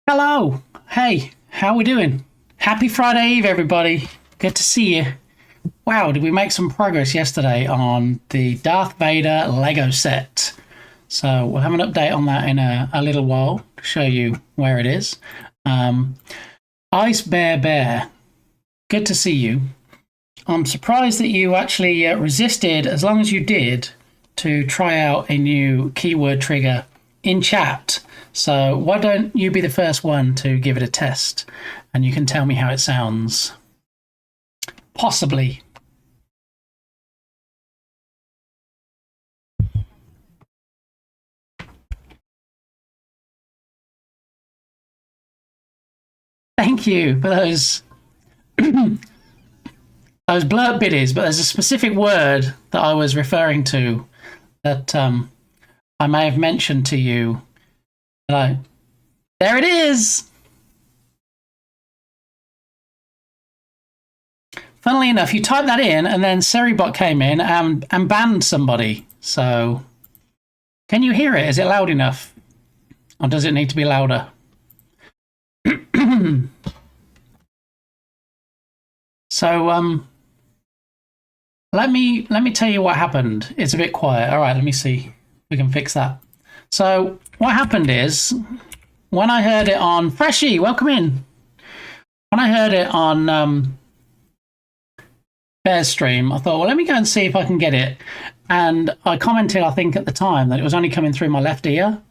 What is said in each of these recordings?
Hello. Hey, how we doing? Happy Friday Eve, everybody. Good to see you. Wow, did we make some progress yesterday on the Darth Vader Lego set? So we'll have an update on that in a little while to show you where it is. Ice Bear Bear, good to see you. I'm surprised that you actually resisted, as long as you did, to try out a new keyword trigger in chat. So why don't you be the first one to give it a test, and you can tell me how it sounds. Possibly. Thank you for those those blurb biddies, but there's a specific word that I was referring to that I may have mentioned to you. Hello. There it is. Funnily enough, you typed that in, and then Seribot came in and banned somebody. So, can you hear it? Is it loud enough, or does it need to be louder? So, let me tell you what happened. It's a bit quiet. All right, let me see if we can fix that. So, what happened is, when I heard it on Freshie, welcome in. When I heard it on Bear's stream, I thought, well, let me go and see if I can get it. And I commented, I think at the time, that it was only coming through my left ear.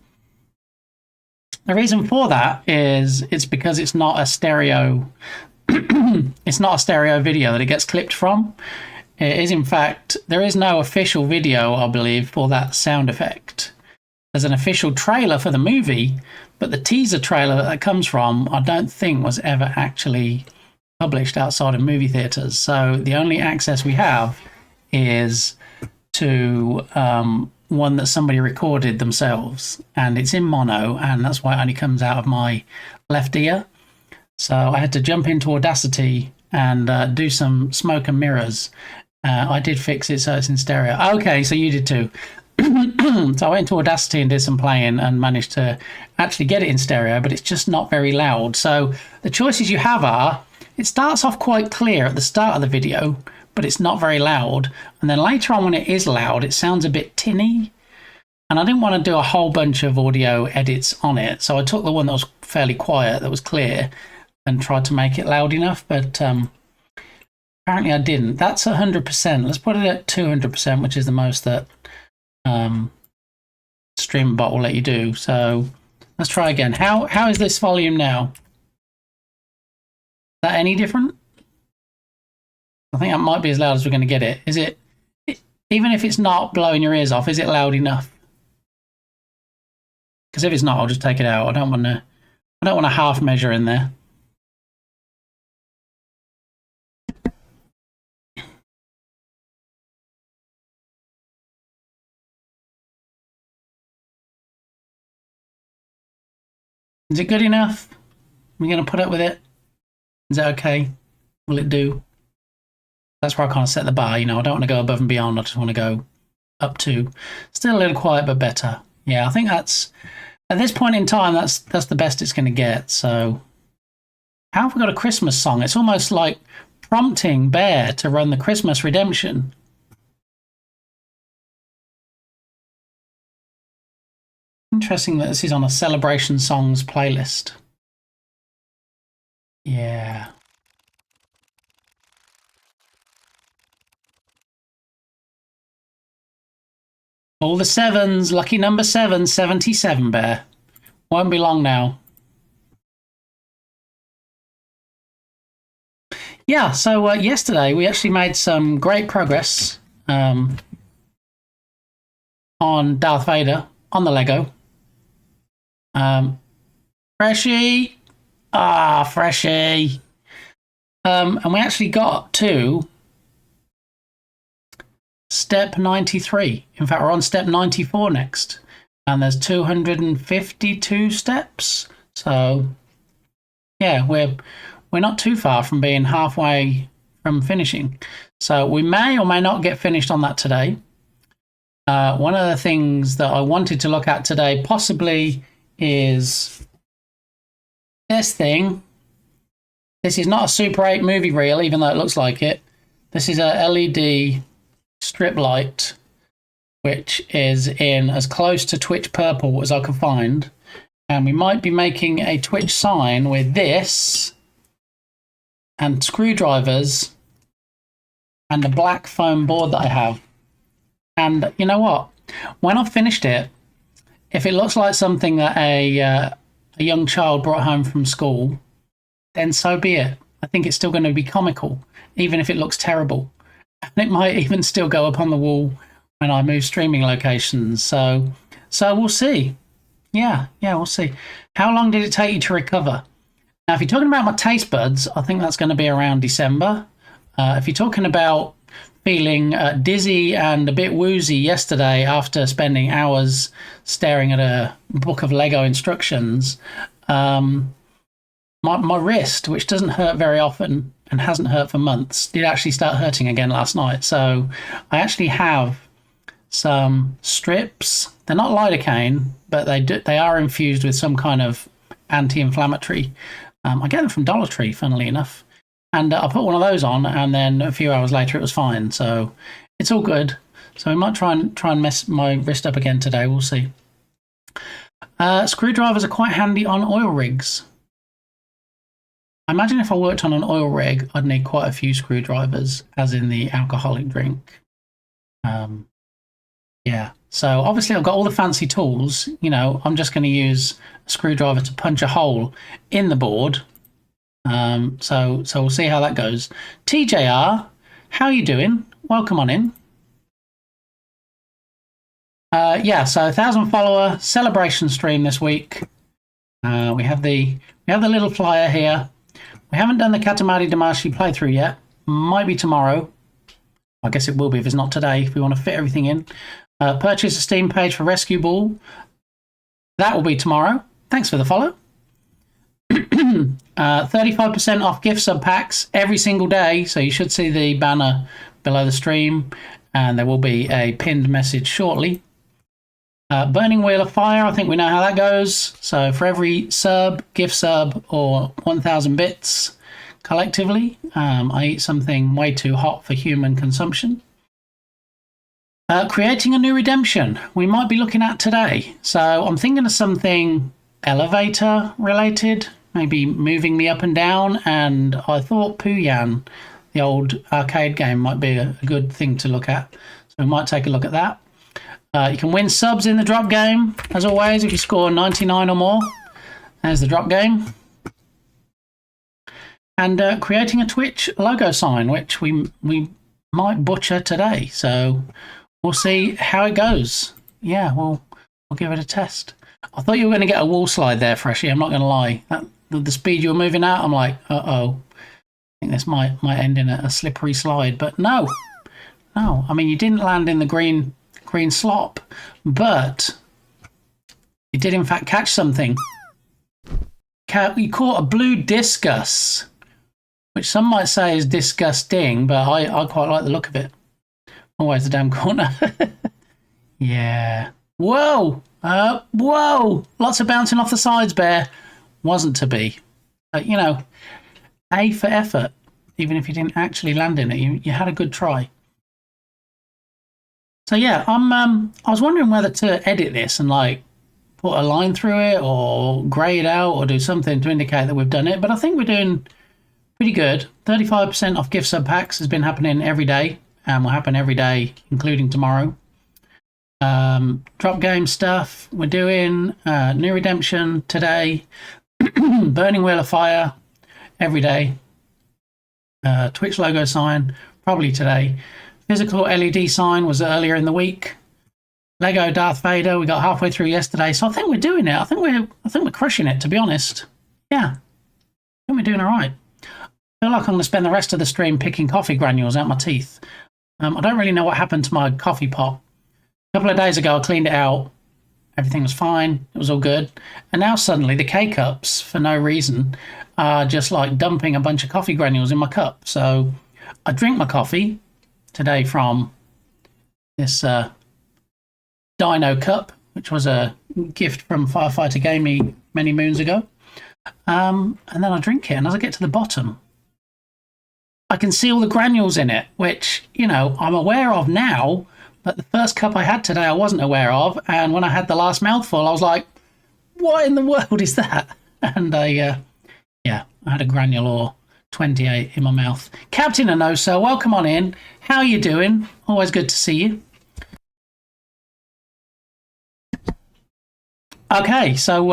The reason for that is it's because it's not a stereo. It's not a stereo video that it gets clipped from. It is, in fact, there is no official video, I believe, for that sound effect. There's an official trailer for the movie, but the teaser trailer that comes from, I don't think was ever actually published outside of movie theaters. So the only access we have is to one that somebody recorded themselves, and it's in mono, and that's why it only comes out of my left ear. So I had to jump into Audacity and do some smoke and mirrors. I did fix it so it's in stereo. Okay, so you did too. So I went to Audacity and did some playing and managed to actually get it in stereo, but it's just not very loud. So the choices you have are, it starts off quite clear at the start of the video, but it's not very loud. And then later on, when it is loud, it sounds a bit tinny. And I didn't want to do a whole bunch of audio edits on it. So I took the one that was fairly quiet, that was clear, and tried to make it loud enough. But apparently I didn't. That's 100%. Let's put it at 200%, which is the most that StreamBot will let you do. So let's try again. How is this volume now? Is that any different? I think that might be as loud as we're going to get it. Is it, even if it's not blowing your ears off, is it loud enough? Because if it's not, I'll just take it out. I don't want to half measure in there. Is it good enough? Are we going to put up with it? Is that okay? Will it do? That's where I kind of set the bar. You know, I don't want to go above and beyond. I just want to go up to. Still a little quiet, but better. Yeah, I think that's, at this point in time, that's the best it's going to get. So, how have we got a Christmas song? It's almost like prompting Bear to run the Christmas Redemption. Interesting that this is on a celebration songs playlist. Yeah. All the sevens, lucky number 7, 77, Bear. Won't be long now. Yeah, so yesterday we actually made some great progress on Darth Vader, on the Lego. Freshie! Ah, Freshie! And we actually got to step 93. In fact, we're on step 94 next. And there's 252 steps. So, yeah, we're not too far from being halfway from finishing. So we may or may not get finished on that today. One of the things that I wanted to look at today possibly is this thing. This is not a Super 8 movie reel, even though it looks like it. This is a LED strip light, which is in as close to Twitch purple as I could find. And we might be making a Twitch sign with this and screwdrivers and the black foam board that I have. And you know what? When I've finished it, if it looks like something that a young child brought home from school, then so be it. I think it's still going to be comical, even if it looks terrible. And it might even still go up on the wall when I move streaming locations. So we'll see. Yeah, we'll see. How long did it take you to recover? Now, if you're talking about my taste buds, I think that's going to be around December. If you're talking about feeling dizzy and a bit woozy yesterday after spending hours staring at a book of Lego instructions, my wrist, which doesn't hurt very often and hasn't hurt for months, did actually start hurting again last night. So I actually have some strips. They're not lidocaine, but they are infused with some kind of anti-inflammatory. I get them from Dollar Tree, funnily enough. And I put one of those on, and then a few hours later it was fine. So it's all good. So we might try and mess my wrist up again today. We'll see. Screwdrivers are quite handy on oil rigs. I imagine if I worked on an oil rig, I'd need quite a few screwdrivers, as in the alcoholic drink. Yeah. So obviously I've got all the fancy tools. You know, I'm just going to use a screwdriver to punch a hole in the board. So we'll see how that goes. TJR, how are you doing? Welcome on in. Yeah, so 1,000 follower celebration stream this week. We have the little flyer here. We haven't done the Katamari Damacy playthrough yet. Might be tomorrow. I guess it will be if it's not today, if we want to fit everything in. Purchase a Steam page for Rescue Ball. That will be tomorrow. Thanks for the follow. 35% off gift sub packs every single day. So you should see the banner below the stream, and there will be a pinned message shortly. Burning Wheel of Fire, I think we know how that goes. So for every sub, gift sub, or 1,000 bits collectively, I eat something way too hot for human consumption. Creating a new redemption, we might be looking at today. So I'm thinking of something elevator related, maybe moving me up and down, and I thought Pooyan, the old arcade game, might be a good thing to look at. So we might take a look at that. You can win subs in the drop game, as always, if you score 99 or more. There's the drop game. And creating a Twitch logo sign, which we might butcher today. So we'll see how it goes. Yeah, we'll give it a test. I thought you were going to get a wall slide there, Freshie. I'm not going to lie. The speed you were moving at, I'm like, uh-oh. I think this might end in a slippery slide. But no. I mean, you didn't land in the green slop, but you did in fact catch something. You caught a blue discus, which some might say is disgusting, but I quite like the look of it. Always the damn corner. Yeah. Whoa! Whoa! Lots of bouncing off the sides, Bear. Wasn't to be. But, you know, A for effort. Even if you didn't actually land in it, you had a good try. So yeah, I was wondering whether to edit this and like put a line through it or grey it out or do something to indicate that we've done it. But I think we're doing pretty good. 35% off gift sub packs has been happening every day and will happen every day, including tomorrow. Drop game stuff we're doing. New redemption today. Burning Wheel of Fire every day. Twitch logo sign probably today. Physical LED sign was earlier in the week. Lego Darth Vader, we got halfway through yesterday, so I think we're doing it. I think we're crushing it, to be honest. Yeah, I think we're doing all right. I feel like I'm going to spend the rest of the stream picking coffee granules out my teeth. I don't really know what happened to my coffee pot. A couple of days ago, I cleaned it out. Everything was fine. It was all good. And now suddenly the K-cups, for no reason, are just like dumping a bunch of coffee granules in my cup. So I drink my coffee today from this Dino cup, which was a gift from Firefighter Gaming many moons ago. And then I drink it, and as I get to the bottom, I can see all the granules in it, which, you know, I'm aware of now, but the first cup I had today I wasn't aware of, and when I had the last mouthful I was like, what in the world is that? And I had a granule or 28 in my mouth. Captain Anosa, welcome on in. How are you doing? Always good to see you. Okay, so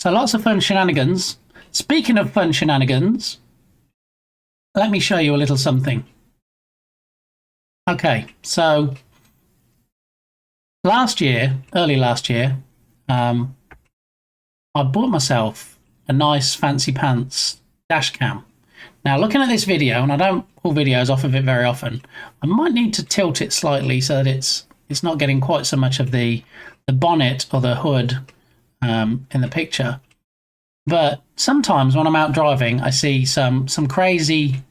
lots of fun shenanigans. Speaking of fun shenanigans, let me show you a little something. Okay, so early last year, I bought myself a nice fancy pants dash cam. Now, looking at this video, and I don't pull videos off of it very often, I might need to tilt it slightly so that it's not getting quite so much of the bonnet or the hood in the picture. But sometimes when I'm out driving, I see some crazy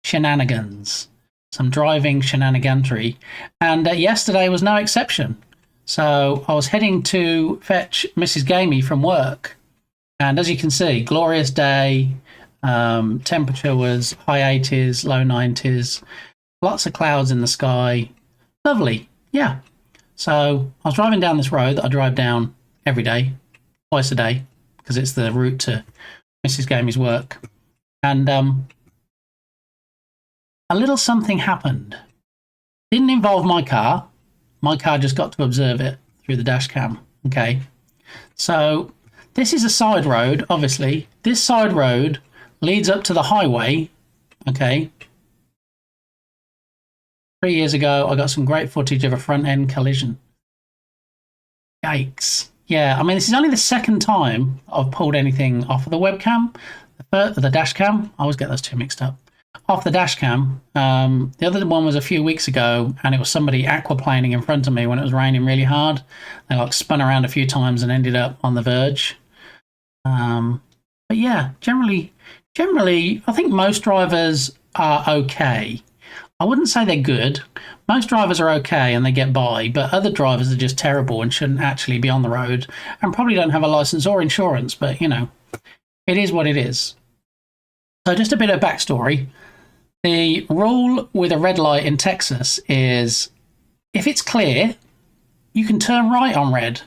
shenanigans, some driving shenaniganry, and yesterday was no exception. So I was heading to fetch Mrs. Gamey from work, and as you can see, glorious day. Temperature was high 80s, low 90s, lots of clouds in the sky. Lovely, yeah. So I was driving down this road that I drive down every day, twice a day, because it's the route to Mrs. Gamey's work. And a little something happened. Didn't involve my car. My car just got to observe it through the dash cam. Okay. So this is a side road, obviously. This side road leads up to the highway. Okay. 3 years ago, I got some great footage of a front end collision. Yikes. Yeah, I mean, this is only the second time I've pulled anything off of the webcam, the dash cam. I always get those two mixed up. Off the dash cam. The other one was a few weeks ago, and it was somebody aquaplaning in front of me when it was raining really hard. They like spun around a few times and ended up on the verge. But yeah, generally, I think most drivers are okay. I wouldn't say they're good. Most drivers are okay and they get by, but other drivers are just terrible and shouldn't actually be on the road and probably don't have a license or insurance, but, you know, it is what it is. So just a bit of backstory. The rule with a red light in Texas is if it's clear, you can turn right on red.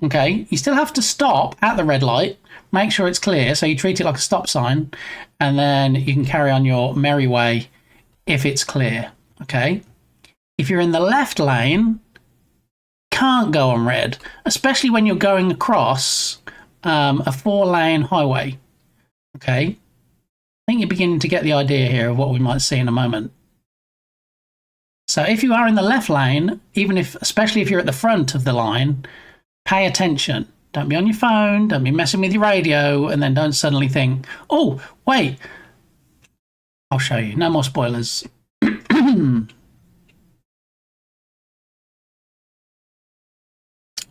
Okay, you still have to stop at the red light, make sure it's clear, so you treat it like a stop sign, and then you can carry on your merry way if it's clear. Okay, if you're in the left lane, can't go on red, especially when you're going across a 4-lane highway. Okay, I think you're beginning to get the idea here of what we might see in a moment. So if you are in the left lane, especially if you're at the front of the line, pay attention. Don't be on your phone, don't be messing with your radio, and then don't suddenly think, oh, wait, I'll show you. No more spoilers.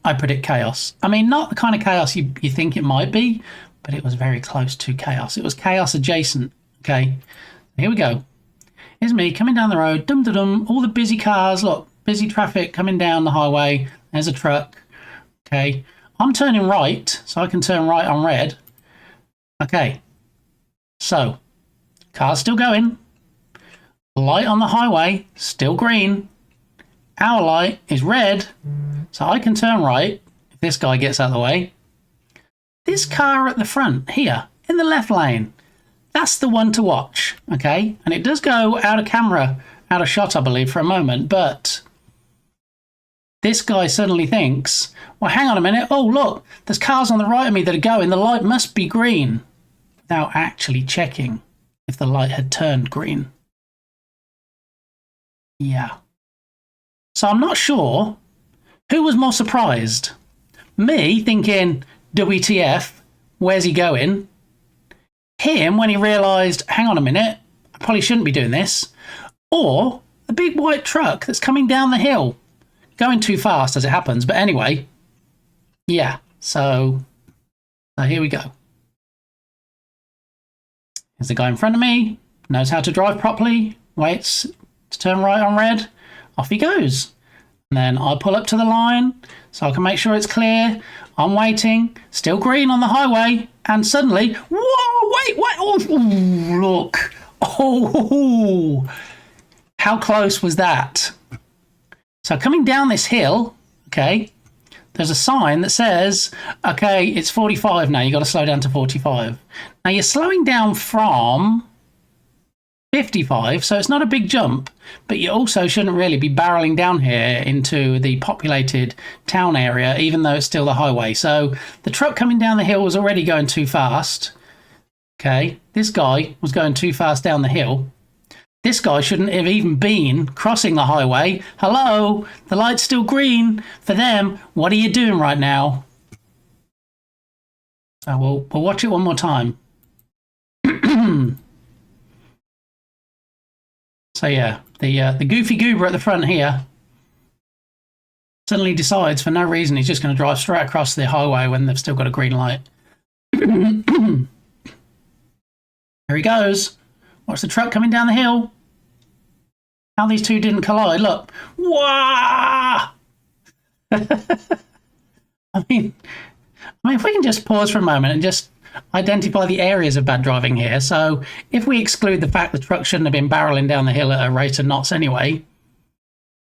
I predict chaos. I mean, not the kind of chaos you think it might be, but it was very close to chaos. It was chaos adjacent. Okay, here we go. Here's me coming down the road. Dum-da-dum, all the busy cars. Look, busy traffic coming down the highway. There's a truck. Okay, I'm turning right, so I can turn right on red. Okay, so car's still going. Light on the highway, still green. Our light is red, so I can turn right if this guy gets out of the way. This car at the front here, in the left lane, that's the one to watch, okay? And it does go out of camera, out of shot, I believe, for a moment, but this guy suddenly thinks, well, hang on a minute. Oh, look, there's cars on the right of me that are going. The light must be green, without actually checking if the light had turned green. Yeah. So I'm not sure who was more surprised. Me thinking, WTF, where's he going? Him when he realised, hang on a minute, I probably shouldn't be doing this. Or the big white truck that's coming down the hill. Going too fast as it happens, but anyway. Yeah, so here we go. Here's the guy in front of me, knows how to drive properly, waits to turn right on red, off he goes. And then I pull up to the line so I can make sure it's clear. I'm waiting, still green on the highway, and suddenly, whoa, wait, what? Oh, look. Oh, how close was that? So coming down this hill, okay, there's a sign that says, okay, it's 45 now. You've got to slow down to 45. Now you're slowing down from 55, so it's not a big jump, but you also shouldn't really be barreling down here into the populated town area, even though it's still the highway. So the truck coming down the hill was already going too fast. Okay, this guy was going too fast down the hill. This guy shouldn't have even been crossing the highway. Hello, the light's still green for them. What are you doing right now? So we'll watch it one more time. So yeah, the goofy goober at the front here suddenly decides for no reason he's just going to drive straight across the highway when they've still got a green light. Here he goes. Watch the truck coming down the hill. How these two didn't collide. Look. Wah! I mean, if we can just pause for a moment and just identify the areas of bad driving here. So if we exclude the fact the truck shouldn't have been barreling down the hill at a rate of knots anyway,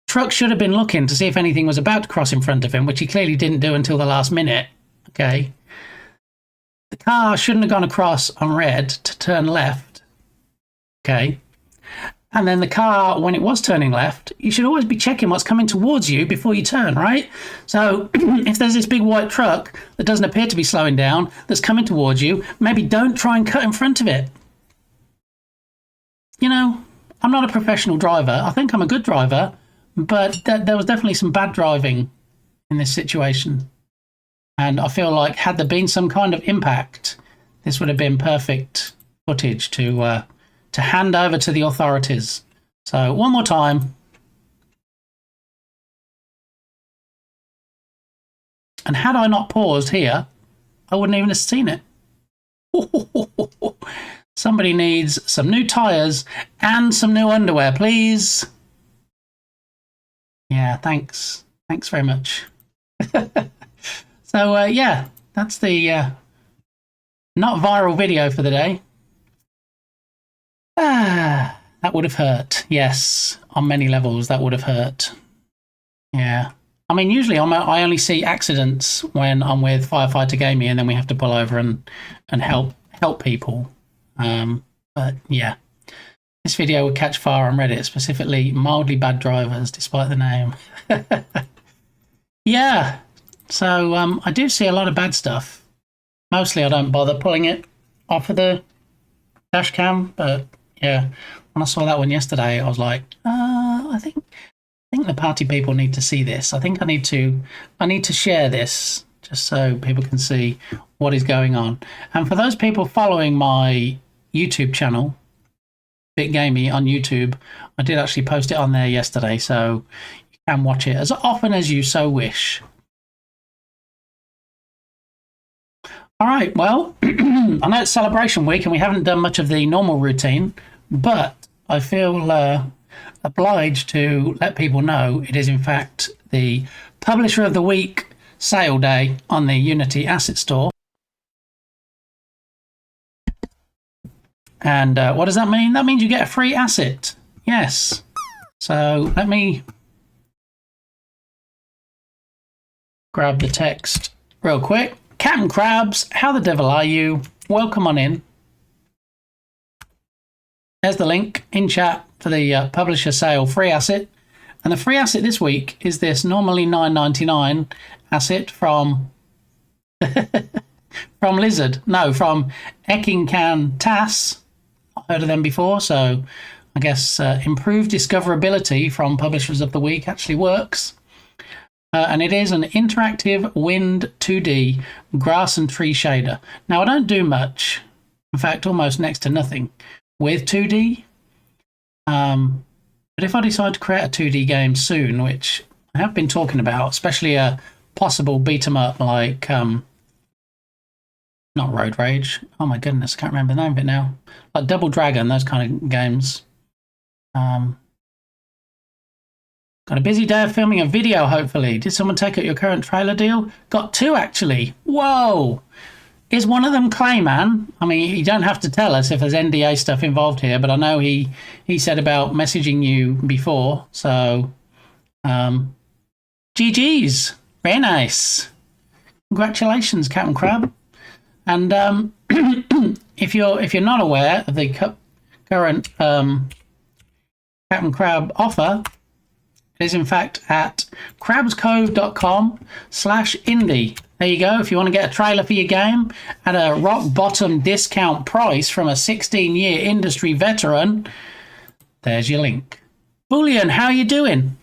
truck should have been looking to see if anything was about to cross in front of him, which he clearly didn't do until the last minute. Okay. The car shouldn't have gone across on red to turn left. Okay. And then the car, when it was turning left, you should always be checking what's coming towards you before you turn, right? So if there's this big white truck that doesn't appear to be slowing down, that's coming towards you, maybe don't try and cut in front of it. You know, I'm not a professional driver. I think I'm a good driver, but there was definitely some bad driving in this situation. And I feel like had there been some kind of impact, this would have been perfect footage to hand over to the authorities. So one more time. And had I not paused here, I wouldn't even have seen it. Somebody needs some new tyres and some new underwear, please. Yeah, thanks. Thanks very much. So, yeah, that's the not viral video for the day. That would have hurt. Yes, on many levels, that would have hurt. Yeah. I mean, usually I only see accidents when I'm with Firefighter Gamey and then we have to pull over and help people. But yeah, this video would catch fire on Reddit, specifically mildly bad drivers, despite the name. Yeah. So I do see a lot of bad stuff. Mostly I don't bother pulling it off of the dash cam, but yeah, when I saw that one yesterday, I was like, I think the party people need to see this. I think I need to share this just so people can see what is going on. And for those people following my YouTube channel, Bit Gamey on YouTube, I did actually post it on there yesterday, so you can watch it as often as you so wish. All right, well, I know it's celebration week and we haven't done much of the normal routine, but I feel obliged to let people know it is in fact the Publisher of the Week sale day on the Unity Asset Store. And what does that mean? That means you get a free asset. Yes. So let me grab the text real quick. Captain Krabs, how the devil are you? Welcome on in. There's the link in chat for the publisher sale free asset. And the free asset this week is this normally $9.99 asset from from Lizard. No, from Ekincan Tass. I've heard of them before, so I guess improved discoverability from Publishers of the Week actually works. And it is an interactive wind 2D grass and tree shader. Now, I don't do much, in fact, almost next to nothing with 2D. But if I decide to create a 2D game soon, which I have been talking about, especially a possible beat 'em up like, not Road Rage. Oh my goodness, I can't remember the name of it now. Like Double Dragon, those kind of games. Got Got a busy day of filming a video, hopefully. Did someone take up your current trailer deal? Got 2, actually. Whoa! Is one of them Clayman? I mean, you don't have to tell us if there's NDA stuff involved here, but I know he said about messaging you before, so GG's. Very nice. Congratulations, Captain Crab. And if you're not aware of the current Captain Crab offer, it is in fact at crabscove.com/indie. There you go. If you want to get a trailer for your game at a rock bottom discount price from a 16-year industry veteran, there's your link. Bullion, how you doing?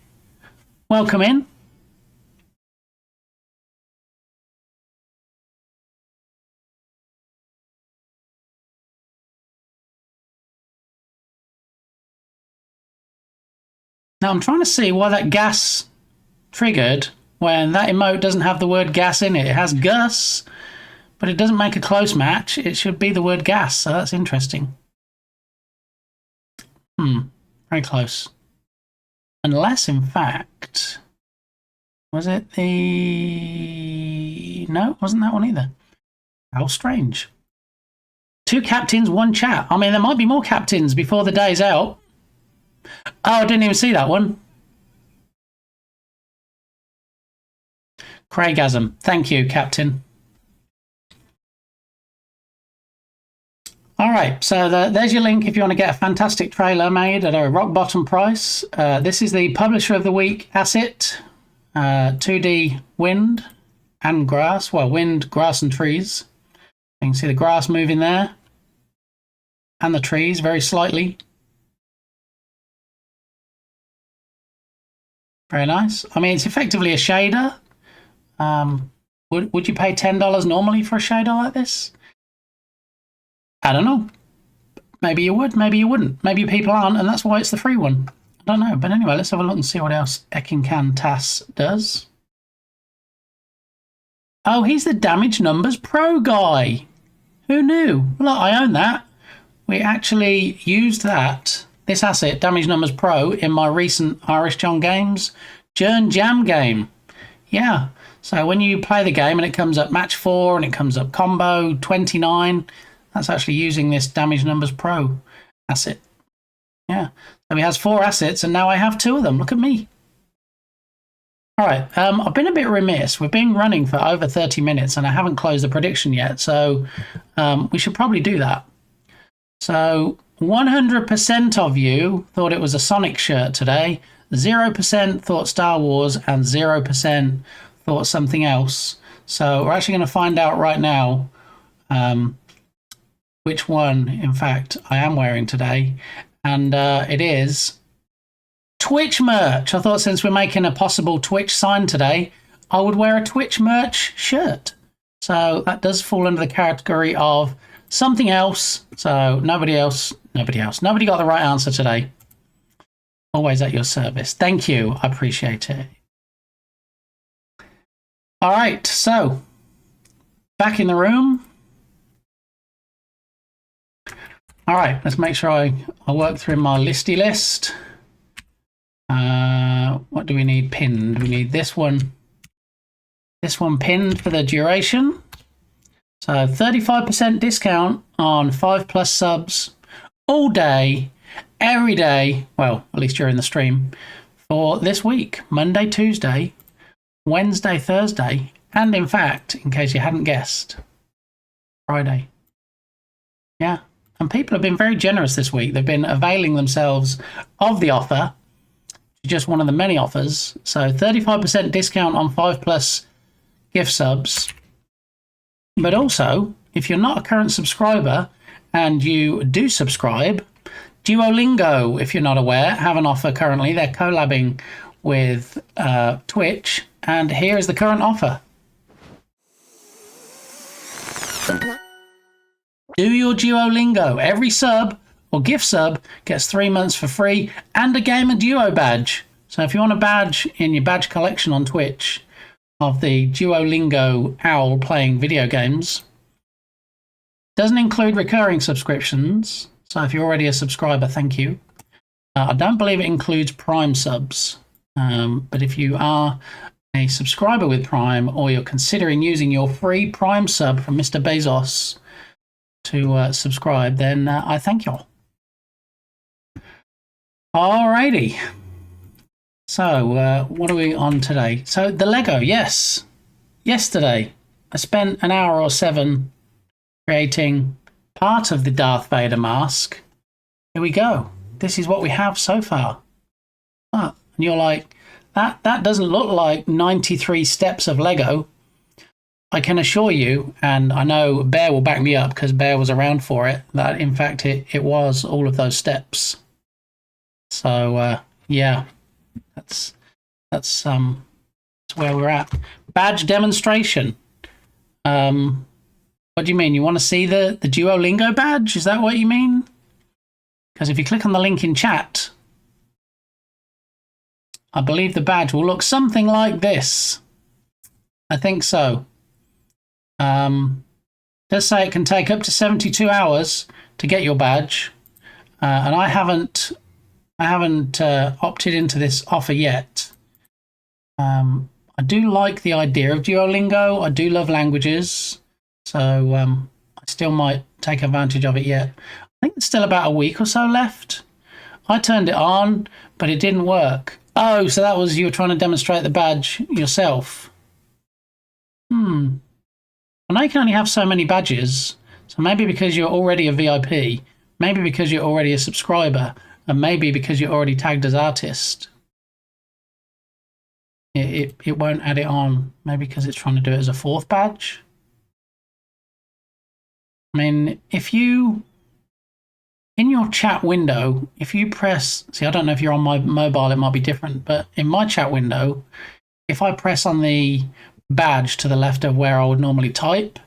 Welcome in. Now I'm trying to see why that gas triggered when that emote doesn't have the word gas in it. It has Gus, but it doesn't make a close match. It should be the word gas, so that's interesting. Very close. Unless, in fact, was it the... No, it wasn't that one either. How strange. 2 captains, 1 chat. I mean, there might be more captains before the day's out. Oh, I didn't even see that one. Craigasm. Thank you, Captain. All right, so there's your link if you want to get a fantastic trailer made at a rock bottom price. This is the Publisher of the Week asset. 2D wind and grass. Well, wind, grass and trees. You can see the grass moving there. And the trees very slightly. Very nice. I mean, it's effectively a shader. Would you pay $10 normally for a shader like this? I don't know. Maybe you would, maybe you wouldn't. Maybe people aren't, and that's why it's the free one. I don't know. But anyway, let's have a look and see what else Ekincan Tass does. Oh, he's the Damage Numbers Pro guy. Who knew? Look, I own that. We actually used this asset, Damage Numbers Pro, in my recent Irish John Games Jern Jam game. Yeah. So when you play the game and it comes up match 4 and it comes up combo 29, that's actually using this Damage Numbers Pro asset. Yeah. So he has 4 assets and now I have 2 of them. Look at me. All right. I've been a bit remiss. We've been running for over 30 minutes and I haven't closed the prediction yet. So we should probably do that. So 100% of you thought it was a Sonic shirt today. 0% thought Star Wars and 0% thought something else. So we're actually going to find out right now which one, in fact, I am wearing today. And it is Twitch merch. I thought since we're making a possible Twitch sign today, I would wear a Twitch merch shirt. So that does fall under the category of something else. So nobody got the right answer today. Always at your service. Thank you. I appreciate it. All right. So back in the room. All right. Let's make sure I work through my listy list. What do we need pinned? We need this one. This one pinned for the duration. So 35% discount on 5+ subs all day, every day, well, at least during the stream, for this week, Monday, Tuesday, Wednesday, Thursday, and in fact, in case you hadn't guessed, Friday. Yeah, and people have been very generous this week. They've been availing themselves of the offer, just one of the many offers. So 35% discount on 5+ gift subs. But also, if you're not a current subscriber and you do subscribe, Duolingo, if you're not aware, have an offer currently. They're collabing with Twitch, and here is the current offer. Do your Duolingo. Every sub or gift sub gets 3 months for free and a Gamer Duo badge. So if you want a badge in your badge collection on Twitch of the Duolingo owl playing video games, doesn't include recurring subscriptions. So if you're already a subscriber, thank you. I don't believe it includes Prime subs. But if you are a subscriber with Prime, or you're considering using your free Prime sub from Mr. Bezos to subscribe, then I thank you all. Alrighty. So, what are we on today? So, the Lego, yes. Yesterday, I spent an hour or 7 creating part of the Darth Vader mask. Here we go. This is what we have so far. Ah, and you're like, that doesn't look like 93 steps of Lego. I can assure you, and I know Bear will back me up because Bear was around for it, that in fact it was all of those steps. So, yeah. That's where we're at. Badge demonstration. What do you mean? You want to see the Duolingo badge? Is that what you mean? Because if you click on the link in chat, I believe the badge will look something like this. I think so. Does say it can take up to 72 hours to get your badge, and I haven't opted into this offer yet. I do like the idea of Duolingo. I do love languages, so I still might take advantage of it yet. I think there's still about a week or so left. I turned it on, but it didn't work. Oh, so that was you were trying to demonstrate the badge yourself. I know you can only have so many badges, so maybe because you're already a VIP, maybe because you're already a subscriber, and maybe because you're already tagged as artist, it won't add it on. Maybe because it's trying to do it as a 4th badge. I mean, if you, in your chat window, if you press, see, I don't know if you're on my mobile, it might be different, but in my chat window, if I press on the badge to the left of where I would normally type,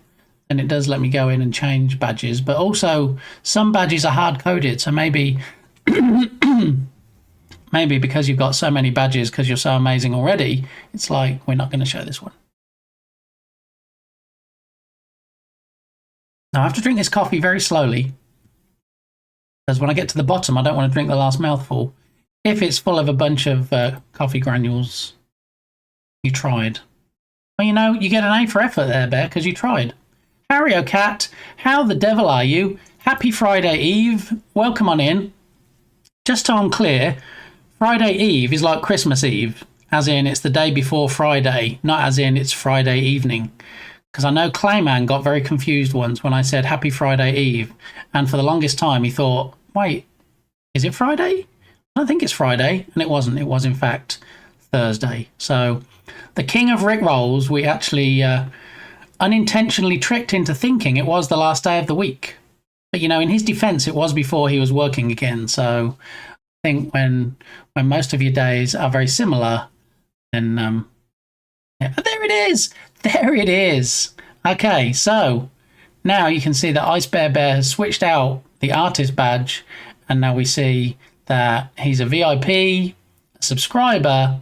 then it does let me go in and change badges. But also, some badges are hard-coded, so maybe maybe because you've got so many badges because you're so amazing already, it's like, we're not going to show this one. Now, I have to drink this coffee very slowly, because when I get to the bottom, I don't want to drink the last mouthful. If it's full of a bunch of coffee granules, you tried. Well, you know, you get an A for effort there, Bear, because you tried. Harry O'Cat, how the devil are you? Happy Friday Eve. Welcome on in. Just so I'm clear, Friday Eve is like Christmas Eve, as in it's the day before Friday, not as in it's Friday evening. Because I know Clayman got very confused once when I said Happy Friday Eve, and for the longest time he thought, wait, is it Friday? I don't think it's Friday, and it wasn't. It was in fact Thursday. So the king of Rickrolls, we actually unintentionally tricked into thinking it was the last day of the week. But, you know, in his defense, it was before he was working again. So I think when most of your days are very similar, then, yeah. There it is. There it is. Okay, so now you can see that Ice Bear Bear has switched out the artist badge, and now we see that he's a VIP, a subscriber,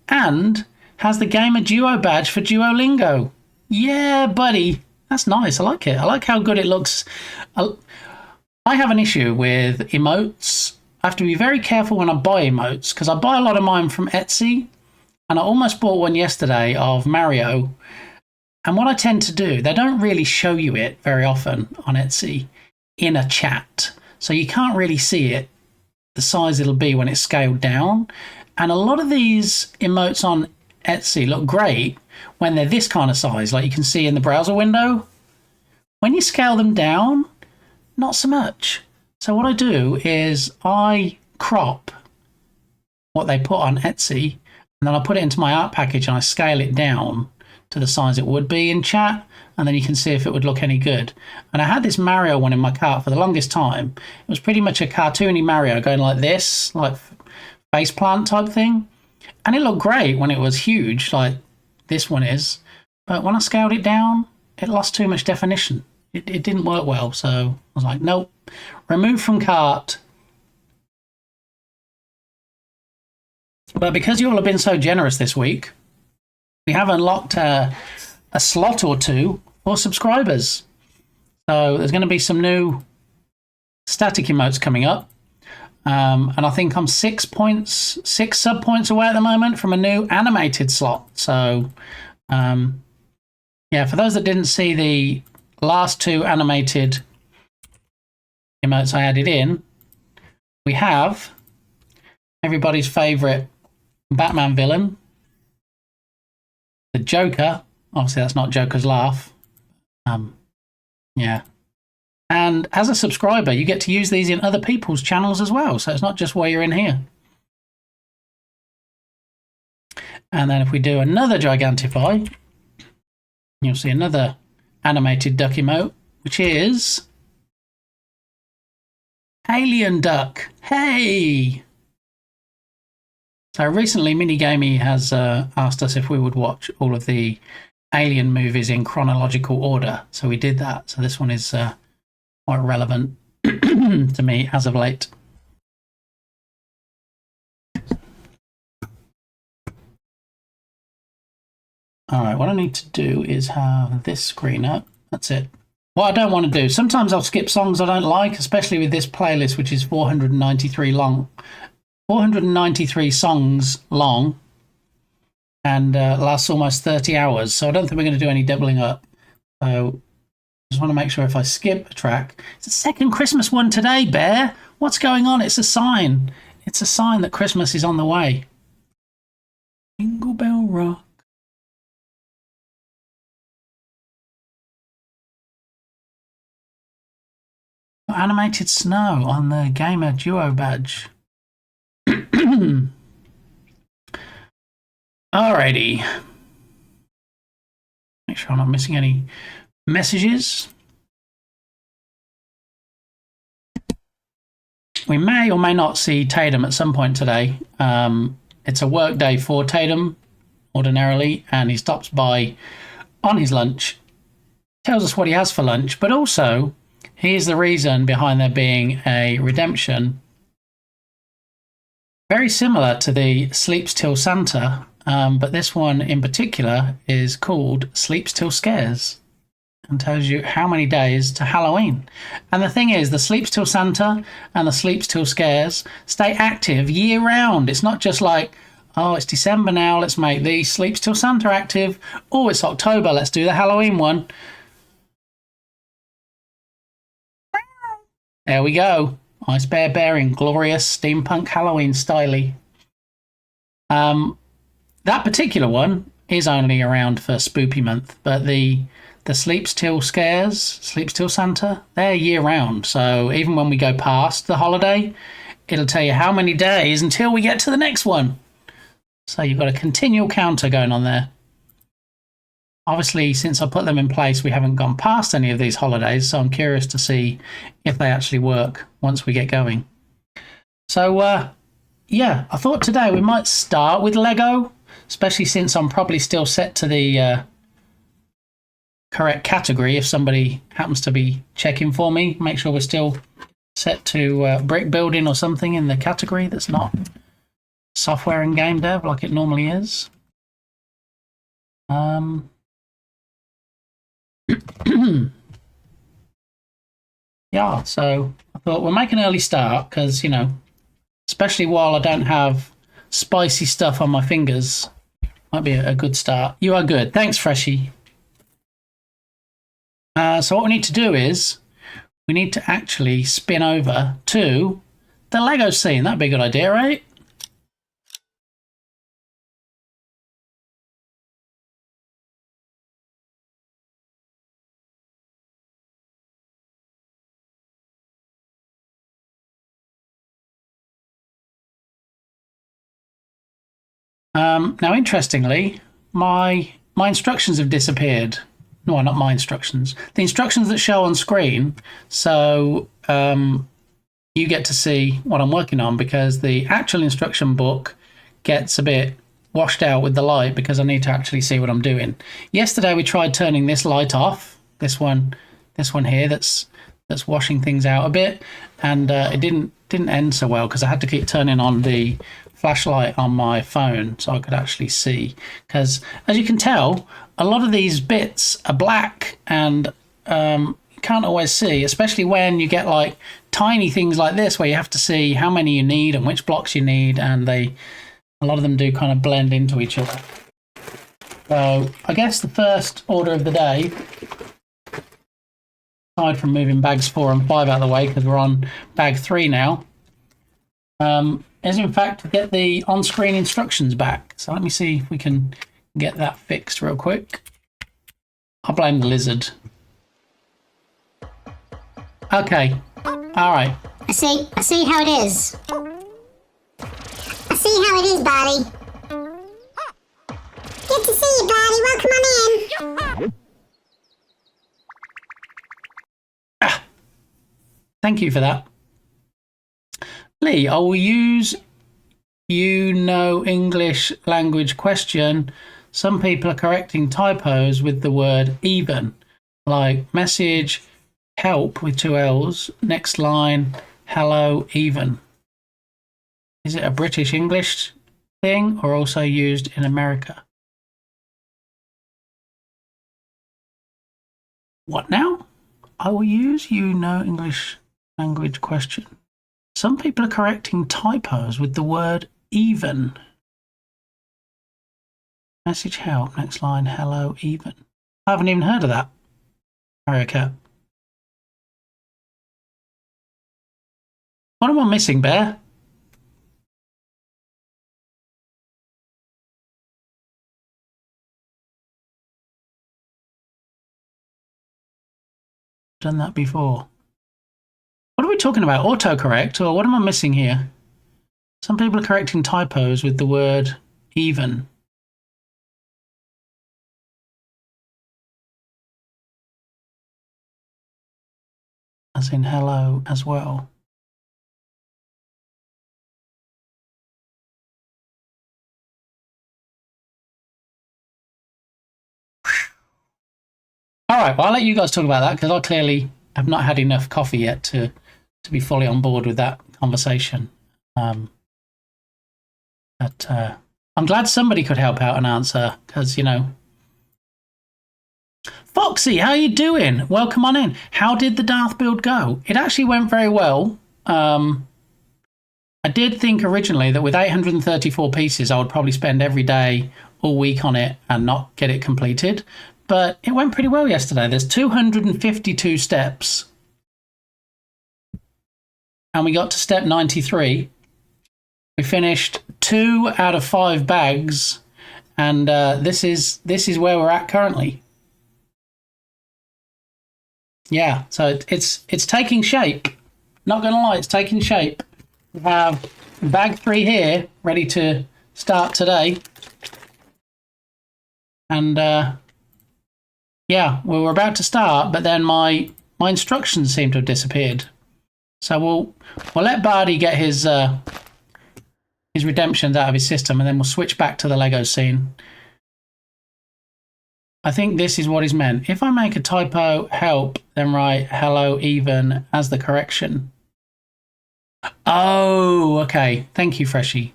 and has the Gamer Duo badge for Duolingo. Yeah, buddy. That's nice. I like it. I like how good it looks. I have an issue with emotes. I have to be very careful when I buy emotes, because I buy a lot of mine from Etsy, and I almost bought one yesterday of Mario. And what I tend to do, they don't really show you it very often on Etsy in a chat. So you can't really see it, the size it'll be when it's scaled down. And a lot of these emotes on Etsy look great when they're this kind of size, like you can see in the browser window. When you scale them down, not so much. So what I do is I crop what they put on Etsy, and then I put it into my art package and I scale it down to the size it would be in chat, and then you can see if it would look any good. And I had this Mario one in my cart for the longest time. It was pretty much a cartoony Mario going like this, like faceplant type thing. And it looked great when it was huge, like this one is. But when I scaled it down, it lost too much definition. It didn't work well, so I was like, nope, remove from cart. But because you all have been so generous this week, we have unlocked a slot or two for subscribers. So there's going to be some new static emotes coming up. And I think I'm 6 sub points away at the moment from a new animated slot. So, yeah, for those that didn't see the last 2 animated emotes I added in, we have everybody's favourite Batman villain, the Joker. Obviously, that's not Joker's laugh. Yeah. And as a subscriber, you get to use these in other people's channels as well. So it's not just while you're in here. And then if we do another Gigantify, you'll see another animated duck emote, which is Alien Duck. Hey! So recently, Minigamey has asked us if we would watch all of the Alien movies in chronological order. So we did that. So this one is quite relevant to me as of late. All right, what I need to do is have this screen up. That's it. What I don't want to do, sometimes I'll skip songs I don't like, especially with this playlist, which is 493 songs long, and lasts almost 30 hours. So I don't think we're going to do any doubling up. So I just want to make sure if I skip a track. It's the second Christmas one today, Bear. What's going on? It's a sign. It's a sign that Christmas is on the way. Jingle Bell Rock. Animated snow on the Gamer Duo badge. Alrighty. Make sure I'm not missing any messages. We may or may not see Tatum at some point today. It's a work day for Tatum ordinarily, and he stops by on his lunch, tells us what he has for lunch, but also he is the reason behind there being a redemption very similar to the Sleeps Till Santa, but this one in particular is called Sleeps Till Scares and tells you how many days to Halloween. And the thing is, the Sleeps Till Santa and the Sleeps Till Scares stay active year round. It's not just like, oh, it's December now, let's make the Sleeps Till Santa active. Oh, it's October, let's do the Halloween one. There we go. Ice Bear Bearing, glorious steampunk Halloween styly. That particular one is only around for Spoopy month, but the Sleeps Till Scares, Sleeps Till Santa, they're year round. So even when we go past the holiday, it'll tell you how many days until we get to the next one. So you've got a continual counter going on there. Obviously, since I put them in place, we haven't gone past any of these holidays, so I'm curious to see if they actually work once we get going. So, yeah, I thought today we might start with Lego, especially since I'm probably still set to the correct category. If somebody happens to be checking for me, make sure we're still set to brick building or something in the category that's not software and game dev like it normally is. Yeah, so I thought we'll make an early start because, you know, especially while I don't have spicy stuff on my fingers, might be a good start. You are good. Thanks, Freshie. So what we need to do is we need to actually spin over to the Lego scene. That'd be a good idea, right? Now, interestingly, my instructions have disappeared. No, not my instructions. The instructions that show on screen. So you get to see what I'm working on because the actual instruction book gets a bit washed out with the light because I need to actually see what I'm doing. Yesterday we tried turning this light off. This one here that's washing things out a bit, and it didn't end so well because I had to keep turning on the flashlight on my phone so I could actually see, because as you can tell, a lot of these bits are black, and you can't always see, especially when you get like tiny things like this where you have to see how many you need and which blocks you need, and a lot of them do kind of blend into each other. So I guess the first order of the day, aside from moving bags 4 and 5 out of the way because we're on bag 3 now, is in fact to get the on-screen instructions back. So let me see if we can get that fixed real quick. I'll blame the lizard. Okay. All right. I see how it is. I see how it is, Barty. Good to see you, Barty. Welcome on in. Thank you for that. Lee, I will use you know English language question. Some people are correcting typos with the word even, like message help with 2 L's, next line, hello even. Is it a British English thing or also used in America? What now? I will use you know English language question. Some people are correcting typos with the word even. Message help, next line, hello even. I haven't even heard of that. America. What am I missing, Bear? Done that before. What are we talking about? Autocorrect, or what am I missing here? Some people are correcting typos with the word even. As in hello as well. All right, well, I'll let you guys talk about that because I clearly have not had enough coffee yet to be fully on board with that conversation. But I'm glad somebody could help out and answer because, you know. Foxy, how you doing? Welcome on in. How did the Darth build go? It actually went very well. I did think originally that with 834 pieces, I would probably spend every day all week on it and not get it completed. But it went pretty well yesterday. There's 252 steps. And we got to step 93. We finished 2 out of 5 bags. And this is where we're at currently. Yeah, so it's taking shape. Not going to lie, it's taking shape. We have bag 3 here, ready to start today. And yeah, we were about to start, but then my instructions seem to have disappeared. So we'll let Barty get his redemptions out of his system, and then we'll switch back to the Lego scene. I think this is what is meant. If I make a typo, help, then write hello even as the correction. Oh, okay. Thank you, Freshie.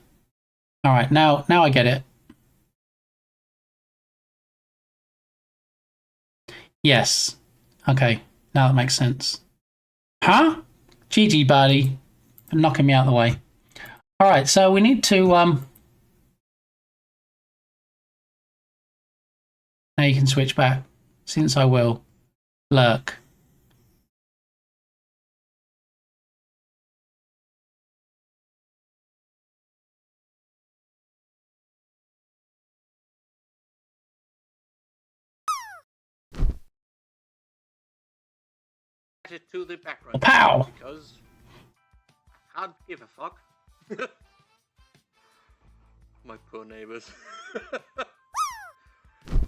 All right, now I get it. Yes. Okay, now that makes sense. Huh? GG, buddy. For knocking me out of the way. All right, so we need to... Now you can switch back, since I will. Lurk. It to the background. Pow! Because I can't give a fuck. My poor neighbors.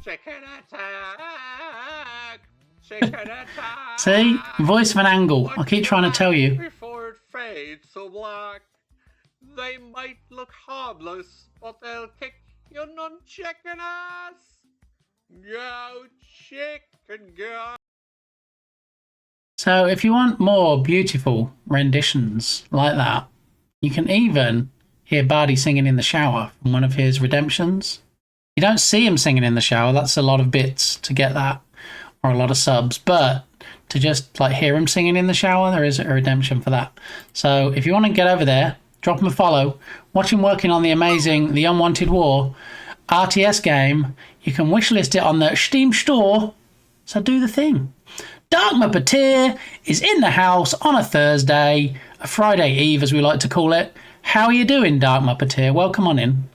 Chicken attack! Chicken attack! See? Voice of an angle. I keep trying to tell you. Before it fades so black. They might look harmless, but they'll kick your non-chicken ass! Go chicken go! So if you want more beautiful renditions like that, you can even hear Barty singing in the shower from one of his redemptions. You don't see him singing in the shower. That's a lot of bits to get that, or a lot of subs. But to just like hear him singing in the shower, there is a redemption for that. So if you want to get over there, drop him a follow, watch him working on the amazing The Unwanted War RTS game. You can wishlist it on the Steam store, so do the thing. Dark Muppeteer is in the house on a Thursday, a Friday Eve as we like to call it. How are you doing, Dark Muppeteer? Welcome on in.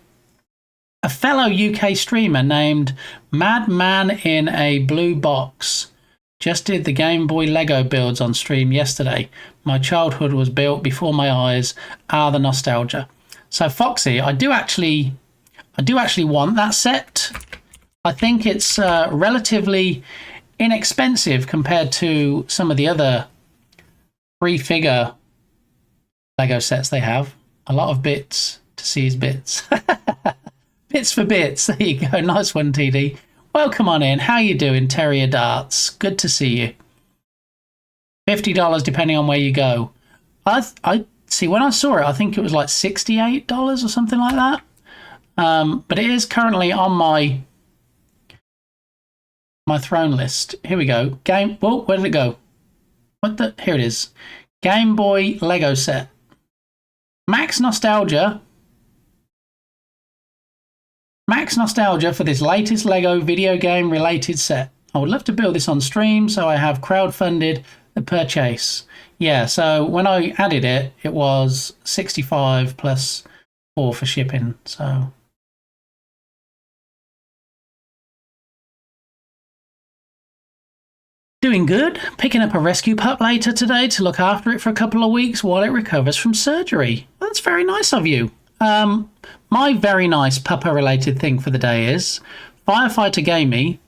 A fellow UK streamer named Madman in a Blue Box just did the Game Boy Lego builds on stream yesterday. My childhood was built before my eyes. Ah, the nostalgia. So Foxy, I do actually want that set. I think it's relatively inexpensive compared to some of the other 3-figure Lego sets they have. A lot of bits to seize bits. Bits for bits. There you go. Nice one, TD. Welcome on in. How you doing, Terrier Darts? Good to see you. $50 depending on where you go. I see, when I saw it, I think it was like $68 or something like that. But it is currently on my throne list. Here we go. Whoa, where did it go? Here it is. Game Boy Lego set. Max Nostalgia for this latest Lego video game related set. I would love to build this on stream, so I have crowdfunded the purchase. Yeah, so when I added it, it was 65 plus 4 for shipping. So doing good. Picking up a rescue pup later today to look after it for a couple of weeks while it recovers from surgery. That's very nice of you. My very nice pupper-related thing for the day is Firefighter Gamey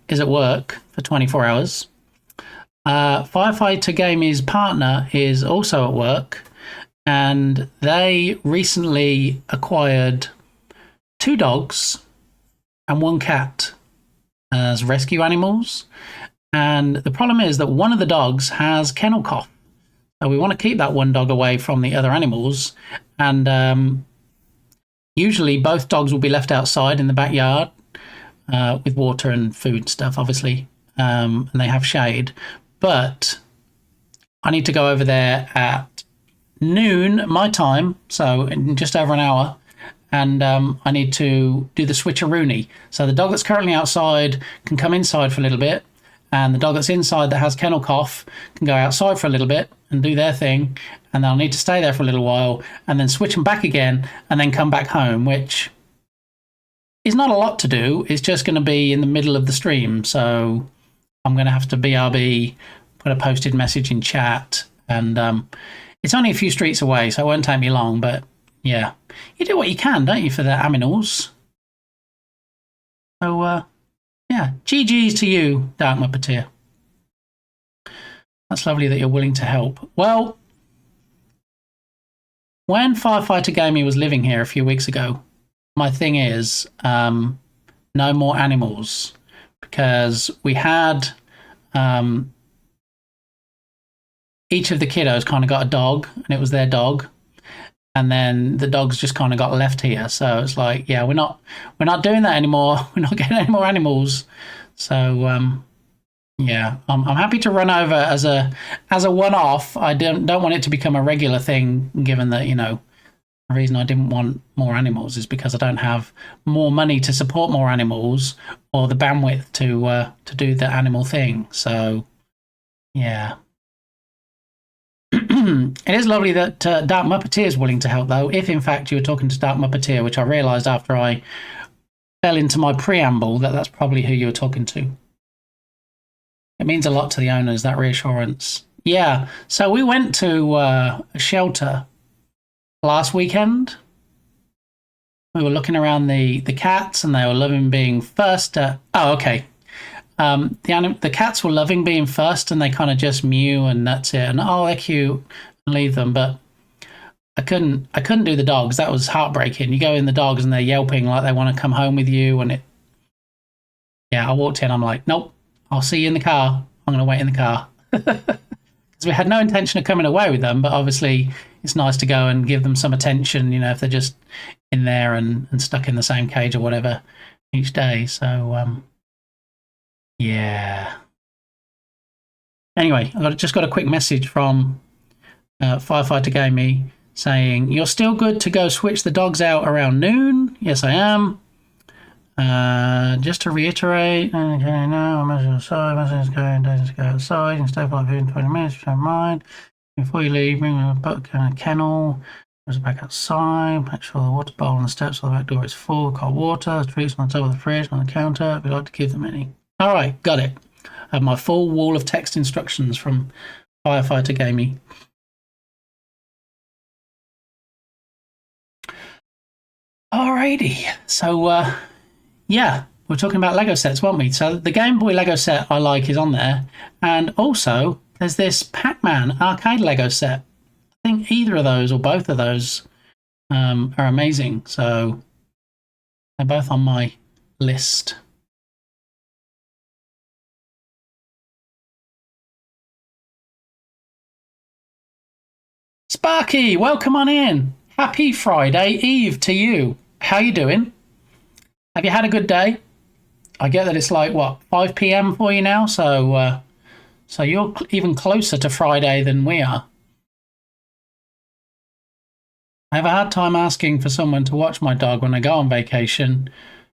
is at work for 24 hours. Firefighter Gamey's partner is also at work, and they recently acquired 2 dogs and 1 cat as rescue animals. And the problem is that one of the dogs has kennel cough. So we want to keep that one dog away from the other animals. And usually both dogs will be left outside in the backyard with water and food and stuff, obviously. And they have shade. But I need to go over there at noon, my time, so in just over an hour. And I need to do the switcheroony. So the dog that's currently outside can come inside for a little bit. And the dog that's inside that has kennel cough can go outside for a little bit and do their thing. And they'll need to stay there for a little while and then switch them back again and then come back home, which is not a lot to do. It's just going to be in the middle of the stream. So I'm going to have to BRB, put a posted message in chat. And it's only a few streets away, so it won't take me long. But yeah, you do what you can, don't you, for the aminals? So, yeah, GG's to you, Dark Muppeteer. That's lovely that you're willing to help. Well, when Firefighter Gamey was living here a few weeks ago, my thing is no more animals, because we had each of the kiddos kind of got a dog, and it was their dog. And then the dogs just kind of got left here. So it's like, yeah, we're not doing that anymore. We're not getting any more animals. So yeah, I'm happy to run over as a one-off. I don't want it to become a regular thing, given that, you know, the reason I didn't want more animals is because I don't have more money to support more animals or the bandwidth to do the animal thing. So yeah. It is lovely that Dark Muppeteer is willing to help, though, if in fact you were talking to Dark Muppeteer, which I realised after I fell into my preamble that that's probably who you were talking to. It means a lot to the owners, that reassurance. Yeah, so we went to a shelter last weekend. We were looking around the cats, and they were loving being first. Oh, okay. The cats were loving being first, and they kind of just mew and that's it. And oh, they're cute, and leave them. But I couldn't do the dogs. That was heartbreaking. You go in the dogs and they're yelping like they want to come home with you, and it. Yeah, I walked in. I'm like, nope. I'll see you in the car. I'm going to wait in the car because we had no intention of coming away with them. But obviously, it's nice to go and give them some attention. You know, if they're just in there and stuck in the same cage or whatever each day. So. Yeah. Anyway, just got a quick message from Firefighter Gamey saying, "You're still good to go switch the dogs out around noon." Yes, I am. Just to reiterate, okay, no, I'm outside, message going, days to go outside, and stay for like 15, 20 minutes, if you don't mind. Before you leave, bring a book and a kennel. Goes back outside, make sure the water bowl on the steps of the back door is full of cold water, treats on the top of the fridge, on the counter. We'd like to give them any. All right, got it. I have my full wall of text instructions from Firefighter Gamey. Alrighty, so yeah, we're talking about Lego sets, weren't we? So the Game Boy Lego set I like is on there, and also there's this Pac-Man arcade Lego set. I think either of those or both of those are amazing, so they're both on my list. Sparky, welcome on in. Happy Friday Eve to you. How you doing? Have you had a good day? I get that it's like, what, 5 p.m. for you now? So you're even closer to Friday than we are. I have a hard time asking for someone to watch my dog when I go on vacation,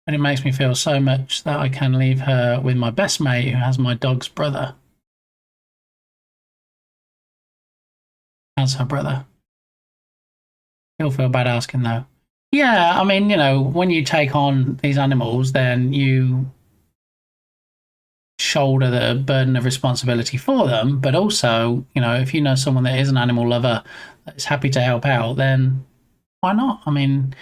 and it makes me feel so much that I can leave her with my best mate who has my dog's brother. How's her brother? He'll feel bad asking though. Yeah, I mean, you know, when you take on these animals, then you shoulder the burden of responsibility for them. But also, you know, if you know someone that is an animal lover that is happy to help out, then why not? I mean,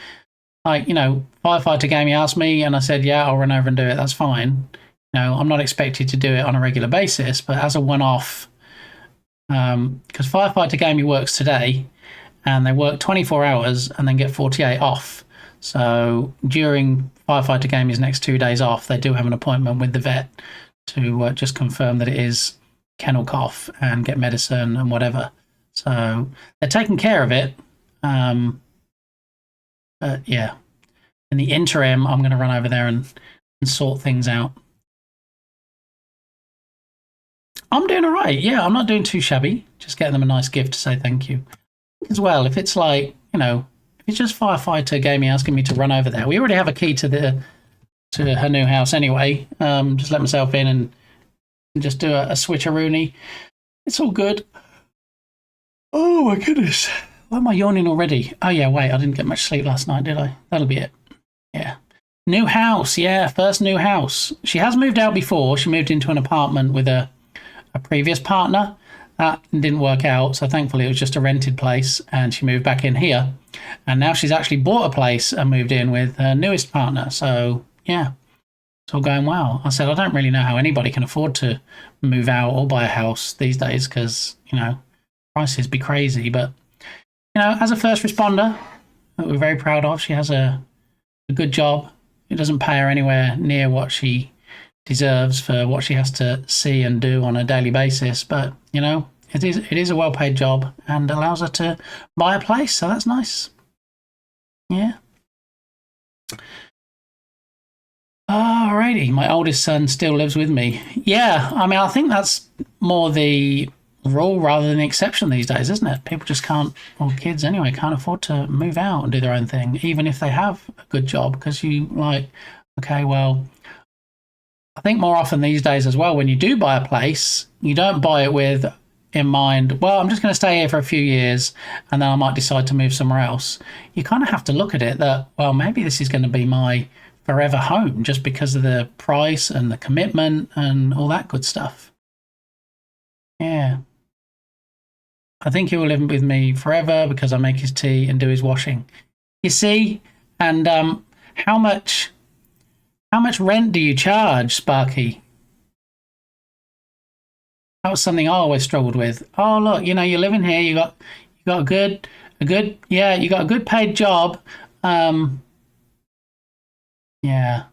like, you know, Firefighter Gamey asked me and I said, yeah, I'll run over and do it. That's fine. You know, I'm not expected to do it on a regular basis, but as a one-off, because Firefighter Gamey works today, and they work 24 hours and then get 48 off. So during Firefighter Gamey's next 2 days off, they do have an appointment with the vet to just confirm that it is kennel cough and get medicine and whatever. So they're taking care of it. But yeah, in the interim, I'm going to run over there and sort things out. I'm doing all right. Yeah, I'm not doing too shabby. Just getting them a nice gift to say thank you. As well, if it's like, you know, if it's just Firefighter Gamey asking me to run over there, we already have a key to her new house anyway. Just let myself in and just do a switcheroony. It's all good. Oh my goodness, why am I yawning already? Oh yeah, wait, I didn't get much sleep last night, did I? That'll be it. Yeah, new house. Yeah, first new house. She has moved out before. She moved into an apartment with a previous partner. That didn't work out, so thankfully it was just a rented place, and she moved back in here. And now she's actually bought a place and moved in with her newest partner. So, yeah, it's all going well. I said, I don't really know how anybody can afford to move out or buy a house these days because, you know, prices be crazy. But, you know, as a first responder, that we're very proud of, she has a good job. It doesn't pay her anywhere near what she deserves for what she has to see and do on a daily basis, but you know, it is a well-paid job and allows her to buy a place, so that's nice. Yeah. Alrighty, my oldest son still lives with me. Yeah, I mean, I think that's more the rule rather than the exception these days, isn't it? People just can't, or kids anyway, can't afford to move out and do their own thing, even if they have a good job, because you like, okay, well, I think more often these days as well, when you do buy a place, you don't buy it with in mind, well, I'm just going to stay here for a few years and then I might decide to move somewhere else. You kind of have to look at it that, well, maybe this is going to be my forever home just because of the price and the commitment and all that good stuff. Yeah. I think he will live with me forever because I make his tea and do his washing. You see? And how much rent do you charge, Sparky? That was something I always struggled with. Oh, look, you know, you're living here. You got a good, yeah, you got a good paid job. Yeah,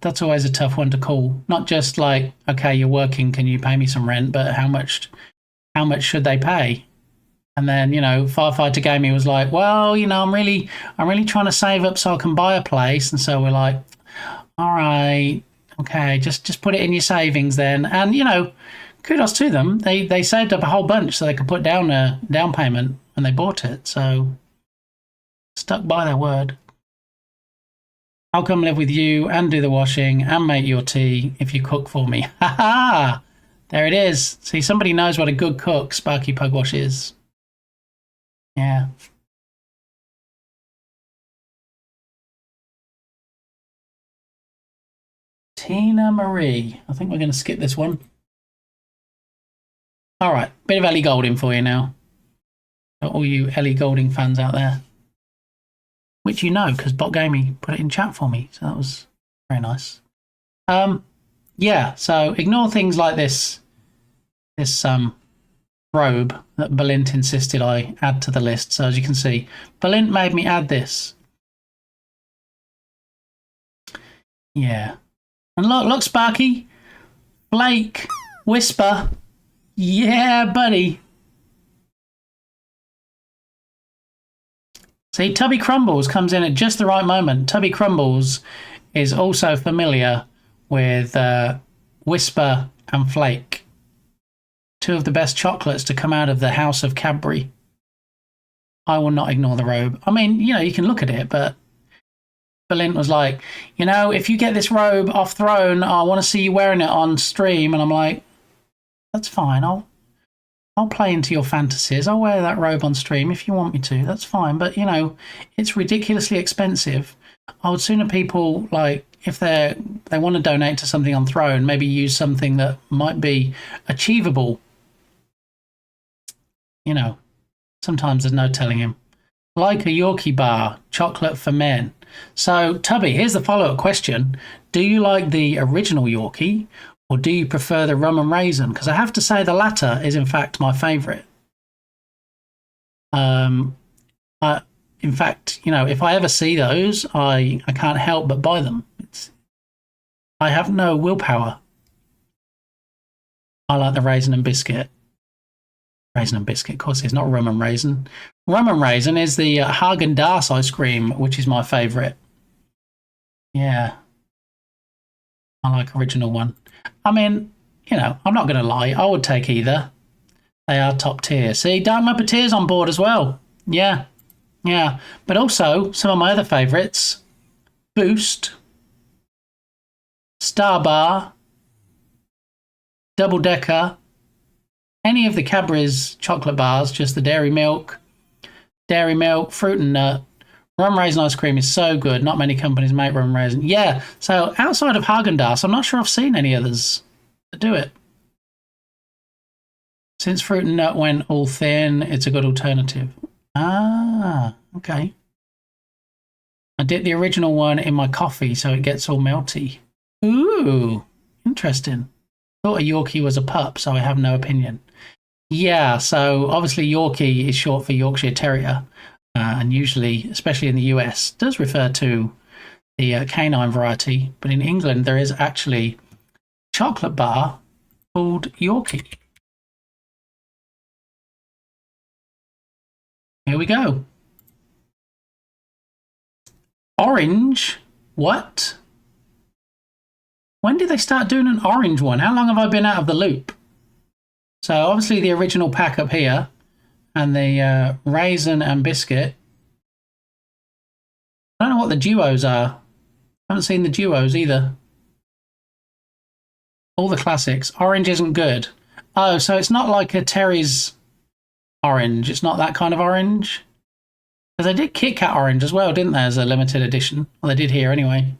that's always a tough one to call. Not just like, okay, you're working, can you pay me some rent? But how much should they pay? And then, you know, Firefighter Gamey was like, well, you know, I'm really trying to save up so I can buy a place. And so we're like, all right, Okay, just put it in your savings then. And, you know, kudos to them. They saved up a whole bunch so they could put down a down payment when they bought it. So, stuck by their word. I'll come live with you and do the washing and make your tea if you cook for me. Ha ha! There it is. See, somebody knows what a good cook Sparky Pugwash is. Yeah. Tina Marie. I think we're going to skip this one. All right, bit of Ellie Goulding for you now. All you Ellie Goulding fans out there. Which you know, because BotGamey put it in chat for me. So that was very nice. Yeah, so ignore things like this robe that Balint insisted I add to the list. So as you can see, Balint made me add this. Yeah. And look, Sparky. Blake. Whisper. Yeah, buddy. See, Tubby Crumbles comes in at just the right moment. Tubby Crumbles is also familiar with Whisper and Flake. Two of the best chocolates to come out of the House of Cadbury. I will not ignore the robe. I mean, you know, you can look at it, but Balint was like, you know, if you get this robe off throne, I want to see you wearing it on stream. And I'm like, that's fine. I'll play into your fantasies. I'll wear that robe on stream if you want me to. That's fine. But, you know, it's ridiculously expensive. I would sooner people, like, if they want to donate to something on Throne, maybe use something that might be achievable. You know, sometimes there's no telling him. Like a Yorkie bar, chocolate for men. So, Tubby, here's the follow-up question. Do you like the original Yorkie, or do you prefer the rum and raisin? Because I have to say the latter is, in fact, my favourite. In fact, you know, if I ever see those, I can't help but buy them. I have no willpower. I like the raisin and biscuit. Raisin and biscuit, of course, it's not rum and raisin. Rum and raisin is the Haagen-Dazs ice cream, which is my favourite. Yeah. I like original one. I mean, you know, I'm not going to lie. I would take either. They are top tier. See, Dark Muppeteer's on board as well. Yeah. Yeah. But also, some of my other favourites. Boost. Star Bar. Double Decker. Any of the Cadbury's chocolate bars, just the dairy milk, fruit and nut. Rum raisin ice cream is so good. Not many companies make rum raisin. Yeah, so outside of Haagen-Dazs, I'm not sure I've seen any others that do it. Since fruit and nut went all thin, it's a good alternative. Ah, okay. I dip the original one in my coffee so it gets all melty. Ooh, interesting. Thought a Yorkie was a pup, so I have no opinion. Yeah, so obviously Yorkie is short for Yorkshire Terrier, and usually, especially in the US, does refer to the canine variety. But in England, there is actually a chocolate bar called Yorkie. Here we go. Orange? What? When did they start doing an orange one? How long have I been out of the loop? So obviously the original pack up here and the raisin and biscuit. I don't know what the duos are. I haven't seen the duos either. All the classics. Orange isn't good. Oh, so it's not like a Terry's orange. It's not that kind of orange. Because they did Kit Kat orange as well, didn't they, as a limited edition? Well, they did here anyway.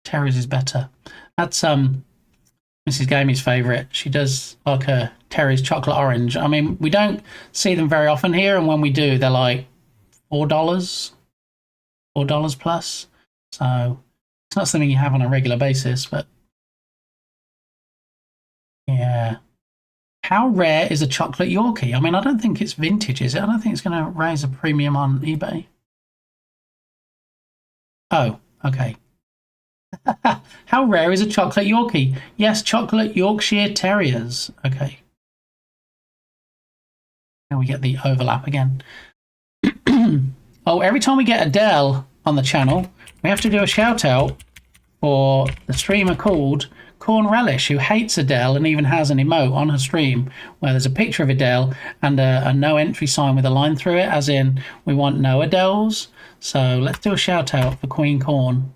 Terry's is better. That's Mrs. Gamey's favourite. She does like her Terry's chocolate orange. I mean, we don't see them very often here, and when we do, they're like $4 plus. So it's not something you have on a regular basis, but yeah. How rare is a chocolate Yorkie? I mean, I don't think it's vintage, is it? I don't think it's going to raise a premium on eBay. Oh, okay. How rare is a chocolate Yorkie? Yes, chocolate Yorkshire Terriers. Okay. And we get the overlap again. Oh, every time we get Adele, on the channel, we have to do a shout out for the streamer called Corn Relish, who hates Adele and even has an emote on her stream where there's a picture of Adele and a no entry sign with a line through it, as in we want no Adeles. So let's do a shout out for Queen Corn,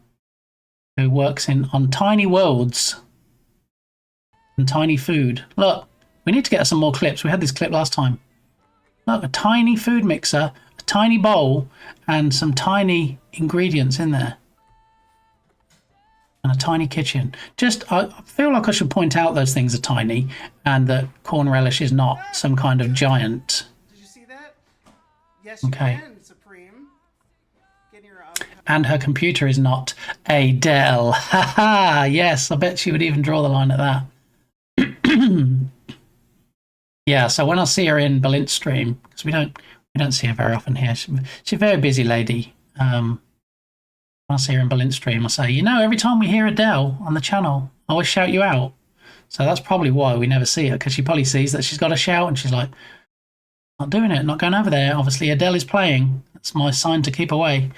who works on Tiny Worlds and Tiny Food. Look, we need to get some more clips. We had this clip last time. Look, a tiny food mixer, a tiny bowl, and some tiny ingredients in there. And a tiny kitchen. Just, I feel like I should point out those things are tiny and that Corn Relish is not some kind of giant. Did you see that? Yes, you can, Supreme. Get your And her computer is not a Dell. Haha, yes, I bet she would even draw the line at that. Yeah, so when I see her in Balint's stream, because we don't see her very often here. She's a very busy lady. When I see her in Balint's stream, I say, you know, every time we hear Adele on the channel, I always shout you out. So that's probably why we never see her, because she probably sees that she's got a shout and she's like, not doing it, not going over there. Obviously, Adele is playing. That's my sign to keep away.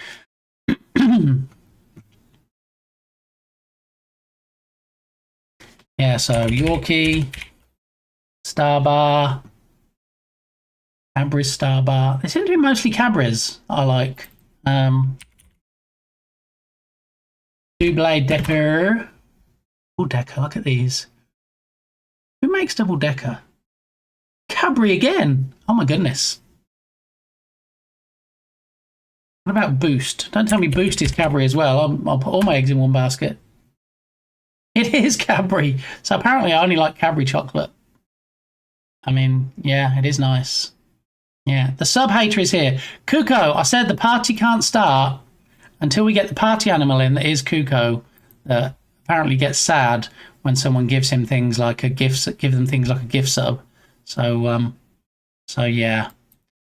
Yeah, so Yorkie, Starbar, Cabris Starbar. They seem to be mostly Cabris, I like. Double decker. Double decker, look at these. Who makes double decker? Cadbury again. Oh my goodness. What about Boost? Don't tell me Boost is Cadbury as well. I'll put all my eggs in one basket. It is Cadbury. So apparently I only like Cadbury chocolate. I mean, yeah, it is nice. Yeah, the sub hater is here. Kuko, I said the party can't start until we get the party animal in that is Kuko, that apparently gets sad when someone gives him things like a gift, give them things like a gift sub. So yeah.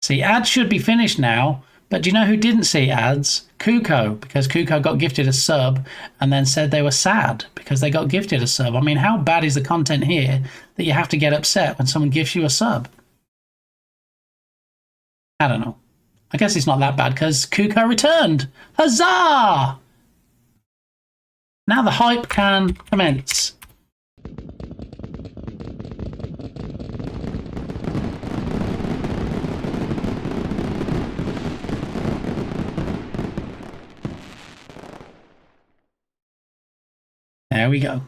See, ads should be finished now, but do you know who didn't see ads? Kuko, because Kuko got gifted a sub and then said they were sad because they got gifted a sub. I mean, how bad is the content here that you have to get upset when someone gives you a sub? I don't know. I guess it's not that bad because Kuko returned. Huzzah! Now the hype can commence. There we go.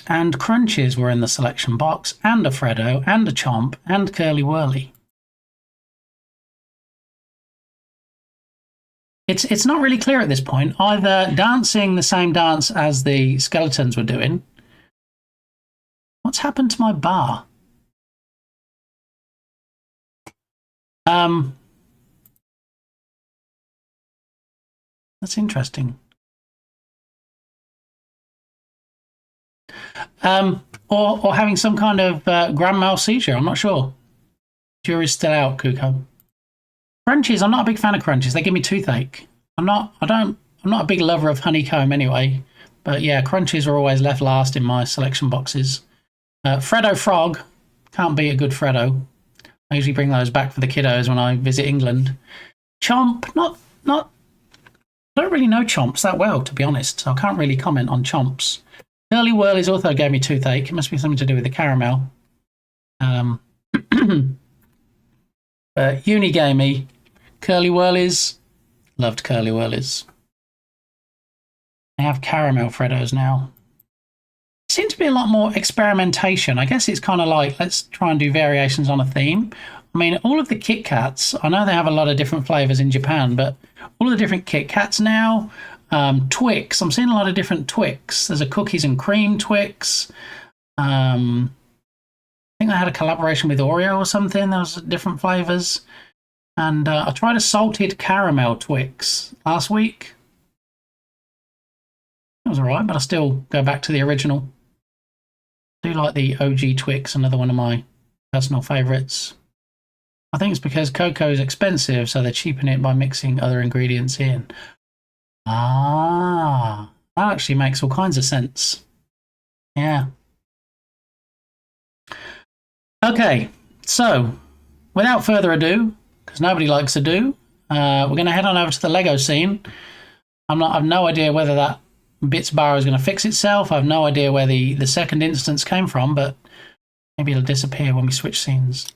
And Crunches were in the selection box, and a Freddo, and a Chomp, and Curly Whirly. It's not really clear at this point. Either dancing the same dance as the skeletons were doing. What's happened to my bar? That's interesting. Or having some kind of grand mal seizure. I'm not sure. Jury's still out, Kuko. Crunchies. I'm not a big fan of crunchies. They give me toothache. I'm not a big lover of honeycomb anyway. But yeah, crunchies are always left last in my selection boxes. Freddo Frog. Can't beat a good Freddo. I usually bring those back for the kiddos when I visit England. Chomp. Not. I don't really know Chomps that well, to be honest. So I can't really comment on Chomps. Curly Whirlies also gave me toothache. It must be something to do with the caramel. Unigamey, Curly Whirlies, loved Curly Whirlies. I have caramel Freddos now. Seems to be a lot more experimentation. I guess it's kind of like, let's try and do variations on a theme. I mean, all of the Kit Kats, I know they have a lot of different flavours in Japan, but all of the different Kit Kats now, Twix, I'm seeing a lot of different Twix. There's a cookies and cream Twix. I think they had a collaboration with Oreo or something. There was different flavours. And I tried a salted caramel Twix last week. It was alright, but I still go back to the original. I do like the OG Twix, another one of my personal favourites. I think it's because cocoa is expensive, so they cheapen it by mixing other ingredients in. Ah, that actually makes all kinds of sense. Yeah. Okay, so without further ado, because nobody likes a do. We're going to head on over to the Lego scene. I've no idea whether that bits bar is going to fix itself. I have no idea where the second instance came from, but maybe it'll disappear when we switch scenes.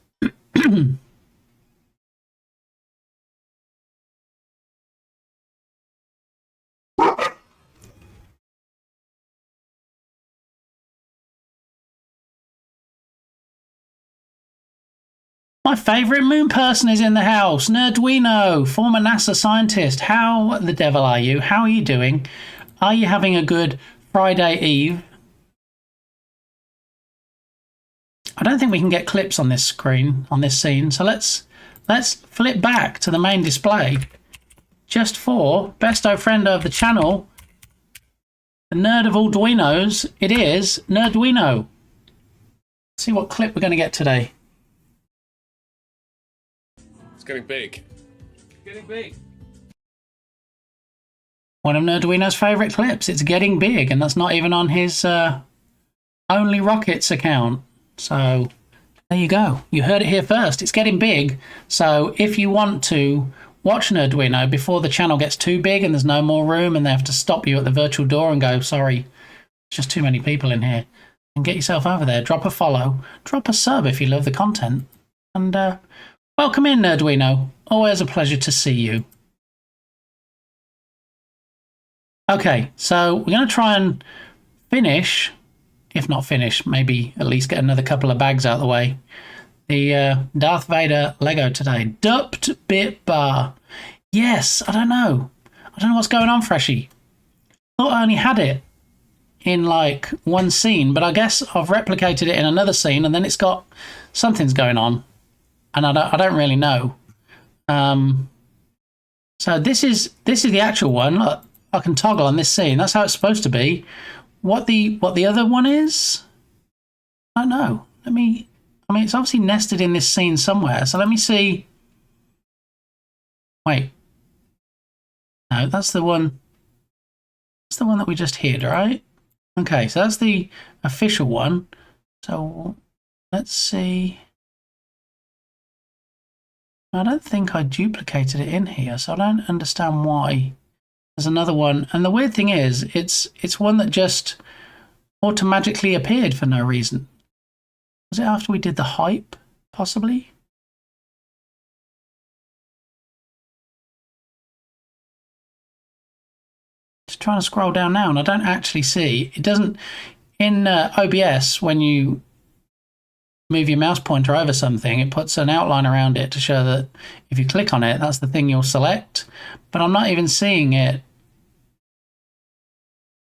My favourite moon person is in the house, Nerdwino, former NASA scientist. How the devil are you? How are you doing? Are you having a good Friday Eve? I don't think we can get clips on this screen, on this scene, so let's flip back to the main display. Just for besto friend of the channel, the nerd of all Duinos, it is Nerdwino. Let's see what clip we're going to get today. It's getting big. Getting big. One of Nerdwino's favourite clips. It's getting big, and that's not even on his Only Rockets account. So there you go. You heard it here first. It's getting big. So if you want to watch Nerdwino before the channel gets too big and there's no more room and they have to stop you at the virtual door and go, sorry, there's just too many people in here, and get yourself over there. Drop a follow. Drop a sub if you love the content. And welcome in, Nerdwino. Always a pleasure to see you. Okay, so we're going to try and finish, if not finish, maybe at least get another couple of bags out of the way. The Darth Vader Lego today. Dupped bit bar. Yes, I don't know. I don't know what's going on, Freshie. Thought I only had it in like one scene, but I guess I've replicated it in another scene and then it's got something's going on. And I don't really know. So this is the actual one. Look, I can toggle on this scene. That's how it's supposed to be. What the other one is, I don't know. I mean, it's obviously nested in this scene somewhere. So let me see. Wait. No, that's the one. That's the one that we just hid, right? Okay, so that's the official one. So let's see. I don't think I duplicated it in here, so I don't understand why. There's another one, and the weird thing is, it's one that just automatically appeared for no reason. Was it after we did the hype, possibly? Just trying to scroll down now, and I don't actually see. It doesn't in OBS when you move your mouse pointer over something, it puts an outline around it to show that if you click on it, that's the thing you'll select. But I'm not even seeing it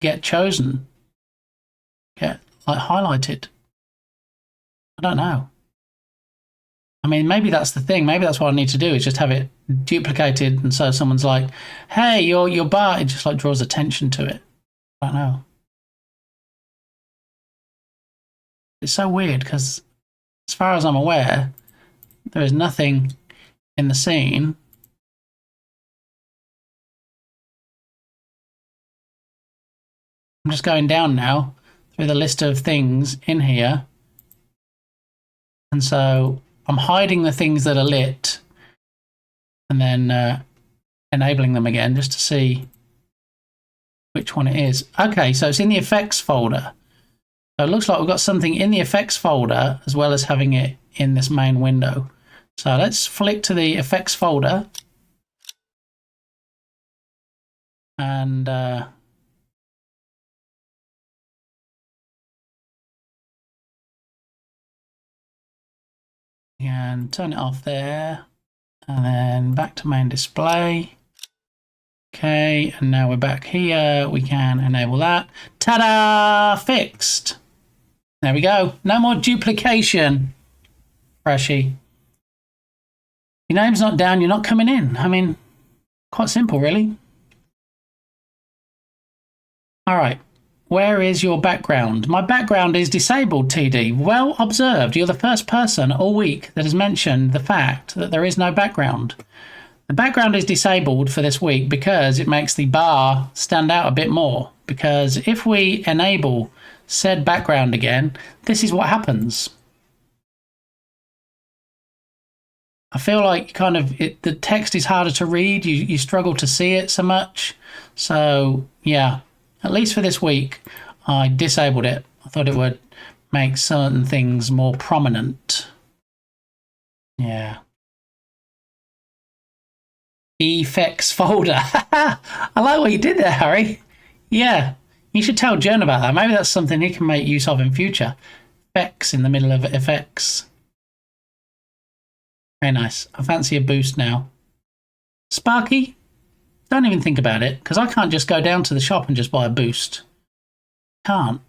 get chosen, get like highlighted. I don't know. I mean, maybe that's the thing. Maybe that's what I need to do is just have it duplicated, and so someone's like, "Hey, your bar," it just like draws attention to it. I don't know. It's so weird because, as far as I'm aware, there is nothing in the scene. I'm just going down now through the list of things in here. And so I'm hiding the things that are lit and then enabling them again just to see which one it is. Okay, so it's in the effects folder. So it looks like we've got something in the effects folder as well as having it in this main window. So let's flick to the effects folder. And and turn it off there, and then back to main display. Okay, and now we're back here. We can enable that. Ta-da! Fixed. There we go. No more duplication. Freshie. Your name's not down, you're not coming in. I mean, quite simple, really. All right. Where is your background? My background is disabled, TD. Well observed. You're the first person all week that has mentioned the fact that there is no background. The background is disabled for this week because it makes the bar stand out a bit more. Because if we enable said background again, this is what happens. I feel like kind of the text is harder to read. You struggle to see it so much. So yeah, at least for this week, I disabled it. I thought it would make certain things more prominent. Yeah. Effects folder. I like what you did there, Harry. Yeah, you should tell Jen about that. Maybe that's something he can make use of in future. Effects in the middle of effects. Very nice. I fancy a boost now. Sparky, don't even think about it, because I can't just go down to the shop and just buy a boost. Can't.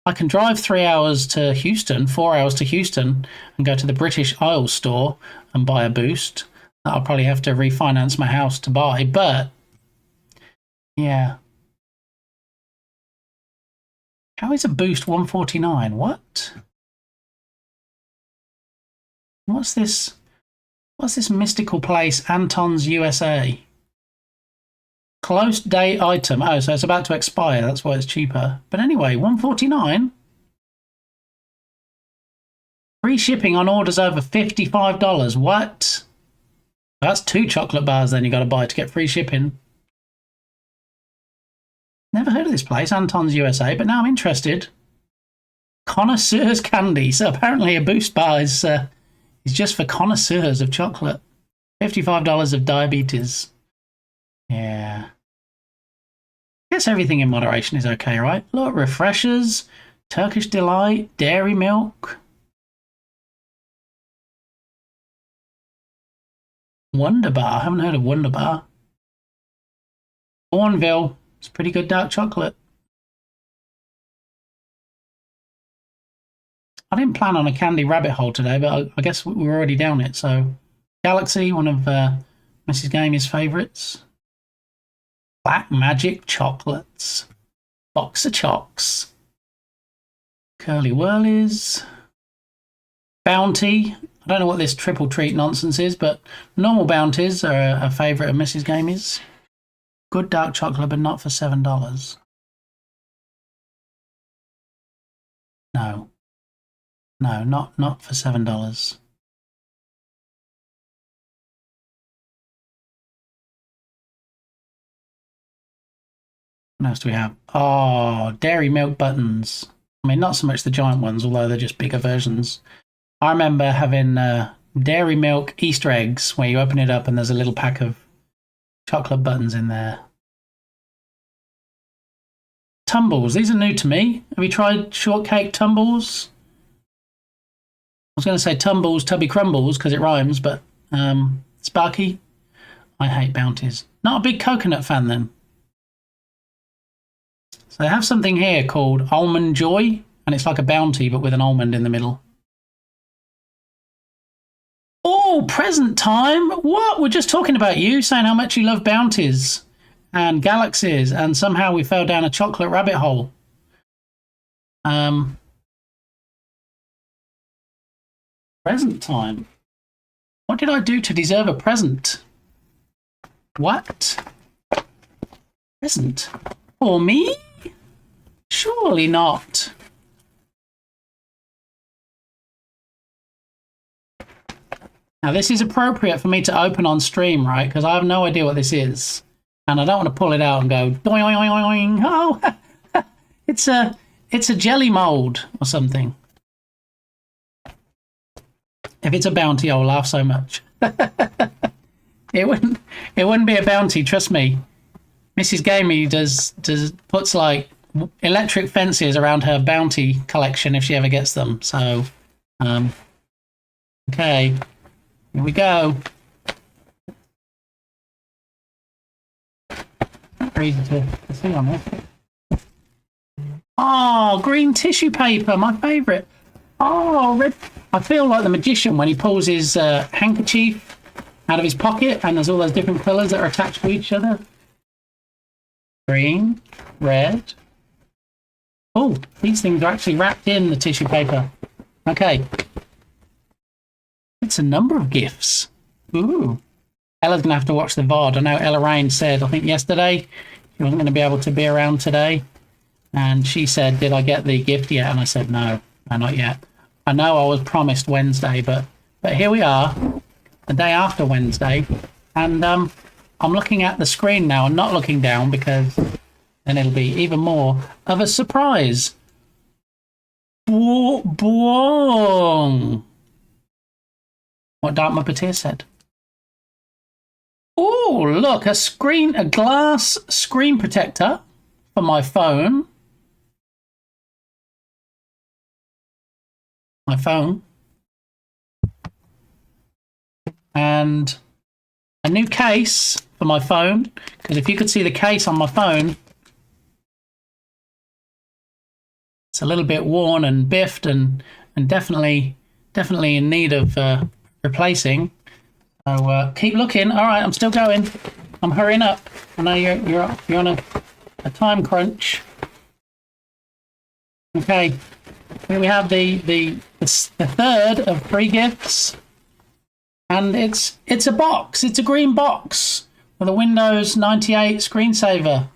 I can drive 3 hours to Houston, 4 hours to Houston, and go to the British Isles store and buy a boost. I'll probably have to refinance my house to buy, but yeah. How is a boost 149? What? What's this? What's this mystical place? Anton's USA. Close date item. Oh, so it's about to expire. That's why it's cheaper. But anyway, 149. Free shipping on orders over $55. What? That's 2 chocolate bars then you got to buy to get free shipping. Never heard of this place, Anton's USA, but now I'm interested. Connoisseurs candy. So apparently a boost bar is just for connoisseurs of chocolate. $55 of diabetes. Yeah. Guess everything in moderation is okay, right? Look, refreshers, Turkish Delight, dairy milk. Wonder Bar. I haven't heard of Wonder Bar. Bourneville. It's pretty good dark chocolate. I didn't plan on a candy rabbit hole today, but I guess we're already down it. So, Galaxy, one of Mrs. Gamey's favourites. Black Magic chocolates. Box of chocks. Curly Whirlies. Bounty. I don't know what this triple treat nonsense is, but normal bounties are a favourite of Mrs. Gamey's. Good dark chocolate, but not for $7. No. No, not for $7. What else do we have? Oh, dairy milk buttons. I mean, not so much the giant ones, although they're just bigger versions. I remember having dairy milk Easter eggs where you open it up and there's a little pack of chocolate buttons in there. Tumbles. These are new to me. Have you tried shortcake tumbles? I was going to say tumbles, tubby crumbles because it rhymes, but Sparky, I hate bounties. Not a big coconut fan then. So they have something here called Almond Joy, and it's like a bounty but with an almond in the middle. Oh, present time. What? We're just talking about you, saying how much you love bounties and galaxies, and somehow we fell down a chocolate rabbit hole. Present time. What did I do to deserve a present? What? Present? For me? Surely not. Now, this is appropriate for me to open on stream, right? Because I have no idea what this is. And I don't want to pull it out and go, doing, oh, it's a jelly mold or something. If it's a bounty, I'll laugh so much. It wouldn't be a bounty, trust me. Mrs. Gamey puts like electric fences around her bounty collection if she ever gets them. So, okay, here we go. Very easy to see on this. Oh, green tissue paper, my favourite. Oh, red. I feel like the magician when he pulls his handkerchief out of his pocket and there's all those different colours that are attached to each other. Green, red. Oh, these things are actually wrapped in the tissue paper. Okay. It's a number of gifts. Ooh. Ella's going to have to watch the VOD. I know Ella Rain said, I think yesterday, she wasn't going to be able to be around today. And she said, did I get the gift yet? And I said, no, not yet. I know I was promised Wednesday, but here we are. the day after Wednesday, and I'm looking at the screen now and not looking down because then it'll be even more of a surprise. Boing. What Dark Muppeteer said. Oh, look, a glass screen protector for my phone. My phone. And a new case for my phone, because if you could see the case on my phone, it's a little bit worn and biffed and definitely in need of replacing. So keep looking. All right, I'm still going. I'm hurrying up. I know you're on a time crunch. Okay, here we have the third of 3 gifts, and it's a box. It's a green box with a Windows 98 screensaver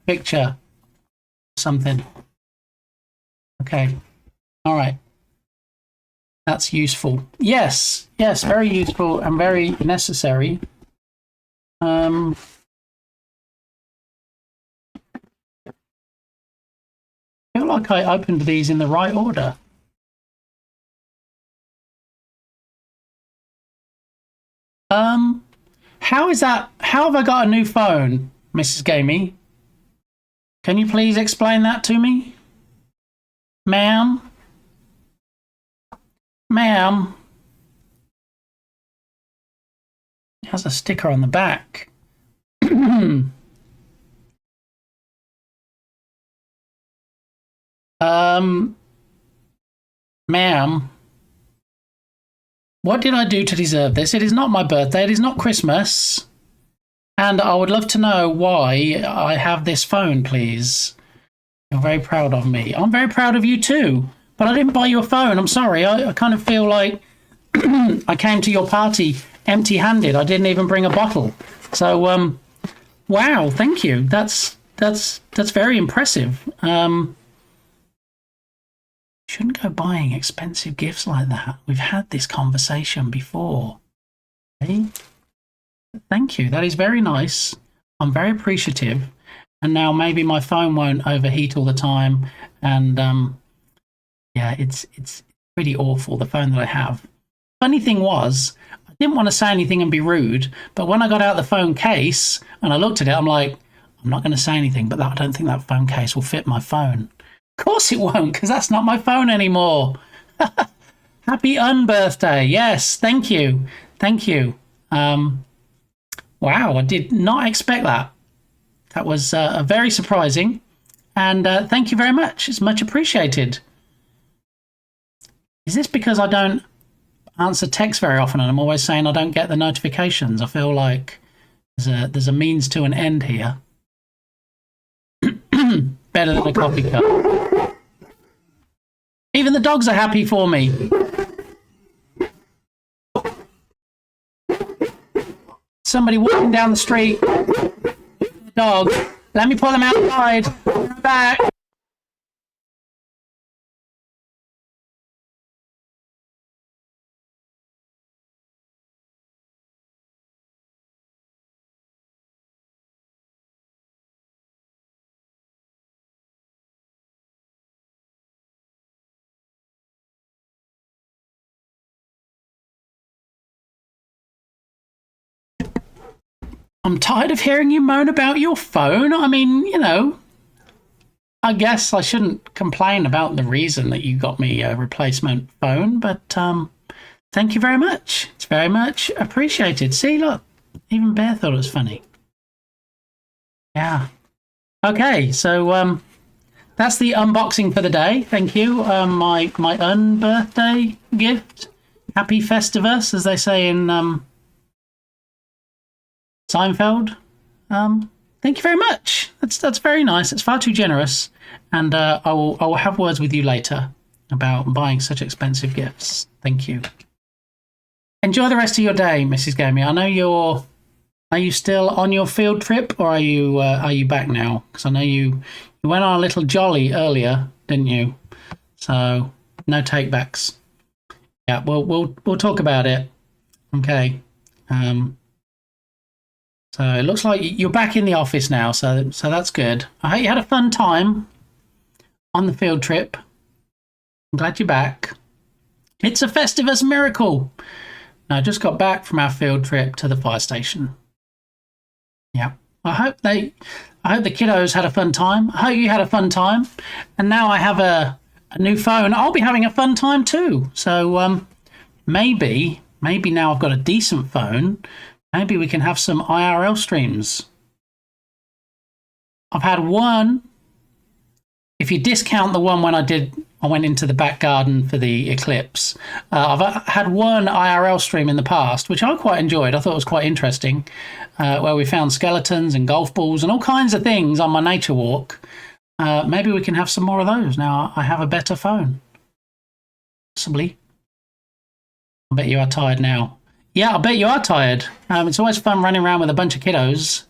picture. Something. Okay. All right. That's useful. Yes, very useful and very necessary. I feel like I opened these in the right order. How is that? How have I got a new phone, Mrs. Gamey? Can you please explain that to me? Ma'am? Ma'am? It has a sticker on the back. Ma'am? What did I do to deserve this? It is not my birthday. It is not Christmas. And I would love to know why I have this phone, please. You're very proud of me. I'm very proud of you too. But I didn't buy you a phone. I'm sorry. I kind of feel like I came to your party empty-handed. I didn't even bring a bottle. So, wow, thank you. That's very impressive. Shouldn't go buying expensive gifts like that. We've had this conversation before. Okay? Thank you. That is very nice. I'm very appreciative. And now maybe my phone won't overheat all the time. And yeah, it's pretty awful, the phone that I have. Funny thing was, I didn't want to say anything and be rude, but when I got out the phone case and I looked at it, I'm like, I'm not going to say anything, but I don't think that phone case will fit my phone. Of course it won't, because that's not my phone anymore. Happy unbirthday. Yes, thank you. Thank you. Wow, I did not expect that. That was very surprising. And thank you very much. It's much appreciated. Is this because I don't answer text very often and I'm always saying I don't get the notifications? I feel like there's a means to an end here. Better than a coffee cup. Even the dogs are happy for me. Somebody walking down the street. Dog. Let me pull them outside. I'll be right back. I'm tired of hearing you moan about your phone. I mean, you know, I guess I shouldn't complain about the reason that you got me a replacement phone, but thank you very much. It's very much appreciated. See, look, even Bear thought it was funny. Yeah. Okay, so that's the unboxing for the day. Thank you. My unbirthday gift. Happy Festivus, as they say in Seinfeld. Thank you very much. That's very nice. It's far too generous, and I will have words with you later about buying such expensive gifts. Thank you. Enjoy the rest of your day, Mrs. Gamey. I know are you still on your field trip, or are you back now? Because I know you went on a little jolly earlier, didn't you? So no takebacks. Yeah, we'll talk about it. Okay. So it looks like you're back in the office now, so that's good. I hope you had a fun time on the field trip. I'm glad you're back. It's a Festivus miracle. I just got back from our field trip to the fire station. Yeah. I hope the kiddos had a fun time. I hope you had a fun time. And now I have a new phone. I'll be having a fun time too. So maybe now I've got a decent phone. Maybe we can have some IRL streams. I've had one. If you discount the one when I went into the back garden for the eclipse. I've had one IRL stream in the past, which I quite enjoyed. I thought it was quite interesting, where we found skeletons and golf balls and all kinds of things on my nature walk. Maybe we can have some more of those now I have a better phone. Possibly. I bet you are tired now. Yeah, I bet you are tired. It's always fun running around with a bunch of kiddos.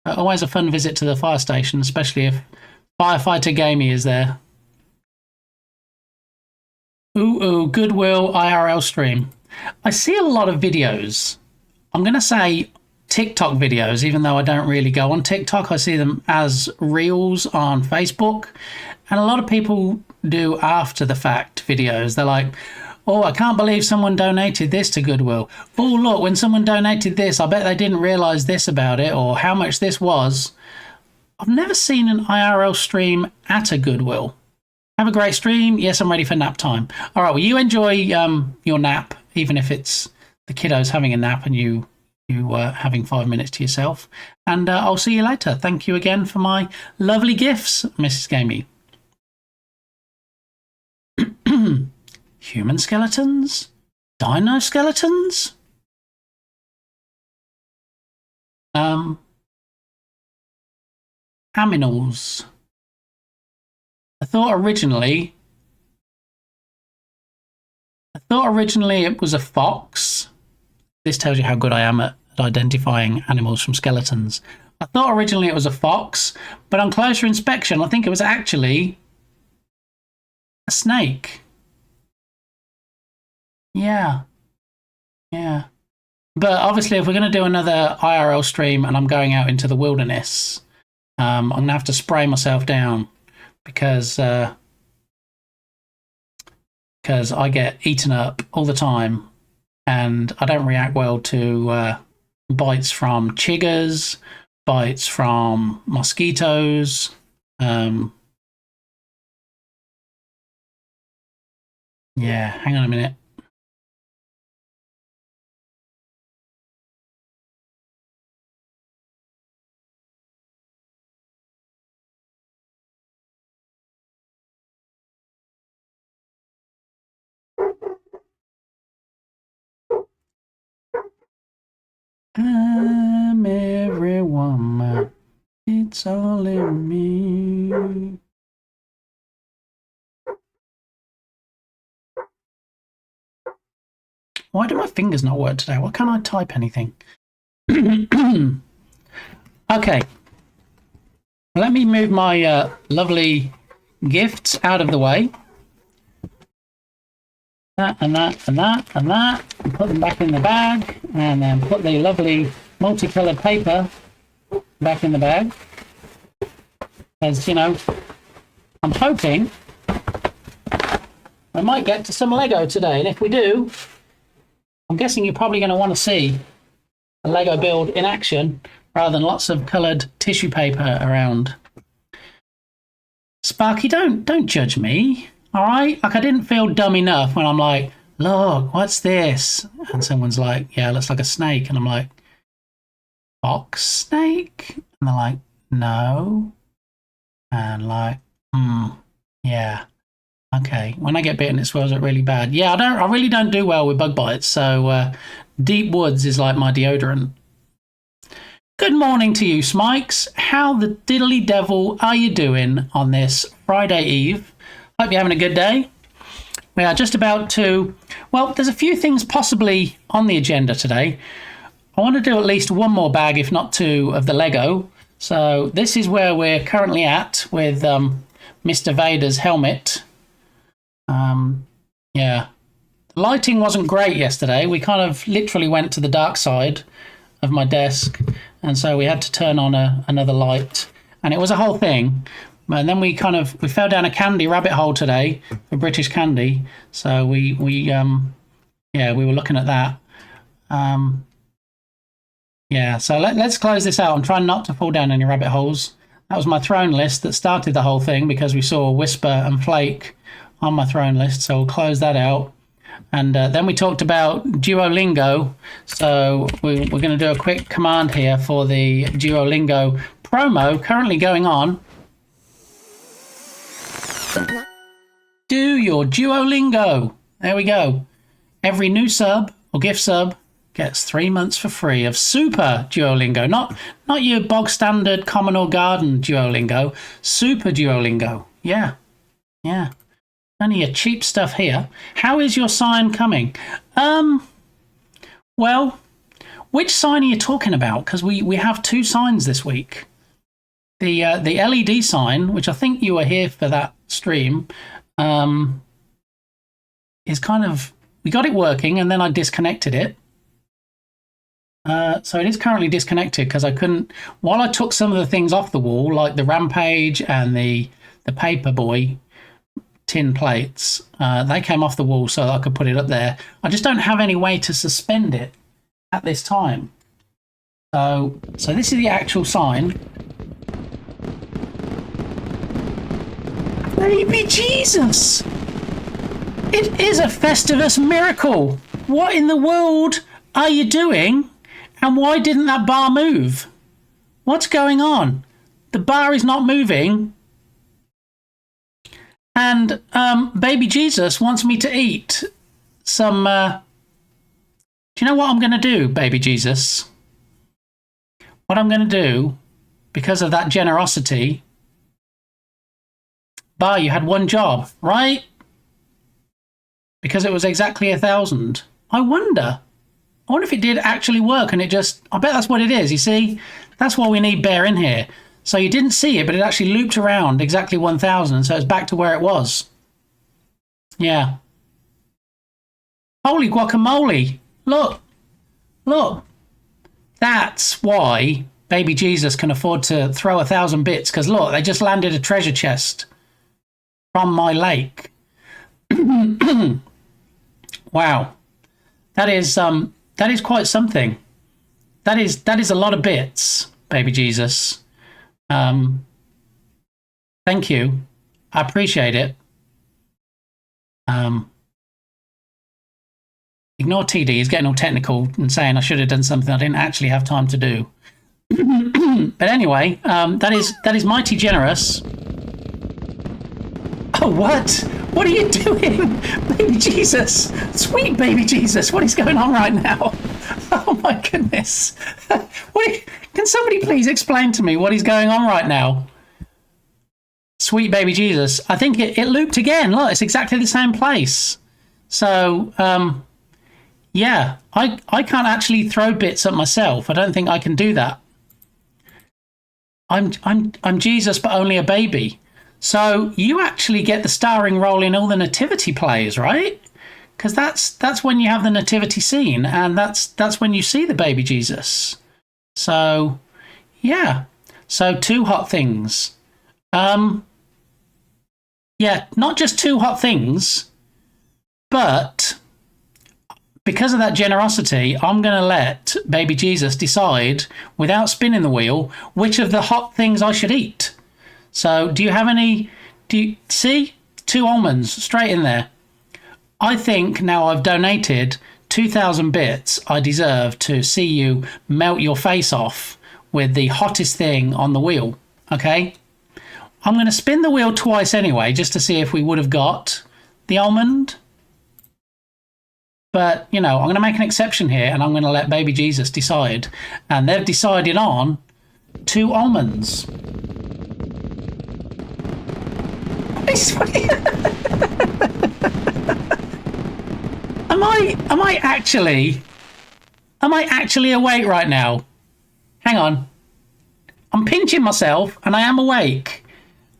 Always a fun visit to the fire station, especially if Firefighter Gamey is there. Ooh, Goodwill IRL stream. I see a lot of videos. I'm going to say TikTok videos, even though I don't really go on TikTok. I see them as reels on Facebook. And a lot of people do after the fact videos. They're like, oh, I can't believe someone donated this to Goodwill. Oh, look, when someone donated this, I bet they didn't realise this about it or how much this was. I've never seen an IRL stream at a Goodwill. Have a great stream. Yes, I'm ready for nap time. All right, well, you enjoy your nap, even if it's the kiddos having a nap and you having 5 minutes to yourself. And I'll see you later. Thank you again for my lovely gifts, Mrs. Gamey. Human skeletons? Dino skeletons? Aminals. I thought originally it was a fox. This tells you how good I am at identifying animals from skeletons. I thought originally it was a fox, but on closer inspection, I think it was actually a snake. Yeah. But obviously, if we're going to do another IRL stream and I'm going out into the wilderness, I'm going to have to spray myself down because I get eaten up all the time and I don't react well to bites from chiggers, bites from mosquitoes. Yeah, hang on a minute. I'm every woman. It's all in me. Why do my fingers not work today? Why can't I type anything? Okay. Let me move my lovely gifts out of the way. That and that and that and that. And put them back in the bag. And then put the lovely multicolored paper back in the bag. As you know, I'm hoping I might get to some Lego today. And if we do, I'm guessing you're probably going to want to see a Lego build in action rather than lots of coloured tissue paper around. Sparky, don't judge me, all right? Like, I didn't feel dumb enough when I'm like, look, what's this? And someone's like, yeah, it looks like a snake. And I'm like, fox snake? And they're like, no. And like, yeah. Okay, when I get bitten, it swells up really bad. Yeah, I really don't do well with bug bites, so deep woods is like my deodorant. Good morning to you, Smikes. How the diddly devil are you doing on this Friday Eve? Hope you're having a good day. We are just about to... Well, there's a few things possibly on the agenda today. I want to do at least one more bag, if not two, of the Lego. So this is where we're currently at with Mr. Vader's helmet. Yeah, lighting wasn't great yesterday. We kind of literally went to the dark side of my desk, and so we had to turn on another light, and it was a whole thing. And then we fell down a candy rabbit hole today for British candy. So we were looking at that. So let's close this out. I'm trying not to fall down any rabbit holes. That was my throne list that started the whole thing because we saw Whisper and Flake on my throne list. So we'll close that out. And then we talked about Duolingo. So we're going to do a quick command here for the Duolingo promo currently going on. Do your Duolingo. There we go. Every new sub or gift sub gets 3 months for free of super Duolingo. Not your bog standard common or garden Duolingo. Super Duolingo. Yeah. Only your cheap stuff here. How is your sign coming? Well, which sign are you talking about? Because we have 2 signs this week. The LED sign, which I think you were here for that stream, is we got it working and then I disconnected it. So it is currently disconnected because I couldn't, while I took some of the things off the wall, like the Rampage and the Paperboy tin plates, they came off the wall so that I could put it up there. I just don't have any way to suspend it at this time. So this is the actual sign. Baby Jesus! It is a Festivus miracle! What in the world are you doing? And why didn't that bar move? What's going on? The bar is not moving. And Baby Jesus wants me to eat some... Do you know what I'm going to do, Baby Jesus? What I'm going to do, because of that generosity... Bar, you had one job, right? Because it was exactly 1,000. I wonder if it did actually work and it just... I bet that's what it is, you see? That's why we need Bear in here. So you didn't see it, but it actually looped around exactly 1,000, so it's back to where it was. Yeah. Holy guacamole! Look! That's why Baby Jesus can afford to throw 1,000 bits, because look, they just landed a treasure chest from my lake. Wow. That is quite something. That is a lot of bits, Baby Jesus. Thank you. I appreciate it. Ignore TD. He's getting all technical and saying I should have done something I didn't actually have time to do. But anyway, that is mighty generous. Oh, what? What are you doing? Baby Jesus. Sweet Baby Jesus. What is going on right now? Oh, my goodness. Can somebody please explain to me what is going on right now? Sweet Baby Jesus. I think it looped again. Look, it's exactly the same place. So, yeah, I can't actually throw bits at myself. I don't think I can do that. I'm Jesus, but only a baby. So you actually get the starring role in all the nativity plays, right? Because that's when you have the nativity scene, and that's when you see the baby Jesus. So, yeah. So 2 hot things. Yeah, not just 2 hot things, but because of that generosity, I'm going to let Baby Jesus decide, without spinning the wheel, which of the hot things I should eat. So do you see? 2 almonds straight in there. I think now I've donated 2,000 bits, I deserve to see you melt your face off with the hottest thing on the wheel. Okay? I'm going to spin the wheel twice anyway, just to see if we would have got the almond. But, you know, I'm going to make an exception here, and I'm going to let Baby Jesus decide. And they've decided on 2 almonds. Am I actually awake right now? Hang on. I'm pinching myself and I am awake.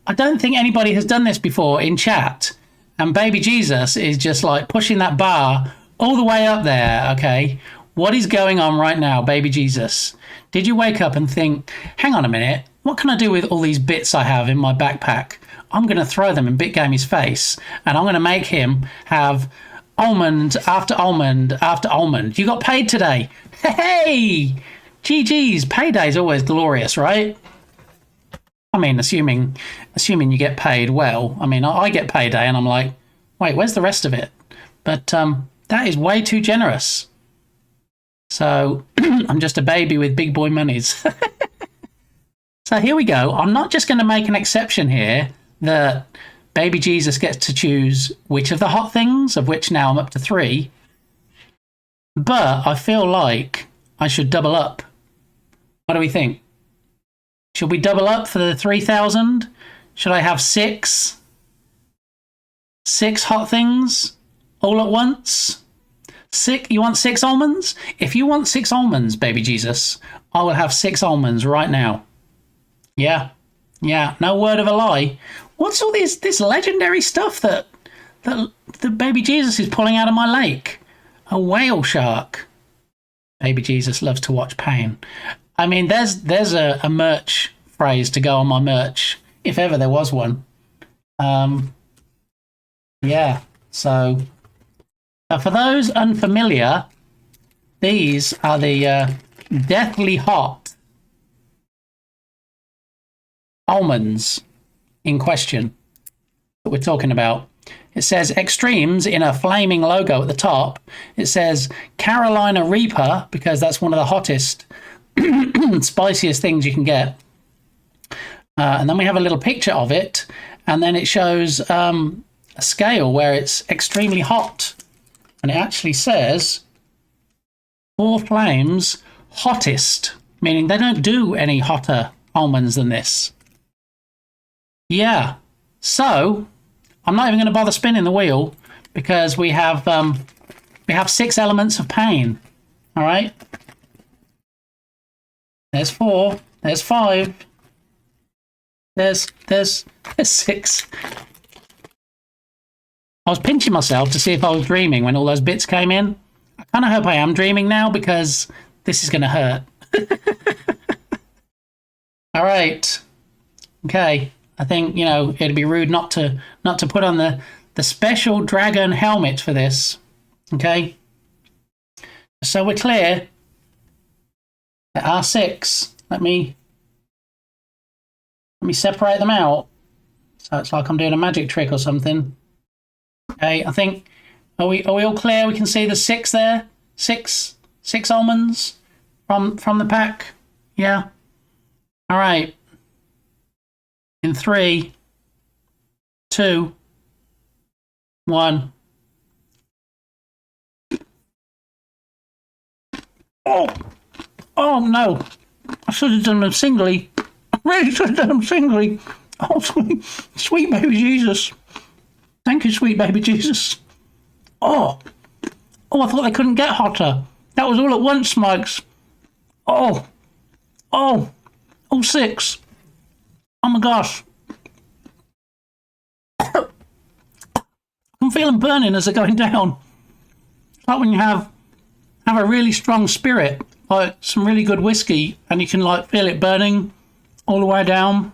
I don't think anybody has done this before in chat. And baby Jesus is just like pushing that bar all the way up there, okay? What is going on right now, baby Jesus? Did you wake up and think, hang on a minute, what can I do with all these bits I have in my backpack? I'm going to throw them in BitGamey's face, and I'm going to make him have almond after almond after almond. You got paid today. Hey! GG's, payday's always glorious, right? I mean, assuming you get paid well. I mean, I get payday and I'm like, wait, where's the rest of it? But that is way too generous. So I'm just a baby with big boy monies. So here we go. I'm not just going to make an exception here that baby Jesus gets to choose which of the hot things, of which now I'm up to 3. But I feel like I should double up. What do we think? Should we double up for the 3,000? Should I have 6? 6 hot things all at once? You want 6 almonds? If you want 6 almonds, baby Jesus, I will have 6 almonds right now. Yeah, no word of a lie. What's all this legendary stuff that the baby Jesus is pulling out of my lake? A whale shark. Baby Jesus loves to watch pain. I mean, there's a merch phrase to go on my merch, if ever there was one. Yeah, so for those unfamiliar, these are the deathly hot almonds in question that we're talking about. It says Extremes in a flaming logo at the top. It says Carolina Reaper, because that's one of the hottest, spiciest things you can get. And then we have a little picture of it, and then it shows a scale where it's extremely hot. And it actually says 4 flames hottest, meaning they don't do any hotter almonds than this. Yeah, so I'm not even going to bother spinning the wheel because we have 6 elements of pain. All right. There's 4. There's 5. There's 6. I was pinching myself to see if I was dreaming when all those bits came in. I kind of hope I am dreaming now because this is going to hurt. All right. Okay. I think, it'd be rude not to put on the special dragon helmet for this. Okay. So we're clear. There are 6. Let me separate them out. So it's like I'm doing a magic trick or something. Okay, I think are we all clear? We can see the 6 there. 6 almonds from the pack. Yeah. All right. In 3, 2, 1. Oh no! I should have done them singly. I really should have done them singly. Oh, sweet baby Jesus. Thank you, sweet baby Jesus. Oh, I thought they couldn't get hotter. That was all at once, Smikes. Oh, 6. Oh my gosh. I'm feeling burning as they're going down. It's like when you have a really strong spirit, like some really good whiskey, and you can like feel it burning all the way down.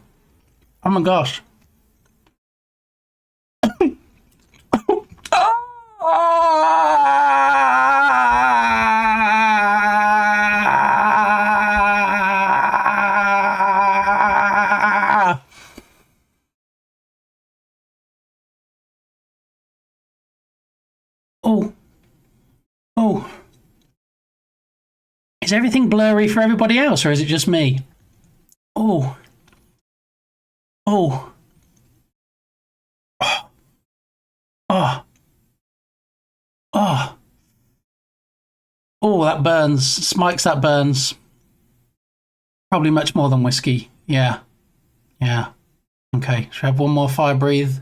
Oh my gosh. Oh. Is everything blurry for everybody else, or is it just me? Oh, that burns. Smikes, that burns. Probably much more than whiskey. Yeah. Okay, should I have one more fire breathe?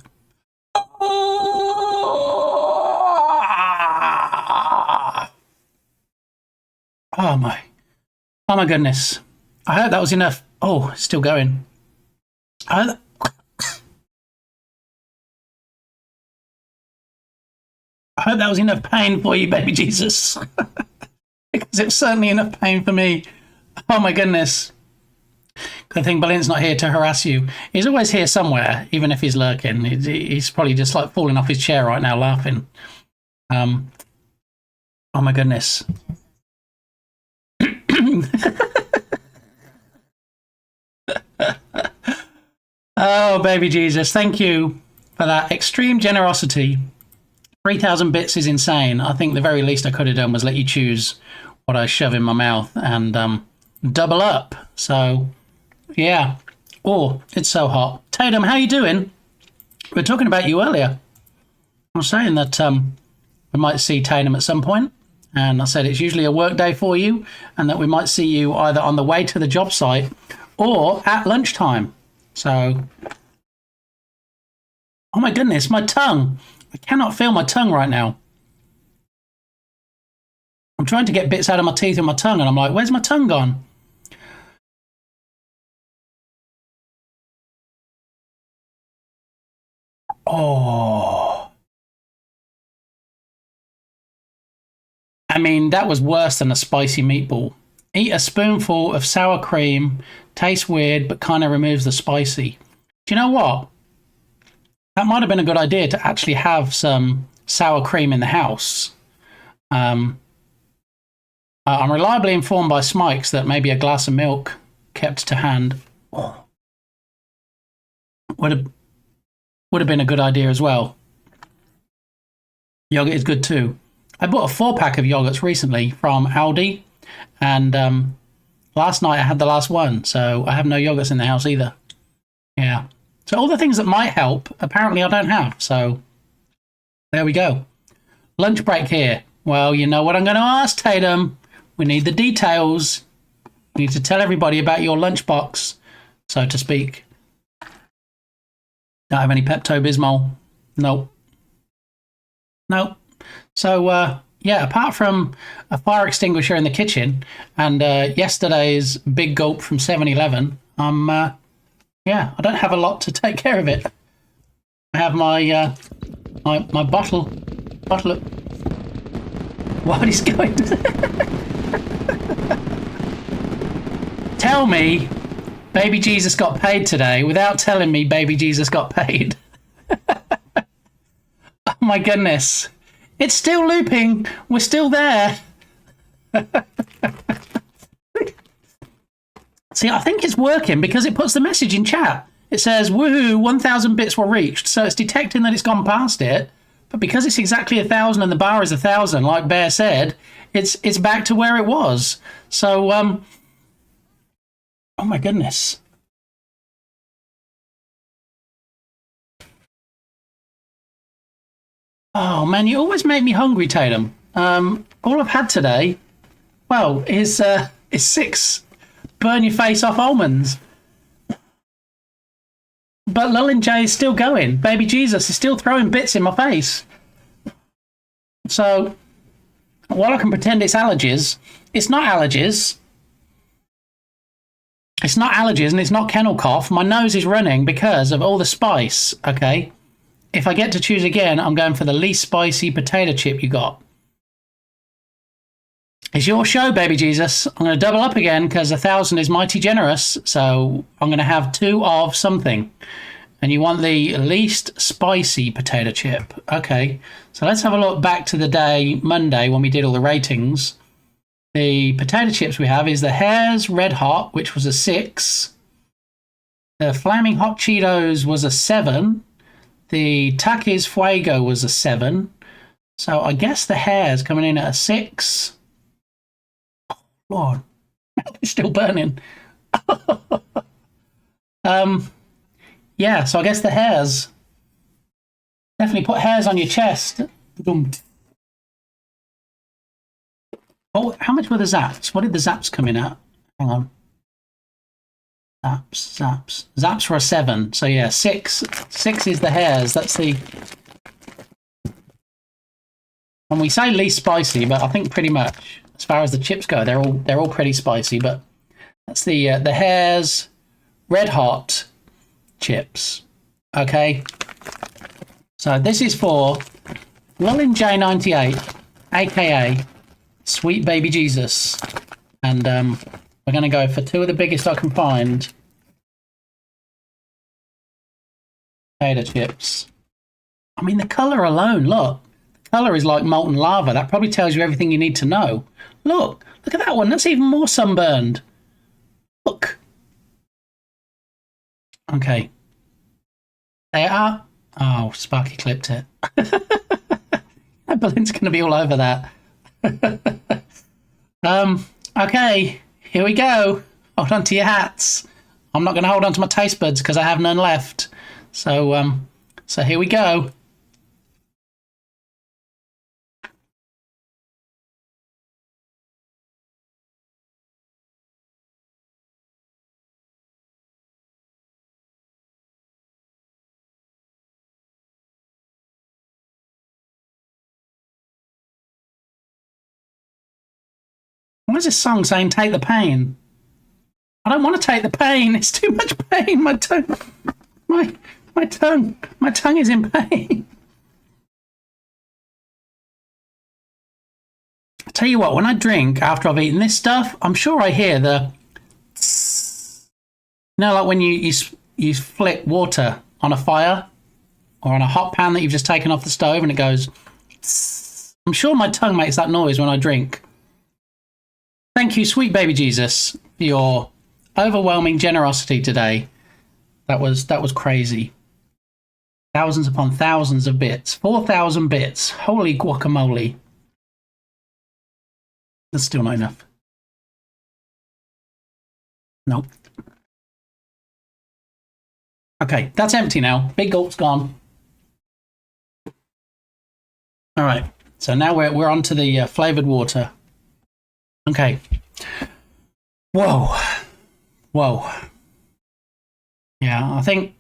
Oh my goodness. I hope that was enough. Oh, it's still going. I hope that was enough pain for you, baby Jesus. Because it was certainly enough pain for me. Oh my goodness. Good thing Berlin's not here to harass you. He's always here somewhere, even if he's lurking. He's probably just like falling off his chair right now, laughing. Oh my goodness. Oh, baby Jesus, thank you for that extreme generosity. 3,000 bits is insane. I think the very least I could have done was let you choose what I shove in my mouth and double up. So, yeah. Oh, it's so hot. Tatum, how you doing? We were talking about you earlier. I was saying that we might see Tatum at some point, and I said it's usually a work day for you, and that we might see you either on the way to the job site or at lunchtime. So, oh my goodness, my tongue. I cannot feel my tongue right now. I'm trying to get bits out of my teeth and my tongue, and I'm like, where's my tongue gone? Oh. I mean, that was worse than a spicy meatball. Eat a spoonful of sour cream. Tastes weird, but kind of removes the spicy. Do you know what? That might have been a good idea to actually have some sour cream in the house. I'm reliably informed by Smikes that maybe a glass of milk kept to hand would have been a good idea as well. Yogurt is good too. I bought a 4-pack of yogurts recently from Aldi, and last night I had the last one, so I have no yogurts in the house either. Yeah. So all the things that might help, apparently I don't have. So there we go. Lunch break here. Well, you know what I'm going to ask, Tatum. We need the details. You need to tell everybody about your lunchbox, so to speak. Don't have any Pepto-Bismol. Nope. Nope. So, yeah, apart from a fire extinguisher in the kitchen and yesterday's big gulp from 7-Eleven, yeah, I don't have a lot to take care of it. I have my my bottle of... What is going Tell me Baby Jesus got paid today without telling me Baby Jesus got paid. Oh my goodness. It's still looping. We're still there. See, I think it's working because it puts the message in chat. It says, woohoo, 1,000 bits were reached. So it's detecting that it's gone past it. But because it's exactly 1,000 and the bar is 1,000, like Bear said, it's back to where it was. So, oh my goodness. Oh man, you always make me hungry, Tatum. All I've had today, well, is 6 burn your face off almonds. But Lullin J is still going. Baby Jesus is still throwing bits in my face. So, while I can pretend it's allergies, it's not allergies. It's not allergies and it's not kennel cough. My nose is running because of all the spice, okay? If I get to choose again, I'm going for the least spicy potato chip you got. It's your show, Baby Jesus. I'm going to double up again because 1,000 is mighty generous. So I'm going to have 2 of something. And you want the least spicy potato chip. Okay. So let's have a look back to the day, Monday, when we did all the ratings. The potato chips we have is the Hare's Red Hot, which was a 6. The Flaming Hot Cheetos was a 7. The Takis Fuego was a 7. So I guess the Hare's coming in at a 6. Lord, it's still burning. Yeah, so I guess the hairs. Definitely put hairs on your chest. Oh, how much were the zaps? What did the zaps come in at? Hang on. Zaps. Zaps were a 7. So yeah, 6. 6 is the hairs. That's the... And we say least spicy, but I think pretty much, as far as the chips go, they're all pretty spicy. But that's the Hare's Red Hot chips. Okay. So this is for Lolin J98, aka Sweet Baby Jesus. And we're going to go for 2 of the biggest I can find. Potato chips. I mean, the colour alone, look. The colour is like molten lava. That probably tells you everything you need to know. Look at that one. That's even more sunburned. Look. Okay. They are... Oh, Sparky clipped it. That balloon's going to be all over that. Okay, here we go. Hold on to your hats. I'm not going to hold on to my taste buds because I have none left. So here we go. What is this song saying? Take the pain. I don't want to take the pain. It's too much pain. My tongue is in pain. I tell you what, when I drink after I've eaten this stuff, I'm sure I hear the... You know, like when you flick water on a fire or on a hot pan that you've just taken off the stove and it goes... I'm sure my tongue makes that noise when I drink. Thank you, Sweet Baby Jesus, for your overwhelming generosity today. That was crazy. Thousands upon thousands of bits. 4,000 bits. Holy guacamole. That's still not enough. Nope. Okay, that's empty now. Big gulp's gone. All right, so now we're on to the flavoured water. Okay. Whoa. Yeah, I think,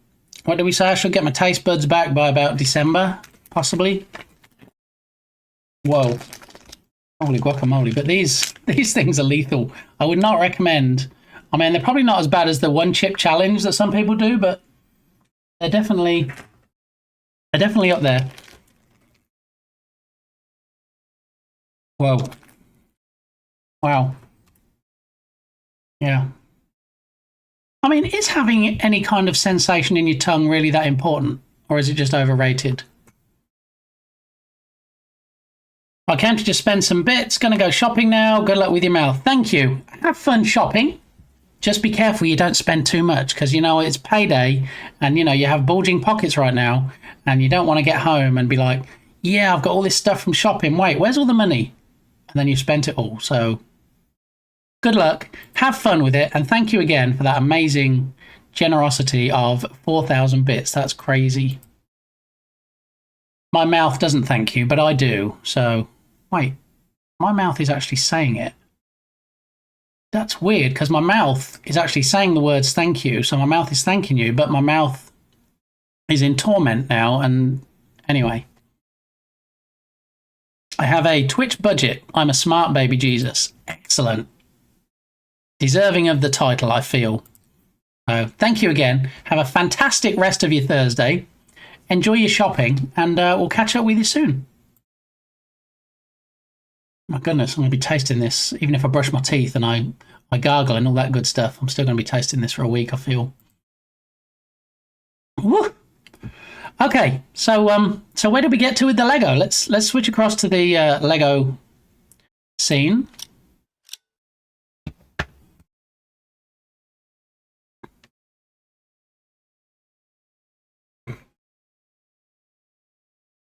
what did we say? I should get my taste buds back by about December, possibly. Whoa. Holy guacamole. But these things are lethal. I would not recommend. I mean, they're probably not as bad as the one chip challenge that some people do, but they're definitely up there. Whoa. Wow. Yeah. I mean, is having any kind of sensation in your tongue really that important? Or is it just overrated? I came to just spend some bits. Going to go shopping now. Good luck with your mouth. Thank you. Have fun shopping. Just be careful you don't spend too much because, you know, it's payday and, you know, you have bulging pockets right now and you don't want to get home and be like, yeah, I've got all this stuff from shopping. Wait, where's all the money? And then you spent it all. So... good luck, have fun with it, and thank you again for that amazing generosity of 4,000 bits. That's crazy. My mouth doesn't thank you, but I do. So, wait, my mouth is actually saying it. That's weird, because my mouth is actually saying the words thank you, so my mouth is thanking you, but my mouth is in torment now, and anyway. I have a Twitch budget. I'm a smart baby Jesus. Excellent. Deserving of the title, I feel. So thank you again. Have a fantastic rest of your Thursday. Enjoy your shopping, and we'll catch up with you soon. My goodness, I'm going to be tasting this. Even if I brush my teeth and I gargle and all that good stuff, I'm still going to be tasting this for a week, I feel. Woo! Okay, so where did we get to with the Lego? Let's switch across to the Lego scene.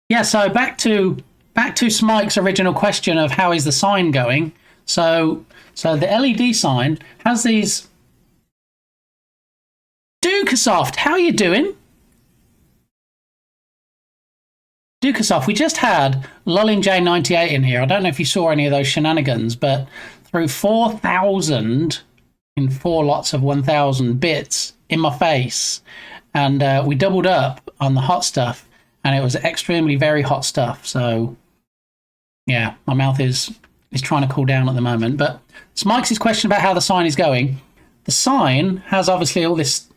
Yeah, so back to Smike's original question of how is the sign going. So the LED sign has these. Dukasoft, how are you doing? Dukasoft, we just had Lolin J98 in here. I don't know if you saw any of those shenanigans, but through 4,000 in 4 lots of 1,000 bits in my face, and we doubled up on the hot stuff. And it was extremely very hot stuff. So, yeah, my mouth is trying to cool down at the moment. But Smike's question about how the sign is going. The sign has obviously all this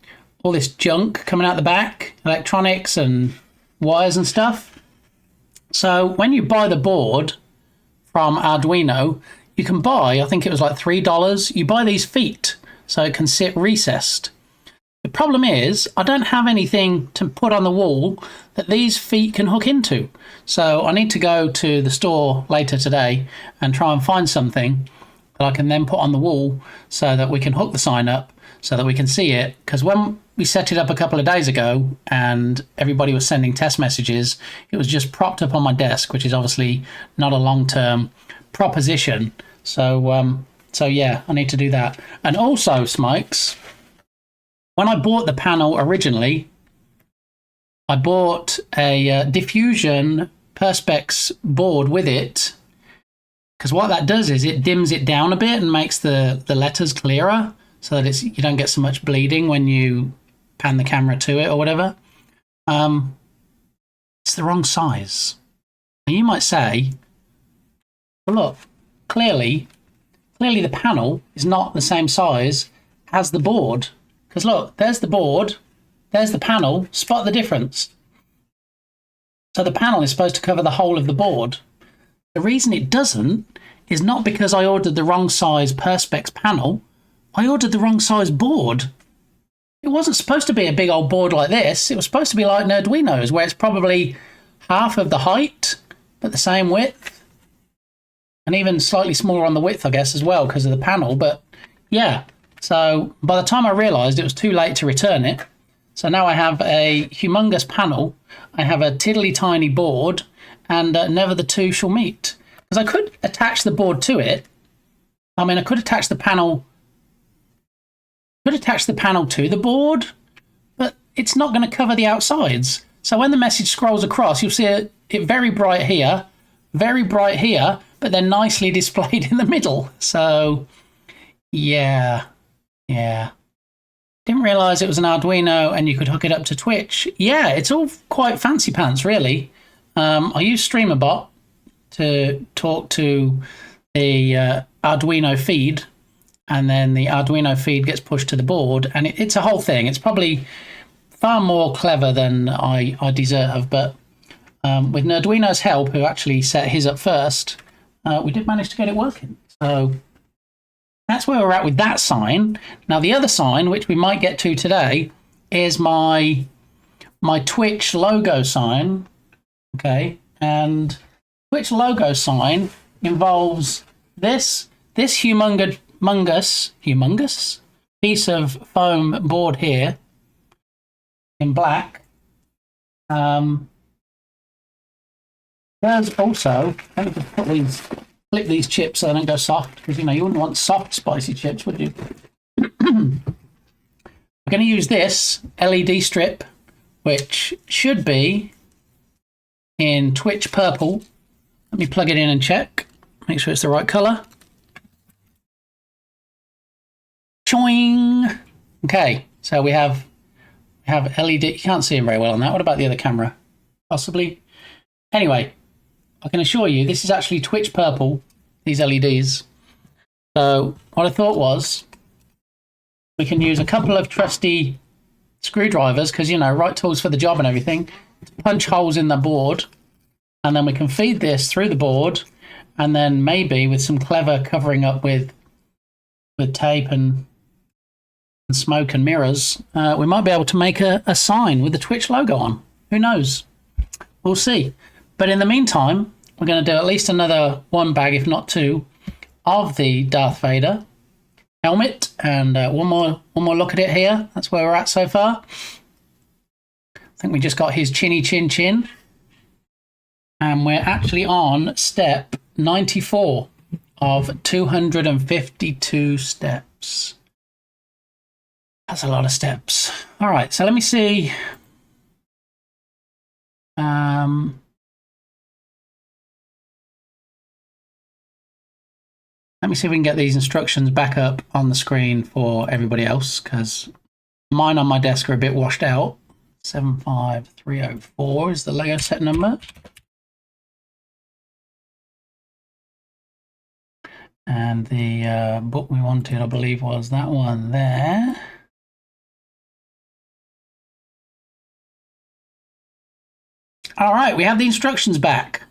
junk coming out the back, electronics and wires and stuff. So when you buy the board from Arduino, you can buy, I think it was like $3. You buy these feet so it can sit recessed. The problem is I don't have anything to put on the wall that these feet can hook into. So I need to go to the store later today and try and find something that I can then put on the wall so that we can hook the sign up so that we can see it. Because when we set it up a couple of days ago and everybody was sending test messages, it was just propped up on my desk, which is obviously not a long-term proposition. So yeah, I need to do that. And also, Smikes, when I bought the panel originally, I bought a diffusion perspex board with it, because what that does is it dims it down a bit and makes the letters clearer so that you don't get so much bleeding when you pan the camera to it or whatever. It's the wrong size. And you might say, well, look, clearly the panel is not the same size as the board. Because look, there's the board, there's the panel, spot the difference. So the panel is supposed to cover the whole of the board. The reason it doesn't is not because I ordered the wrong size perspex panel, I ordered the wrong size board. It wasn't supposed to be a big old board like this, it was supposed to be like an Arduino's, where it's probably half of the height, but the same width. And even slightly smaller on the width, I guess, as well, because of the panel, but yeah. So by the time I realised, it was too late to return it. So now I have a humongous panel, I have a tiddly tiny board, and never the two shall meet. Because I could attach the board to it. I mean, I could attach the panel. To the board, but it's not going to cover the outsides. So when the message scrolls across, you'll see it very bright here, but then nicely displayed in the middle. So yeah. Didn't realise it was an Arduino and you could hook it up to Twitch. Yeah, it's all quite fancy pants, really. I use StreamerBot to talk to the Arduino feed, and then the Arduino feed gets pushed to the board, and it's a whole thing. It's probably far more clever than I deserve, but with Arduino's help, who actually set his up first, we did manage to get it working. So that's where we're at with that sign. Now, the other sign, which we might get to today, is my Twitch logo sign. Okay, and Twitch logo sign involves this humongous piece of foam board here in black. There's also, let me just flip these chips so they don't go soft, because you wouldn't want soft spicy chips, would you? We're going to use this LED strip, which should be in Twitch purple. Let me plug it in and check, make sure it's the right color. Choing. Okay, so we have LED. You can't see them very well on that. What about the other camera? Possibly. Anyway, I can assure you this is actually Twitch purple, these LEDs. So what I thought was we can use a couple of trusty screwdrivers, because, right tools for the job and everything, to punch holes in the board, and then we can feed this through the board, and then maybe with some clever covering up with tape and smoke and mirrors, we might be able to make a sign with the Twitch logo on. Who knows? We'll see. But in the meantime, we're going to do at least another one bag, if not two, of the Darth Vader helmet, and one more look at it here. That's where we're at so far. I think we just got his chinny chin chin, and we're actually on step 94 of 252 steps. That's a lot of steps. All right, so let me see. Let me see if we can get these instructions back up on the screen for everybody else, because mine on my desk are a bit washed out. 75304 is the Lego set number. And the book we wanted, I believe, was that one there. All right, we have the instructions back.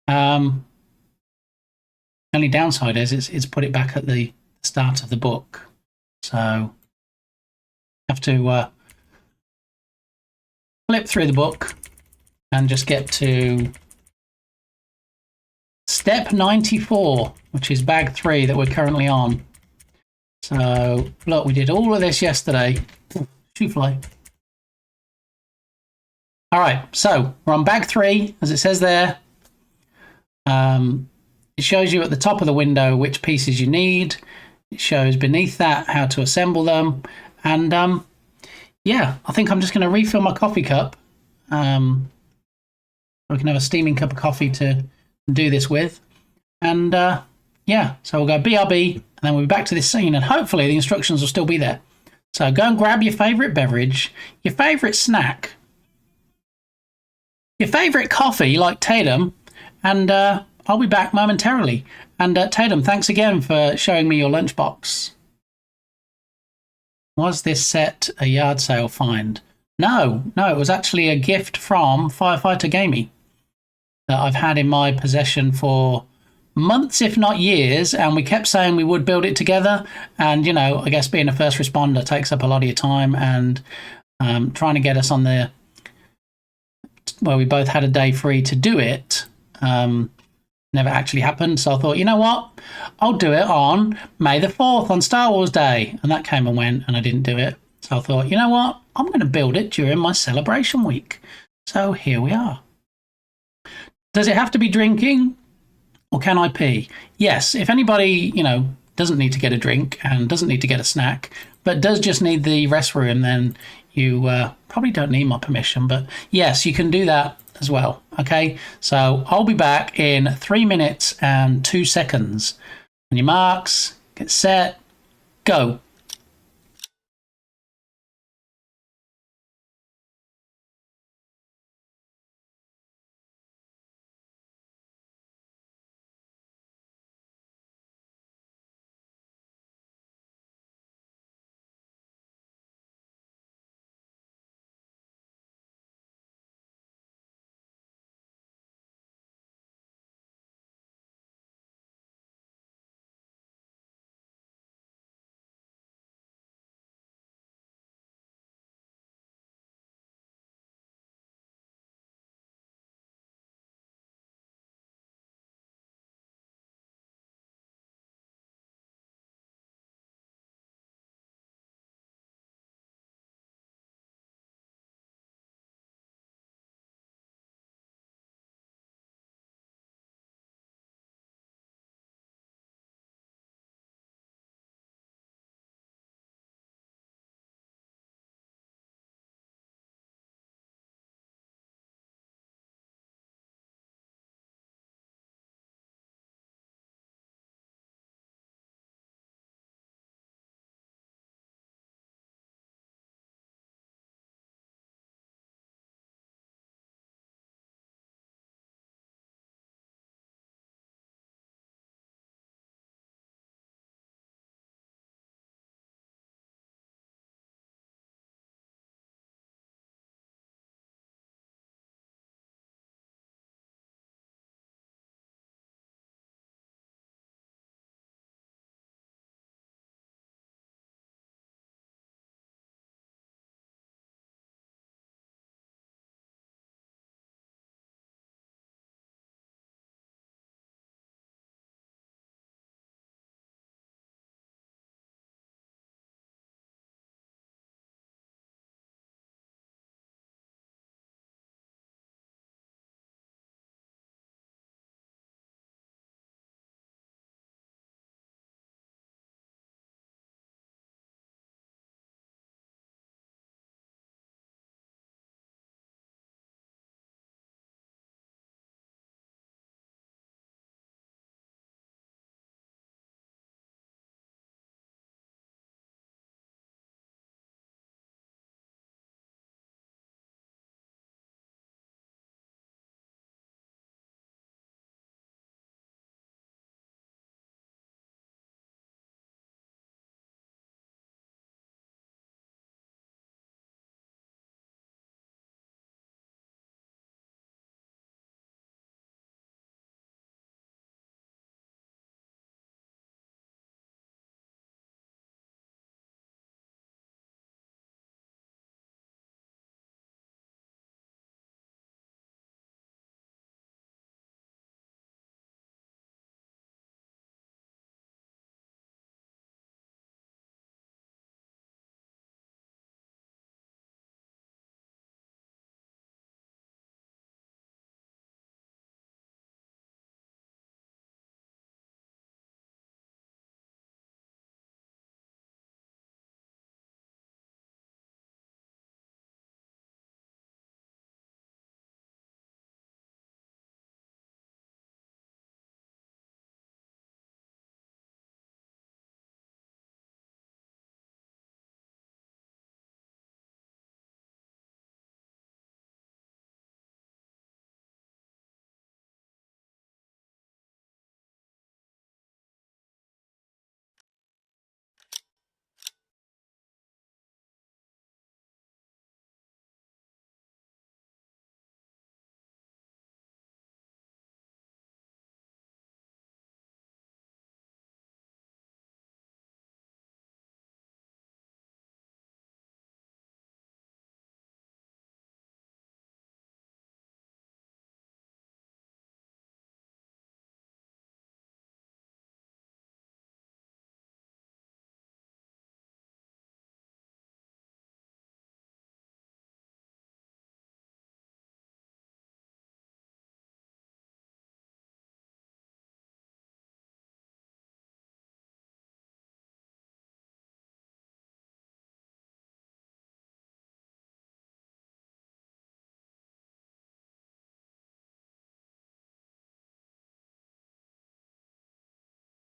Only downside is it's put it back at the start of the book. So have to flip through the book and just get to step 94, which is bag 3 that we're currently on. So look, we did all of this yesterday. Shoe fly. All right, so we're on bag 3, as it says there. It shows you at the top of the window which pieces you need. It shows beneath that how to assemble them. And yeah, I think I'm just going to refill my coffee cup. We can have a steaming cup of coffee to do this with. And yeah, so we'll go BRB, and then we'll be back to this scene, and hopefully the instructions will still be there. So go and grab your favourite beverage, your favourite snack, your favourite coffee like Tatum, and I'll be back momentarily. And Tatum, thanks again for showing me your lunchbox. Was this set a yard sale find? No, it was actually a gift from Firefighter Gamey that I've had in my possession for months, if not years, and we kept saying we would build it together. And, you know, I guess being a first responder takes up a lot of your time, and trying to get us on the... Well, we both had a day free to do it. Never actually happened, so I thought, you know what? I'll do it on May the 4th on Star Wars Day. And that came and went, and I didn't do it. So I thought, you know what? I'm going to build it during my celebration week. So here we are. Does it have to be drinking, or can I pee? Yes, if anybody, you know, doesn't need to get a drink and doesn't need to get a snack, but does just need the restroom, then you probably don't need my permission. But yes, you can do that as well. Okay, so I'll be back in 3 minutes and 2 seconds. On your marks, get set, go.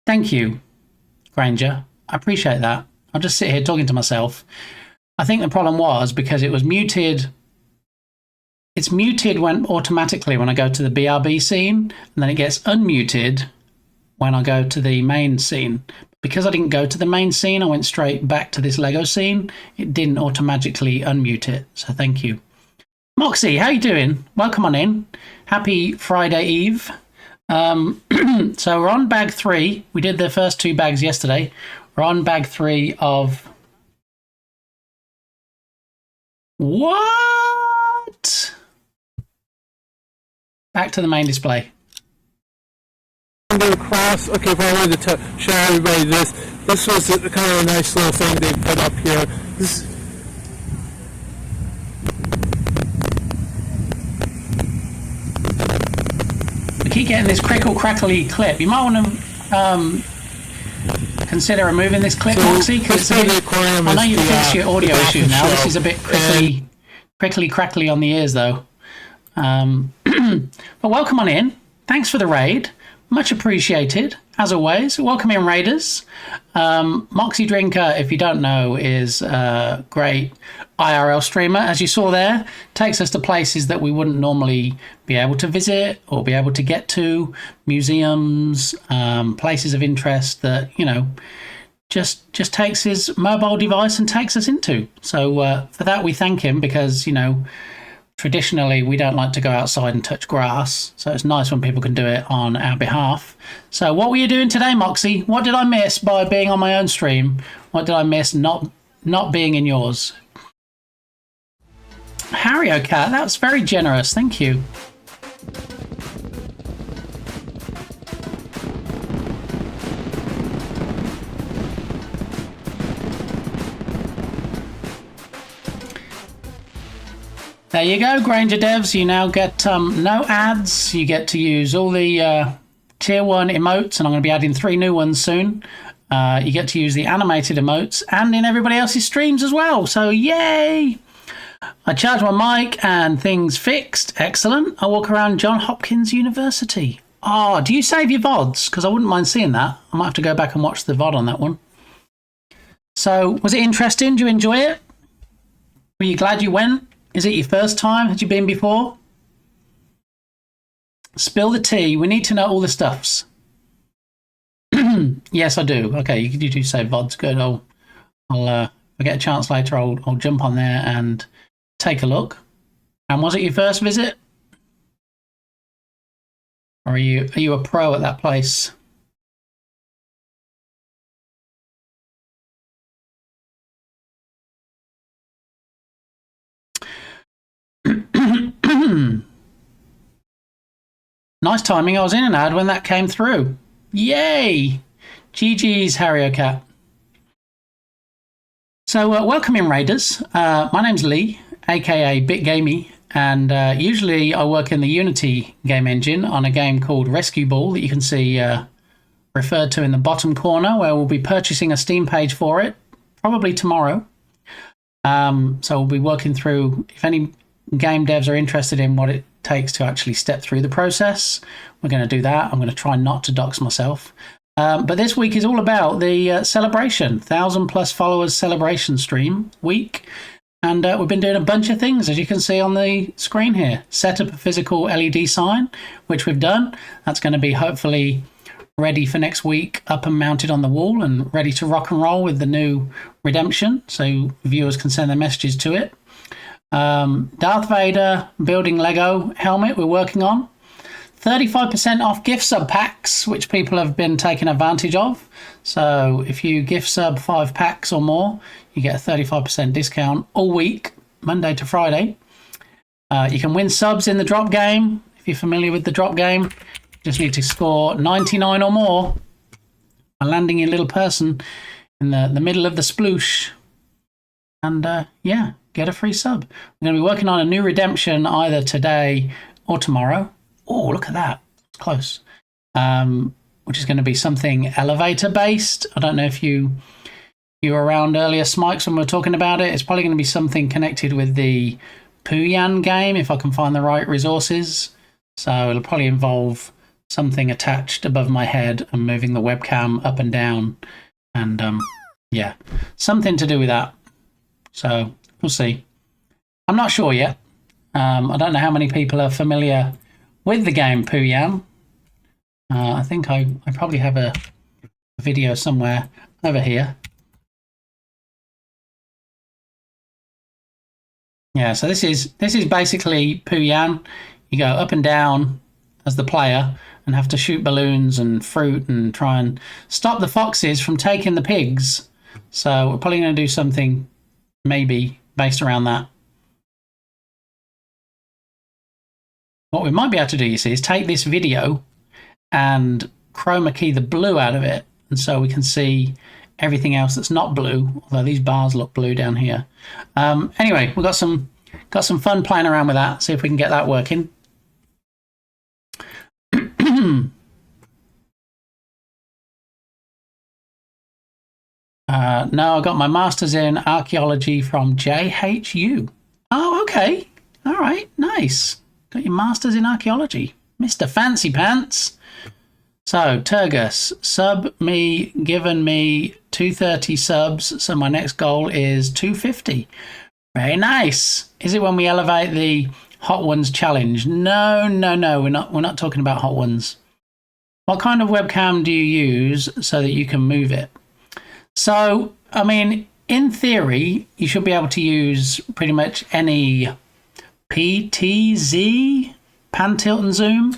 Thank you, Granger. I appreciate that. I'll just sit here talking to myself. I think the problem was because it was muted. It's muted automatically when I go to the BRB scene, and then it gets unmuted when I go to the main scene. Because I didn't go to the main scene, I went straight back to this Lego scene. It didn't automatically unmute it, so thank you. Moxie, how you doing? Welcome on in. Happy Friday Eve. So we're on bag 3. We did the first 2 bags yesterday. We're on bag 3 of... What? Back to the main display. Across. Okay, if I wanted to show everybody this. This was kind of a nice little thing they put up here. This. We keep getting this crackly clip. You might want to consider removing this clip, Moxie, because I know you fixed your audio issue now. This is a bit crackly on the ears, though. But welcome on in. Thanks for the raid. Much appreciated, as always. Welcome in, Raiders. Moxie Drinker, if you don't know, is a great IRL streamer. As you saw there, takes us to places that we wouldn't normally be able to visit or be able to get to. Museums, places of interest that, you know, just takes his mobile device and takes us into. So for that, we thank him because, you know, traditionally, we don't like to go outside and touch grass, so it's nice when people can do it on our behalf. So what were you doing today, Moxie? What did I miss by being on my own stream? What did I miss not being in yours? Harry Cat, that's very generous. Thank you. There you go, Granger devs. You now get no ads. You get to use all the tier 1 emotes, and I'm going to be adding 3 new ones soon. You get to use the animated emotes and in everybody else's streams as well. So, yay! I charge my mic and things fixed. Excellent. I walk around Johns Hopkins University. Oh, do you save your VODs? Because I wouldn't mind seeing that. I might have to go back and watch the VOD on that one. So, was it interesting? Did you enjoy it? Were you glad you went? Is it your first time? Had you been before? Spill the tea. We need to know all the stuffs. Yes, I do. Okay, you do say VODs. Good. I'll if I get a chance later, I'll jump on there and take a look. And was it your first visit? Or are you a pro at that place? Nice timing. I was in an ad when that came through. Yay! GG's, Harry Cat. So, welcome in, Raiders. My name's Lee, aka BitGamey, and usually I work in the Unity game engine on a game called Rescue Ball that you can see referred to in the bottom corner, where we'll be purchasing a Steam page for it, probably tomorrow. So we'll be working through, if any game devs are interested in what it takes to actually step through the process, we're going to do that. I'm going to try not to dox myself. But this week is all about the celebration, 1,000+ followers celebration stream week. And we've been doing a bunch of things, as you can see on the screen here. Set up a physical LED sign, which we've done. That's going to be hopefully ready for next week, up and mounted on the wall and ready to rock and roll with the new redemption, so viewers can send their messages to it. Darth Vader building Lego helmet we're working on. 35% off gift sub packs, which people have been taking advantage of. So if you gift sub 5 packs or more, you get a 35% discount all week, Monday to Friday. You can win subs in the drop game. If you're familiar with the drop game, you just need to score 99 or more by landing your little person in the middle of the sploosh. And yeah, get a free sub. We're going to be working on a new redemption either today or tomorrow. Oh, look at that. It's close. Which is going to be something elevator based. I don't know if you were around earlier, Smikes, when we were talking about it. It's probably going to be something connected with the Puyan game, if I can find the right resources. So it'll probably involve something attached above my head and moving the webcam up and down, and yeah, something to do with that. So we'll see. I'm not sure yet. I don't know how many people are familiar with the game Pooyan. I think I probably have a video somewhere over here. Yeah, so this is basically Pooyan. You go up and down as the player and have to shoot balloons and fruit and try and stop the foxes from taking the pigs. So we're probably going to do something maybe based around that. What we might be able to do, you see, is take this video and chroma key the blue out of it, and so we can see everything else that's not blue, although these bars look blue down here. Anyway, we've got some fun playing around with that, see if we can get that working. No, I got my master's in archaeology from JHU. Oh, okay. All right, nice. Got your master's in archaeology, Mr. Fancy Pants. So, Turgus, given me 230 subs, so my next goal is 250. Very nice. Is it when we elevate the Hot Ones challenge? No, we're not talking about Hot Ones. What kind of webcam do you use so that you can move it? So, I mean, in theory, you should be able to use pretty much any PTZ, pan, tilt and zoom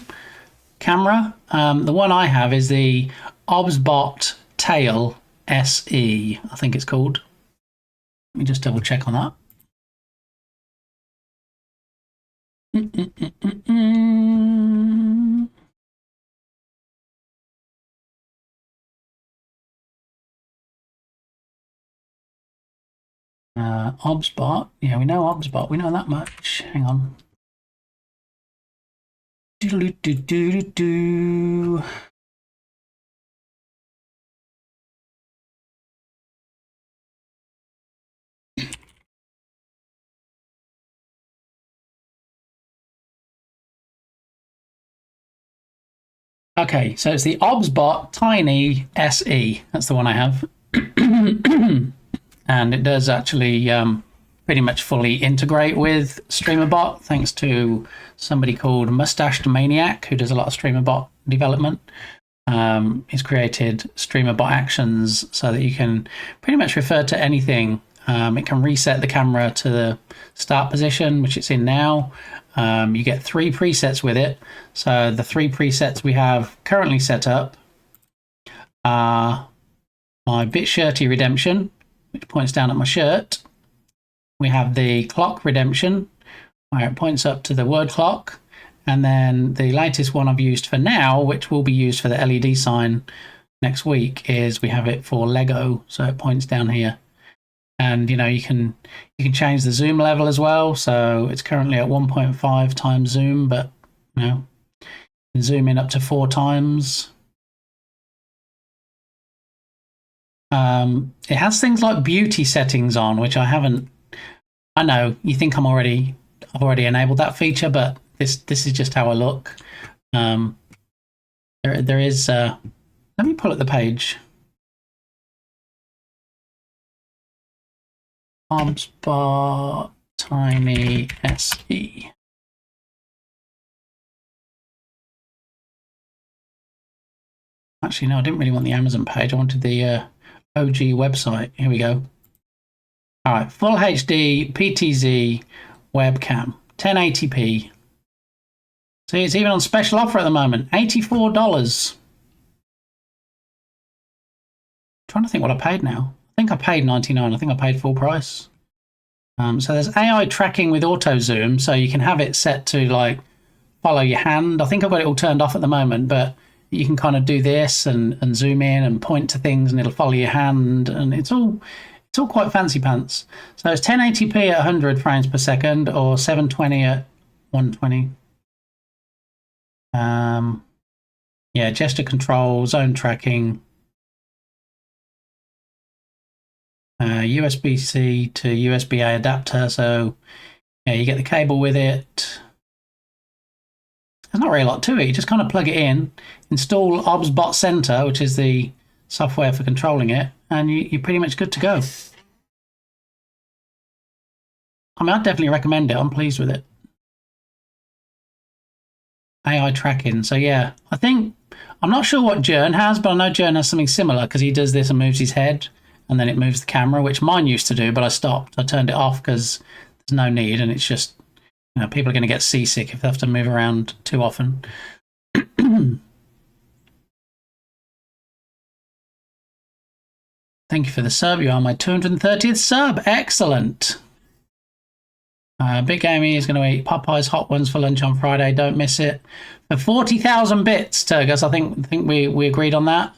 camera. The one I have is the Obsbot Tail SE, I think it's called. Let me just double check on that. Obsbot. Yeah, we know Obsbot. We know that much. Hang on. Do. Okay, so it's the Obsbot Tiny SE. That's the one I have. And it does actually pretty much fully integrate with StreamerBot, thanks to somebody called Mustached Maniac, who does a lot of StreamerBot development. He's created StreamerBot actions so that you can pretty much refer to anything. It can reset the camera to the start position, which it's in now. You get 3 presets with it. So the 3 presets we have currently set up are my Bit Shirty Redemption, which points down at my shirt. We have the clock redemption, where it points up to the word clock. And then the latest one I've used for now, which will be used for the LED sign next week, is we have it for Lego, so it points down here. And you know, you can change the zoom level as well. So it's currently at 1.5 times zoom, but you know, you can zoom in up to 4 times. It has things like beauty settings on, which I haven't. I know you think I've already enabled that feature, but this is just how I look. There is. Let me pull up the page. Obsbot Tiny SE. Actually, no, I didn't really want the Amazon page. I wanted the OG website. Here we go. All right, full HD PTZ webcam, 1080p. See, it's even on special offer at the moment, $84. Trying to think what I paid now. I think I paid $99. I think I paid full price. So there's AI tracking with auto zoom, so you can have it set to like follow your hand. I think I've got it all turned off at the moment, but you can kind of do this and zoom in and point to things, and it'll follow your hand, and it's all quite fancy pants. So it's 1080p at 100 frames per second, or 720 at 120. Yeah, gesture control, zone tracking. USB-C to USB-A adapter, so yeah, you get the cable with it. there's not really a lot to it. You just kind of plug it in, install OBSBot Center, which is the software for controlling it, and you're pretty much good to go. I mean, I'd definitely recommend it. I'm pleased with it. AI tracking. So yeah, I think, I'm not sure what Jern has, but I know Jern has something similar because he does this and moves his head and then it moves the camera, which mine used to do, but I stopped. I turned it off because there's no need, and it's just, you know, people are going to get seasick if they have to move around too often. Thank you for the sub. You are my 230th sub. Excellent. Big Amy is going to eat Popeye's hot ones for lunch on Friday. Don't miss it. For 40,000 bits, Turgus. I think we agreed on that.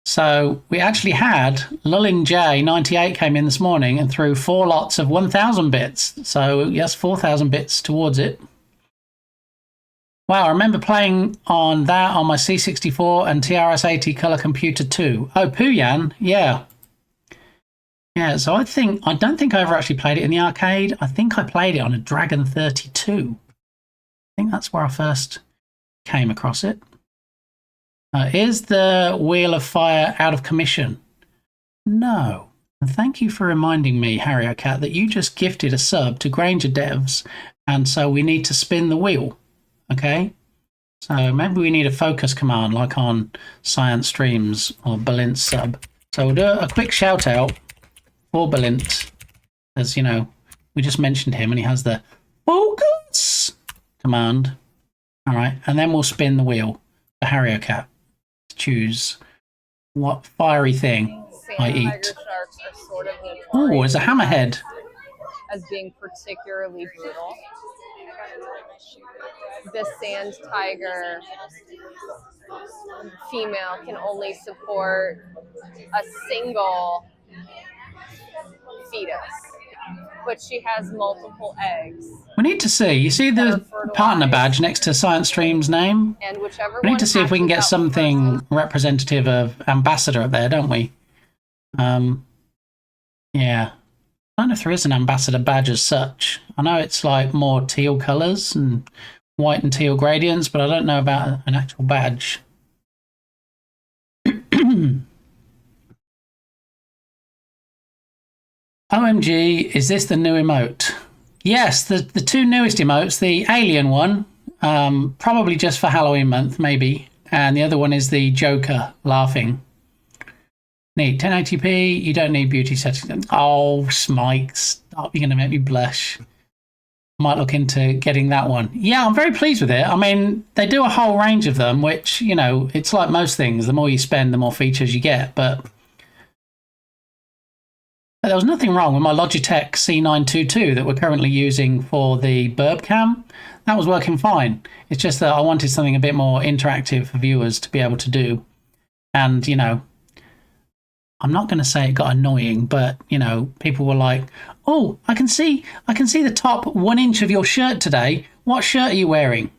So we actually had Lullin J 98 came in this morning and threw 4 lots of 1,000 bits. So yes, 4,000 bits towards it. Wow, I remember playing on that on my C64 and TRS-80 color computer too. Oh, Puyan, yeah. Yeah, so I don't think I ever actually played it in the arcade. I think I played it on a Dragon 32. I think that's where I first came across it. Is the Wheel of Fire out of commission? No. And thank you for reminding me, HarryOCat, that you just gifted a sub to Granger Devs, and so we need to spin the wheel. Okay? So maybe we need a focus command like on Science Streams or Balint's sub. So we'll do a quick shout out for Balint, as you know, we just mentioned him and he has the focus command. All right, and then we'll spin the wheel for HarryOCat to choose what fiery thing I eat. Tiger sharks are sort of Oh, it's a hammerhead. as being particularly brutal. The sand tiger female can only support a single fetus, but she has multiple eggs. We need to see. You see the partner badge next to Science Stream's name? And whichever We need to see if we can get hatches out something first- representative of ambassador up there, don't we? Yeah. I don't know if there is an ambassador badge as such. I know it's like more teal colours and white and teal gradients, but I don't know about an actual badge. OMG, is this the new emote? Yes, the 2 newest emotes, the alien one, probably just for Halloween month, maybe, and the other one is the Joker laughing. Neat. 1080p, you don't need beauty settings. Oh, Smike, stop, you're going to make me blush. Might look into getting that one. Yeah, I'm very pleased with it. I mean, they do a whole range of them, which, you know, it's like most things. The more you spend, the more features you get, but there was nothing wrong with my Logitech C922 that we're currently using for the burb cam. That was working fine. It's just that I wanted something a bit more interactive for viewers to be able to do. And, you know, I'm not going to say it got annoying, but, you know, people were like, oh, I can see the top 1 inch of your shirt today. What shirt are you wearing?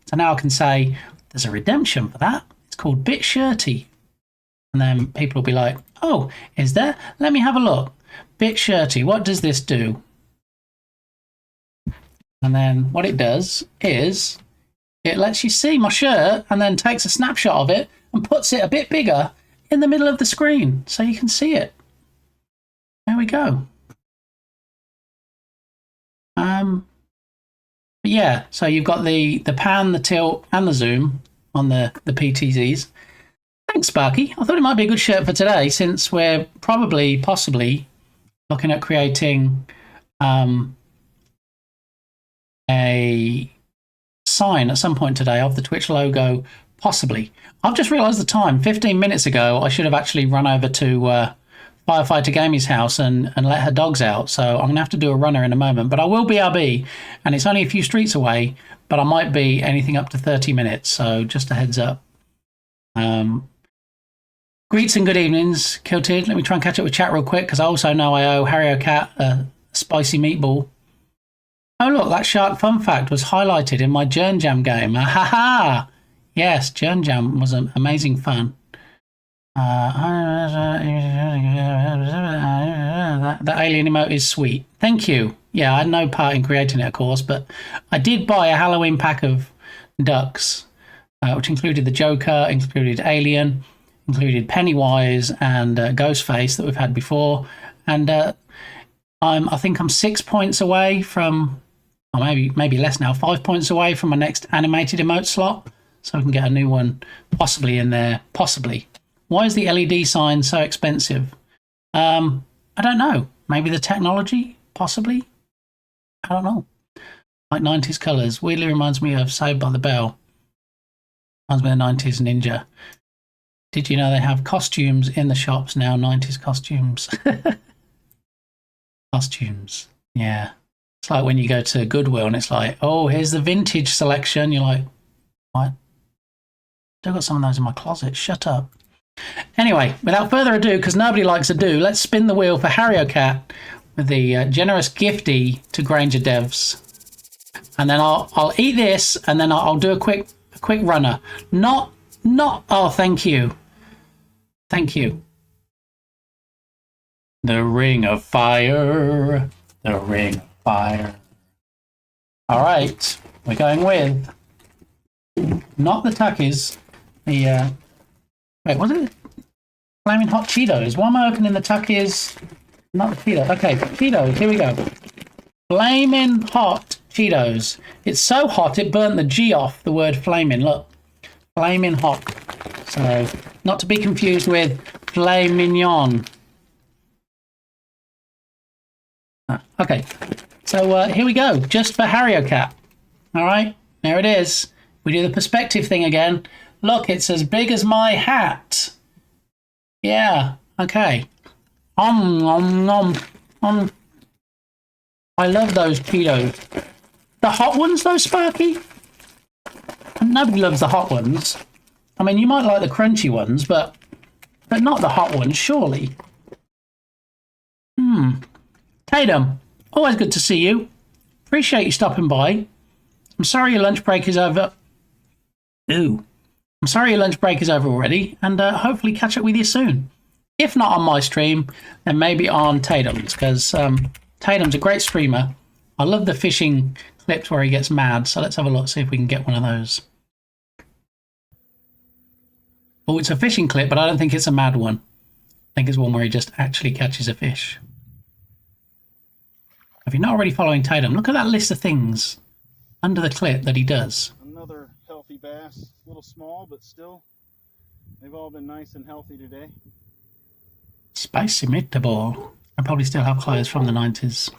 So now I can say, there's a redemption for that. It's called Bit Shirty. And then people will be like, oh, is there? Let me have a look. Bit Shirty, what does this do? And then what it does is it lets you see my shirt and then takes a snapshot of it and puts it a bit bigger in the middle of the screen so you can see it. There we go. But yeah, so you've got the pan, the tilt, and the zoom on the PTZs. Thanks, Sparky. I thought it might be a good shirt for today since we're possibly looking at creating a sign at some point today of the Twitch logo, possibly. I've just realised the time. 15 minutes ago, I should have actually run over to Firefighter Gamey's house and let her dogs out. So I'm going to have to do a runner in a moment. But I will BRB, and it's only a few streets away, but I might be anything up to 30 minutes. So just a heads up. Greets and good evenings, Kilted. Let me try and catch up with chat real quick because I also know I owe HarryOCat a spicy meatball. Oh, look, that shark fun fact was highlighted in my Jern Jam game. Ha ha! Yes, Jern Jam was amazing fun. That alien emote is sweet. Thank you. Yeah, I had no part in creating it, of course, but I did buy a Halloween pack of ducks, which included the Joker, included Alien, included Pennywise and Ghostface that we've had before. And I think I'm 6 points away from, or maybe less now, 5 points away from my next animated emote slot. So we can get a new one possibly in there. Possibly. Why is the LED sign so expensive? I don't know. Maybe the technology? Possibly. I don't know. Like 90s colours. Weirdly reminds me of Saved by the Bell. Reminds me of the 90s Ninja. Did you know they have costumes in the shops now? 90s costumes. Costumes. Yeah. It's like when you go to Goodwill and it's like, oh, here's the vintage selection. You're like, what? Still got some of those in my closet. Shut up. Anyway, without further ado, because nobody likes a do, let's spin the wheel for Harriocat with the generous gifty to Granger Devs. And then I'll eat this, and then I'll do a quick runner. Not. Oh, thank you. Thank you. The Ring of Fire. The Ring of Fire. All right, we're going with not the Tuckies. The wait, was it Flaming Hot Cheetos? Why am I opening the Tuckies? Not the Cheetos. Okay, Cheetos. Here we go. Flaming Hot Cheetos. It's so hot it burnt the G off the word flaming. Look, flaming hot. So not to be confused with filet mignon. Okay, so here we go. Just for Harriocat. All right, there it is. We do the perspective thing again. Look, it's as big as my hat. Yeah, okay. I love those Cheetos. The hot ones, though, Sparky? Nobody loves the hot ones. I mean, you might like the crunchy ones, but not the hot ones, surely. Tatum, always good to see you. Appreciate you stopping by. I'm sorry your lunch break is over. Ooh. I'm sorry your lunch break is over already, and hopefully catch up with you soon. If not on my stream, then maybe on Tatum's, because Tatum's a great streamer. I love the fishing clips where he gets mad, so let's have a look, see if we can get one of those. Oh, it's a fishing clip, but I don't think it's a mad one. I think it's one where he just actually catches a fish. If you're not already following Tatum, look at that list of things under the clip that he does. Another healthy bass, a little small, but still, they've all been nice and healthy today. Spicy meatball. I probably still have clothes from the 90s.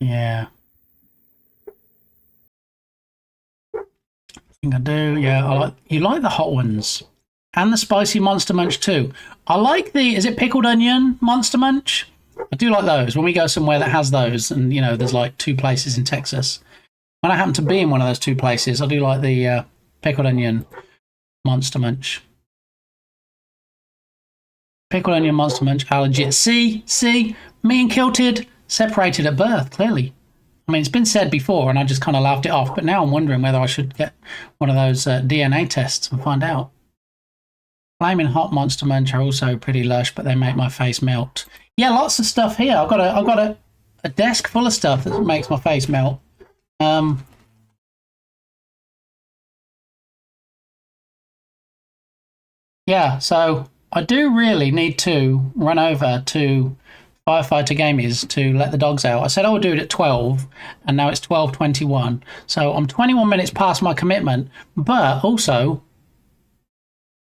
Yeah. I think I do. Yeah, you like the hot ones. And the spicy Monster Munch too. I like is it pickled onion Monster Munch? I do like those. When we go somewhere that has those, and you know, there's like 2 places in Texas. When I happen to be in one of those 2 places, I do like the pickled onion Monster Munch. Pickled onion Monster Munch are legit. See, me and Kilted separated at birth, clearly. I mean, it's been said before, and I just kind of laughed it off, but now I'm wondering whether I should get one of those DNA tests and find out. Flaming Hot Monster Munch are also pretty lush, but they make my face melt. Yeah, lots of stuff here. I've got a desk full of stuff that makes my face melt. Yeah, so I do really need to run over to Firefighter Gamies to let the dogs out. I said I would do it at 12, and now it's 12:21. So I'm 21 minutes past my commitment, but also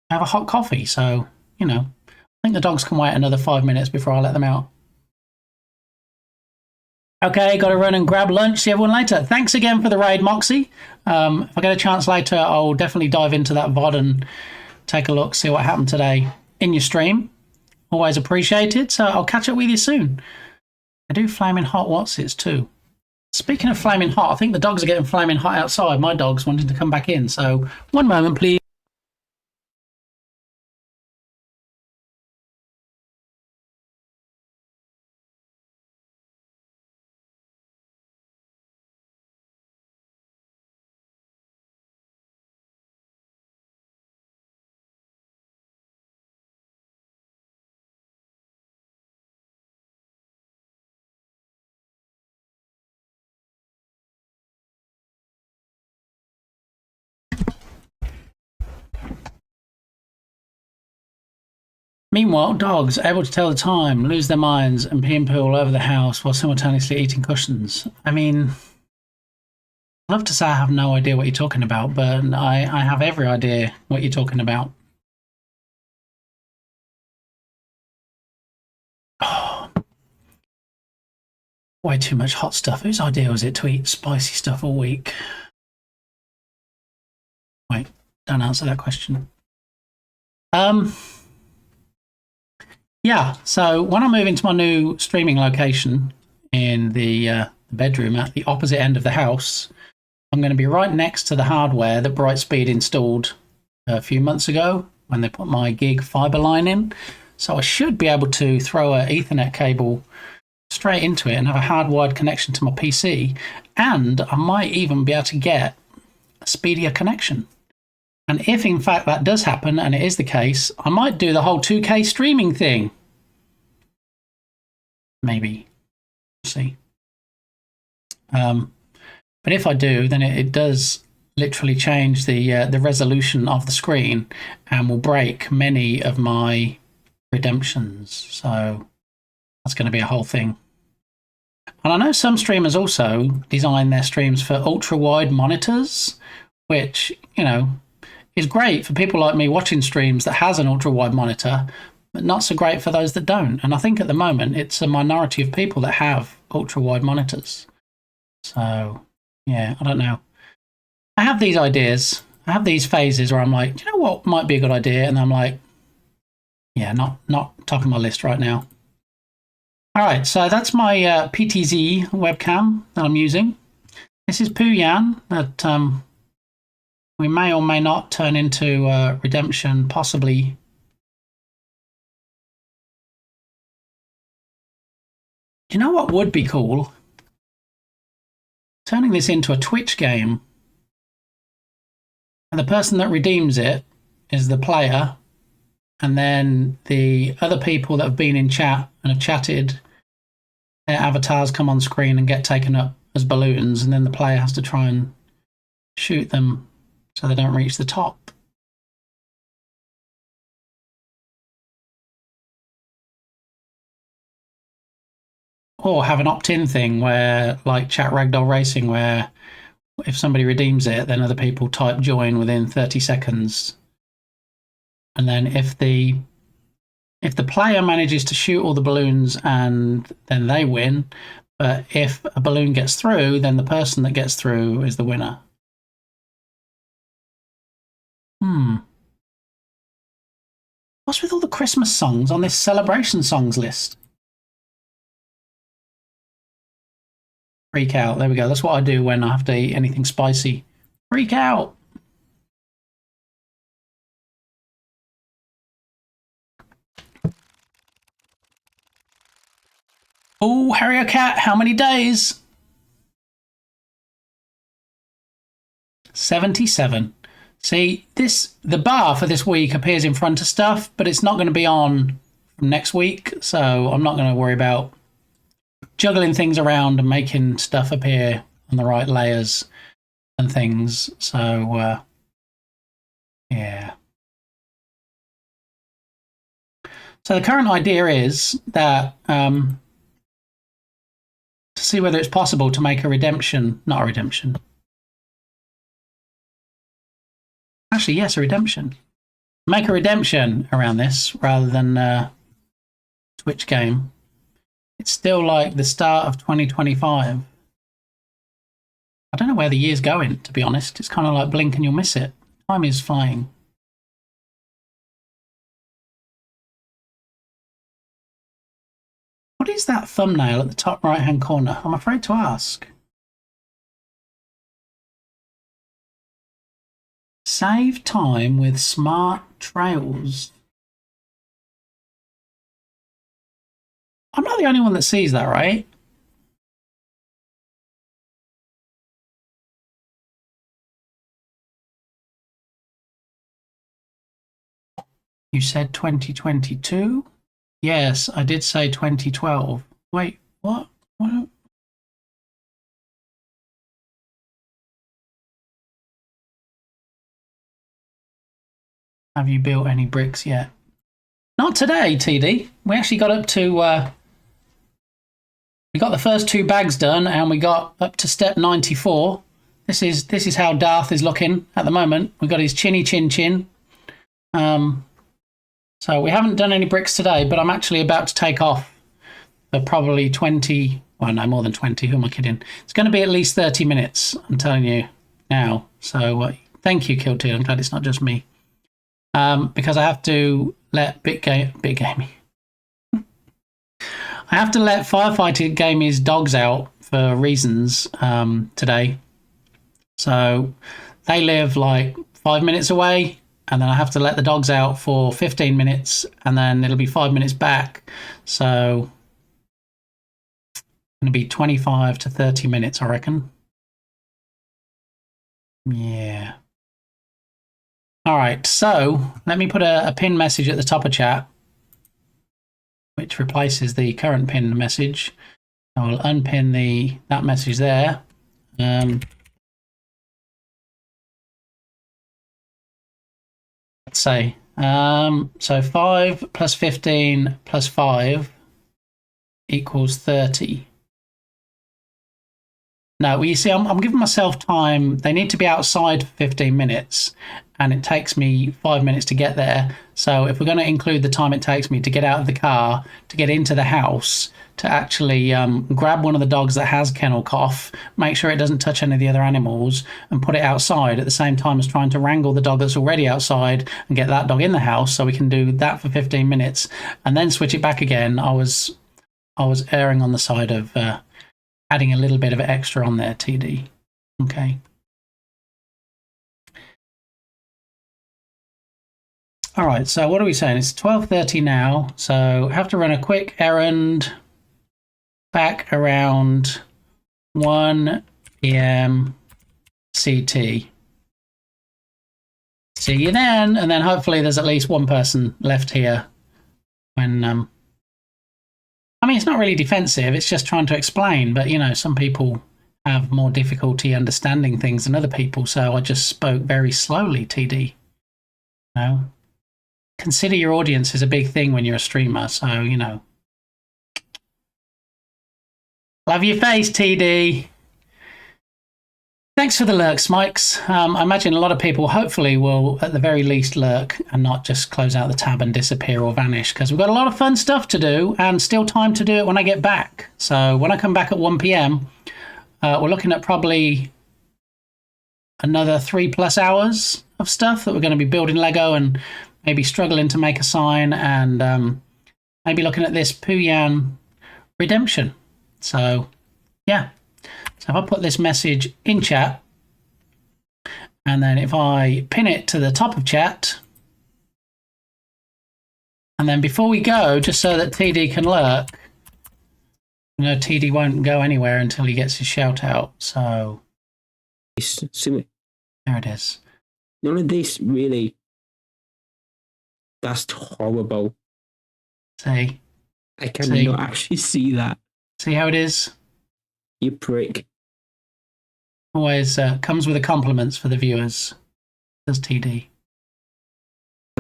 I have a hot coffee, so, you know, I think the dogs can wait another 5 minutes before I let them out. Okay, got to run and grab lunch. See everyone later. Thanks again for the raid, Moxie. If I get a chance later, I'll definitely dive into that VOD and take a look, see what happened today in your stream. Always appreciated. So I'll catch up with you soon. I do flaming hot Watsits too. Speaking of flaming hot, I think the dogs are getting flaming hot outside. My dog's wanting to come back in. So one moment, please. Meanwhile, dogs able to tell the time, lose their minds, and pee and poo all over the house while simultaneously eating cushions. I mean, I'd love to say I have no idea what you're talking about, but I have every idea what you're talking about. Oh, way too much hot stuff. Whose idea was it to eat spicy stuff all week? Wait, don't answer that question. Yeah, so when I move into my new streaming location in the bedroom at the opposite end of the house, I'm going to be right next to the hardware that Brightspeed installed a few months ago when they put my gig fiber line in. So I should be able to throw an Ethernet cable straight into it and have a hardwired connection to my PC. And I might even be able to get a speedier connection. And if in fact that does happen, and it is the case, I might do the whole 2K streaming thing. Maybe. We'll see. But if I do, then it does literally change the resolution of the screen and will break many of my redemptions. So that's going to be a whole thing. And I know some streamers also design their streams for ultra-wide monitors, which, you know, is great for people like me watching streams that has an ultra-wide monitor, but not so great for those that don't. And I think at the moment it's a minority of people that have ultra-wide monitors. So, yeah, I don't know. I have these ideas. I have these phases where I'm like, do you know what might be a good idea? And I'm like, yeah, not top of my list right now. All right, so that's my PTZ webcam that I'm using. This is Pooyan that we may or may not turn into Redemption, possibly. Do you know what would be cool? Turning this into a Twitch game. And the person that redeems it is the player. And then the other people that have been in chat and have chatted, their avatars come on screen and get taken up as balloons. And then the player has to try and shoot them so they don't reach the top. Or have an opt-in thing where, like Chat Ragdoll Racing, where if somebody redeems it, then other people type join within 30 seconds. And then if the player manages to shoot all the balloons, and then they win. But if a balloon gets through, then the person that gets through is the winner. What's with all the Christmas songs on this celebration songs list? Freak out. There we go. That's what I do when I have to eat anything spicy. Freak out. Oh, Harrier Cat, how many days? 77. See, the bar for this week appears in front of stuff, but it's not going to be on from next week, so I'm not going to worry about juggling things around and making stuff appear on the right layers and things. So, yeah. So the current idea is that to see whether it's possible to make a redemption, not a redemption. Actually, yes, a redemption. Make a redemption around this rather than a Twitch game. It's still like the start of 2025. I don't know where the year's going, to be honest. It's kind of like blink and you'll miss it. Time is flying. What is that thumbnail at the top right-hand corner? I'm afraid to ask. Save time with smart trails. I'm not the only one that sees that, right? You said 2022? Yes, I did say 2012. Wait, what? What? Have you built any bricks yet? Not not today, TD. We actually got up to... we got the first 2 bags done, and we got up to step 94. This is how Darth is looking at the moment. We've got his chinny chin. So we haven't done any bricks today, but I'm actually about to take off for probably 20... Well, no, more than 20. Who am I kidding? It's going to be at least 30 minutes, I'm telling you now. So thank you, Kilted. I'm glad it's not just me. Because I have to let Big Gamey. I have to let Firefighter game his dogs out for reasons today. So they live like 5 minutes away, and then I have to let the dogs out for 15 minutes, and then it'll be 5 minutes back. So it's going to be 25 to 30 minutes, I reckon. Yeah. All right, so let me put a pin message at the top of chat, which replaces the current pin message. I will unpin that message there. Let's say, so 5 plus 15 plus 5 equals 30. No, well, you see, I'm giving myself time. They need to be outside for 15 minutes, and it takes me 5 minutes to get there. So if we're going to include the time it takes me to get out of the car, to get into the house, to actually grab one of the dogs that has kennel cough, make sure it doesn't touch any of the other animals, and put it outside at the same time as trying to wrangle the dog that's already outside and get that dog in the house, so we can do that for 15 minutes and then switch it back again. I was erring on the side of adding a little bit of extra on there, TD. Okay. All right, so what are we saying? It's 12:30 now, so I have to run a quick errand back around 1 p.m. CT. See you then, and then hopefully there's at least one person left here when... I mean, it's not really defensive, it's just trying to explain, but, you know, some people have more difficulty understanding things than other people, so I just spoke very slowly, TD. You know? Consider your audience is a big thing when you're a streamer, so, you know. Love your face, TD. Thanks for the lurks, Mikes. I imagine a lot of people hopefully will at the very least lurk and not just close out the tab and disappear or vanish, because we've got a lot of fun stuff to do and still time to do it when I get back. So when I come back at 1 p.m, we're looking at probably another 3+ hours of stuff that we're going to be building Lego and maybe struggling to make a sign and maybe looking at this Pooyan redemption. So, yeah. So if I put this message in chat, and then if I pin it to the top of chat, and then before we go, just so that TD can lurk, you know, TD won't go anywhere until he gets his shout out. So there it is. None of this really. That's horrible. See? I cannot actually see that. See how it is? You prick. Always comes with the compliments for the viewers. Does TD.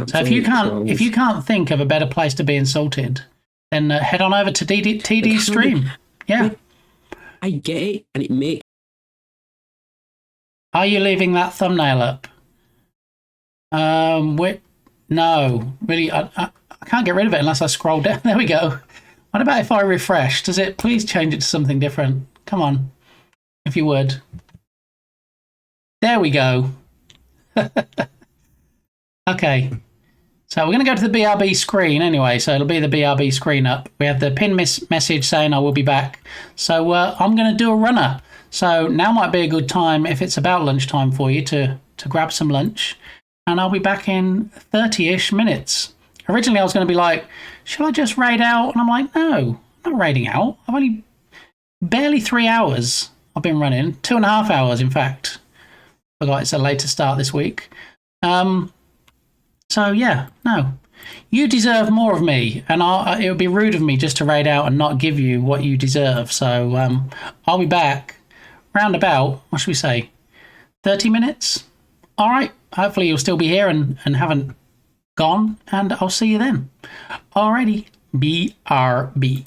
So if you can't think of a better place to be insulted, then head on over to TD's stream. Yeah. I get it, and it makes... Are you leaving that thumbnail up? No, really, I can't get rid of it unless I scroll down. There we go. What about if I refresh? Does it? Please change it to something different. Come on, if you would. There we go. Okay. So we're going to go to the BRB screen anyway. So it'll be the BRB screen up. We have the pin message saying I will be back. So I'm going to do a runner. So now might be a good time if it's about lunchtime for you to grab some lunch. And I'll be back in 30-ish minutes. Originally I was going to be like, shall I just raid out? And I'm like, no, I'm not raiding out. I've only barely 3 hours I've been running. 2.5 hours, in fact. Forgot it's a later start this week. So yeah, no. You deserve more of me, and it would be rude of me just to raid out and not give you what you deserve. So I'll be back round about, what should we say, 30 minutes? All right. Hopefully you'll still be here and haven't gone, and I'll see you then. Alrighty, BRB.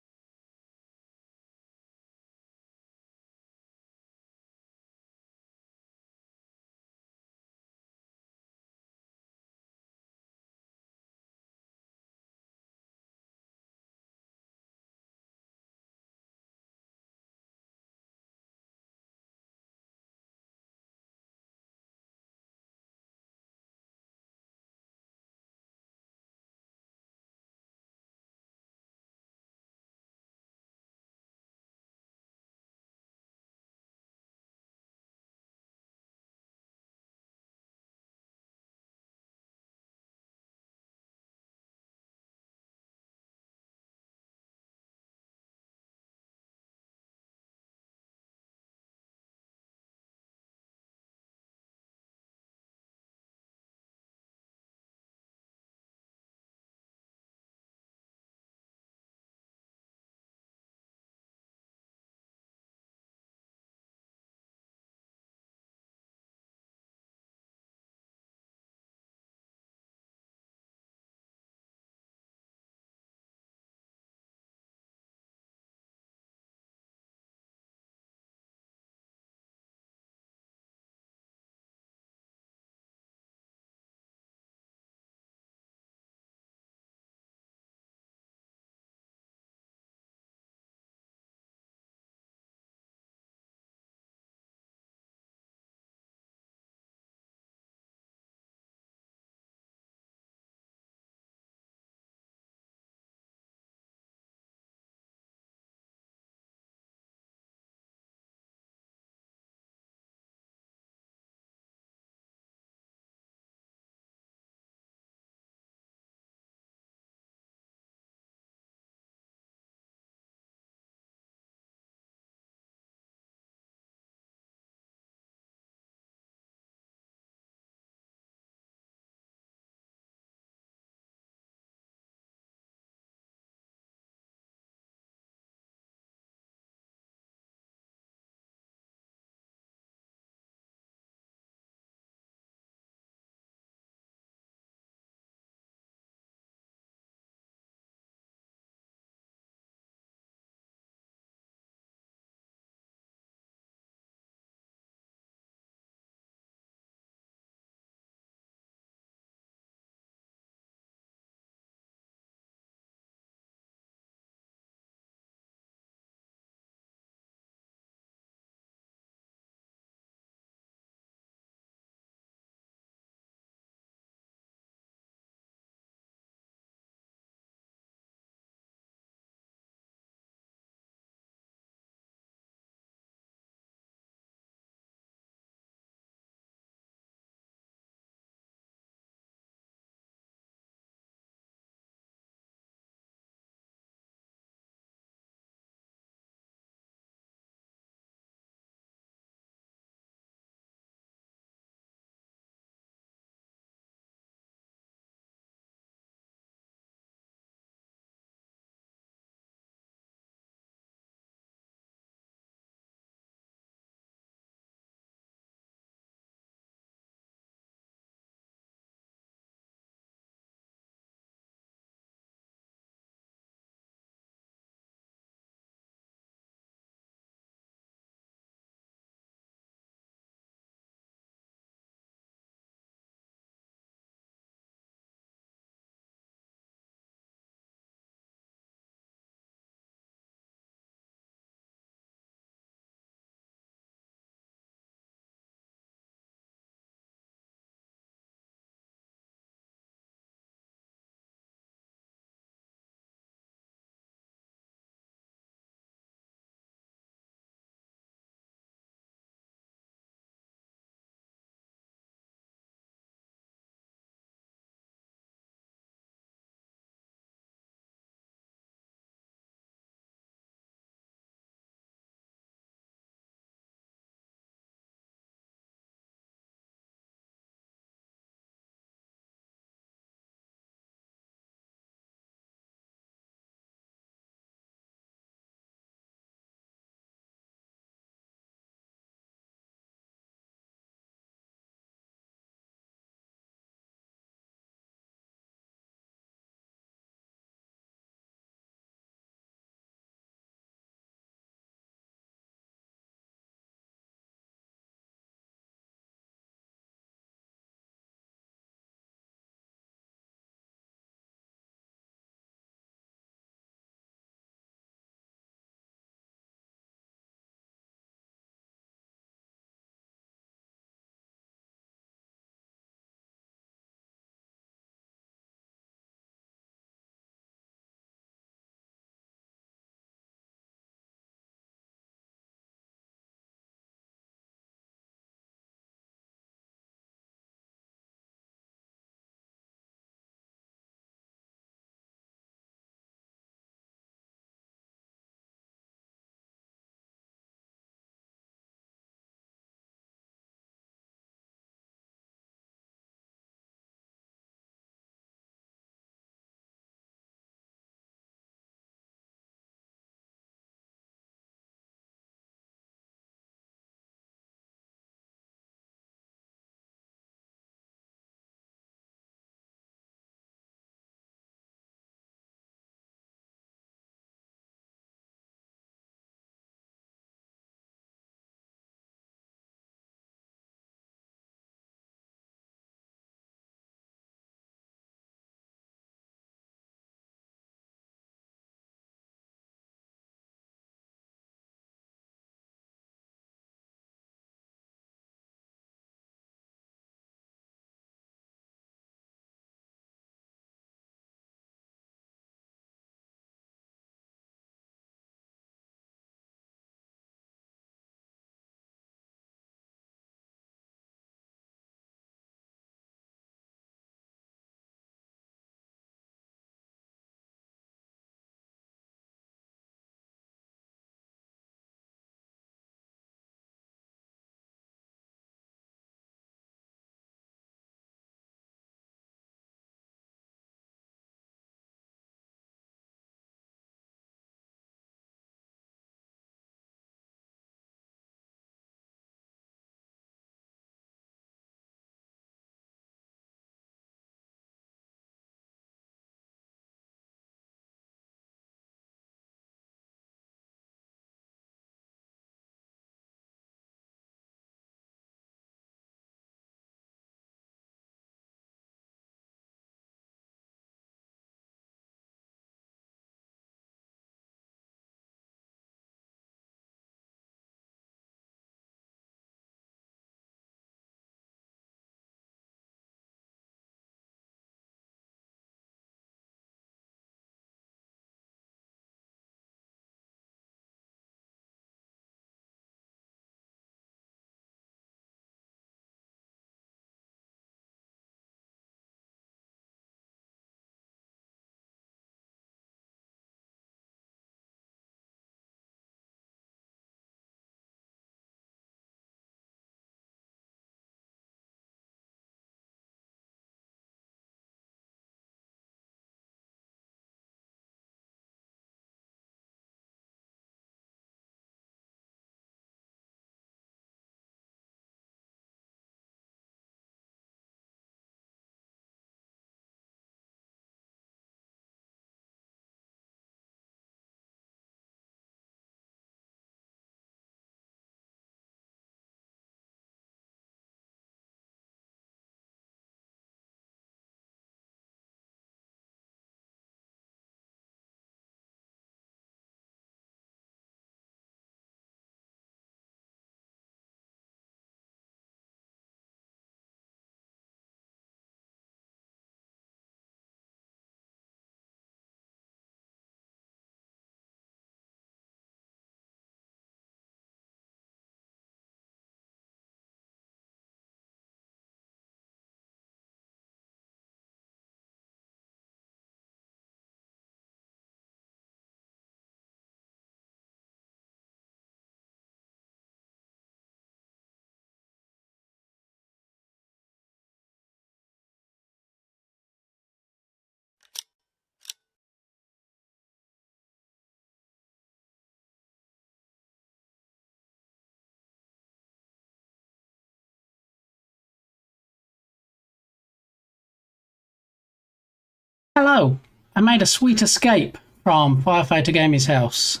Hello. I made a sweet escape from Firefighter Gaming's house.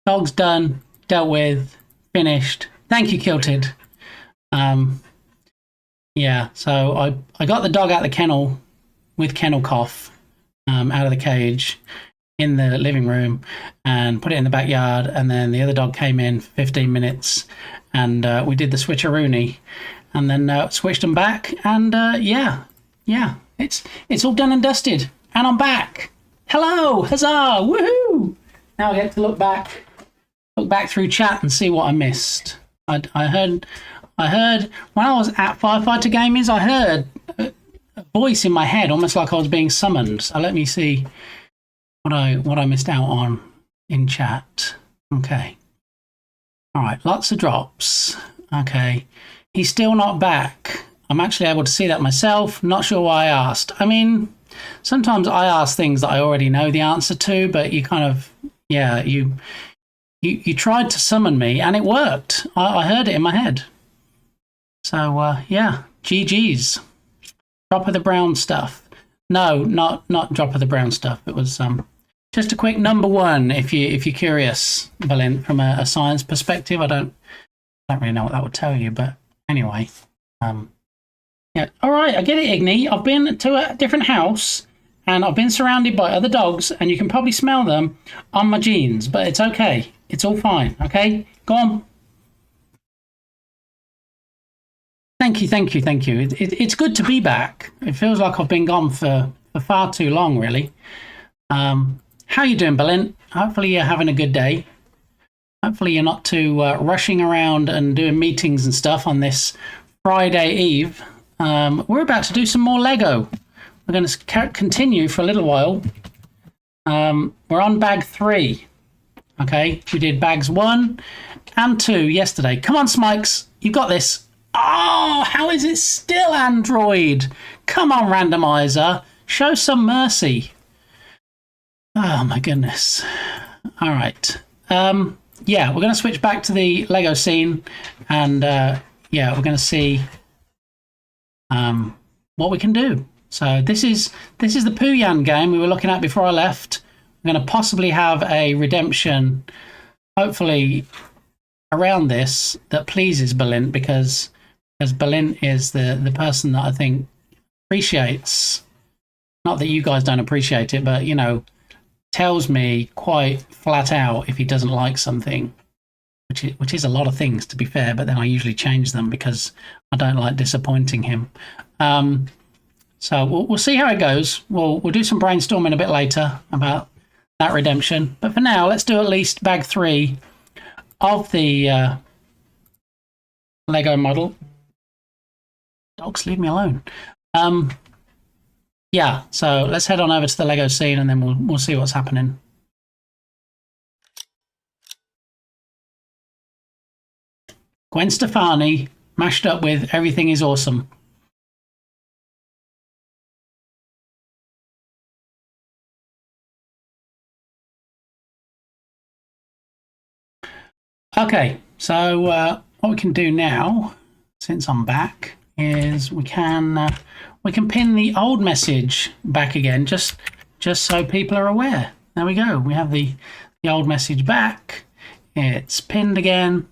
Dog's done, dealt with, finished. Thank you, Kilted. Yeah, so I got the dog out of the kennel with kennel cough, out of the cage in the living room and put it in the backyard. And then the other dog came in for 15 minutes and we did the switcheroony and then switched them back. And yeah, it's all done and dusted. And I'm back. Hello, huzzah, woohoo! Now I get to look back through chat and see what I missed. I heard when I was at Firefighter Gamers, I heard a voice in my head, almost like I was being summoned. So let me see what I missed out on in chat. Okay. All right, lots of drops. Okay. He's still not back. I'm actually able to see that myself. Not sure why I asked. I mean, sometimes I ask things that I already know the answer to, but you kind of, yeah, you tried to summon me and it worked. I heard it in my head. So, yeah, GG's. Drop of the brown stuff. No, not drop of the brown stuff. It was just a quick number one if you're curious, Berlin, from a science perspective. I don't really know what that would tell you, but anyway. Yeah, all right, I get it, Igny. I've been to a different house and I've been surrounded by other dogs and you can probably smell them on my jeans, but it's okay. It's all fine, okay? Go on. Thank you. It's good to be back. It feels like I've been gone for far too long, really. How you doing, Berlin? Hopefully you're having a good day. Hopefully you're not too rushing around and doing meetings and stuff on this Friday Eve. We're about to do some more Lego. We're going to continue for a little while. We're on bag 3. Okay, we did bags 1 and 2 yesterday. Come on, Smikes, you've got this. Oh, how is it still Android? Come on, randomizer. Show some mercy. Oh, my goodness. All right. Yeah, we're going to switch back to the Lego scene. And, yeah, we're going to see what we can do. So this is the Pooyan game we were looking at before I left. We're going to possibly have a redemption, hopefully, around this that pleases Berlin because Berlin is the person that I think appreciates, not that you guys don't appreciate it, but, you know, tells me quite flat out if he doesn't like something, which is a lot of things, to be fair, but then I usually change them because I don't like disappointing him. So we'll see how it goes. We'll do some brainstorming a bit later about that redemption. But for now, let's do at least bag 3 of the Lego model. Dogs, leave me alone. Yeah, so let's head on over to the Lego scene and then we'll see what's happening. Gwen Stefani mashed up with Everything is Awesome. Okay, so what we can do now, since I'm back, is we can pin the old message back again, just so people are aware. There we go. We have the old message back. It's pinned again,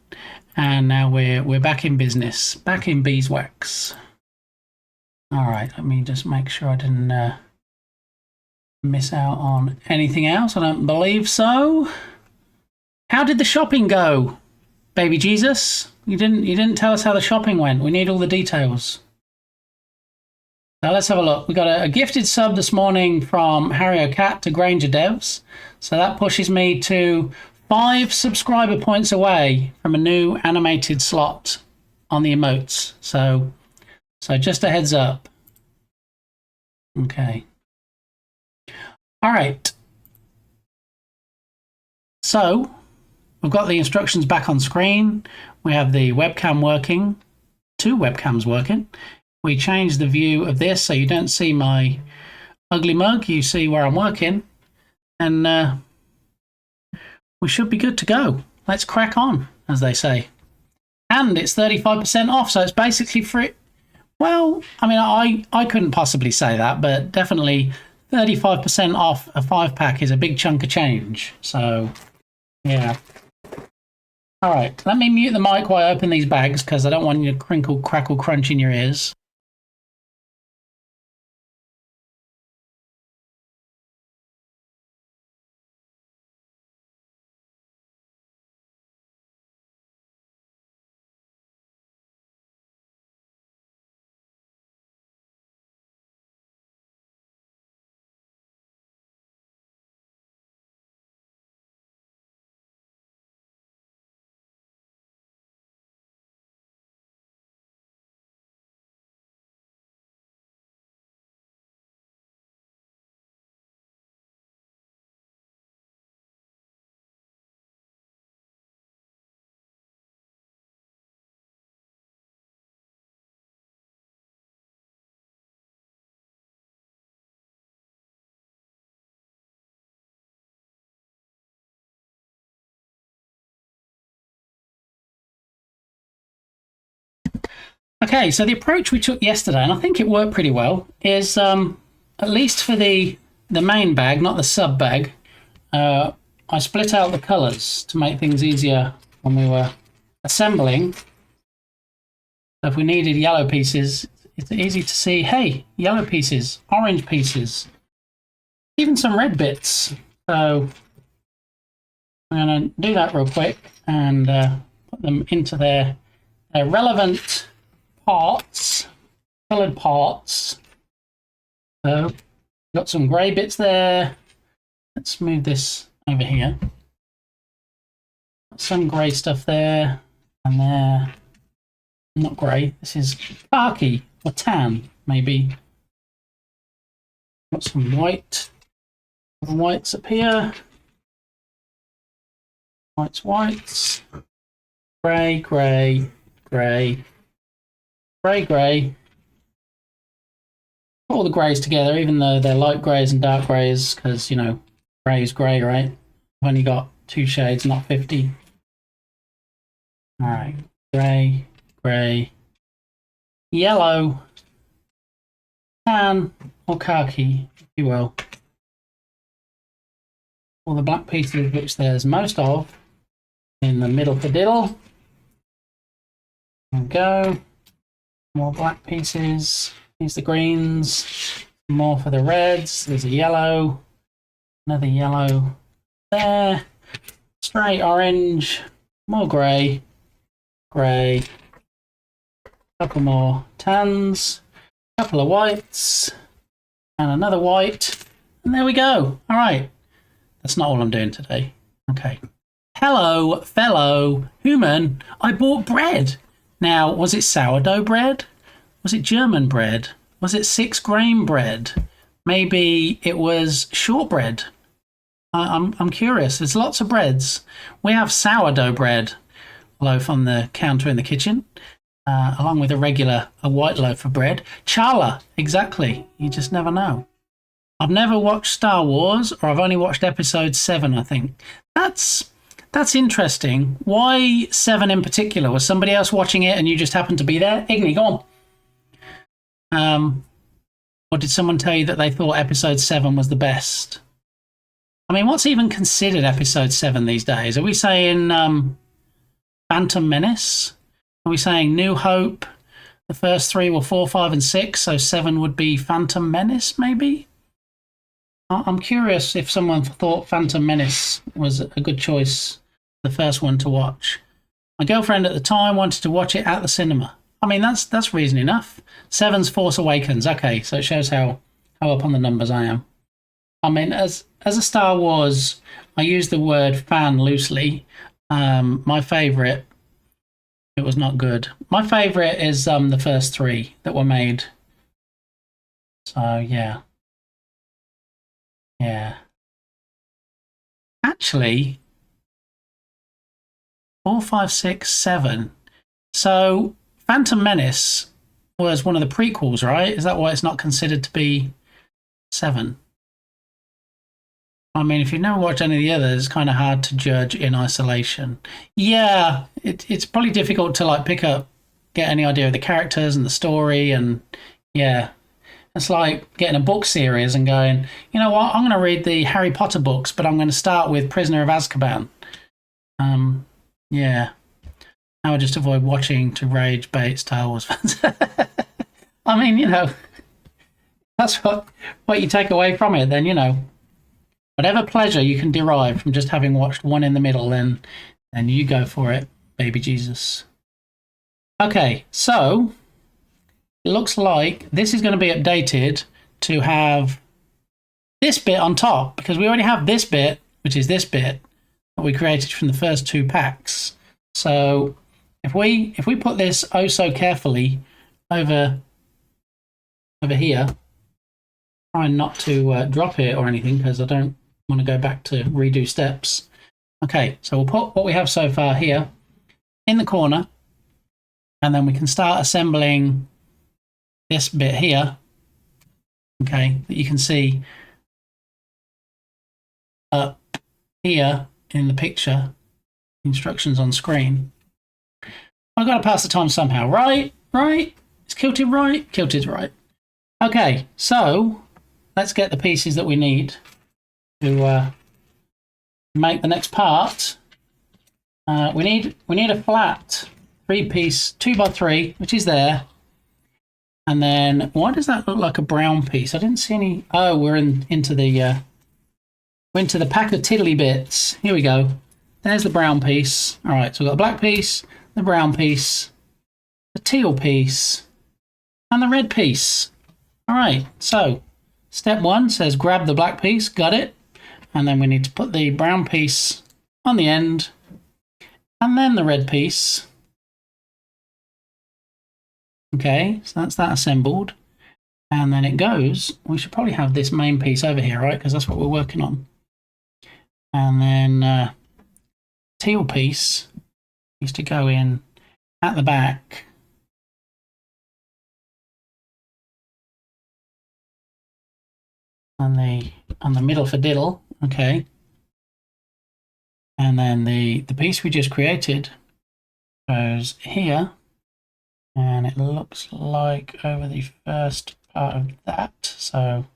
and now we're back in business, back in beeswax. All right, let me just make sure I didn't miss out on anything else. I don't believe so. How did the shopping go, baby Jesus? You didn't tell us how the shopping went. We need all the details. Now let's have a look. We got a gifted sub this morning from Harry O'Cat to Granger Devs. So that pushes me to 5 subscriber points away from a new animated slot on the emotes. So just a heads up. Okay. All right. So we've got the instructions back on screen. We have the webcam working, 2 webcams working. We changed the view of this so you don't see my ugly mug. You see where I'm working. And we should be good to go. Let's crack on, as they say. And it's 35% off, so it's basically free. Well, I mean, I couldn't possibly say that, but definitely 35% off a 5-pack is a big chunk of change. So, yeah. All right, let me mute the mic while I open these bags because I don't want you to crinkle, crackle, crunch in your ears. Okay, so the approach we took yesterday, and I think it worked pretty well, is at least for the main bag, not the sub bag, I split out the colours to make things easier when we were assembling. So if we needed yellow pieces, it's easy to see, hey, yellow pieces, orange pieces, even some red bits. So I'm going to do that real quick and put them into their relevant parts, coloured parts. So got some grey bits there. Let's move this over here. Some grey stuff there and there. Not grey. This is khaki or tan, maybe. Got some white. Whites up here. Whites. Grey, grey, grey. Grey, grey. Put all the greys together, even though they're light greys and dark greys, because, you know, grey is grey, right? I've only got 2 shades, not 50. All right. Grey, grey, yellow, tan, or khaki, if you will. All the black pieces, which there's most of, in the middle for diddle. There we go. More black pieces. Here's the greens. More for the reds. There's a yellow. Another yellow there. Straight orange. More grey. Grey. Couple more tans. Couple of whites. And another white. And there we go. All right. That's not all I'm doing today. Okay. Hello, fellow human. I bought bread. Now, was it sourdough bread? Was it German bread? Was it 6-grain bread? Maybe it was shortbread. I'm curious. There's lots of breads. We have sourdough bread loaf on the counter in the kitchen, along with a white loaf of bread. Challah, exactly. You just never know. I've never watched Star Wars, or I've only watched episode 7, I think. That's interesting. Why 7 in particular? Was somebody else watching it and you just happened to be there? Igni, go on. Or did someone tell you that they thought episode 7 was the best? I mean, what's even considered episode 7 these days? Are we saying Phantom Menace? Are we saying New Hope? The first 3 were 4, 5, and 6, so 7 would be Phantom Menace, maybe? I'm curious if someone thought Phantom Menace was a good choice, the first one to watch. My girlfriend at the time wanted to watch it at the cinema. I mean, that's reason enough. 7's Force Awakens. Okay, so it shows how up on the numbers I am. I mean, as a Star Wars, I use the word fan loosely. My favourite, it was not good. My favourite is the first 3 that were made. So, yeah. Yeah. Actually, 4, 5, 6, 7. So, Phantom Menace was one of the prequels, right? Is that why it's not considered to be 7? I mean, if you've never watched any of the others, it's kind of hard to judge in isolation. Yeah, it's probably difficult to like pick up get any idea of the characters and the story. And yeah, it's like getting a book series and going, you know what, I'm going to read the Harry Potter books, but I'm going to start with Prisoner of Azkaban. Yeah. I would just avoid watching to rage bait Star Wars fans. I mean, you know, that's what you take away from it. Then, you know, whatever pleasure you can derive from just having watched one in the middle, then you go for it, baby Jesus. Okay, so it looks like this is going to be updated to have this bit on top, because we already have this bit, which is this bit that we created from the first 2 packs. So if we put this oh so carefully over here, trying not to drop it or anything, because I don't want to go back to redo steps. Okay, so we'll put what we have so far here in the corner, and then we can start assembling this bit here, okay, that you can see up here in the picture, instructions on screen. I've got to pass the time somehow. Right? Is kilted right? Kilted's right. Okay, so let's get the pieces that we need to make the next part. We need a flat 3-piece 2x3, which is there. And then why does that look like a brown piece? I didn't see any. Oh, we're into the pack of tiddly bits. Here we go. There's the brown piece. All right, so we've got the black piece, the brown piece, the teal piece, and the red piece. All right, so step 1 says grab the black piece. Got it. And then we need to put the brown piece on the end, and then the red piece. Okay, so that's that assembled. And then it goes, we should probably have this main piece over here, right? Because that's what we're working on. And then teal piece needs to go in at the back. On the middle for diddle, okay. And then the piece we just created goes here, and it looks like over the first part of that. So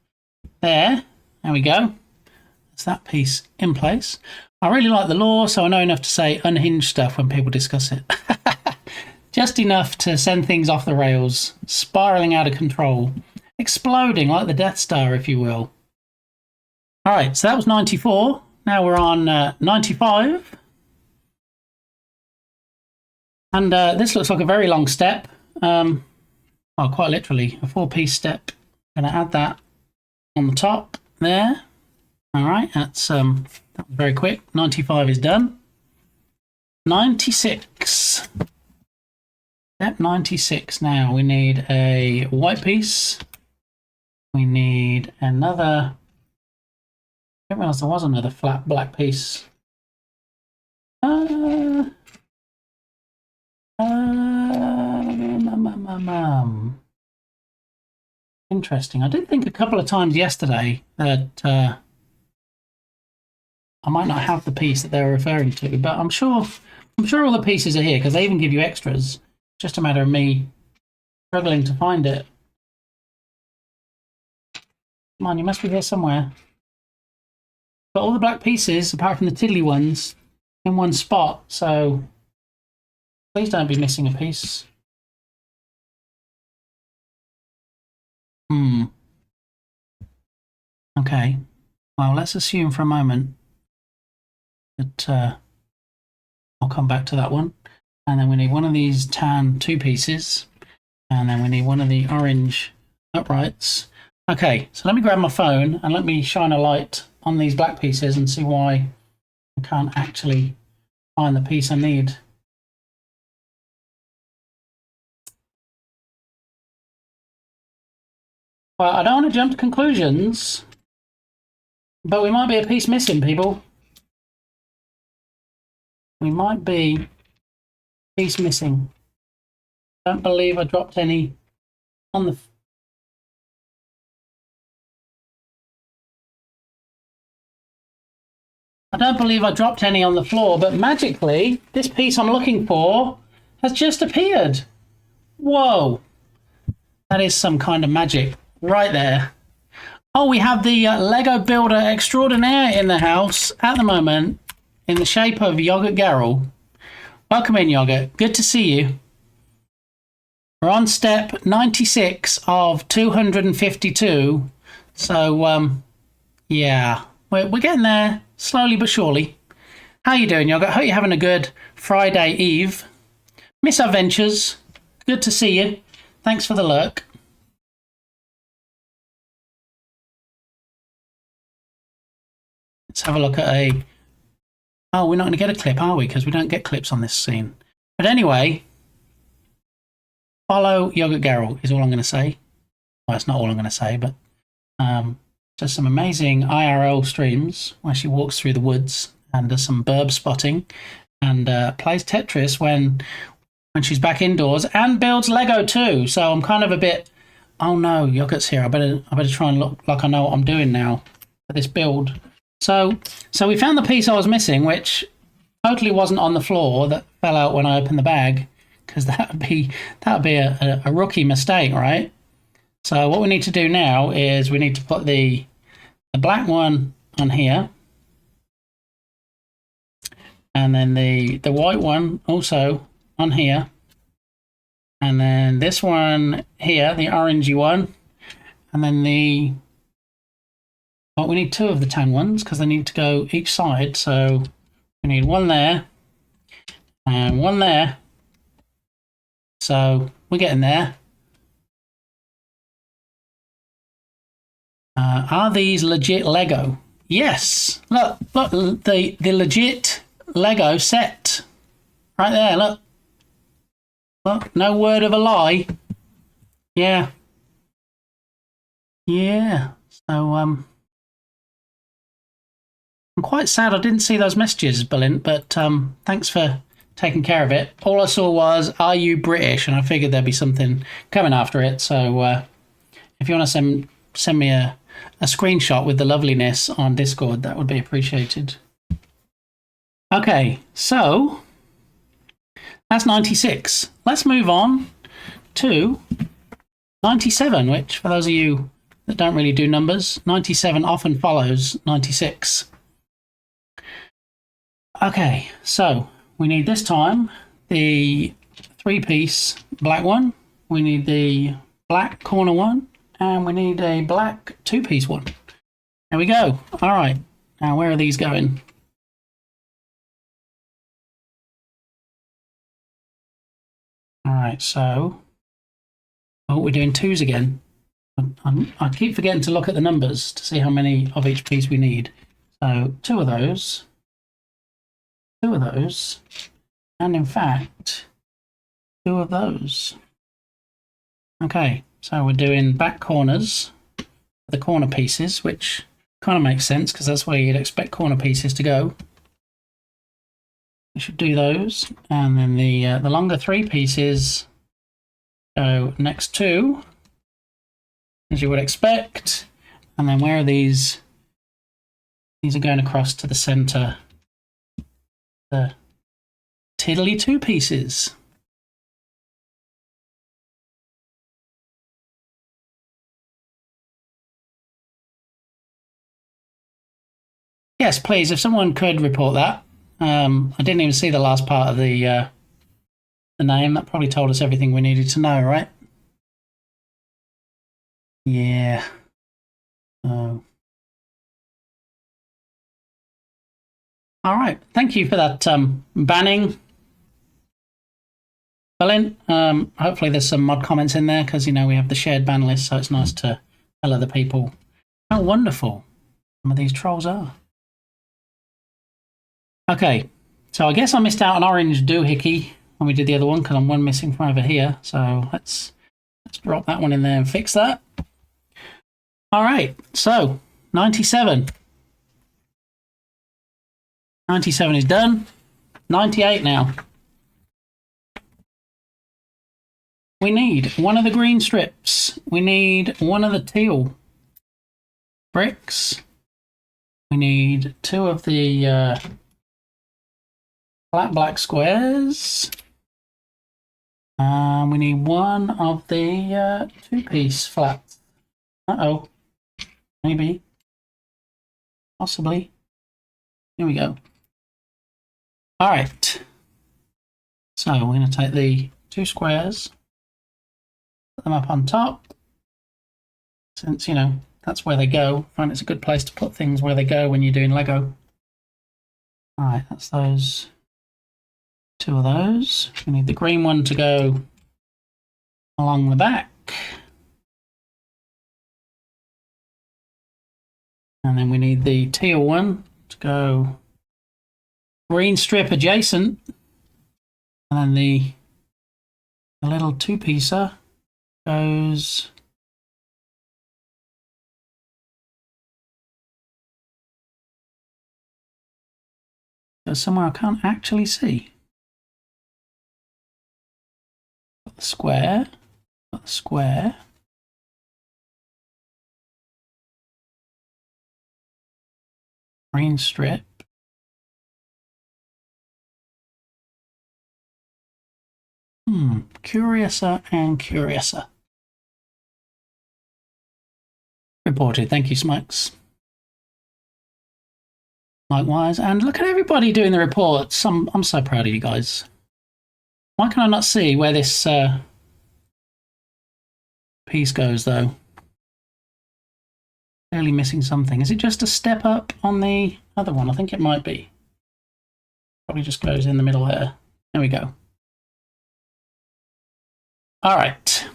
there we go. That's that piece in place. I really like the lore, so I know enough to say unhinged stuff when people discuss it. Just enough to send things off the rails, spiraling out of control, exploding like the Death Star, if you will. All right, so that was 94. Now we're on 95. And this looks like a very long step. Well, quite literally, a 4-piece step. I'm going to add that on the top there. All right, that was very quick. 95 is done. 96. Step 96 now. We need a white piece. We need another... I didn't realise there was another flat black piece. Interesting. I did think a couple of times yesterday that I might not have the piece that they were referring to, but I'm sure all the pieces are here because they even give you extras. Just a matter of me struggling to find it. Come on, you must be here somewhere. Got all the black pieces, apart from the tiddly ones, in one spot, so please don't be missing a piece. Okay. Well, let's assume for a moment that I'll come back to that one. And then we need one of these tan 2 pieces. And then we need one of the orange uprights. Okay, so let me grab my phone and let me shine a light on these black pieces and see why I can't actually find the piece I need. Well, I don't want to jump to conclusions, but we might be a piece missing, people. We might be a piece missing. Don't believe I dropped any on the... I don't believe I dropped any on the floor, but magically, this piece I'm looking for has just appeared. Whoa. That is some kind of magic right there. Oh, we have the Lego Builder Extraordinaire in the house at the moment in the shape of Yogurt Garrel. Welcome in, Yogurt. Good to see you. We're on step 96 of 252. So, yeah, we're getting there slowly but surely. How you doing, Yogurt? Hope you're having a good Friday Eve. Miss Adventures, good to see you. Thanks for the lurk. Let's have a look at a... Oh, we're not going to get a clip, are we? Because we don't get clips on this scene. But anyway, follow Yogurt Garrel is all I'm going to say. Well, it's not all I'm going to say, but does some amazing IRL streams where she walks through the woods and does some burb spotting and plays Tetris when she's back indoors and builds Lego too. So I'm kind of a bit, oh no, Yogurt's here. I better try and look like I know what I'm doing now for this build. So we found the piece I was missing, which totally wasn't on the floor, that fell out when I opened the bag, because that would be a rookie mistake, right? So what we need to do now is we need to put the black one on here, and then the white one also on here, and then this one here, the orangey one, and then but we need two of the tan ones because they need to go each side. So we need one there and one there. So we're getting there. Are these legit Lego? Yes. Look, the legit Lego set right there. Look, no word of a lie. Yeah. So I'm quite sad I didn't see those messages, Berlin, but thanks for taking care of it. All I saw was, are you British? And I figured there'd be something coming after it. So if you want to send me a screenshot with the loveliness on Discord, that would be appreciated. Okay, so that's 96. Let's move on to 97, which for those of you that don't really do numbers, 97 often follows 96. Okay, so we need this time the 3-piece black one, we need the black corner one, and we need a black 2-piece one. There we go. All right, now where are these going? All right, so we're doing twos again. I keep forgetting to look at the numbers to see how many of each piece we need. So two of those, and in fact, two of those. Okay, so we're doing back corners, the corner pieces, which kind of makes sense because that's where you'd expect corner pieces to go. We should do those, and then the longer 3 pieces go next to, as you would expect. And then where are these? These are going across to the center. The tiddly 2 pieces. Yes, please, if someone could report that. I didn't even see the last part of the name. That probably told us everything we needed to know, right? Yeah. Oh. All right. Thank you for that banning, Berlin. Hopefully there's some mod comments in there because, you know, we have the shared ban list, so it's nice to tell other people how wonderful some of these trolls are. Okay, so I guess I missed out on orange doohickey when we did the other one because I'm one missing from over here. So let's drop that one in there and fix that. All right, so 97. 97 is done. 98 now. We need one of the green strips. We need one of the teal bricks. We need 2 of the black squares. We need one of the two-piece flats. Uh-oh. Maybe. Possibly. Here we go. All right. So we're going to take the two squares, put them up on top. Since, you know, that's where they go. I find it's a good place to put things where they go when you're doing Lego. All right, that's those. Two of those. We need the green one to go along the back. And then we need the teal one to go green strip adjacent. And then the little two-piecer goes somewhere I can't actually see. Got the square. Got the square. Green strip. Curiouser and curiouser. Reported. Thank you, Smokes. Likewise. And look at everybody doing the reports. I'm so proud of you guys. Why can I not see where this piece goes, though? Clearly missing something. Is it just a step up on the other one? I think it might be. Probably just goes in the middle there. There we go. All right.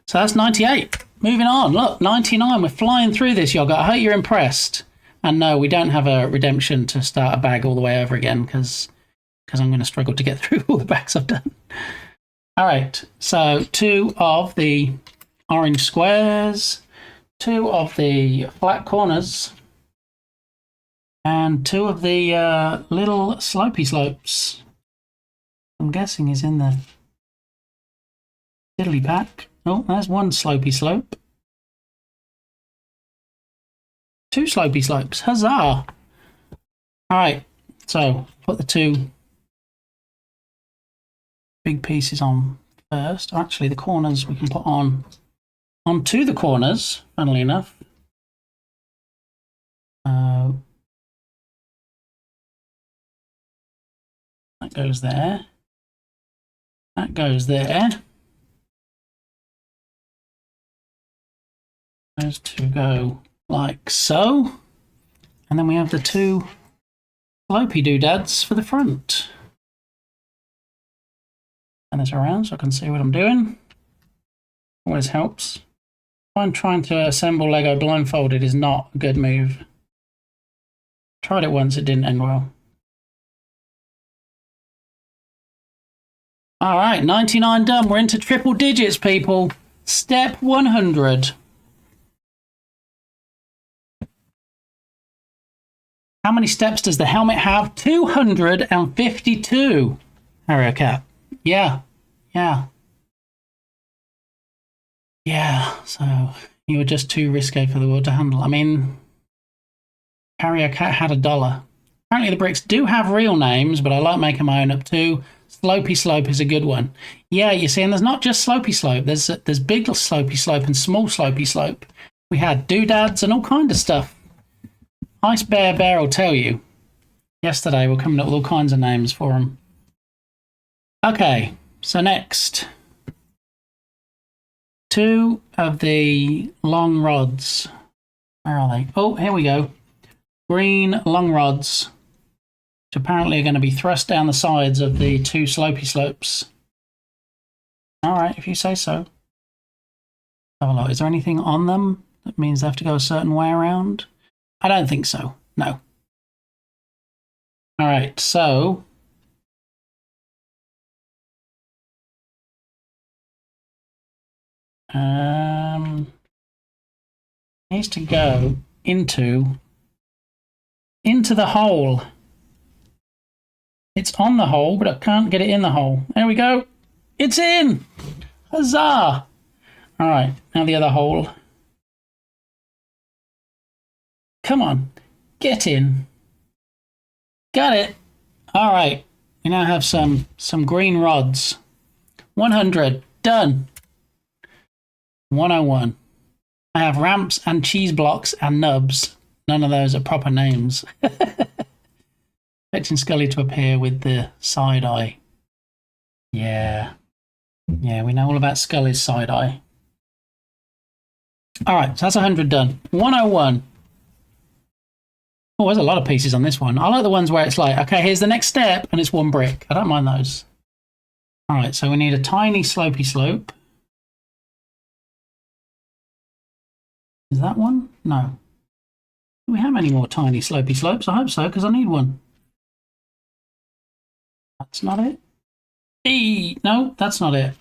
So that's 98. Moving on. Look, 99. We're flying through this, Yogurt. I hope you're impressed. And no, we don't have a redemption to start a bag all the way over again because I'm going to struggle to get through all the bags I've done. All right. So 2 of the orange squares, 2 of the flat corners, and 2 of the little slopey slopes. I'm guessing is in the diddly pack. Oh, there's one slopey slope. 2 slopey slopes. Huzzah! All right, so put the 2 big pieces on first. Actually, the corners we can put onto the corners, funnily enough. That goes there. That goes there. Those 2 go like so. And then we have the 2 slopey doodads for the front. And this around so I can see what I'm doing. Always helps. I'm trying to assemble Lego blindfolded is not a good move. Tried it once, it didn't end well. All right, 99 done. We're into triple digits, people. Step 100. How many steps does the helmet have? 252. Harrier cat. Yeah. So you were just too risque for the world to handle. I mean, Harrier cat had $1. Apparently the bricks do have real names, but I like making my own up too. Slopey slope is a good one. Yeah, you see, and there's not just slopey slope. There's big slopey slope and small slopey slope. We had doodads and all kind of stuff. Ice Bear will tell you. Yesterday we're coming up with all kinds of names for them. Okay, so next. 2 of the long rods. Where are they? Oh, here we go. Green long rods, which apparently are going to be thrust down the sides of the 2 slopey slopes. All right, if you say so. Have a look. Is there anything on them that means they have to go a certain way around? I don't think so. No. All right, so needs to go into the hole. It's on the hole, but I can't get it in the hole. There we go. It's in. Huzzah! All right, now the other hole. Come on, get in. Got it. All right, we now have some green rods. 100. Done. 101. I have ramps and cheese blocks and nubs. None of those are proper names. Expecting Scully to appear with the side eye. Yeah. Yeah, we know all about Scully's side eye. All right, so that's 100 done. 101. Oh, there's a lot of pieces on this one. I like the ones where it's like, okay, here's the next step, and it's one brick. I don't mind those. All right, so we need a tiny slopey slope. Is that one? No. Do we have any more tiny slopey slopes? I hope so, because I need one. That's not it. No, that's not it.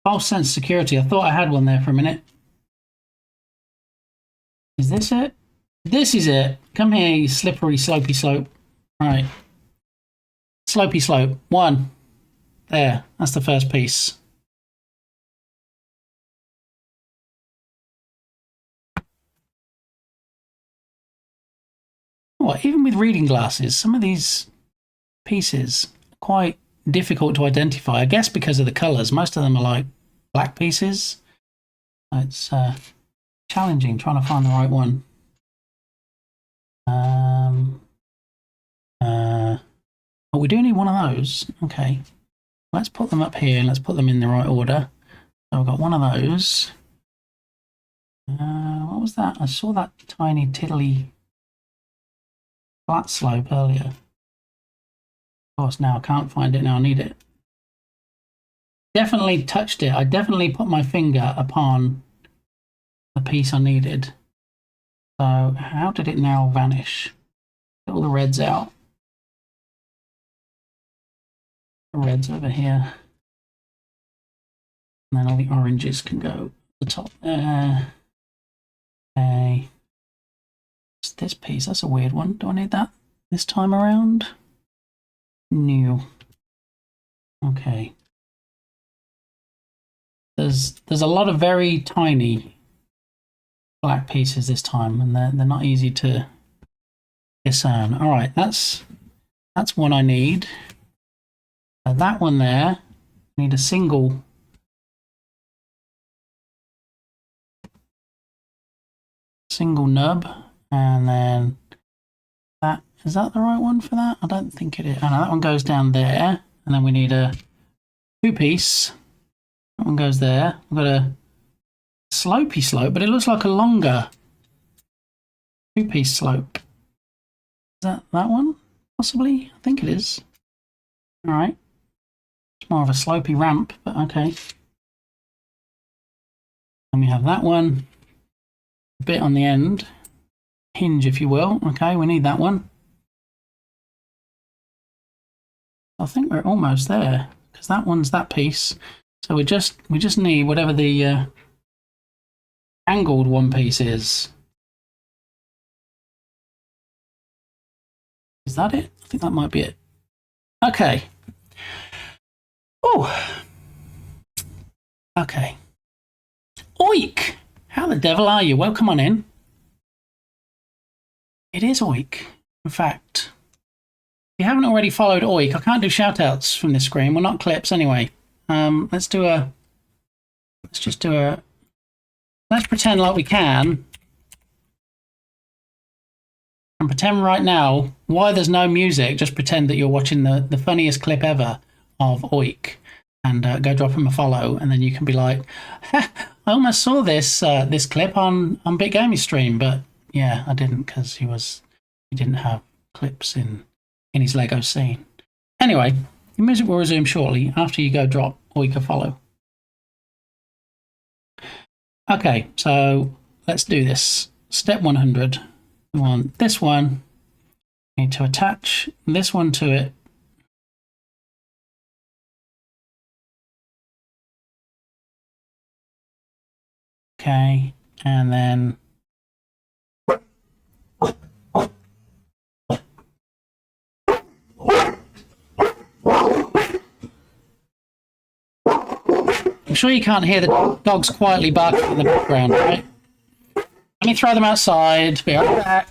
False sense of security. I thought I had one there for a minute. Is this it? This is it. Come here, you slippery slopey slope. Right. Slopey slope. 1. There. That's the first piece. What? Even with reading glasses, some of these pieces are quite difficult to identify. I guess because of the colours. Most of them are like black pieces. It's challenging trying to find the right one. Oh, we do need one of those. Okay. Let's put them up here and let's put them in the right order. So I've got one of those. What was that? I saw that tiny tiddly flat slope earlier. Of course, now I can't find it. Now I need it. Definitely touched it. I definitely put my finger upon the piece I needed. So how did it now vanish? Get all the reds out. The reds over here. And then all the oranges can go at the top there. Okay. It's this piece. That's a weird one. Do I need that this time around? New. Okay. There's a lot of very tiny black pieces this time, and they're not easy to discern. All right, that's one I need. That one there, I need a single nub, and then that, is that the right one for that? I don't think it is. Oh, no, that one goes down there, and then we need a 2-piece. That one goes there. We've got a slopey slope, but it looks like a longer 2-piece slope. Is that one? Possibly? I think it is. All right. It's more of a slopey ramp, but okay. And we have that one. A bit on the end. Hinge, if you will. Okay, we need that one. I think we're almost there, because that one's that piece. So we just need whatever the angled one piece is. Is that it? I think that might be it. Okay. Oh. Okay. Oik! How the devil are you? Well, come on in. It is Oik. In fact, if you haven't already followed Oik, I can't do shout-outs from this screen. We're not clips anyway. Let's pretend like we can. And pretend right now, why there's no music, just pretend that you're watching the funniest clip ever of Oik. And go drop him a follow, and then you can be like, I almost saw this clip on Bit Gamey's stream, but yeah, I didn't, because he didn't have clips in his Lego scene. Anyway, the music will resume shortly after you go drop Oik a follow. Okay, so let's do this. Step 100. We want this one. We need to attach this one to it. Okay, and then I'm sure you can't hear the dogs quietly barking in the background, right? Let me throw them outside. Be right back.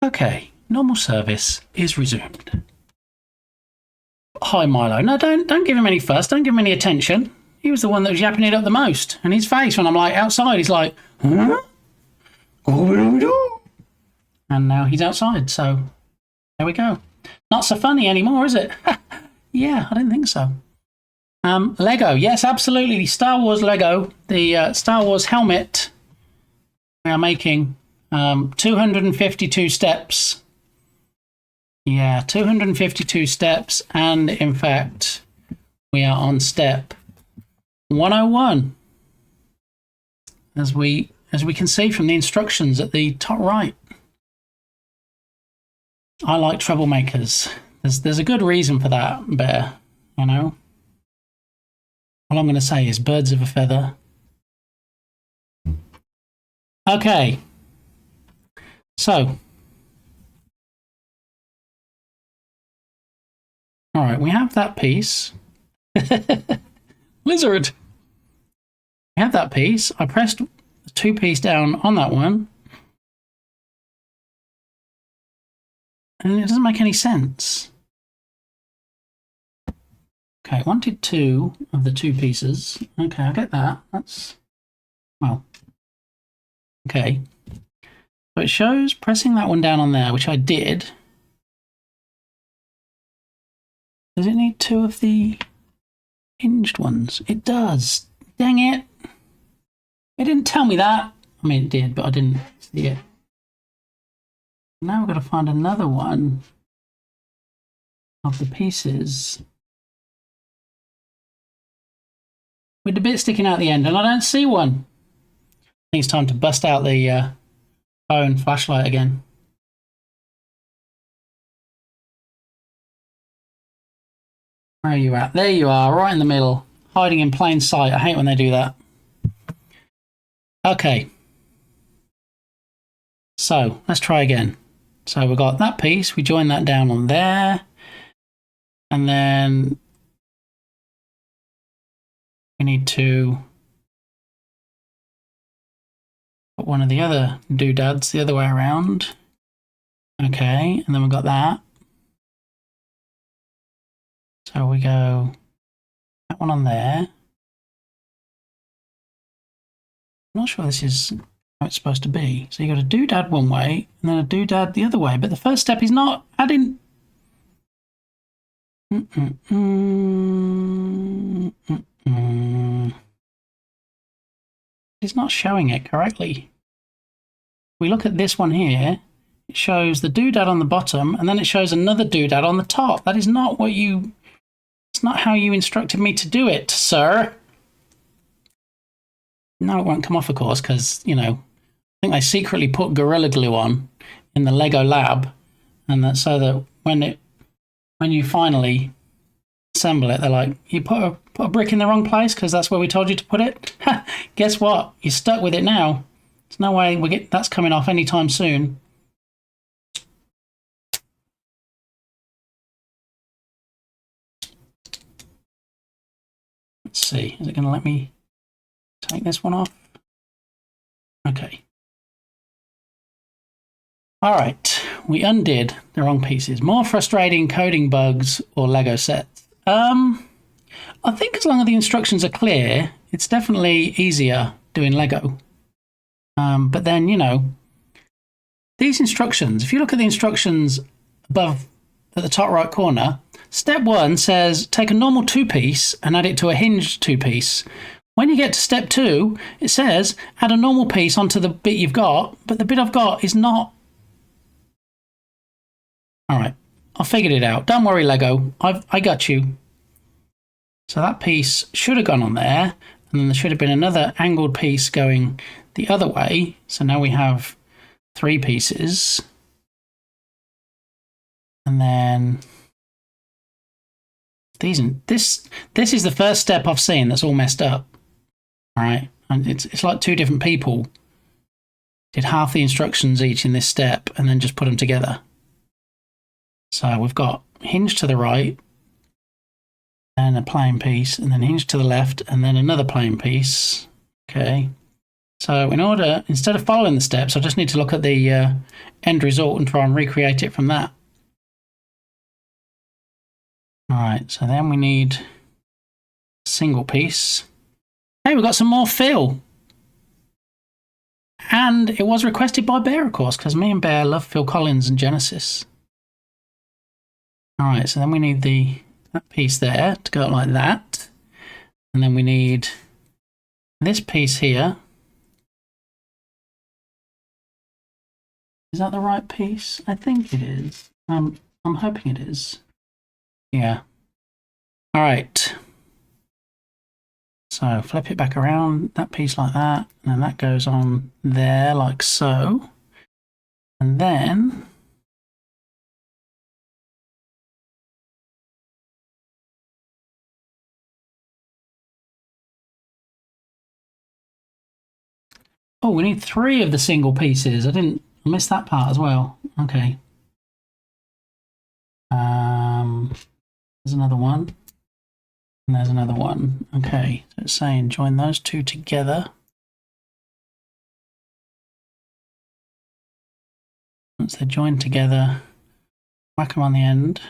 Okay, normal service is resumed. Hi, Milo. No, don't give him any fuss. Don't give him any attention. He was the one that was yapping it up the most. And his face, when I'm like outside, he's like, huh? And now he's outside. So there we go. Not so funny anymore, is it? Yeah, I didn't think so. Lego. Yes, absolutely. The Star Wars Lego. The Star Wars helmet we are making. 252 steps. Yeah, 252 steps. And in fact, we are on step 101. As we can see from the instructions at the top right. I like troublemakers. There's a good reason for that, Bear, you know? All I'm going to say is birds of a feather. Okay. So. All right, we have that piece. Lizard. We have that piece. I pressed the 2-piece down on that one. And it doesn't make any sense. Okay, I wanted 2 of the 2 pieces. Okay, I get that. That's, well, okay. So it shows pressing that one down on there, which I did. Does it need 2 of the hinged ones? It does. Dang it. It didn't tell me that. I mean, it did, but I didn't see it. Now we've got to find another one of the pieces with the bit sticking out the end, and I don't see one. I think it's time to bust out the phone flashlight again. Where are you at? There you are, right in the middle, hiding in plain sight. I hate when they do that. Okay. So, let's try again. So we've got that piece, we join that down on there, and then we need to put one of the other doodads the other way around. Okay, and then we've got that. So we go that one on there. I'm not sure this is how it's supposed to be. So you got a doodad one way and then a doodad the other way, but the first step is not adding. It's not showing it correctly. We look at this one here, it shows the doodad on the bottom and then it shows another doodad on the top. That is not what you, it's not how you instructed me to do it, sir. No, it won't come off, of course, because, you know, I think they secretly put Gorilla Glue on in the Lego lab, and that so that when you finally assemble it, they're like, you put a brick in the wrong place because that's where we told you to put it. Guess what? You're stuck with it now. There's no way that's coming off anytime soon. Let's see. Is it going to let me take this one off? Okay. All right, we undid the wrong pieces. More frustrating coding bugs or Lego sets. I think as long as the instructions are clear, it's definitely easier doing Lego. But then, you know, these instructions, if you look at the instructions above at the top right corner, step 1 says take a normal 2-piece and add it to a hinged 2-piece. When you get to step 2, it says add a normal piece onto the bit you've got, but the bit I've got is not. All right, I figured it out. Don't worry, Lego. I got you. So that piece should have gone on there, and then there should have been another angled piece going the other way. So now we have 3 pieces. And then this is the first step I've seen that's all messed up. All right, and it's like 2 different people did half the instructions each in this step and then just put them together. So we've got hinge to the right and a plain piece, and then hinge to the left and then another plain piece. Okay, So in order, instead of following the steps, I just need to look at the end result and try and recreate it from that. All right, so then we need a single piece. Hey, we've got some more fill. And it was requested by Bear, of course, because me and Bear love Phil Collins and Genesis. All right, so then we need that piece there to go up like that. And then we need this piece here. Is that the right piece? I think it is. I'm hoping it is. Yeah. All right. So flip it back around, that piece like that, and then that goes on there like so. And then oh, we need 3 of the single pieces. I missed that part as well. Okay. There's another one. And there's another one. Okay, so it's saying join those 2 together. Once they're joined together, whack them on the end,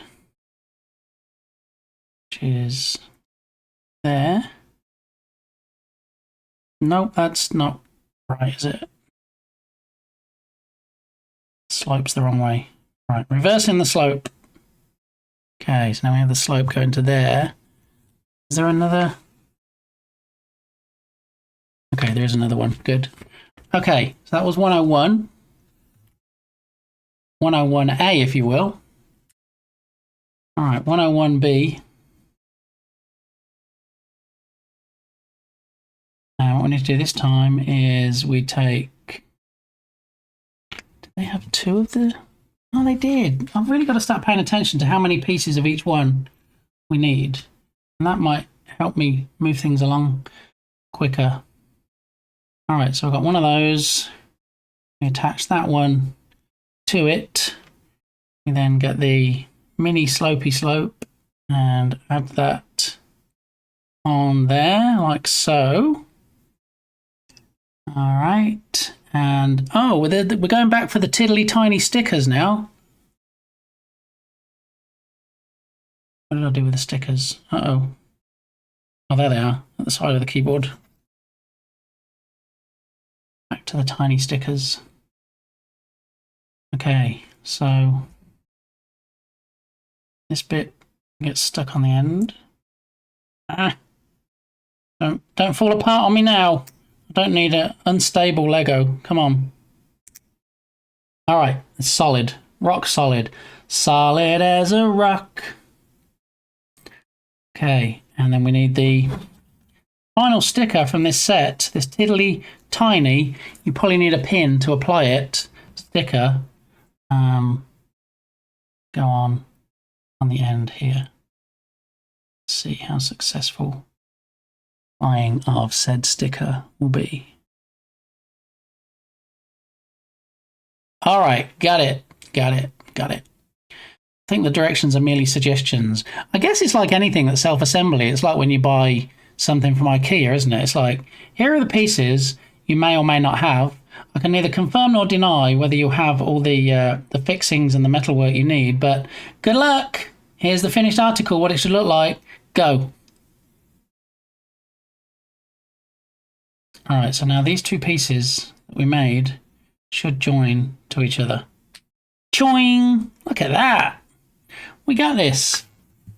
which is there. Nope, that's not right, is it? Slope's the wrong way. Right, reversing the slope. Okay, so now we have the slope going to there. Is there another? Okay, there is another one. Good. Okay, so that was 101. 101A, if you will. All right, 101B. And what we need to do this time is we take... Did they have 2 of the... Oh, they did. I've really got to start paying attention to how many pieces of each one we need. And that might help me move things along quicker. All right, so I've got one of those. We attach that one to it. We then get the mini slopey slope and add that on there like so. All right, and oh, we're going back for the tiddly tiny stickers now. What did I do with the stickers? Uh-oh. Oh, there they are, at the side of the keyboard. Back to the tiny stickers. Okay, so this bit gets stuck on the end. Ah! Don't fall apart on me now. I don't need an unstable Lego. Come on. All right, it's solid. Rock solid. Solid as a rock. Okay, and then we need the final sticker from this set, this tiddly tiny, you probably need a pin to apply it, sticker, go on the end here. Let's see how successful applying of said sticker will be. All right, got it. I think the directions are merely suggestions. I guess it's like anything that's self-assembly. It's like when you buy something from IKEA, isn't it? It's like, here are the pieces you may or may not have. I can neither confirm nor deny whether you have all the fixings and the metalwork you need, but good luck. Here's the finished article, what it should look like. Go. All right, so now these 2 pieces that we made should join to each other. Choing! Look at that. We got this.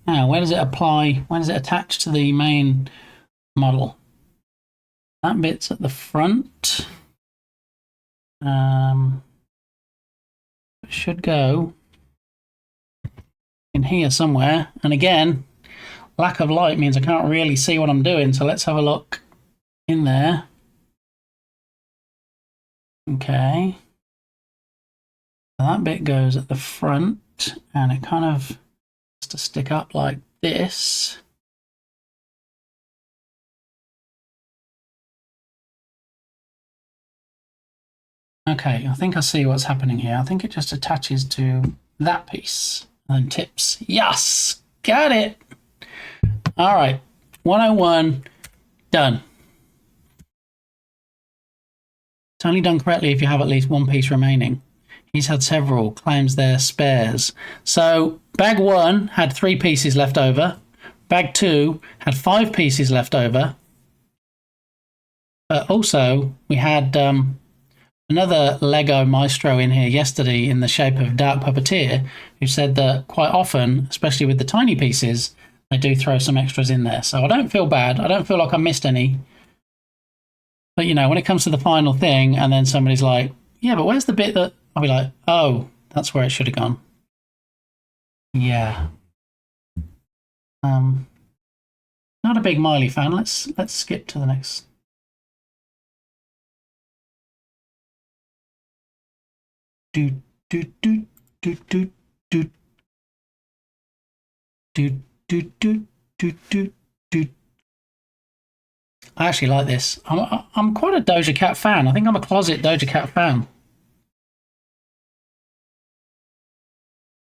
Now, where does it apply? Where does it attach to the main model? That bit's at the front. It should go in here somewhere. And again, lack of light means I can't really see what I'm doing. So let's have a look in there. Okay. So that bit goes at the front and it kind of has to stick up like this. Okay, I think I see what's happening here. I think it just attaches to that piece and then tips. Yes, got it. All right, 101, done. It's only done correctly if you have at least one piece remaining. He's had several, claims they're spares. So bag 1 had 3 pieces left over. Bag 2 had 5 pieces left over. But also, we had another Lego maestro in here yesterday in the shape of Dark Puppeteer, who said that quite often, especially with the tiny pieces, they do throw some extras in there. So I don't feel bad. I don't feel like I missed any. But, you know, when it comes to the final thing and then somebody's like, yeah, but where's the bit that... I'll be like, oh, that's where it should have gone. Yeah. Not a big Miley fan. Let's skip to the next. Do do do do do do do do do do do do. I actually like this. I'm quite a Doja Cat fan. I think I'm a closet Doja Cat fan.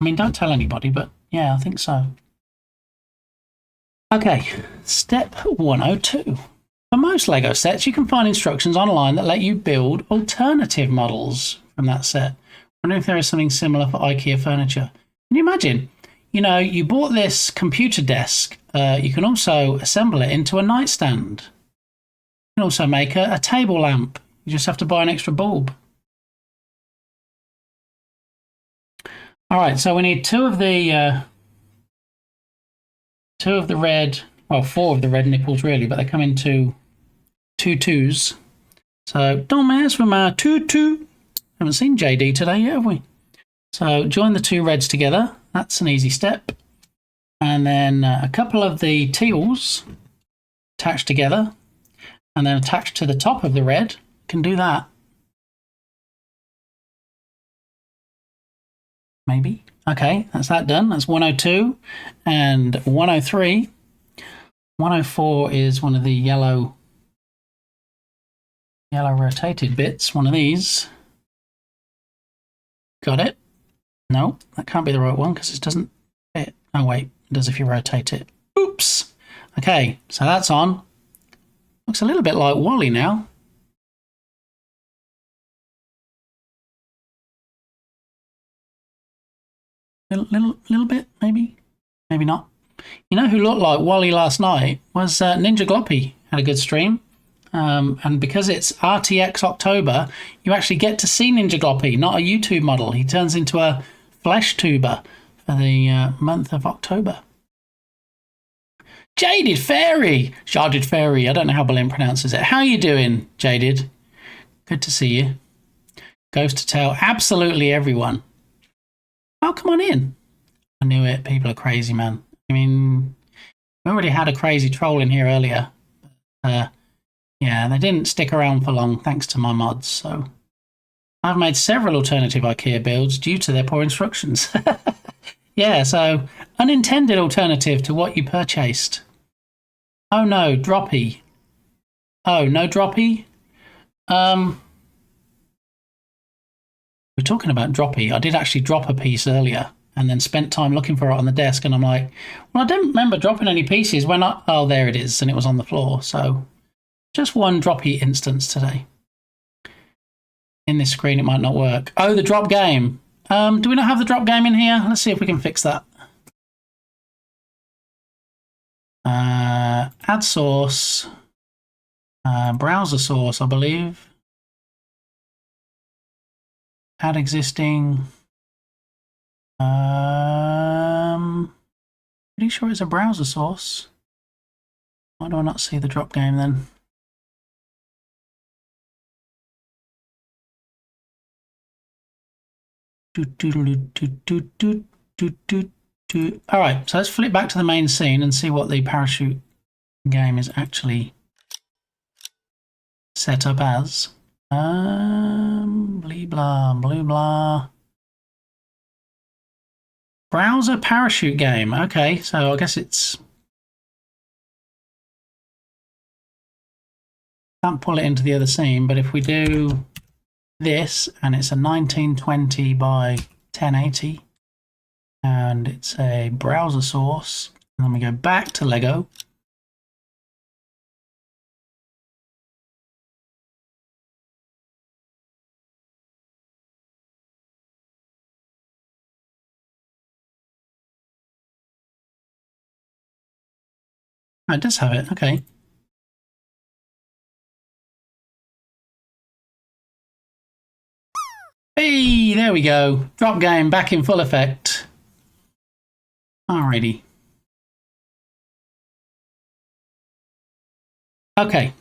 I mean, don't tell anybody, but yeah, I think so. Okay, step 102. For most LEGO sets, you can find instructions online that let you build alternative models from that set. I wonder if there is something similar for IKEA furniture. Can you imagine? You know, you bought this computer desk. You can also assemble it into a nightstand. You can also make a table lamp. You just have to buy an extra bulb. All right, so we need 2 of the red, well, 4 of the red nipples really, but they come in two twos. So don't mess with my tutu. Haven't seen JD today yet, have we? So join the 2 reds together. That's an easy step. And then a couple of the teals attached together, and then attached to the top of the red. Can do that. Maybe. Okay, that's that done. That's 102 and 103. 104 is one of the yellow rotated bits, one of these. Got it? No, that can't be the right one because it doesn't fit. Oh wait, it does if you rotate it. Oops. Okay, so that's on. Looks a little bit like Wally now. Little bit, maybe not. You know who looked like Wally last night was Ninja Gloppy. Had a good stream, and because it's RTX October, you actually get to see Ninja Gloppy, not a YouTube model. He turns into a flesh tuber for the month of October. Jaded Fairy, Sharded Fairy. I don't know how Boleyn pronounces it. How you doing, Jaded? Good to see you. Ghost to tell absolutely everyone. Oh, come on in. I knew it. People are crazy, man. I mean, we already had a crazy troll in here earlier. Yeah, they didn't stick around for long thanks to my mods. So I've made several alternative IKEA builds due to their poor instructions. Yeah, so unintended alternative to what you purchased. Oh no, droppy. Oh, no droppy? We're talking about droppy. I did actually drop a piece earlier and then spent time looking for it on the desk, and I'm like, well, I don't remember dropping any pieces when I... Oh, there it is, and it was on the floor. So just one droppy instance today. In this screen, it might not work. Oh, the drop game. Do we not have the drop game in here? Let's see if we can fix that. Add source. Browser source, I believe. Add existing. Pretty sure it's a browser source. Why do I not see the drop game then? All right, so let's flip back to the main scene and see what the parachute game is actually set up as. Blee blah, blue blah. Browser parachute game. Okay, so I guess it's... Can't pull it into the other scene, but if we do this, and it's a 1920 by 1080, and it's a browser source, and then we go back to Lego. Oh, it does have it. Okay. Hey, there we go. Drop game back in full effect. Alrighty. Okay.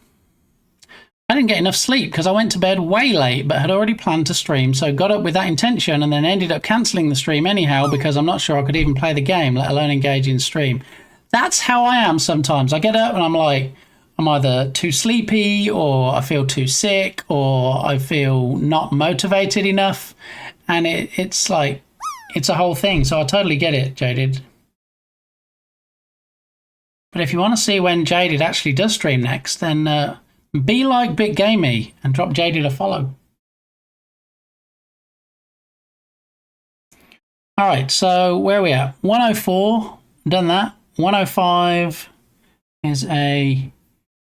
I didn't get enough sleep because I went to bed way late but had already planned to stream, so got up with that intention and then ended up cancelling the stream anyhow because I'm not sure I could even play the game, let alone engage in stream. That's how I am sometimes. I get up and I'm like, I'm either too sleepy or I feel too sick or I feel not motivated enough, and it's like, it's a whole thing. So I totally get it, Jaded. But if you want to see when Jaded actually does stream next, then be like Bit Gamey and drop Jaded a follow. All right, so where are we at? 104, done that. 105 is a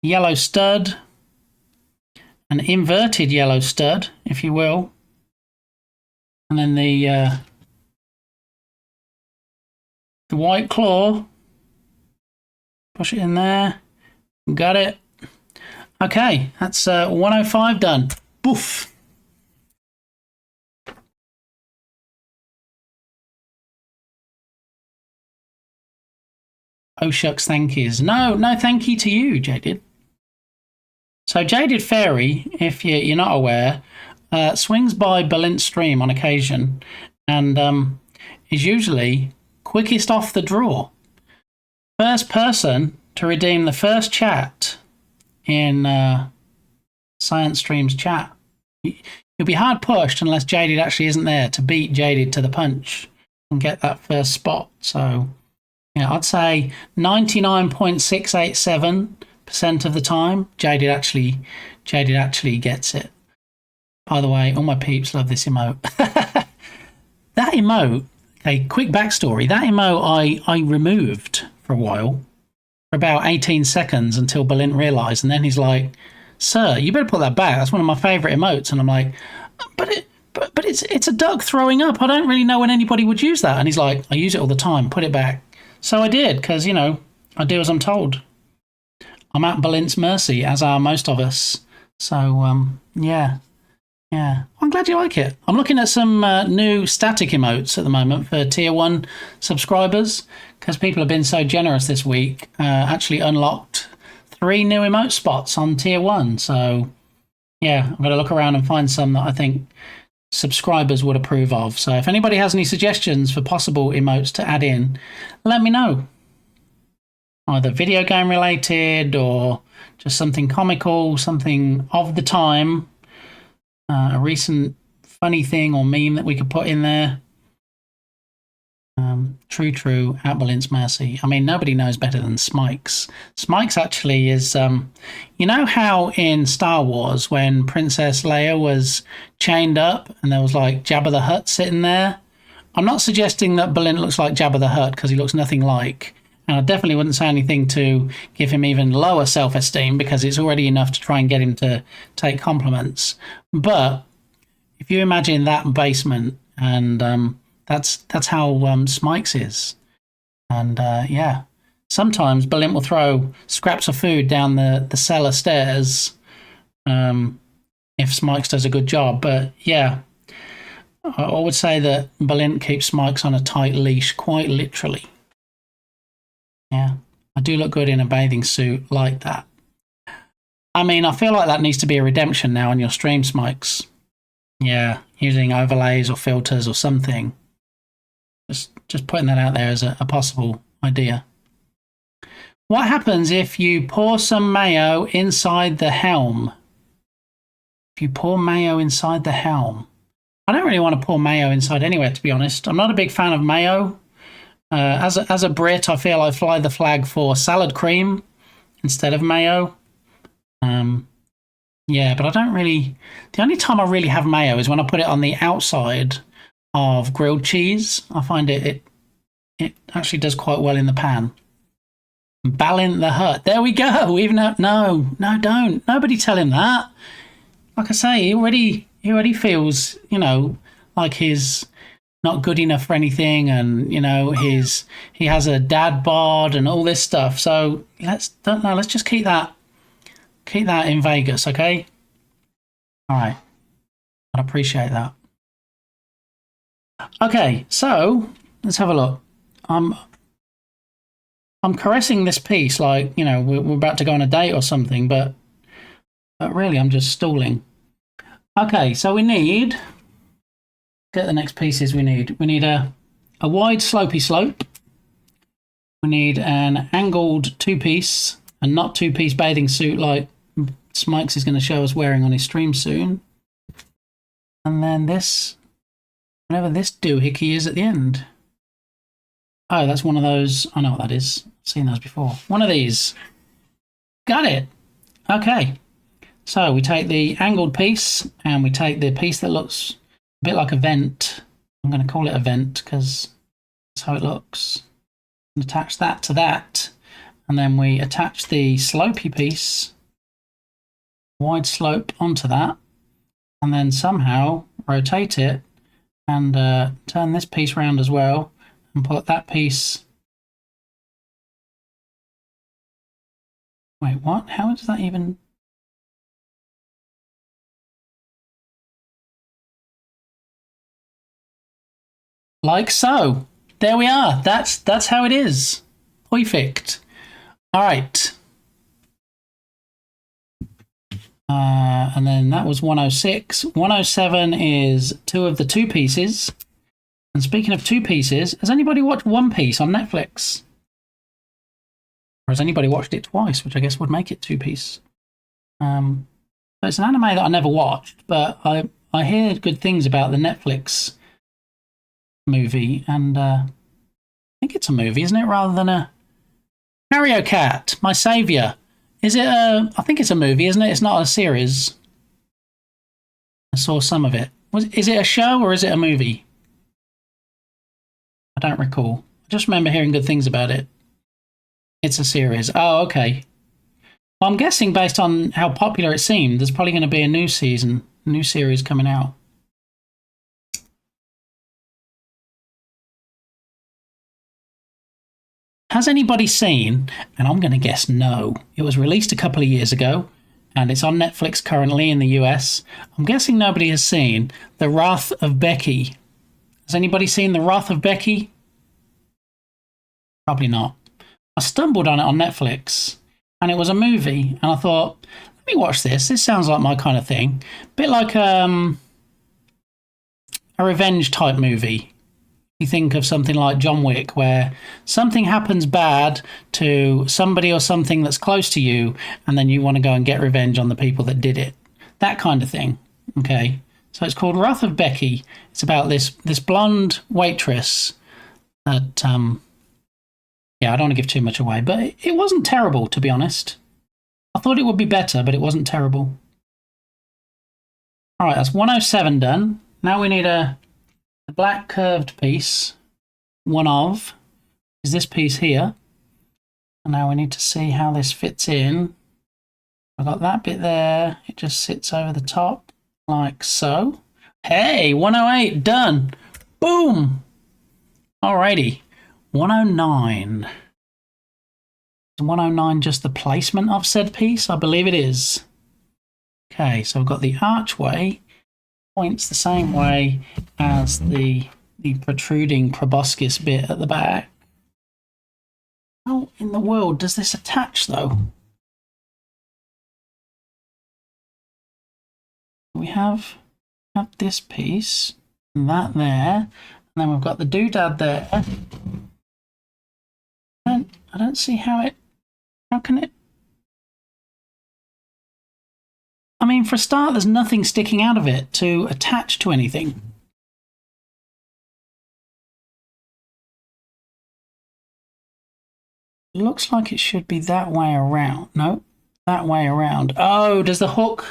yellow stud, an inverted yellow stud, if you will. And then the white claw. Push it in there. Got it. Okay, that's 105 done. Boof. Oh shucks, thank yous. No thank you to you, Jaded. So Jaded Fairy, if you're not aware, swings by Berlint's stream on occasion and is usually quickest off the draw. First person to redeem the first chat in Science Stream's chat. You'll be hard pushed unless Jaded actually isn't there to beat Jaded to the punch and get that first spot. So yeah, I'd say 99.687% of the time, Jaded actually gets it. By the way, all my peeps love this emote. That emote, okay, quick backstory. That emote I removed for a while, for about 18 seconds until Berlint realised, and then he's like, "Sir, you better put that back. That's one of my favourite emotes." And I'm like, "But it's a duck throwing up. I don't really know when anybody would use that." And he's like, "I use it all the time. Put it back." So I did, because, you know, I do as I'm told. I'm at Berlint's mercy, as are most of us. So, yeah. I'm glad you like it. I'm looking at some new static emotes at the moment for Tier 1 subscribers, because people have been so generous this week. Actually unlocked 3 new emote spots on Tier 1. So, yeah, I'm going to look around and find some that I think subscribers would approve of. So if anybody has any suggestions for possible emotes to add in, let me know. Either video game related or just something comical, something of the time, a recent funny thing or meme that we could put in there. True, at Berlint's mercy. I mean, nobody knows better than Smikes. Smikes actually is, you know how in Star Wars when Princess Leia was chained up and there was like Jabba the Hutt sitting there? I'm not suggesting that Berlint looks like Jabba the Hutt, because he looks nothing like. And I definitely wouldn't say anything to give him even lower self-esteem, because it's already enough to try and get him to take compliments. But if you imagine that basement, and that's how Smikes is. And yeah, sometimes Berlint will throw scraps of food down the cellar stairs if Smikes does a good job. But yeah, I would say that Berlint keeps Smikes on a tight leash, quite literally. Yeah, I do look good in a bathing suit like that. I mean, I feel like that needs to be a redemption now on your stream, Smikes. Yeah, using overlays or filters or something. Just putting that out there as a possible idea. What happens if you pour some mayo inside the helm? If you pour mayo inside the helm. I don't really want to pour mayo inside anywhere, to be honest. I'm not a big fan of mayo. As a Brit, I feel I fly the flag for salad cream instead of mayo. Yeah, but I don't really... The only time I really have mayo is when I put it on the outside of grilled cheese. I find it actually does quite well in the pan. Balint the Hutt. There we go. Even though, no, don't. Nobody tell him that. Like I say, he already feels, you know, like his not good enough for anything, and you know he has a dad bod and all this stuff. So let's just keep that in Vegas, okay? All right, I'd appreciate that. Okay, so let's have a look. I'm caressing this piece like, you know, we're about to go on a date or something, but really I'm just stalling. Okay, so we need, get the next pieces we need. We need a wide slopey slope. We need an angled two-piece, a not two-piece bathing suit like Smikes is going to show us wearing on his stream soon. And then this, whatever this doohickey is at the end. Oh, that's one of those. I know what that is. I've seen those before. One of these. Got it. Okay. So we take the angled piece and we take the piece that looks a bit like a vent. I'm going to call it a vent because that's how it looks. And attach that to that. And then we attach the slopey piece, wide slope, onto that. And then somehow rotate it and turn this piece around as well. And put that piece. Wait, what? How does that even? Like so. There we are. That's how it is. Perfect. All right. And then that was 106. 107 is two of the two pieces. And speaking of two pieces, has anybody watched One Piece on Netflix? Or has anybody watched it twice, which I guess would make it two piece? It's an anime that I never watched, but I hear good things about the Netflix movie, and I think it's a movie, isn't it, rather than a Mario Cat, my savior. Is it a? I think it's a movie, isn't it? It's not a series. I saw some of it. Is it a show or is it a movie? I don't recall. I just remember hearing good things about it. It's a series. Oh, okay. Well, I'm guessing based on how popular it seemed, there's probably going to be a new season, new series coming out. Has anybody seen, and I'm going to guess no, it was released a couple of years ago, and it's on Netflix currently in the US. I'm guessing nobody has seen The Wrath of Becky. Has anybody seen The Wrath of Becky? Probably not. I stumbled on it on Netflix, and it was a movie, and I thought, let me watch this. This sounds like my kind of thing. A bit like a revenge type movie. You think of something like John Wick, where something happens bad to somebody or something that's close to you, and then you want to go and get revenge on the people that did it. That kind of thing. Okay. So it's called Wrath of Becky. It's about this blonde waitress that, yeah, I don't want to give too much away, but it wasn't terrible, to be honest. I thought it would be better, but it wasn't terrible. All right, that's 107 done. Now we need a black curved piece. One of is this piece here. And now we need to see how this fits in. I've got that bit there. It just sits over the top. Like so. Hey, 108, done. Boom. Alrighty. 109. Is 109 just the placement of said piece? I believe it is. Okay, so we've got the archway. Points the same way as the protruding proboscis bit at the back. How in the world does this attach, though? We have this piece, and that there, and then we've got the doodad there. I don't see how can it? I mean, for a start, there's nothing sticking out of it to attach to anything. It looks like it should be that way around. No, that way around. Oh, does the hook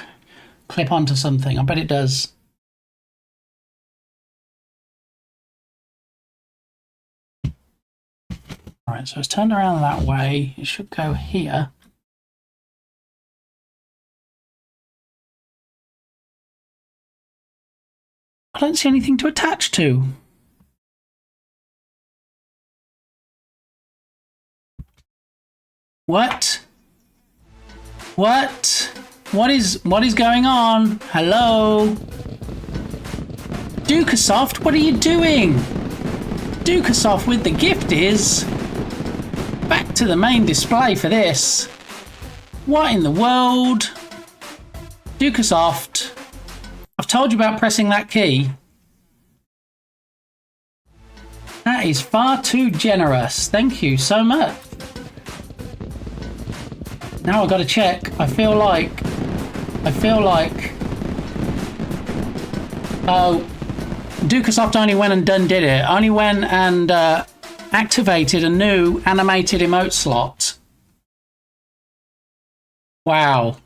clip onto something? I bet it does. All right, so it's turned around that way. It should go here. I don't see anything to attach to. What? What? What is going on? Hello? Dukasoft, what are you doing? Dukasoft with the gift is. Back to the main display for this. What in the world? Dukasoft, I've told you about pressing that key. That is far too generous. Thank you so much. Now I've got to check. I feel like. Oh, Dukasoft only went and did it. Only went and activated a new animated emote slot. Wow.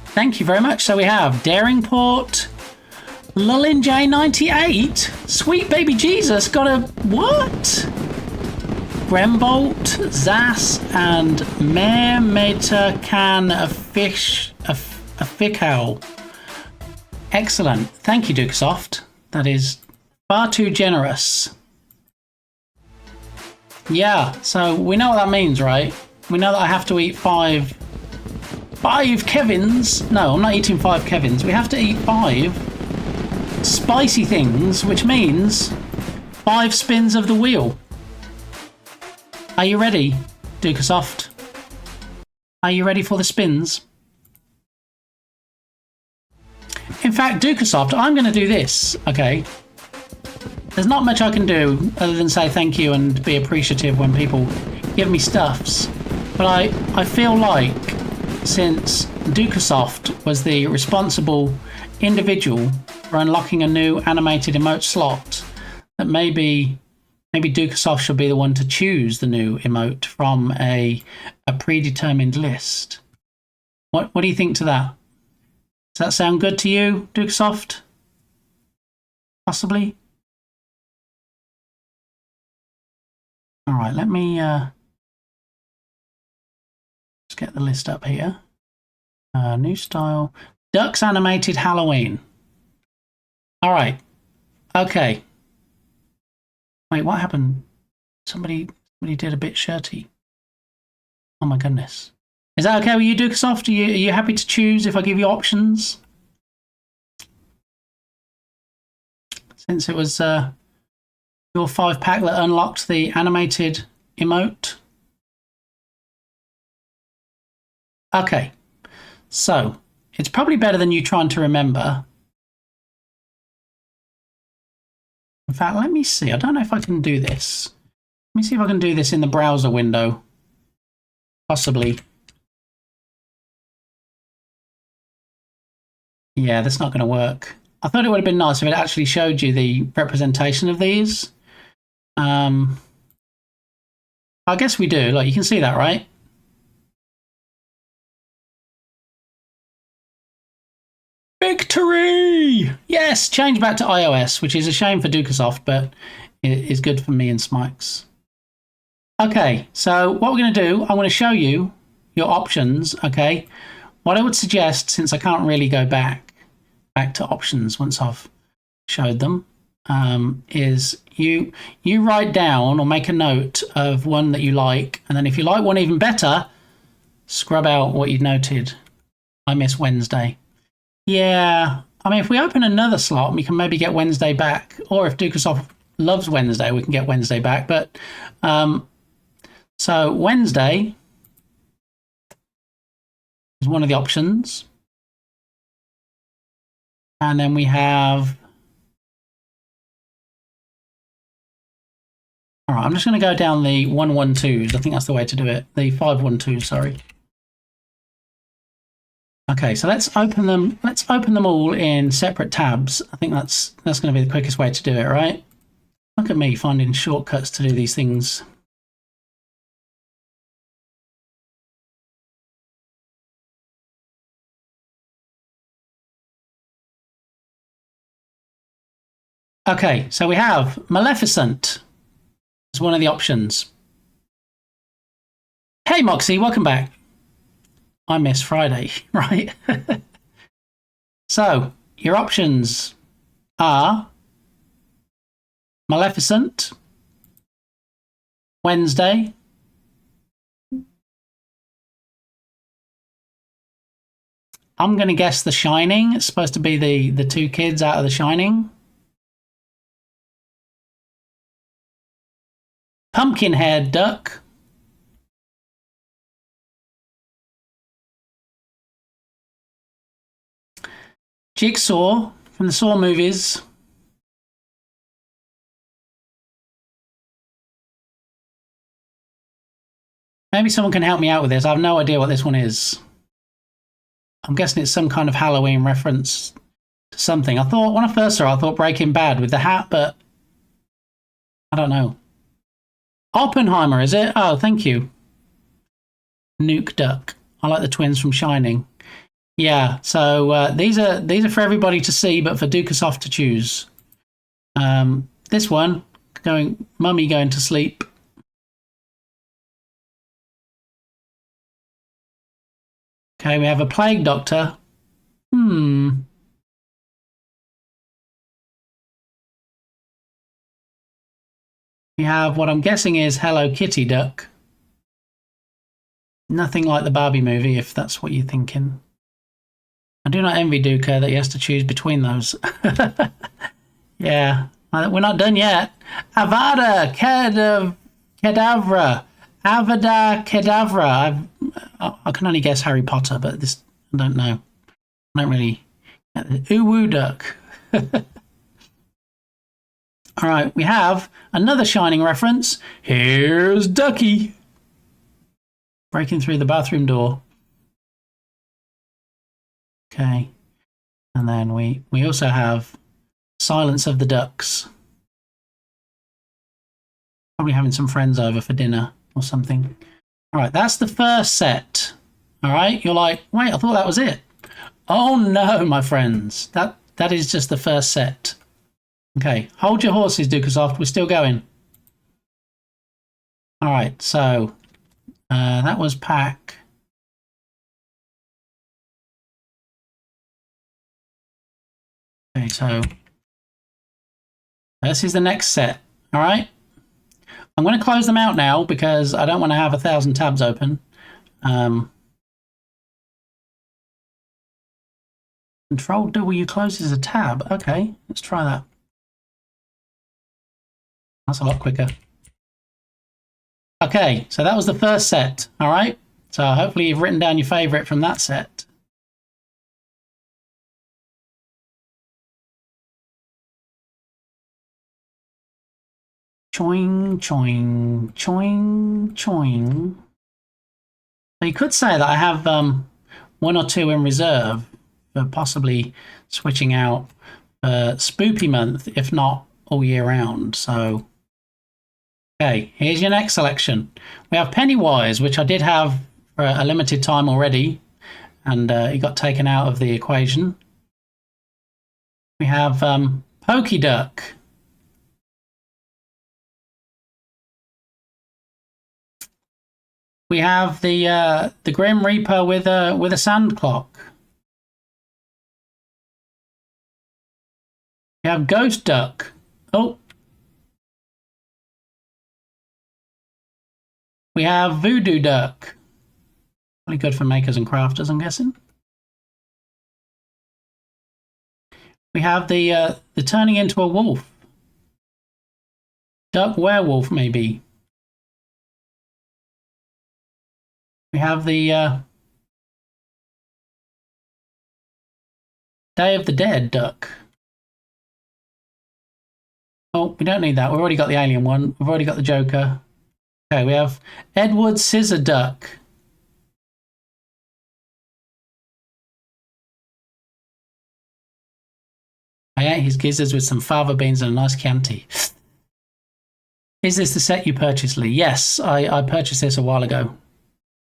Thank you very much. So we have Daringport, Lullin J98, Sweet Baby Jesus got a what? Grembolt, Zas, and Mare Meta Can a Fickowl. Excellent. Thank you, Dukasoft. That is far too generous. Yeah, so we know what that means, right? We know that I have to eat five Kevins. No, I'm not eating 5 Kevins. We have to eat 5 spicy things, which means 5 spins of the wheel. Are you ready, Dukasoft? Are you ready for the spins? In fact, Dukasoft, I'm going to do this, okay? There's not much I can do other than say thank you and be appreciative when people give me stuffs. But I feel like since Dukasoft was the responsible individual for unlocking a new animated emote slot, that maybe Dukasoft should be the one to choose the new emote from a predetermined list. What do you think to that? Does that sound good to you, Dukasoft? Possibly? All right, let me just get the list up here. New style. Ducks Animated Halloween. All right. Okay. Wait, what happened? Somebody did a bit shirty. Oh my goodness. Is that okay with you, Dukasoft? Are you happy to choose if I give you options? Since it was your 5-pack that unlocked the animated emote. Okay. So, it's probably better than you trying to remember. In fact, let me see. I don't know if I can do this. Let me see if I can do this in the browser window. Possibly. Yeah, that's not going to work. I thought it would have been nice if it actually showed you the representation of these. I guess we do. Like, you can see that, right? Victory! Yes, change back to iOS, which is a shame for Dukasoft, but it is good for me and Smikes. Okay, so what we're going to do, I'm going to show you your options, okay? What I would suggest, since I can't really go back to options once I've showed them, is you write down or make a note of one that you like, and then if you like one even better, scrub out what you noted. I miss Wednesday. Yeah, I mean, if we open another slot, we can maybe get Wednesday back. Or if Dukasoft loves Wednesday, we can get Wednesday back. But so Wednesday is one of the options. And then we have... All right, I'm just going to go down the 112s. I think that's the way to do it. The 512s, sorry. Okay, so let's open them. Let's open them all in separate tabs. I think that's going to be the quickest way to do it, right? Look at me finding shortcuts to do these things. Okay, so we have Maleficent as one of the options. Hey, Moxie, welcome back. I miss Friday, right? So, your options are Maleficent, Wednesday, I'm going to guess The Shining. It's supposed to be the two kids out of The Shining. Pumpkin-haired duck. Jigsaw from the Saw movies. Maybe someone can help me out with this. I have no idea what this one is. I'm guessing it's some kind of Halloween reference to something. I thought, when I first saw it, I thought Breaking Bad with the hat, but I don't know. Oppenheimer, is it? Oh, thank you. Nuke Duck. I like the twins from Shining. Yeah, so these are for everybody to see, but for Dukasoft to choose. This one, Mummy going to sleep. Okay, we have a plague doctor. We have what I'm guessing is Hello Kitty duck. Nothing like the Barbie movie, if that's what you're thinking. I do not envy Duka that he has to choose between those. Yeah, we're not done yet. Avada Kedavra. Avada Kedavra. I can only guess Harry Potter, but this I don't know. I don't really. Uwu duck. All right, we have another Shining reference. Here's Ducky breaking through the bathroom door. Okay, and then we also have Silence of the Ducks. Probably having some friends over for dinner or something. All right, that's the first set. All right, you're like, wait, I thought that was it. Oh no, my friends, that is just the first set. Okay, hold your horses, Dukasoft. We're still going. All right, so that was pack. Okay, so this is the next set. All right, I'm going to close them out now because I don't want to have 1,000 tabs open. Control W closes a tab. Okay, let's try that. That's a lot quicker. Okay, so that was the first set. All right, so hopefully you've written down your favorite from that set. Choing, choing, choing, choing. So you could say that I have one or two in reserve for possibly switching out Spoopy month, if not all year round. So, okay, here's your next selection. We have Pennywise, which I did have for a limited time already, and he got taken out of the equation. We have Pokey Duck. We have the Grim Reaper with a sand clock. We have Ghost Duck. Oh. We have Voodoo Duck. Really good for makers and crafters, I'm guessing. We have the turning into a wolf. Duck werewolf, maybe. We have the Day of the Dead duck. Oh, we don't need that. We've already got the alien one. We've already got the Joker. Okay, we have Edward Scissor Duck. I ate his gizzards with some fava beans and a nice Chianti. Is this the set you purchased, Lee? Yes, I purchased this a while ago.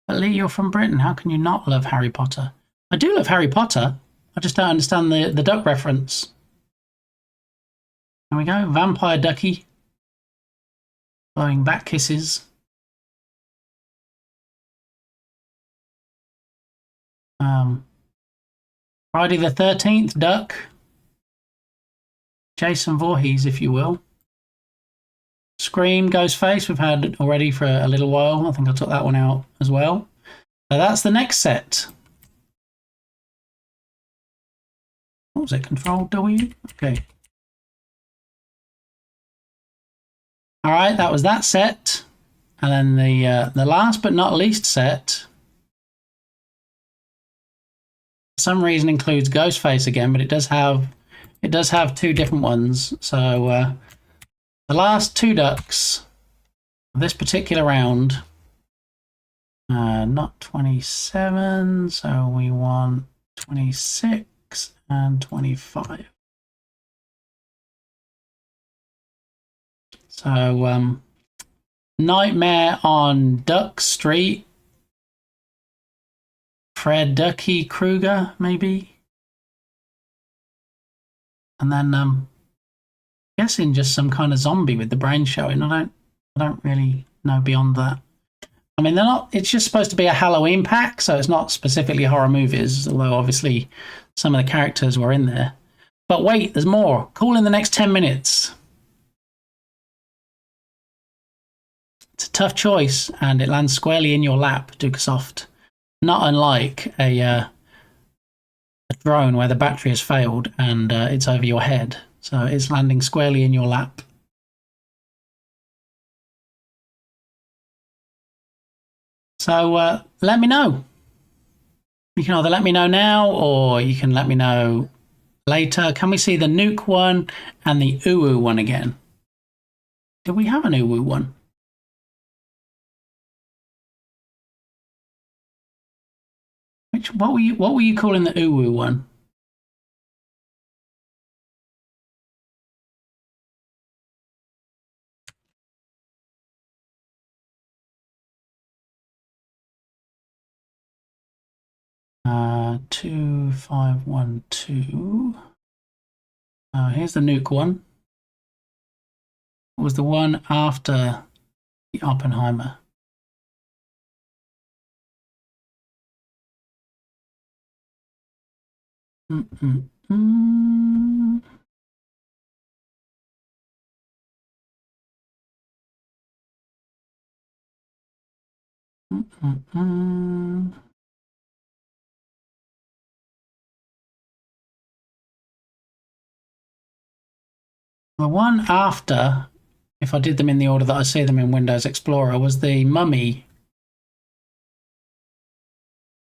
But Lee, you're from Britain. How can you not love Harry Potter? I do love Harry Potter. I just don't understand the duck reference. There we go. Vampire Ducky. Blowing back kisses. Friday the 13th duck. Jason Voorhees, if you will. Scream, Ghostface, we've had already for a little while. I think I took that one out as well. So that's the next set. What was it? Control W? Okay. All right, that was that set. And then the last but not least set, for some reason includes Ghostface again, but it does have two different ones. So the last two ducks of this particular round, not 27, so we want 26 and 25. So Nightmare on Duck Street, Fred Ducky Krueger, maybe. And then guessing just some kind of zombie with the brain showing. I don't really know beyond that. I mean, they're not. It's just supposed to be a Halloween pack, so it's not specifically horror movies. Although obviously some of the characters were in there. But wait, there's more. Call in the next 10 minutes. It's a tough choice, and it lands squarely in your lap, Dukesoft. Not unlike a drone where the battery has failed and it's over your head. So it's landing squarely in your lap. So let me know. You can either let me know now or you can let me know later. Can we see the nuke one and the uwu one again? Did we have an uwu one? What were you calling the uwu one? Uh, 2512. Here's the nuke one. What was the one after the Oppenheimer? The one after, if I did them in the order that I see them in Windows Explorer, was the mummy.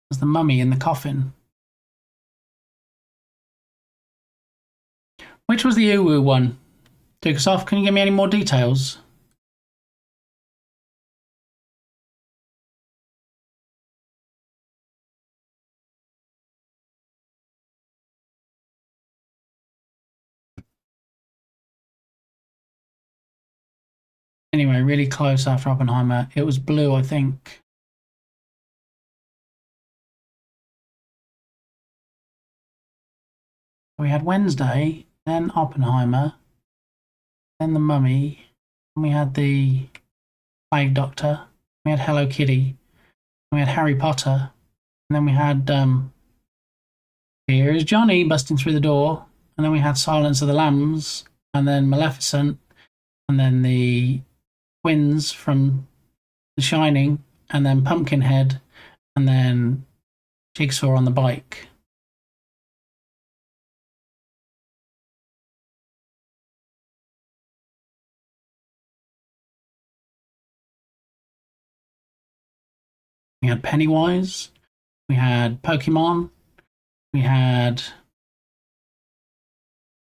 Was the mummy in the coffin? Which was the uwu one? Dukesoft, can you give me any more details? Anyway, really close after Oppenheimer. It was blue, I think. We had Wednesday, then Oppenheimer, then the Mummy, and we had the Plague Doctor, we had Hello Kitty, we had Harry Potter, and then we had Here's Johnny busting through the door, and then we had Silence of the Lambs, and then Maleficent, and then the twins from The Shining, and then Pumpkinhead, and then Jigsaw on the bike. We had Pennywise, we had Pokemon, we had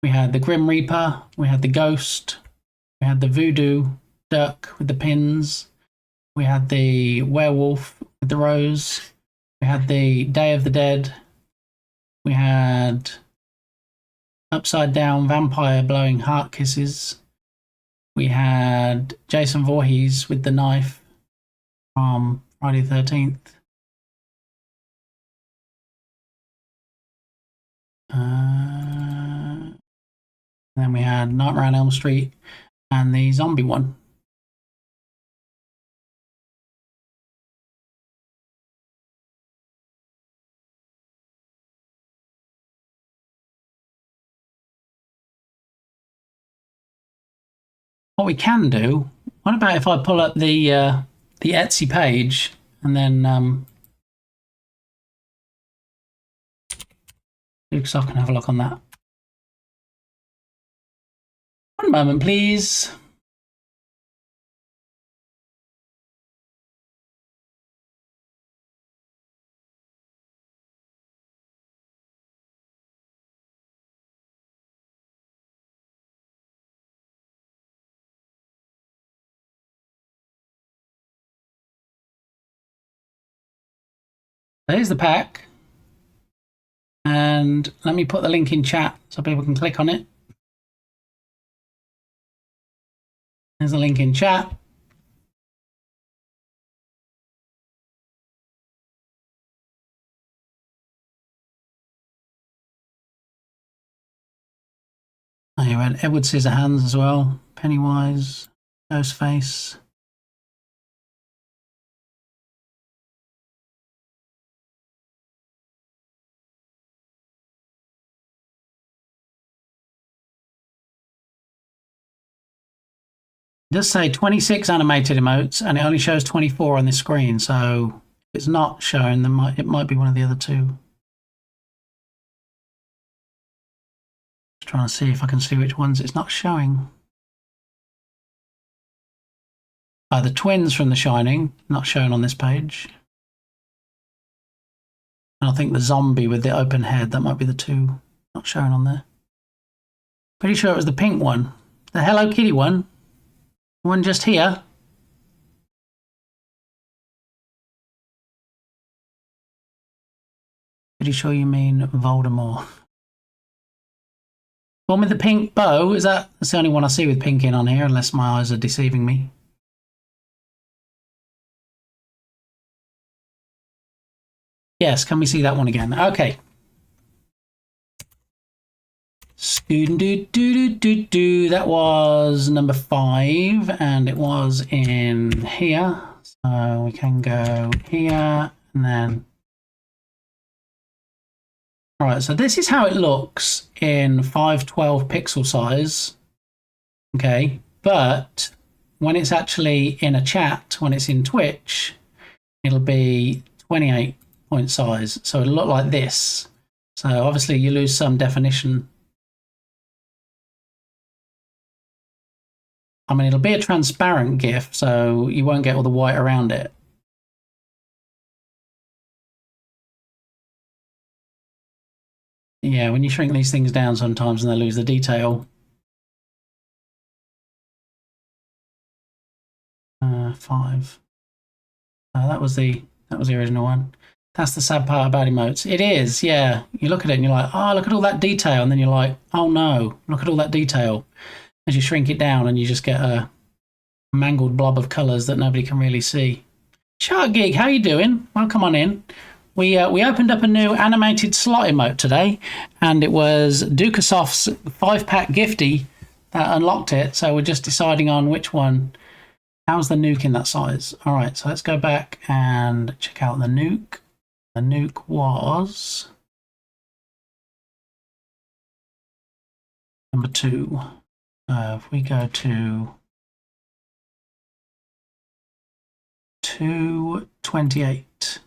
the Grim Reaper, we had the Ghost, we had the Voodoo Duck with the pins, we had the Werewolf with the rose, we had the Day of the Dead, we had Upside Down Vampire blowing heart kisses, we had Jason Voorhees with the knife from Friday the 13th. Then we had Nightmare on Elm Street and the zombie one. What we can do, what about if I pull up the Etsy page and then because I can have a look on that. One moment, please. There's the pack. And let me put the link in chat so people can click on it. There's the link in chat. Oh, you had Edward Scissorhands as well. Pennywise, Ghostface. It does say 26 animated emotes, and it only shows 24 on this screen. So if it's not shown, then it might be one of the other two. Just trying to see if I can see which ones it's not showing. The twins from The Shining, not shown on this page. And I think the zombie with the open head, that might be the two not shown on there. Pretty sure it was the pink one. The Hello Kitty one. The one just here. Pretty sure you mean Voldemort. One with the pink bow, that's the only one I see with pink in on here, unless my eyes are deceiving me. Yes, can we see that one again? Okay. That was number 5, and it was in here. So we can go here, and then... All right, so this is how it looks in 512 pixel size. Okay, but when it's actually in a chat, when it's in Twitch, it'll be 28 point size. So it'll look like this. So obviously you lose some definition. I mean, it'll be a transparent GIF, so you won't get all the white around it. Yeah, when you shrink these things down sometimes and they lose the detail. 5. That was the original one. That's the sad part about emotes. It is, yeah. You look at it and you're like, oh, look at all that detail. And then you're like, oh no, look at all that detail. As you shrink it down and you just get a mangled blob of colours that nobody can really see. Shark Geek, how you doing? Welcome on in. We opened up a new animated slot emote today, and it was Dukasoft's 5-pack gifty that unlocked it. So we're just deciding on which one. How's the nuke in that size? All right, so let's go back and check out the nuke. The nuke was number 2. If we go to 228.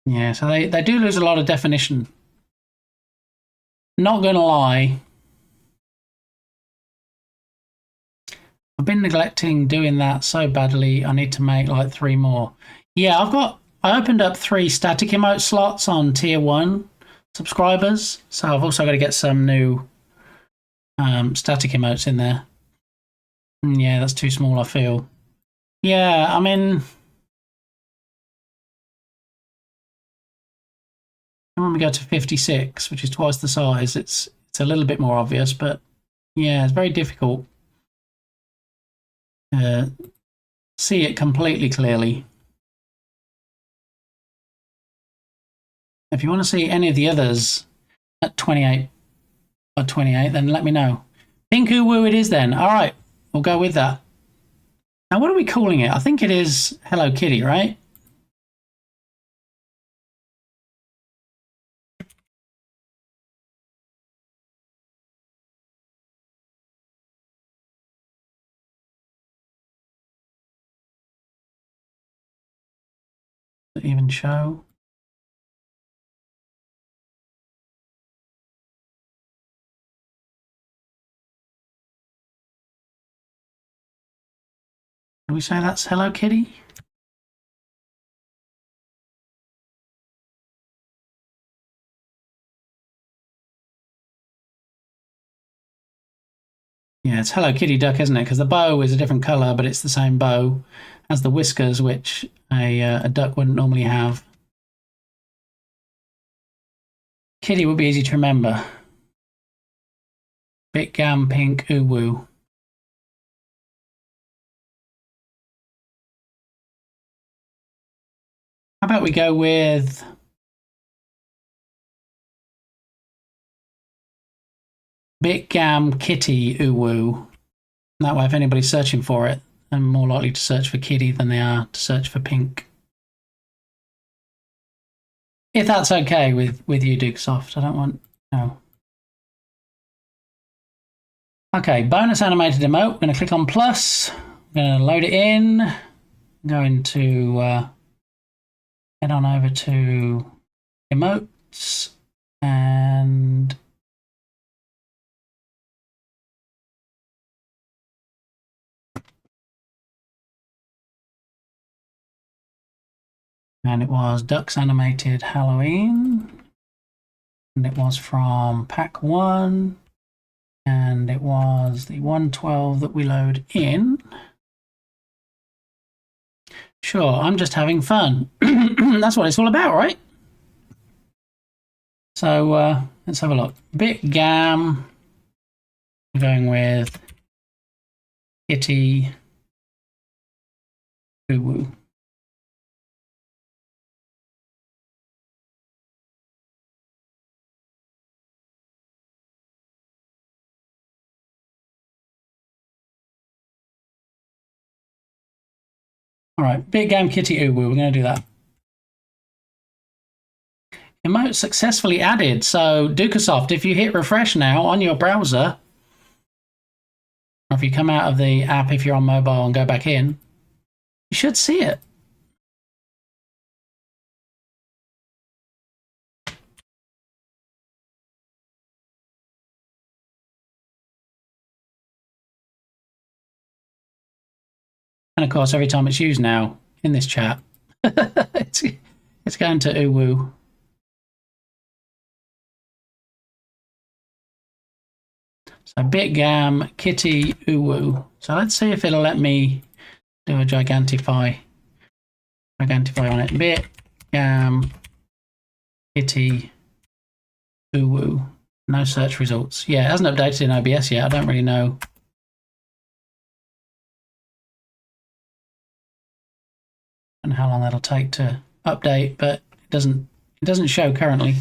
Yeah, so they do lose a lot of definition. Not gonna lie, I've been neglecting doing that so badly. I need to make like 3 more. Yeah, I opened up 3 static emote slots on tier 1 subscribers, so I've also got to get some new static emotes in there. Yeah, that's too small, I feel. Yeah, I mean, when we go to 56, which is twice the size, it's a little bit more obvious, but yeah, it's very difficult to see it completely clearly. If you want to see any of the others at 28 or 28, then let me know. Pinku Woo it is then. All right, we'll go with that. Now, what are we calling it? I think it is Hello Kitty, right? Does it even show? Do we say that's Hello Kitty? Yeah, it's Hello Kitty duck, isn't it? Because the bow is a different colour, but it's the same bow as the whiskers, which a duck wouldn't normally have. Kitty would be easy to remember. Bit gam pink uwu. How about we go with Bit gam kitty uwu. That way, if anybody's searching for it, they're more likely to search for kitty than they are to search for pink. If that's okay with you, Dukesoft, I don't want no. Okay, bonus animated emote. I'm going to click on plus. I'm going to load it in. I'm going to head on over to emotes and it was Ducks Animated Halloween, and it was from pack 1, and it was the 112 that we load in. Sure, I'm just having fun. That's what it's all about, right? So let's have a look. Bit gam. We're going with kitty uwu. All right, big game kitty uwu, we're going to do that. Emote successfully added. So Dukesoft, if you hit refresh now on your browser, or if you come out of the app if you're on mobile and go back in, you should see it. And of course, every time it's used now in this chat, it's going to uwu. So bitgam kitty uwu. So let's see if it'll let me do a gigantify on it. Bitgam kitty uwu. No search results. Yeah, it hasn't updated in OBS yet. I don't really know. And how long that'll take to update, but it doesn't show currently.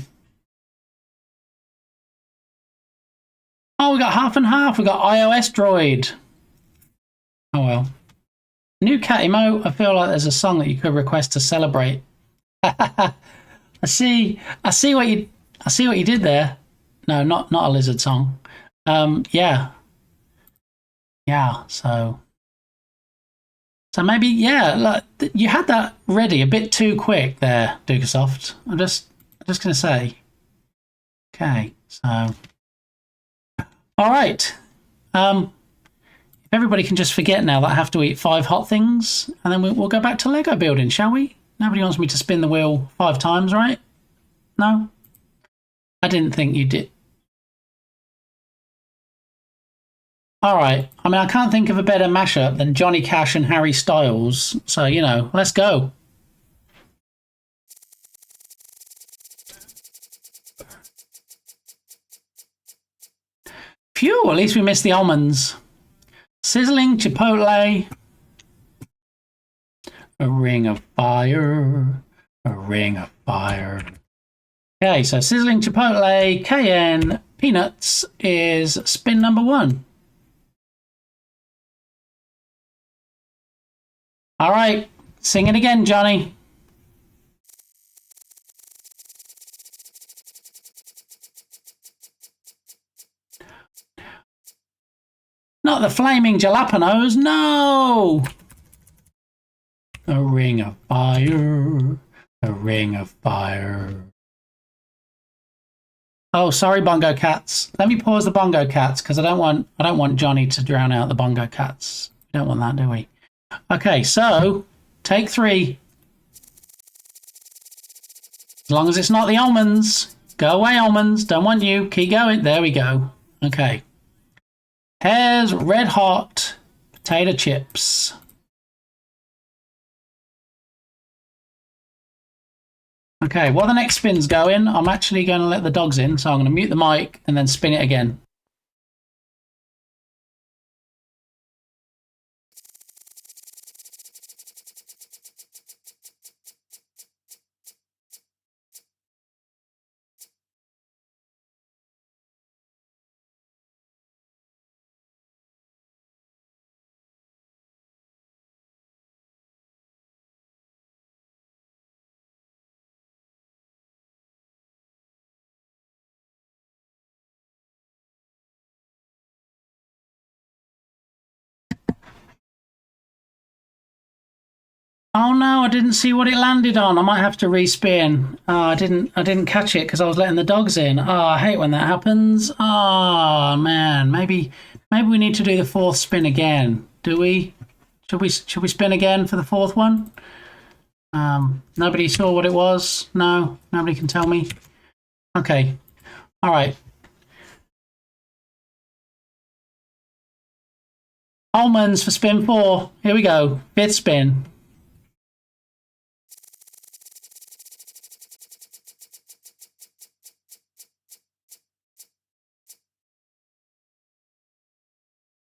Oh, we got half and half. We got iOS Droid. Oh well. New cat emote. I feel like there's a song that you could request to celebrate. I see what you did there. No, not a lizard song. Yeah. So maybe, yeah, look, you had that ready a bit too quick there, Dukesoft. I'm just going to say. Okay, so. All right. If everybody can just forget now that I have to eat 5 hot things, and then we'll go back to Lego building, shall we? Nobody wants me to spin the wheel 5 times, right? No? I didn't think you did. All right. I mean, I can't think of a better mashup than Johnny Cash and Harry Styles. So, you know, let's go. Phew, at least we missed the almonds. Sizzling chipotle. A ring of fire. A ring of fire. Okay, so sizzling chipotle, cayenne, peanuts is spin number 1. All right, sing it again, Johnny. Not the flaming jalapenos, no! A ring of fire, A ring of fire. Oh, sorry, bongo cats. Let me pause the bongo cats because I don't want Johnny to drown out the bongo cats. We don't want that, do we? Okay, so take 3. As long as it's not the almonds. Go away, almonds. Don't want you. Keep going. There we go. Okay. Hare's red hot potato chips. Okay, while the next spin's going, I'm actually going to let the dogs in, so I'm going to mute the mic and then spin it again. Oh no, I didn't see what it landed on. I might have to respin. Oh, I didn't catch it because I was letting the dogs in. Oh, I hate when that happens. Oh man, maybe we need to do the 4th spin again. Do we? Should we spin again for the 4th one? Nobody saw what it was? No, nobody can tell me. Okay. All right. Almonds for spin 4. Here we go. 5th spin.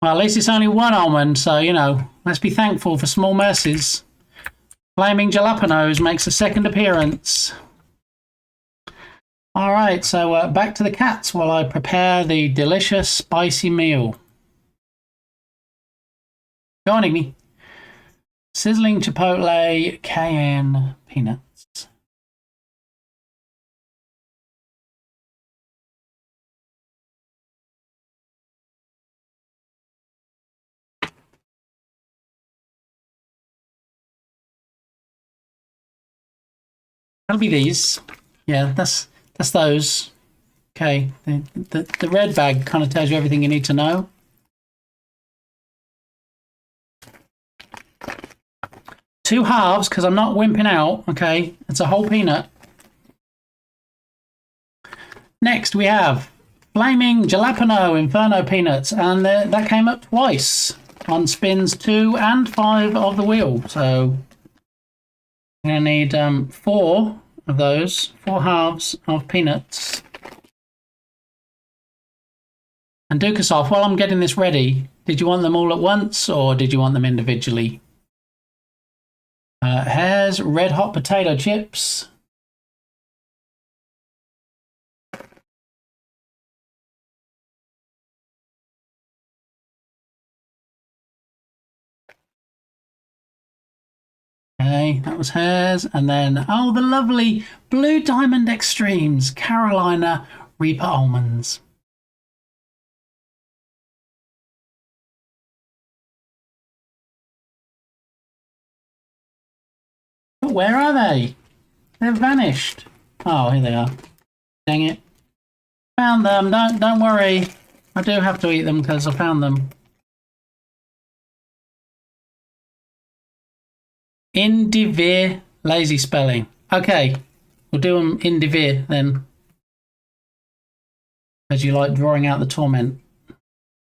Well, at least it's only 1 almond, so, you know, let's be thankful for small mercies. Flaming Jalapenos makes a 2nd appearance. All right, so back to the cats while I prepare the delicious spicy meal. Go on, Iggy. Sizzling chipotle cayenne peanuts. That'll be these. Yeah, that's those. Okay, the red bag kind of tells you everything you need to know. Two halves, because I'm not wimping out, okay? It's a whole peanut. Next, we have Flaming Jalapeno Inferno Peanuts, and that came up twice on spins 2 and 5 of the wheel. So I'm going to need 4 of those, 4 halves of peanuts. And Dukasoff, while I'm getting this ready, did you want them all at once or did you want them individually? Hare's red hot potato chips. Okay, that was Hare's. And then, oh, the lovely Blue Diamond Extremes Carolina Reaper Almonds. But where are they? They've vanished. Oh, here they are. Dang it. Found them. Don't worry. I do have to eat them because I found them. Indivir, lazy spelling. Okay, we'll do them indivir then. As you like drawing out the torment.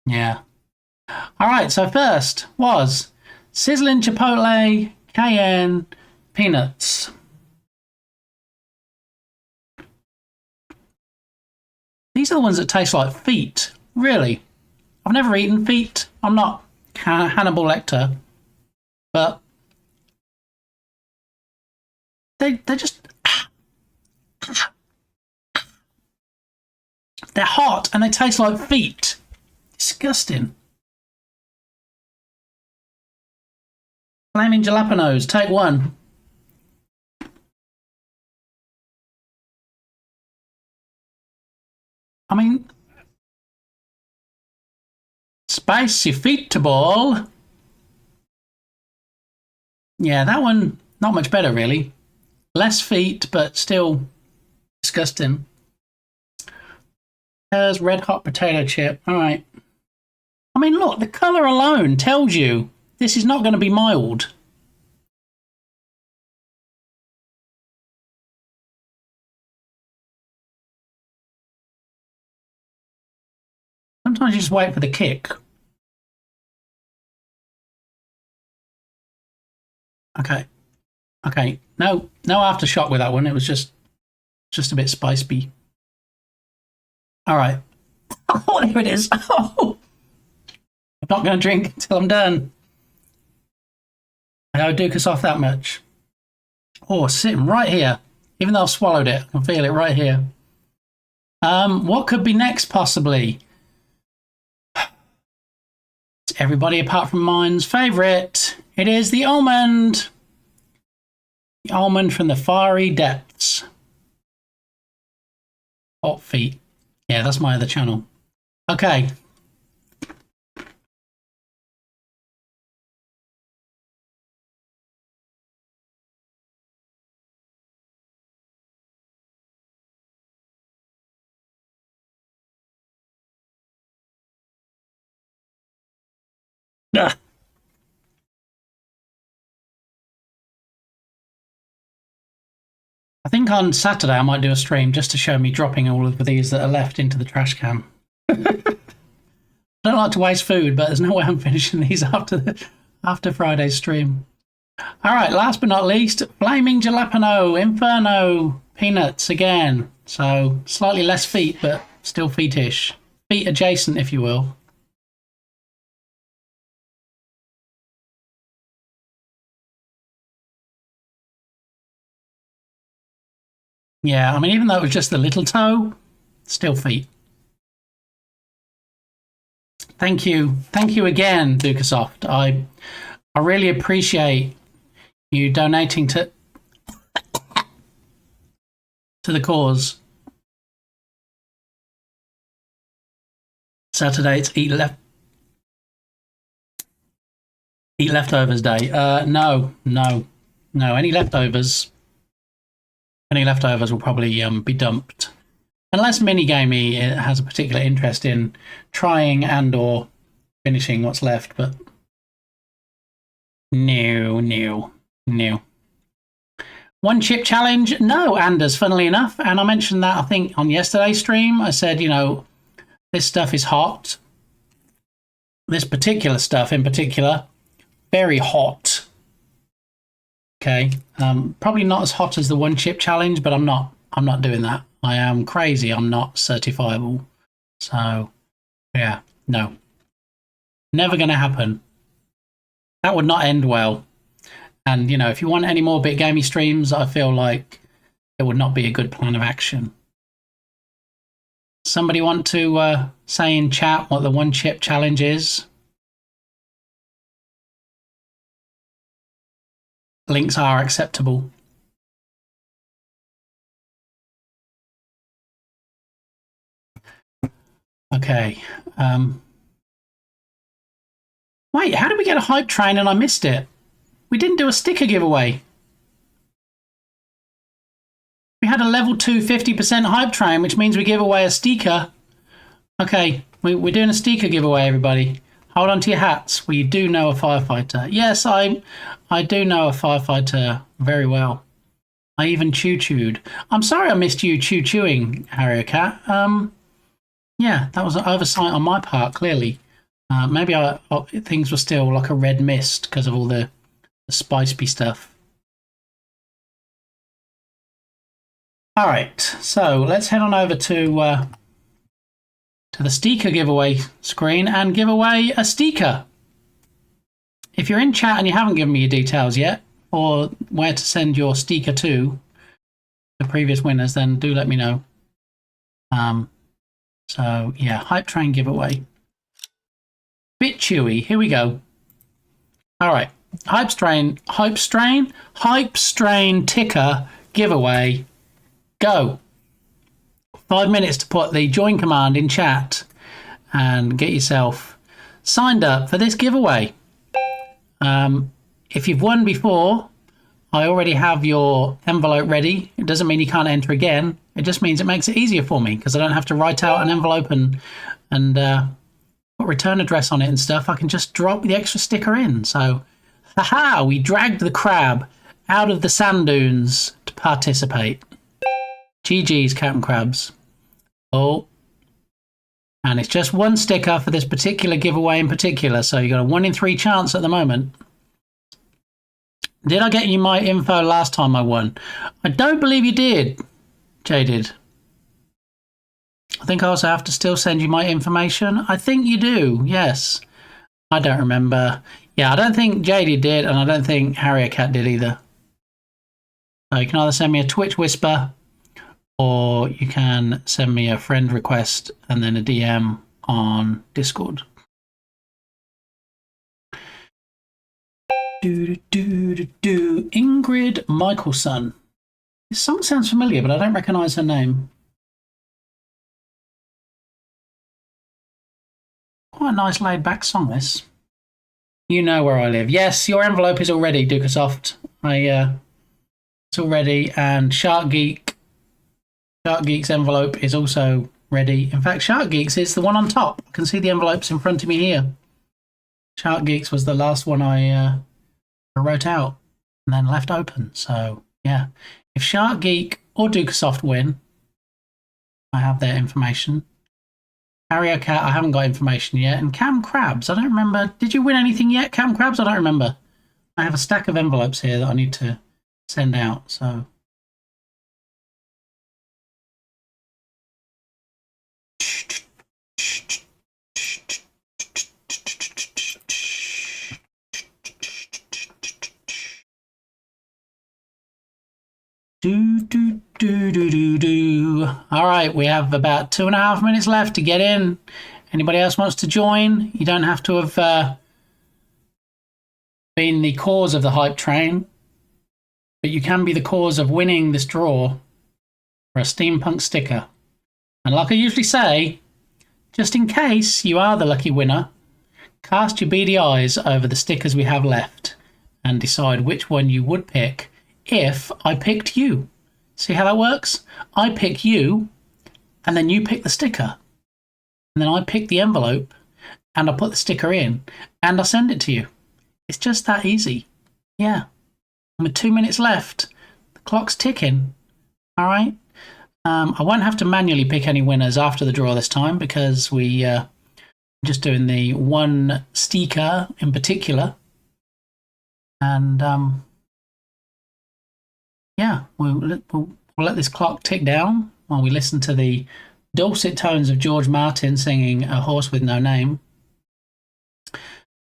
Yeah. All right, so first was Sizzling Chipotle Cayenne Peanuts. These are the ones that taste like feet. Really. I've never eaten feet. I'm not Hannibal Lecter. But they're just... They're hot and they taste like feet. Disgusting. Flaming Jalapenos, take 1. I mean, spicy feetball. Yeah, that one, not much better, really. Less feet, but still disgusting. There's red hot potato chip. All right. I mean, look, the colour alone tells you this is not going to be mild. Sometimes you just wait for the kick. Okay. Okay. No aftershock with that one. It was just a bit spicy. All right. Oh, there it is. Oh. I'm not going to drink until I'm done. I don't duke us off that much. Oh, sitting right here. Even though I've swallowed it, I can feel it right here. What could be next, possibly? It's everybody apart from mine's favourite. It is the almond. The almond from the fiery depths. Hot feet. Yeah, that's my other channel. Okay. Ah. I think on Saturday I might do a stream just to show me dropping all of these that are left into the trash can. I don't like to waste food, but there's no way I'm finishing these after Friday's stream. All right, last but not least, Flaming Jalapeno Inferno Peanuts again. So slightly less feet, but still feetish. Feet adjacent, if you will. Yeah, I mean, even though it was just the little toe, still feet. Thank you again, Dukasoft. I really appreciate you donating to the cause. Saturday, it's Eat Leftovers Day. No. Any leftovers will probably be dumped. Unless Minigamey has a particular interest in trying and or finishing what's left, but no. One chip challenge? No, Anders, funnily enough. And I mentioned that, I think, on yesterday's stream. I said, you know, this stuff is hot. This particular stuff in particular, very hot. Okay, probably not as hot as the one chip challenge, but I'm not doing that. I am crazy. I'm not certifiable. So, yeah, no. Never going to happen. That would not end well. And, you know, if you want any more Bit Gamey streams, I feel like it would not be a good plan of action. Somebody want to say in chat what the one chip challenge is? Links are acceptable. Okay. Wait, how did we get a hype train and I missed it? We didn't do a sticker giveaway. We had a level 2 50% hype train, which means we give away a sticker. Okay, we're doing a sticker giveaway, everybody. Hold on to your hats. Well, you do know a firefighter. Yes, I do know a firefighter very well. I even chewed. I'm sorry I missed you chewing, Harrier Cat. Yeah, that was an oversight on my part, clearly. Maybe things were still like a red mist because of all the spicy stuff. All right, so let's head on over to the sticker giveaway screen and give away a sticker. If you're in chat and you haven't given me your details yet, or where to send your sticker to the previous winners, then do let me know. So yeah, hype train giveaway. Bit chewy. Here we go. All right, hype strain ticker giveaway. Go. 5 minutes to put the join command in chat and get yourself signed up for this giveaway. If you've won before, I already have your envelope ready. It doesn't mean you can't enter again. It just means it makes it easier for me because I don't have to write out an envelope and put return address on it and stuff. I can just drop the extra sticker in. So, haha, we dragged the crab out of the sand dunes to participate. GG's, Captain Crabs. Oh. And it's just one sticker for this particular giveaway in particular. So you got a 1 in 3 chance at the moment. Did I get you my info last time I won? I don't believe you did, Jaded. I think I also have to still send you my information. I think you do, yes. I don't remember. Yeah, I don't think Jaded did, and I don't think Harrier Cat did either. So you can either send me a Twitch whisper, or you can send me a friend request and then a DM on Discord. Ingrid Michelson. This song sounds familiar, but I don't recognise her name. Quite a nice laid-back song, this. You know where I live. Yes, your envelope is all ready, Dukasoft. It's all ready, and Shark Geek's envelope is also ready. In fact, Shark Geek's is the one on top. I can see the envelopes in front of me here. Shark Geek's was the last one I wrote out and then left open. So, yeah. If Shark Geek or Dukasoft win, I have their information. Harrier Cat, I haven't got information yet. And Cam Crabs, I don't remember. Did you win anything yet, Cam Crabs? I don't remember. I have a stack of envelopes here that I need to send out, so... All right, we have about 2.5 minutes left to get in. Anybody else wants to join? You don't have to have been the cause of the hype train, but you can be the cause of winning this draw for a steampunk sticker. And like I usually say, just in case you are the lucky winner, cast your beady eyes over the stickers we have left and decide which one you would pick if I picked you. See how that works? I pick you, and then you pick the sticker. And then I pick the envelope, and I put the sticker in, and I send it to you. It's just that easy. Yeah. And with 2 minutes left, the clock's ticking. All right? I won't have to manually pick any winners after the draw this time because we're just doing the one sticker in particular. And... yeah, we'll let this clock tick down while we listen to the dulcet tones of George Martin singing A Horse with No Name.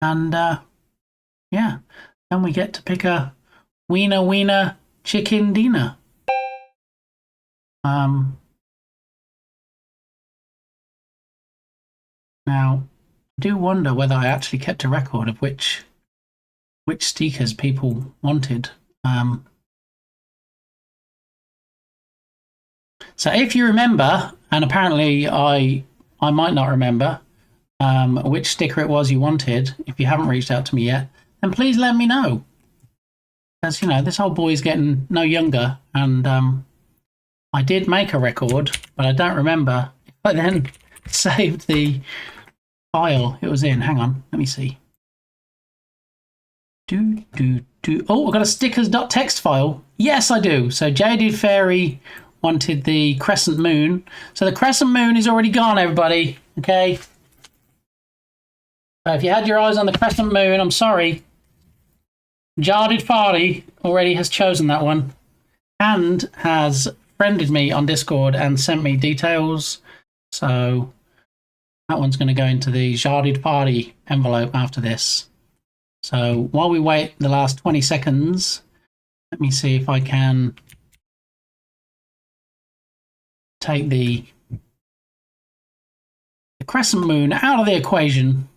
And, yeah, then we get to pick a Wiener Wiener Chicken Dinner. Now, I do wonder whether I actually kept a record of which stickers people wanted. So if you remember, and apparently I might not remember which sticker it was you wanted, if you haven't reached out to me yet, then please let me know. Because, you know, this old boy's getting no younger, and I did make a record, but I don't remember if I then saved the file it was in. Hang on, let me see. Oh, I've got a stickers.txt file. Yes, I do. So Jaded Fairy wanted the crescent moon. So the crescent moon is already gone, everybody. Okay? If you had your eyes on the crescent moon, I'm sorry. Jarded Farty already has chosen that one and has friended me on Discord and sent me details. So that one's going to go into the Jarded Farty envelope after this. So while we wait the last 20 seconds, let me see if I can take the crescent moon out of the equation.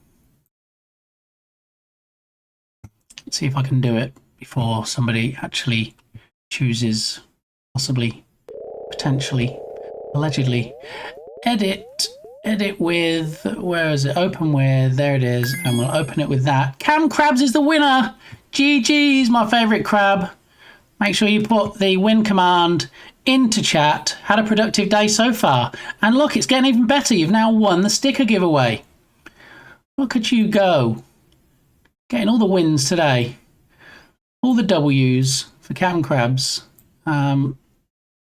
Let's see if I can do it before somebody actually chooses, possibly, potentially, allegedly. Edit with, where is it? Open with, there it is, and we'll open it with that. Cam Crabs is the winner! GG's, my favourite crab. make sure you put the win command into chat. Had a productive day so far. And look, it's getting even better. You've now won the sticker giveaway. Look at you go. Getting all the wins today. All the W's for Captain Crabs.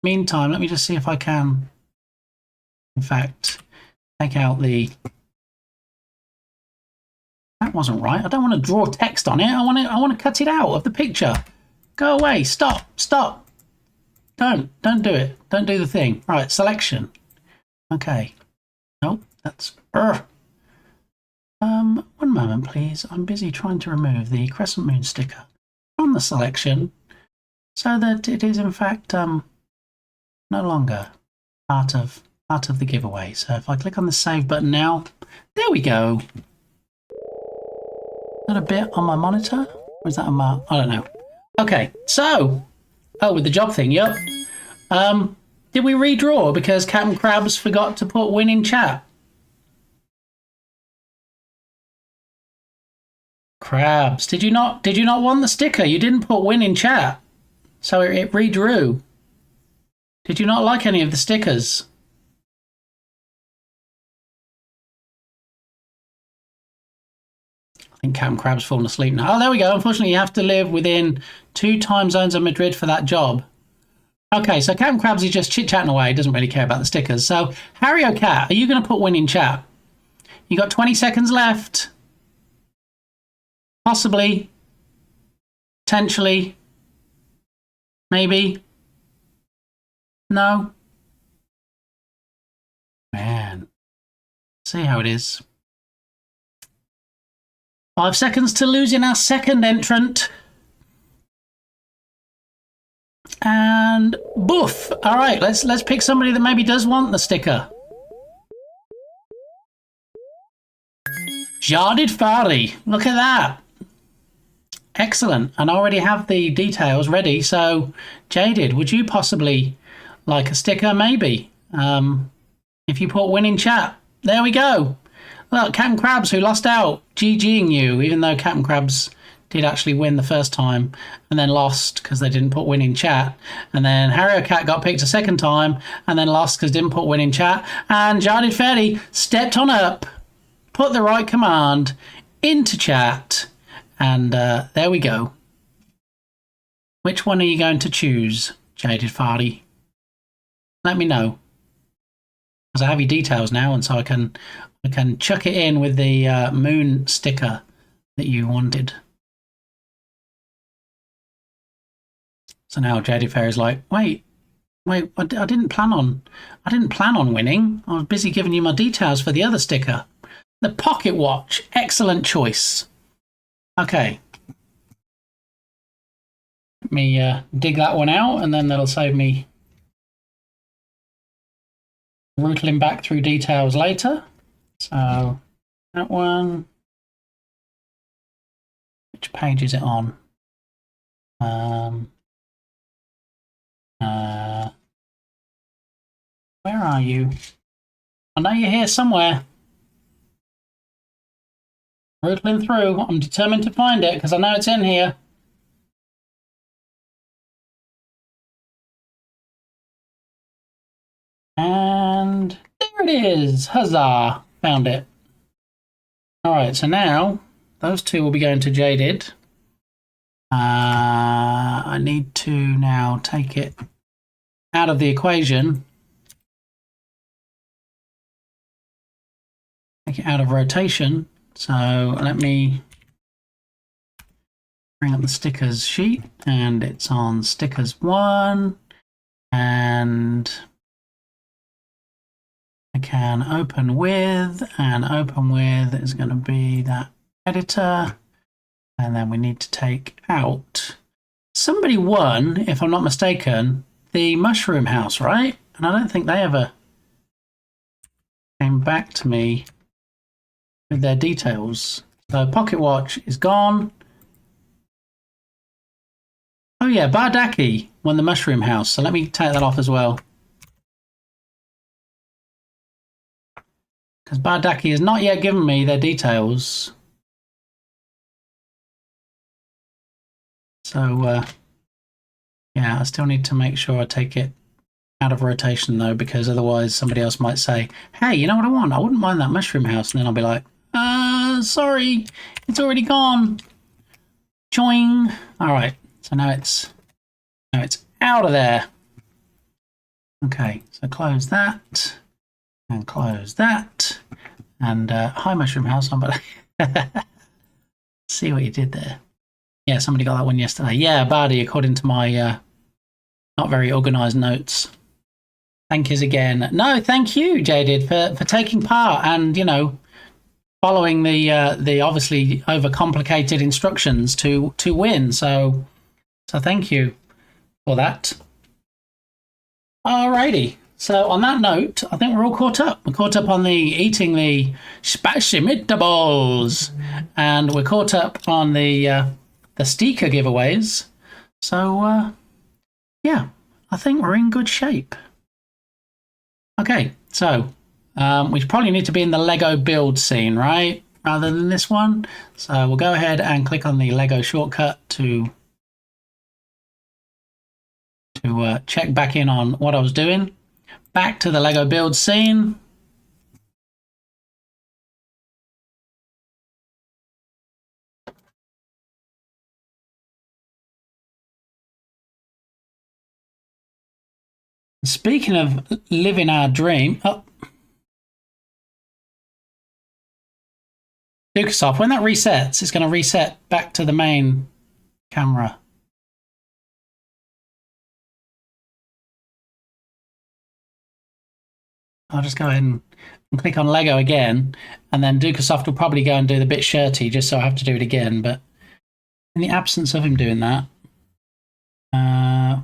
Meantime, let me just see if I can, in fact, take out the... That wasn't right. I don't want to draw text on it. I want to cut it out of the picture. Go away. Stop. Stop. Don't do it. Don't do the thing. Right, selection. Okay. Nope, that's... One moment, please. I'm busy trying to remove the crescent moon sticker from the selection so that it is, in fact, no longer part of the giveaway. So if I click on the save button now, there we go. Is that a bit on my monitor? Or is that on my... I don't know. Okay, so... Oh, with the job thing, yep. Did we redraw because Captain Krabs forgot to put win in chat? Krabs, did you not want the sticker? You didn't put win in chat. So it redrew. Did you not like any of the stickers? I think Captain Crab's fallen asleep now. Oh, there we go. Unfortunately, you have to live within 2 time zones of Madrid for that job. Okay, so Captain Crabs is just chit-chatting away. He doesn't really care about the stickers. So, Harry or Cat, are you going to put win in chat? You got 20 seconds left. Possibly. Potentially. Maybe. No. Man. See how it is. 5 seconds to losing our second entrant. And boof. All right, let's pick somebody that maybe does want the sticker. Jardid Fari. Look at that. Excellent. And I already have the details ready. So, Jaded, would you possibly like a sticker? Maybe. If you put win in chat. There we go. Look, Captain Krabs, who lost out, GGing you, even though Captain Krabs did actually win the first time and then lost because they didn't put win in chat. And then Harry Cat got picked a second time and then lost because didn't put win in chat. And Jardid Ferry stepped on up, put the right command into chat, and there we go. Which one are you going to choose, Jaded Fardy? Let me know. Because I have your details now, and so I can chuck it in with the moon sticker that you wanted. So now Jaded Fairy's like, wait, I didn't plan on winning. I was busy giving you my details for the other sticker. The pocket watch, excellent choice. Okay. Let me dig that one out, and then that'll save me rootling back through details later. So that one. Which page is it on? Where are you? I know you're here somewhere. Rootling through. I'm determined to find it because I know it's in here. And there it is. Huzzah. Found it. Alright, so now those two will be going to Jaded. I need to now take it out of the equation. Take it out of rotation. So let me bring up the stickers sheet, and it's on stickers 1, and I can open with, and open with is going to be that editor, and then we need to take out. Somebody won, if I'm not mistaken, the mushroom house, right? And I don't think they ever came back to me with their details. So pocket watch is gone. Oh yeah, Bardaki won the mushroom house. So let me take that off as well. Because Bardaki has not yet given me their details. So Yeah, I still need to make sure I take it out of rotation though, because otherwise somebody else might say, hey, you know what I want? I wouldn't mind that mushroom house. And then I'll be like, sorry, it's already gone. Joing. All right, so now it's out of there. Okay, so close that and close that. And hi, mushroom house. See what you did there. Yeah, somebody got that one yesterday. Yeah, Bardi, according to my not very organised notes. Thank yous again. No, thank you, Jaded, for taking part and, you know, following the obviously overcomplicated instructions to win. So thank you for that. Alrighty. So on that note, I think we're all caught up. We're caught up on eating the spicy meatballs, and we're caught up on the sticker giveaways. So yeah, I think we're in good shape. Okay, so we probably need to be in the Lego build scene, right? Rather than this one. So we'll go ahead and click on the Lego shortcut to check back in on what I was doing. Back to the Lego build scene. Speaking of living our dream, Dukesoft, when that resets, it's going to reset back to the main camera. I'll just go ahead and click on Lego again, and then Dukesoft will probably go and do the bit shirty just so I have to do it again. But in the absence of him doing that,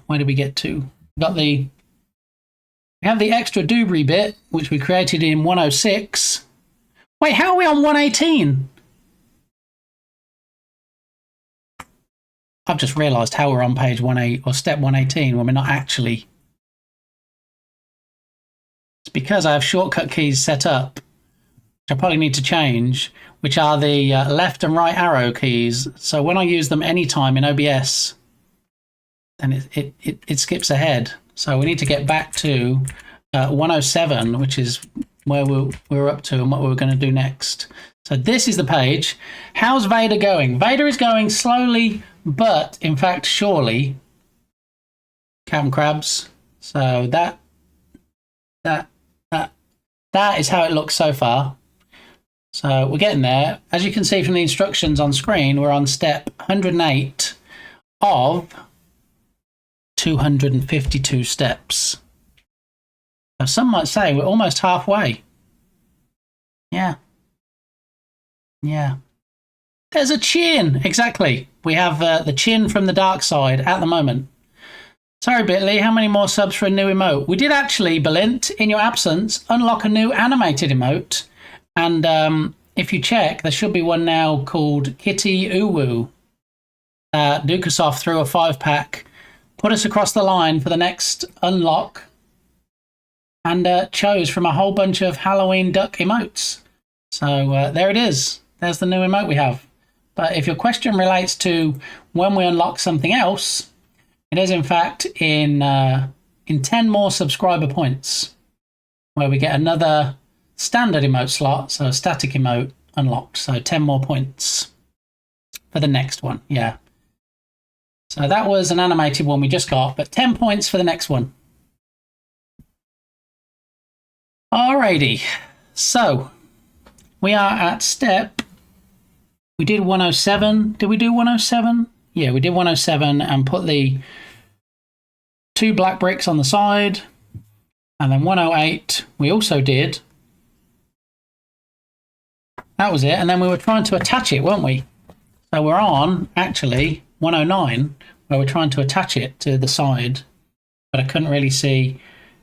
where did we get to? We have the extra Dubry bit, which we created in 106. Wait, how are we on 118? I've just realised how we're on page 18 or step 118 when we're not actually. It's because I have shortcut keys set up, which I probably need to change, which are the left and right arrow keys. So when I use them anytime in OBS, then it skips ahead. So we need to get back to 107, which is where we're up to and what we're going to do next. So this is the page. How's Vader going? Vader is going slowly, but in fact, surely. Captain Crabs. So that is how it looks so far. So we're getting there. As you can see from the instructions on screen, we're on step 108 of 252 steps. So some might say we're almost halfway. Yeah. Yeah. There's a chin. Exactly. We have the chin from the dark side at the moment. Sorry, Bitly, how many more subs for a new emote? We did actually, Belint, in your absence, unlock a new animated emote. And if you check, there should be one now called Kitty Uwu. Dukesoft threw a 5-pack, put us across the line for the next unlock, and chose from a whole bunch of Halloween duck emotes. So there it is. There's the new emote we have. But if your question relates to when we unlock something else, it is in fact in 10 more subscriber points, where we get another standard emote slot, so a static emote unlocked. So 10 more points for the next one. Yeah. So that was an animated one we just got, but 10 points for the next one. Alrighty. So we are at step. We did 107. Did we do 107? Yeah, we did 107 and put the 2 black bricks on the side. And then 108 we also did. That was it. And then we were trying to attach it, weren't we? So we're on, actually, 109, where we're trying to attach it to the side. But I couldn't really see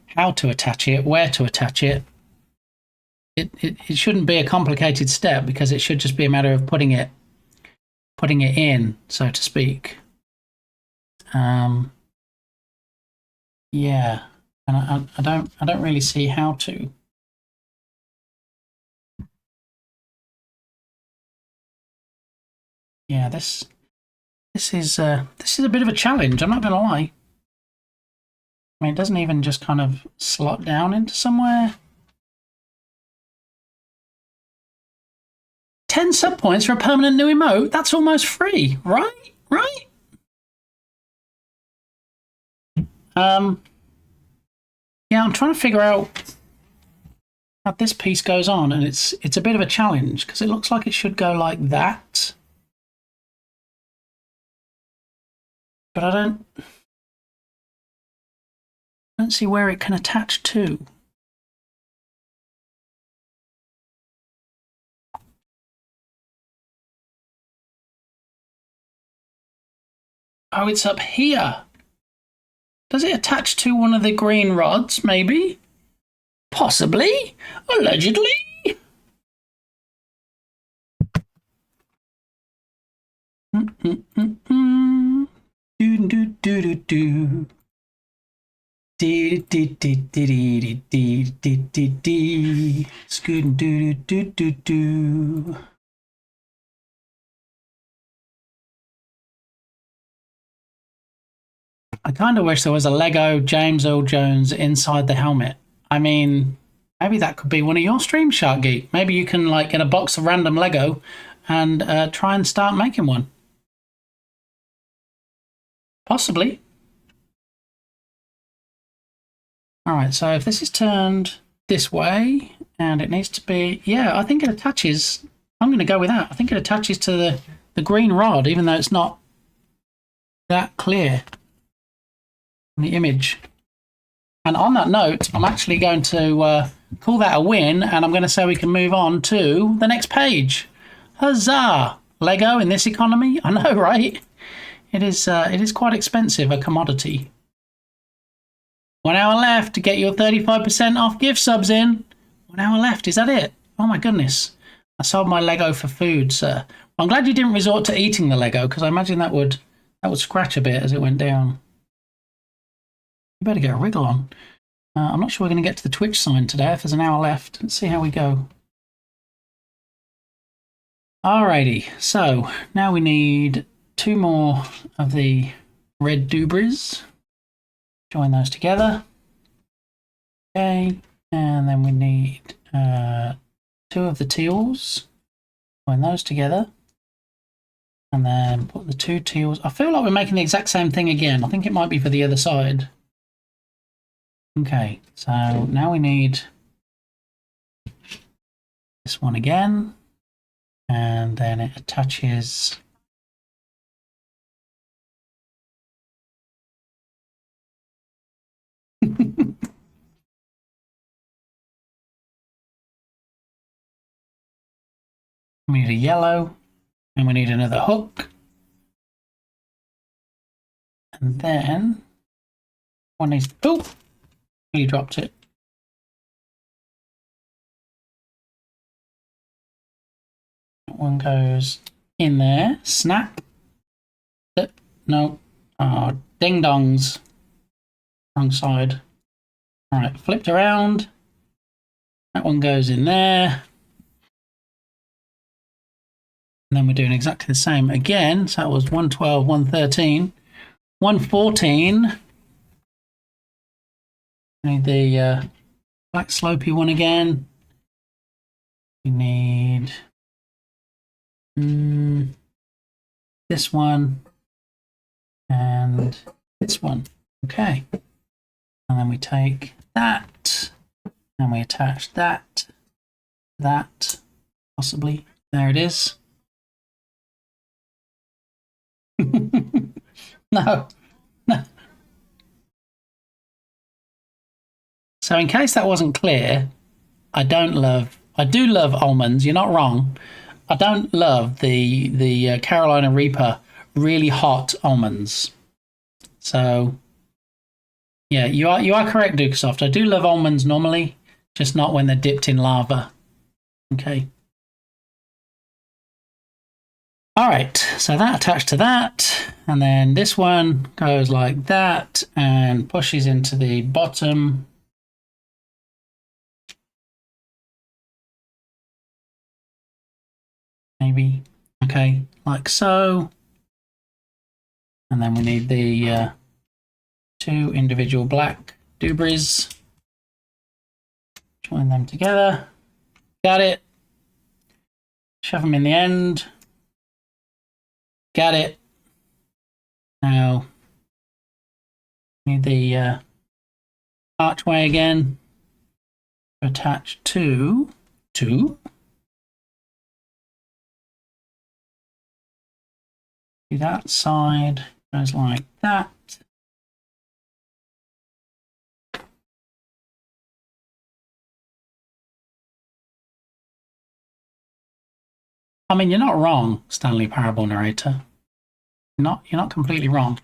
how to attach it, where to attach it. It shouldn't be a complicated step, because it should just be a matter of putting it in, so to speak. Yeah, and I don't really see how to. Yeah, this is a bit of a challenge. I'm not gonna lie. I mean, it doesn't even just kind of slot down into somewhere. 10 sub points for a permanent new emote? That's almost free, right? Right? Yeah, I'm trying to figure out how this piece goes on, and it's a bit of a challenge because it looks like it should go like that. But I don't see where it can attach to. Oh, it's up here. Does it attach to one of the green rods, maybe? Possibly? Allegedly? Do do do do do. Dee dee dee dee dee dee dee dee dee. Scoot do do do do do. I kind of wish there was a Lego James Earl Jones inside the helmet. I mean, maybe that could be one of your streams, Shark Geek. Maybe you can like get a box of random Lego and try and start making one. Possibly. All right, so if this is turned this way and it needs to be, yeah, I think it attaches. I'm going to go with that. I think it attaches to the green rod, even though it's not that clear in the image. And on that note, I'm actually going to call that a win, and I'm going to say we can move on to the next page. Huzzah! Lego in this economy? I know, right? It is quite expensive, a commodity. 1 hour left to get your 35% off gift subs in. 1 hour left, is that it? Oh my goodness. I sold my Lego for food, sir. I'm glad you didn't resort to eating the Lego, because I imagine that would scratch a bit as it went down. You better get a wriggle on. I'm not sure we're going to get to the Twitch sign today if there's an hour left. Let's see how we go. Alrighty, so now we need 2 more of the red dubris. Join those together. Okay, and then we need 2 of the teals. Join those together. And then put the 2 teals. I feel like we're making the exact same thing again. I think it might be for the other side. Okay, so now we need this one again, and then it attaches we need a yellow, and we need another hook, and then one needs, oh, he dropped it. That one goes in there. Snap. No. Oh, ding dongs. Wrong side. All right, flipped around. That one goes in there. And then we're doing exactly the same again. So that was 112, 113, 114. We need the black slopey one again. We need this one and this one. Okay. And then we take that and we attach that, possibly. There it is. No. So in case that wasn't clear, I do love almonds. You're not wrong. I don't love the Carolina Reaper really hot almonds. So yeah, you are correct, Dukesoft. I do love almonds normally, just not when they're dipped in lava. Okay. All right, so that attached to that, and then this one goes like that and pushes into the bottom. Maybe. Okay, like so. And then we need the 2 individual black dubris. Join them together. Got it. Shove them in the end. Got it. Now, need the archway again. Attach to that side goes like that. I mean, you're not wrong, Stanley Parable Narrator. You're not completely wrong.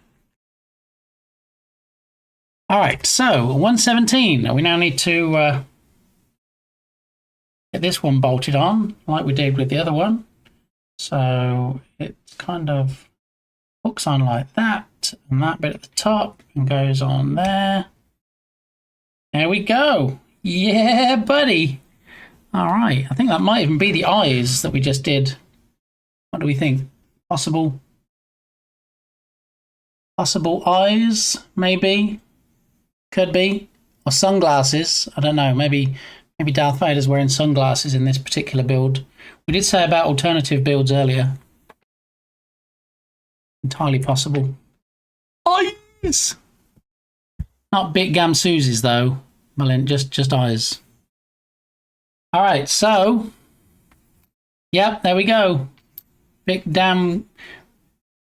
All right, so 117. We now need to get this one bolted on, like we did with the other one. So it kind of hooks on like that, and that bit at the top, and goes on there. There we go. Yeah, buddy. All right, I think that might even be the eyes that we just did. What do we think? Possible eyes, maybe? Could be. Or sunglasses. I don't know. Maybe Darth Vader's wearing sunglasses in this particular build. We did say about alternative builds earlier. Entirely possible. Eyes! Not big Gamsuses, though. Well, just eyes. All right, so, yep, there we go. Big Gam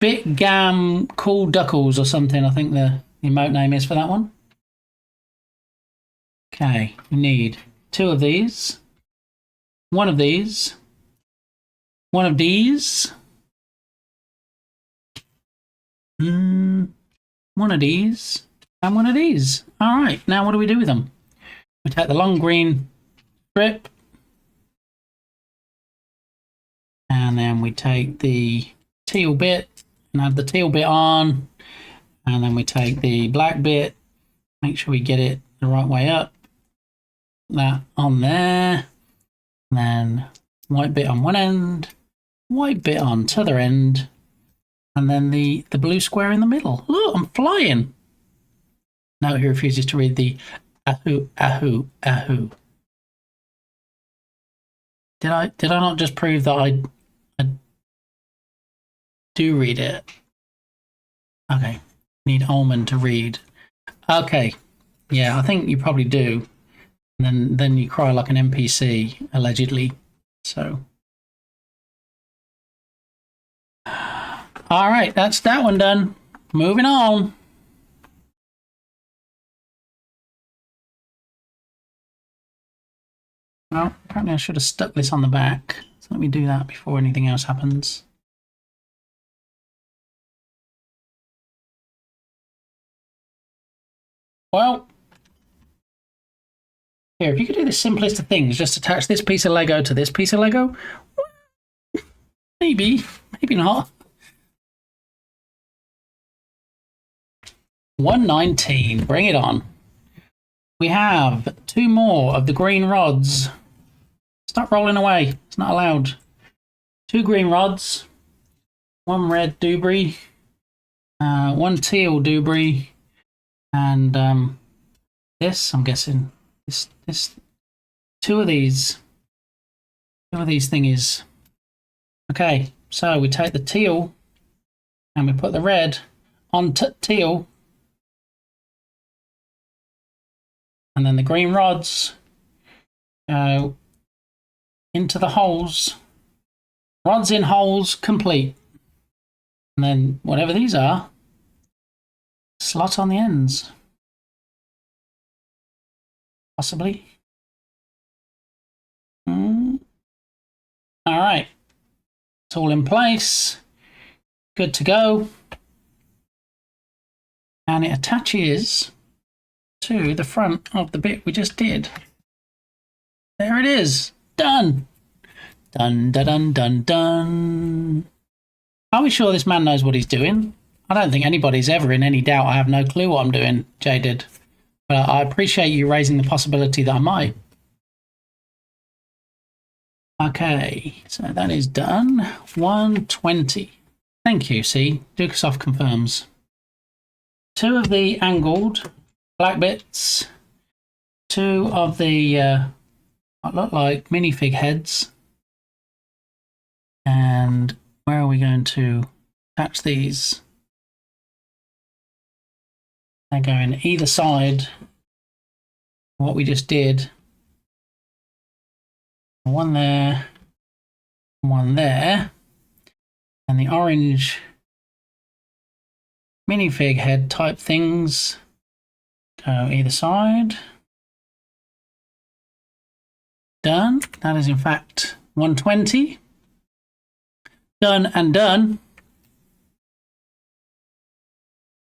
Cool Duckles or something, I think the emote name is for that one. Okay, we need 2 of these, 1 of these, 1 of these, 1 of these, and 1 of these. All right, now what do we do with them? We take the long green strip, and then we take the teal bit and add the teal bit on, and then we take the black bit, make sure we get it the right way up, that on there, and then white bit on one end, white bit on t'other end, and then the blue square in the middle. Look, I'm flying. No, he refuses to read the ahoo, ahoo, ahoo. Did I not just prove that I do read it? Okay, need almond to read. Okay, yeah, I think you probably do. And then you cry like an NPC, allegedly. So, all right, that's that one done. Moving on. Well, apparently I should have stuck this on the back. So let me do that before anything else happens. Well, here, if you could do the simplest of things, just attach this piece of Lego to this piece of Lego. Maybe not. 119, bring it on. We have 2 more of the green rods. Stop rolling away, it's not allowed. 2 green rods, 1 red dubri, 1 teal dubri, and this, I'm guessing, this 2 of these thingies. Okay, so we take the teal and we put the red on teal, and then the green rods go into the holes. Rods in holes, complete. And then whatever these are, slot on the ends. Possibly. All right. It's all in place. Good to go. And it attaches to the front of the bit we just did. There it is. Done. Dun, dun, dun, dun, dun. Are we sure this man knows what he's doing? I don't think anybody's ever in any doubt. I have no clue what I'm doing, Jaded. But I appreciate you raising the possibility that I might. Okay, so that is done. 120. Thank you, see? Dukesoft confirms. 2 of the angled black bits, 2 of the what look like minifig heads, and where are we going to attach these? They go in either side of what we just did. One there, one there, and the orange minifig head type things go either side. Done. That is in fact 120. Done and done.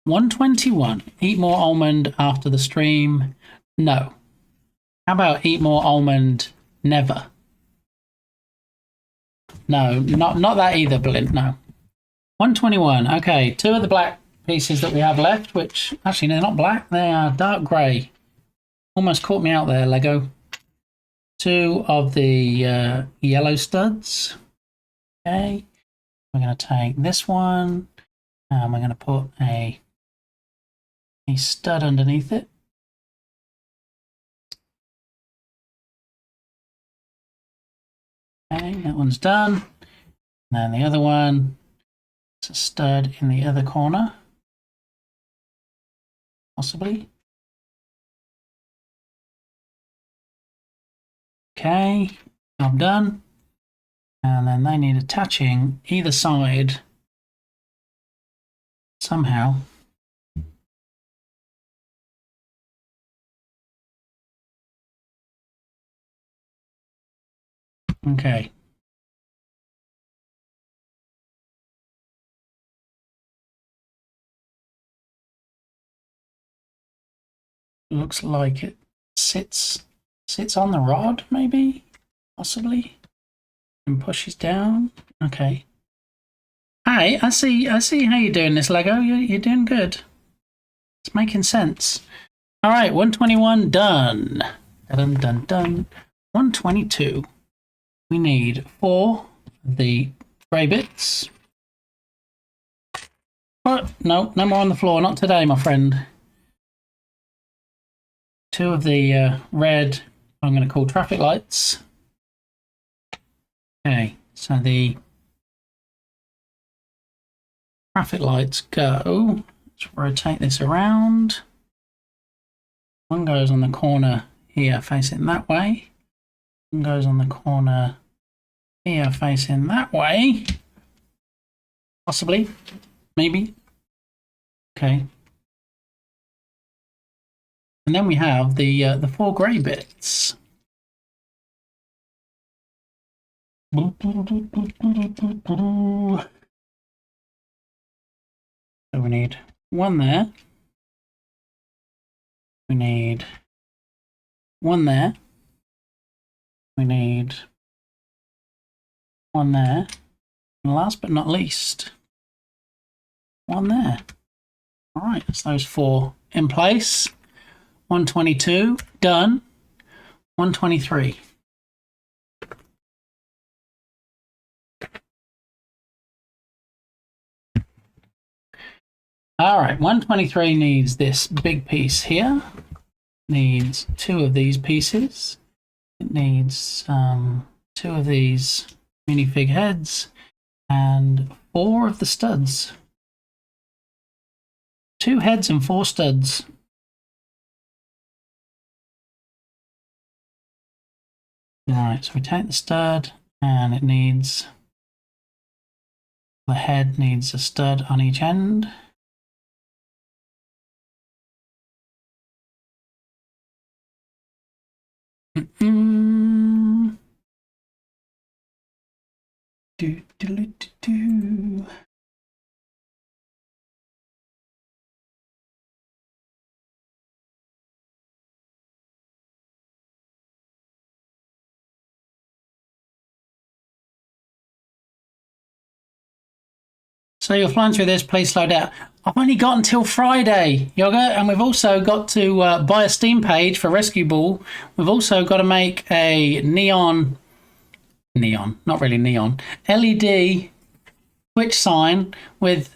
121. Eat more almond after the stream. No. How about eat more almond never? No, not that either, Blint. No. 121. Okay, 2 of the black pieces that we have left, which actually they're not black, they are dark grey. Almost caught me out there, Lego. 2 of the yellow studs. Okay, we're going to take this one and we're going to put a stud underneath it. Okay, that one's done. And then the other one, it's a stud in the other corner, possibly. Okay, job done. And then they need attaching either side somehow. Okay. Looks like it sits on the rod, maybe, possibly, and pushes down. Okay. Hey, I see how you're doing this, Lego. You're doing good. It's making sense. All right, 121 done. Dun dun dun. 122. We need 4 of the grey bits. Oh, no more on the floor. Not today, my friend. 2 of the red, I'm going to call traffic lights. Okay, so the traffic lights go. Let's rotate this around. One goes on the corner here, facing that way. One goes on the corner here, facing that way. Possibly, maybe. Okay. And then we have the 4 grey bits. So we need 1 there. We need 1 there. We need 1 there. And last but not least, 1 there. All right, that's those 4 in place. 122, done. 123. All right, 123 needs this big piece here. Needs 2 of these pieces. It needs 2 of these minifig heads and 4 of the studs. 2 heads and 4 studs. Alright, so we take the stud and it needs, the head needs a stud on each end. Do, do, do, do. So you're flying through this, please slow down. I've only got until Friday, Yoga, and we've also got to buy a Steam page for Rescue Ball. We've also got to make a neon, not really neon, LED Twitch sign with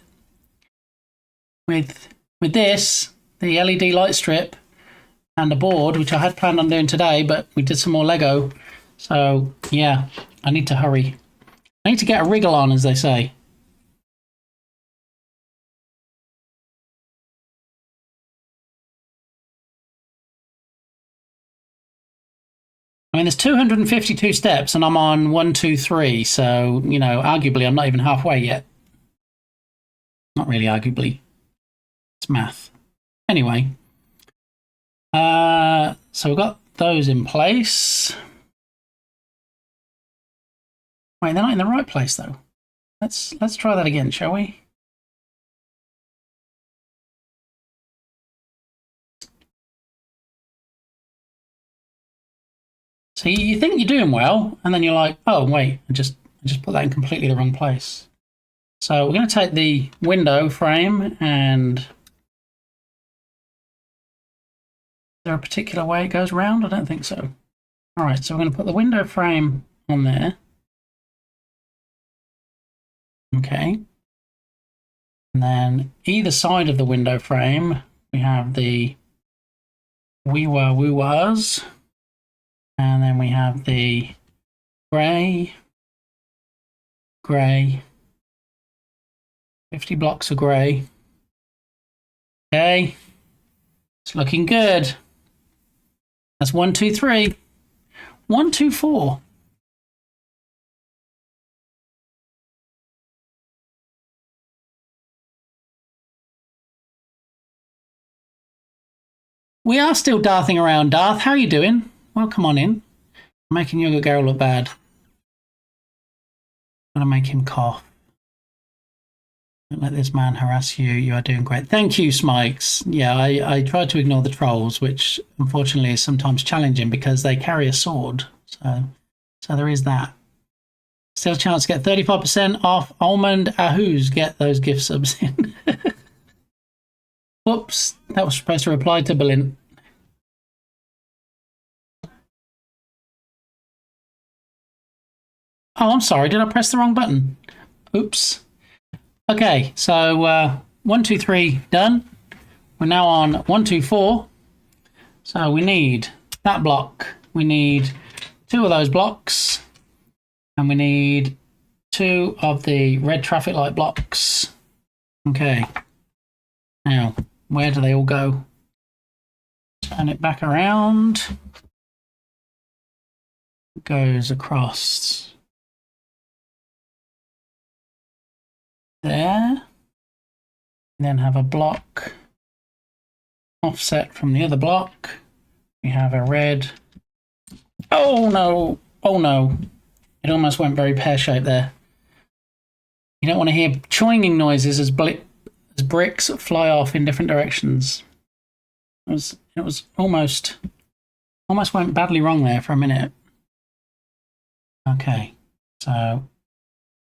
with this, the LED light strip, and a board, which I had planned on doing today, but we did some more Lego. So, yeah, I need to hurry. I need to get a wriggle on, as they say. I mean, there's 252 steps, and I'm on 1, 2, 3. So, you know, arguably, I'm not even halfway yet. Not really arguably. It's math. Anyway. So we've got those in place. Wait, they're not in the right place, though. Let's try that again, shall we? So you think you're doing well, and then you're like, oh, wait, I just put that in completely the wrong place. So we're going to take the window frame and... Is there a particular way it goes round? I don't think so. All right, so we're going to put the window frame on there. Okay. And then either side of the window frame, we have the wee-wah-woo-wahs. And then we have the grey, 50 blocks of grey. Okay, it's looking good. That's 1, 2, 3. 1, 2, 4. We are still darting around, Darth. How are you doing? Well, come on in. I'm making Yoga Garo look bad. I'm gonna make him cough. Don't let this man harass you. You are doing great. Thank you, Smikes. Yeah, I try to ignore the trolls, which unfortunately is sometimes challenging because they carry a sword. So there is that. Still a chance to get 35% off Almond Ahoos. Get those gift subs in. Whoops, that was supposed to reply to Berlin. Oh, I'm sorry. Did I press the wrong button? Oops. Okay, so 1, 2, 3 done. We're now on 1, 2, 4. So we need that block. We need 2 of those blocks. And we need 2 of the red traffic light blocks. Okay. Now, where do they all go? Turn it back around. It goes across there. Then have a block offset from the other block. We have a red. Oh no! Oh no! It almost went very pear-shaped there. You don't want to hear choinging noises as bricks fly off in different directions. It was almost went badly wrong there for a minute. Okay, so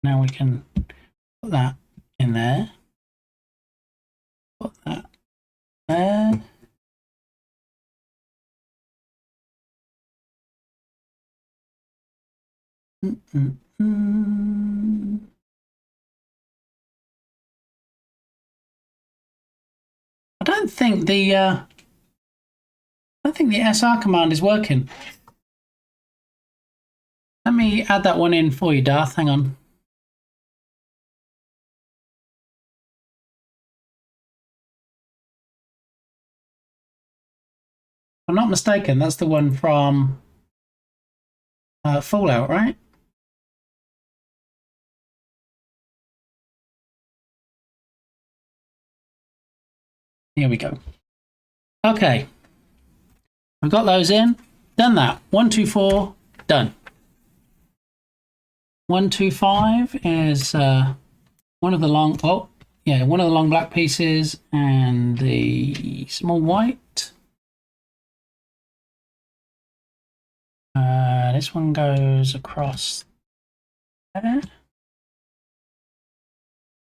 now we can put that in there. Put that there. I don't think the SR command is working. Let me add that one in for you, Darth. Hang on. If I'm not mistaken, that's the one from Fallout, right? Here we go. Okay. We've got those in. Done that. 1, 2, 4. Done. 1, 2, 5 is one of the long. Oh, yeah, one of the long black pieces and the small white. This one goes across there.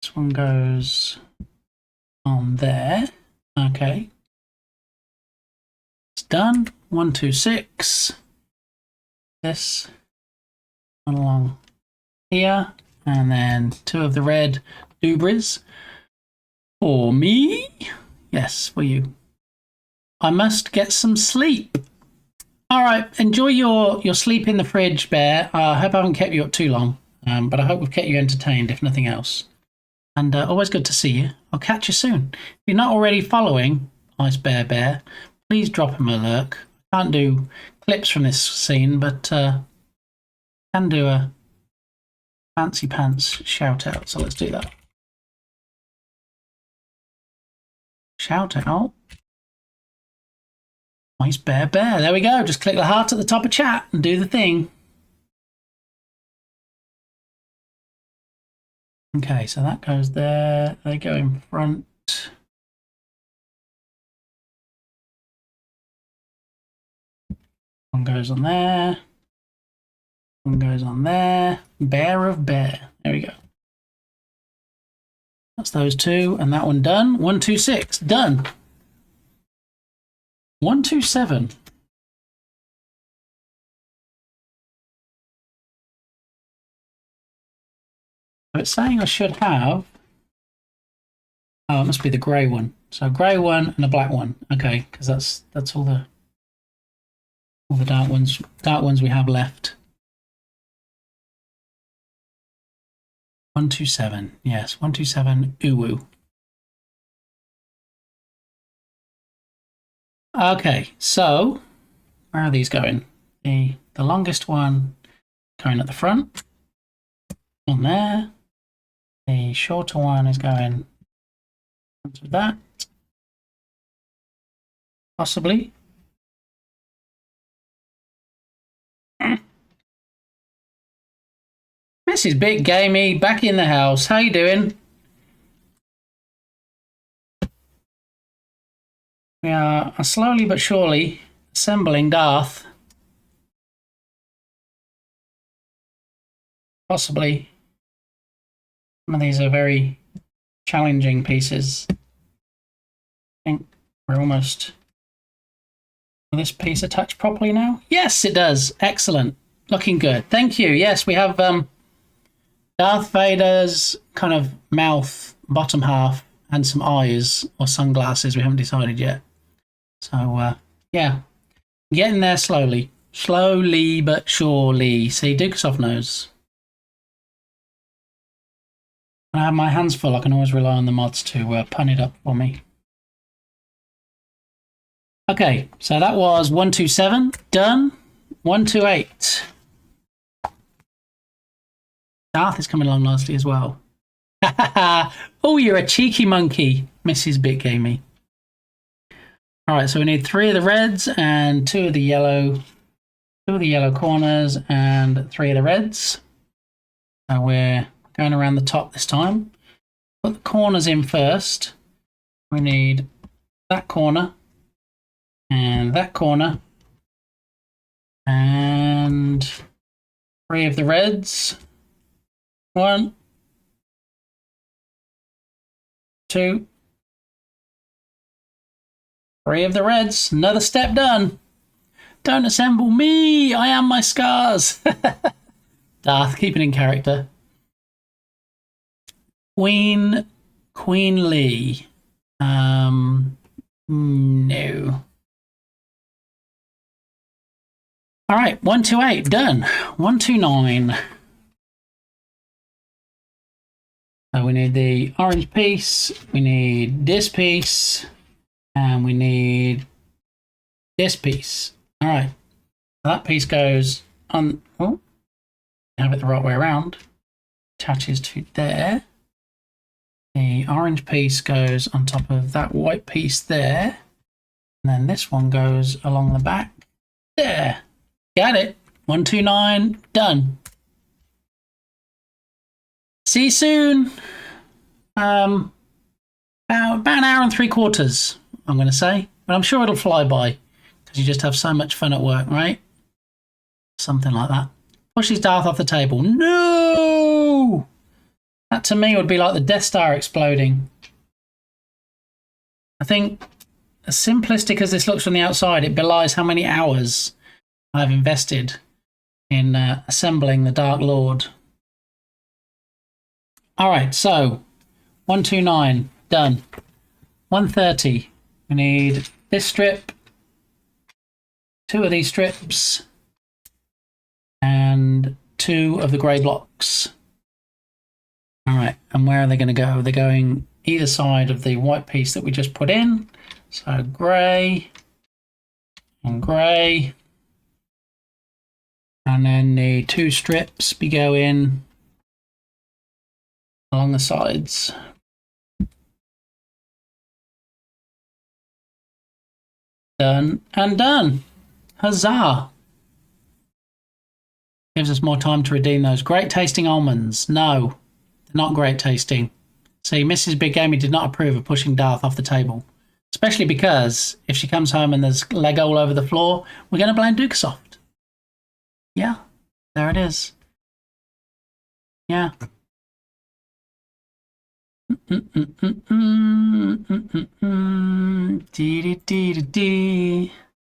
This one goes on there. Okay. It's done. 1, 2, 6. This one along here. And then 2 of the red dubris for me. Yes, for you. I must get some sleep. All right, enjoy your sleep in the fridge, Bear. I hope I haven't kept you up too long, but I hope we've kept you entertained, if nothing else. And always good to see you. I'll catch you soon. If you're not already following Ice Bear, please drop him a lurk. I can't do clips from this scene, but can do a fancy pants shout out. So let's do that. Shout out. Ice Bear. There we go. Just click the heart at the top of chat and do the thing. Okay, so that goes there. They go in front. One goes on there. One goes on there. Bear of Bear. There we go. That's those two, and that one done. 1, 2, 6 done. 1, 2, 7. So it's saying I should have. Oh, it must be the grey one. So grey one and a black one. Okay, because that's all the dark ones we have left. 1, 2, 7. Yes, 1, 2, 7. Uwu. Okay, so where are these going? The longest one going at the front. On there. The shorter one is going onto that. Possibly. Mrs. Big Gamey back in the house. How you doing? We are slowly but surely assembling Darth. Possibly. Some of these are very challenging pieces. I think we're almost... Will this piece attach properly now? Yes, it does. Excellent. Looking good. Thank you. Yes, we have Darth Vader's kind of mouth, bottom half, and some eyes or sunglasses. We haven't decided yet. So, yeah. Getting there slowly. Slowly but surely. See, Dukesoft knows. When I have my hands full, I can always rely on the mods to pun it up for me. Okay, so that was 1, 2, 7. Done. 1, 2, 8. Darth is coming along nicely as well. Oh, you're a cheeky monkey, Mrs. Big Gamey. All right, so we need 3 of the reds and 2 of the yellow. 2 of the yellow corners and 3 of the reds. So we're going around the top this time. Put the corners in first. We need that corner and that corner and 3 of the reds. 1, 2, 3 of the reds. Another step done. Don't assemble me. I am my scars. Darth, keeping in character. Queen Lee. No. All right, 1, 2, 8 done. 1, 2, 9. So we need the orange piece. We need this piece. And we need this piece. All right. So that piece goes on. Oh, have it the right way around. Attaches to there. The orange piece goes on top of that white piece there. And then this one goes along the back there. Got it. 1, 2, 9. Done. See you soon. About an hour and 3/4. I'm going to say, but I'm sure it'll fly by because you just have so much fun at work, right? Something like that. Pushes Darth off the table. No! That to me would be like the Death Star exploding. I think, as simplistic as this looks from the outside, it belies how many hours I've invested in assembling the Dark Lord. All right, so 1, 2, 9, done. 130. We need this strip, 2 of these strips, and 2 of the grey blocks. All right, and where are they going to go? They're going either side of the white piece that we just put in. So grey and grey. And then the 2 strips be going along the sides. Done and done. Huzzah! Gives us more time to redeem those great tasting almonds. No, they're not great tasting. See, Mrs. Big Gamey did not approve of pushing Darth off the table. Especially because if she comes home and there's Lego all over the floor, we're going to blame Dukesoft. Yeah, there it is. Yeah.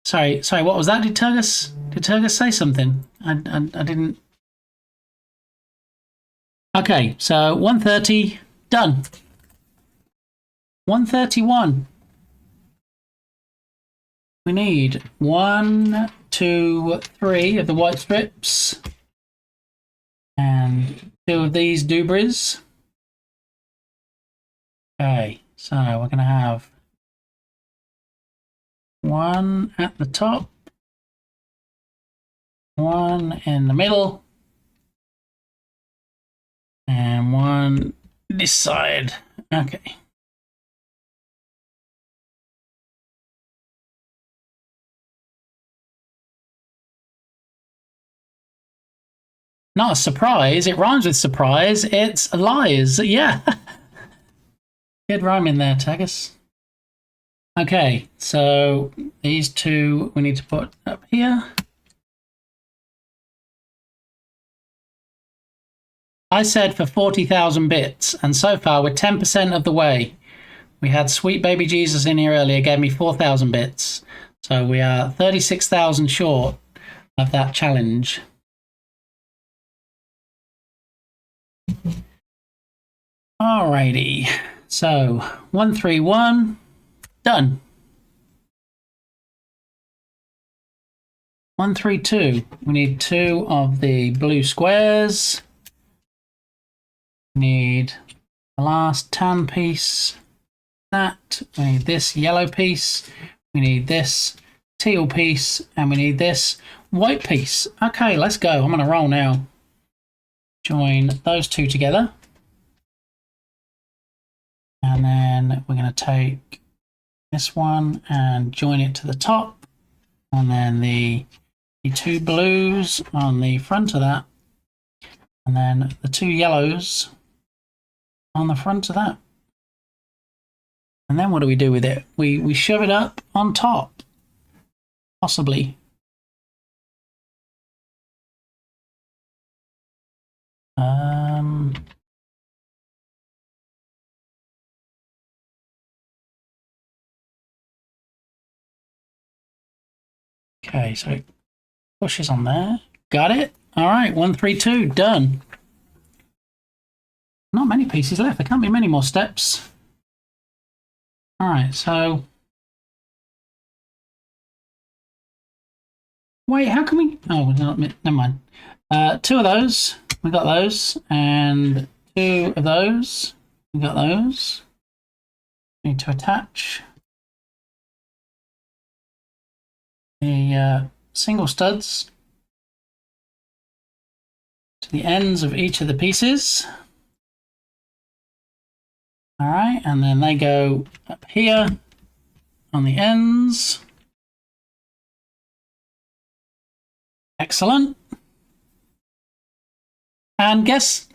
Sorry, what was that? Did Turgus say something? I didn't. Okay, so 130, done. 131. We need 1, 2, 3 of the white strips and 2 of these doobries. Okay, so we're going to have 1 at the top, 1 in the middle, and 1 this side. Okay. Not a surprise. It rhymes with surprise. It's lies. Yeah. Good rhyme in there, Tagus. Okay, so these 2 we need to put up here. I said for 40,000 bits, and so far we're 10% of the way. We had Sweet Baby Jesus in here earlier, gave me 4,000 bits. So we are 36,000 short of that challenge. Alrighty, so 131, done. 132, we need 2 of the blue squares. We need the last tan piece, that. We need this yellow piece. We need this teal piece, and we need this white piece. Okay, let's go. I'm on a roll now. Join those 2 together. And then we're going to take this one and join it to the top. And then the 2 blues on the front of that. And then the 2 yellows on the front of that. And then what do we do with it? We shove it up on top. Possibly. Okay, so it pushes on there. Got it. All right, 132, done. Not many pieces left. There can't be many more steps. All right, so wait, how can we? Oh, never mind. 2 of those. We got those, and 2 of those. We got those. Need to attach the single studs to the ends of each of the pieces. All right, and then they go up here on the ends. Excellent. And guess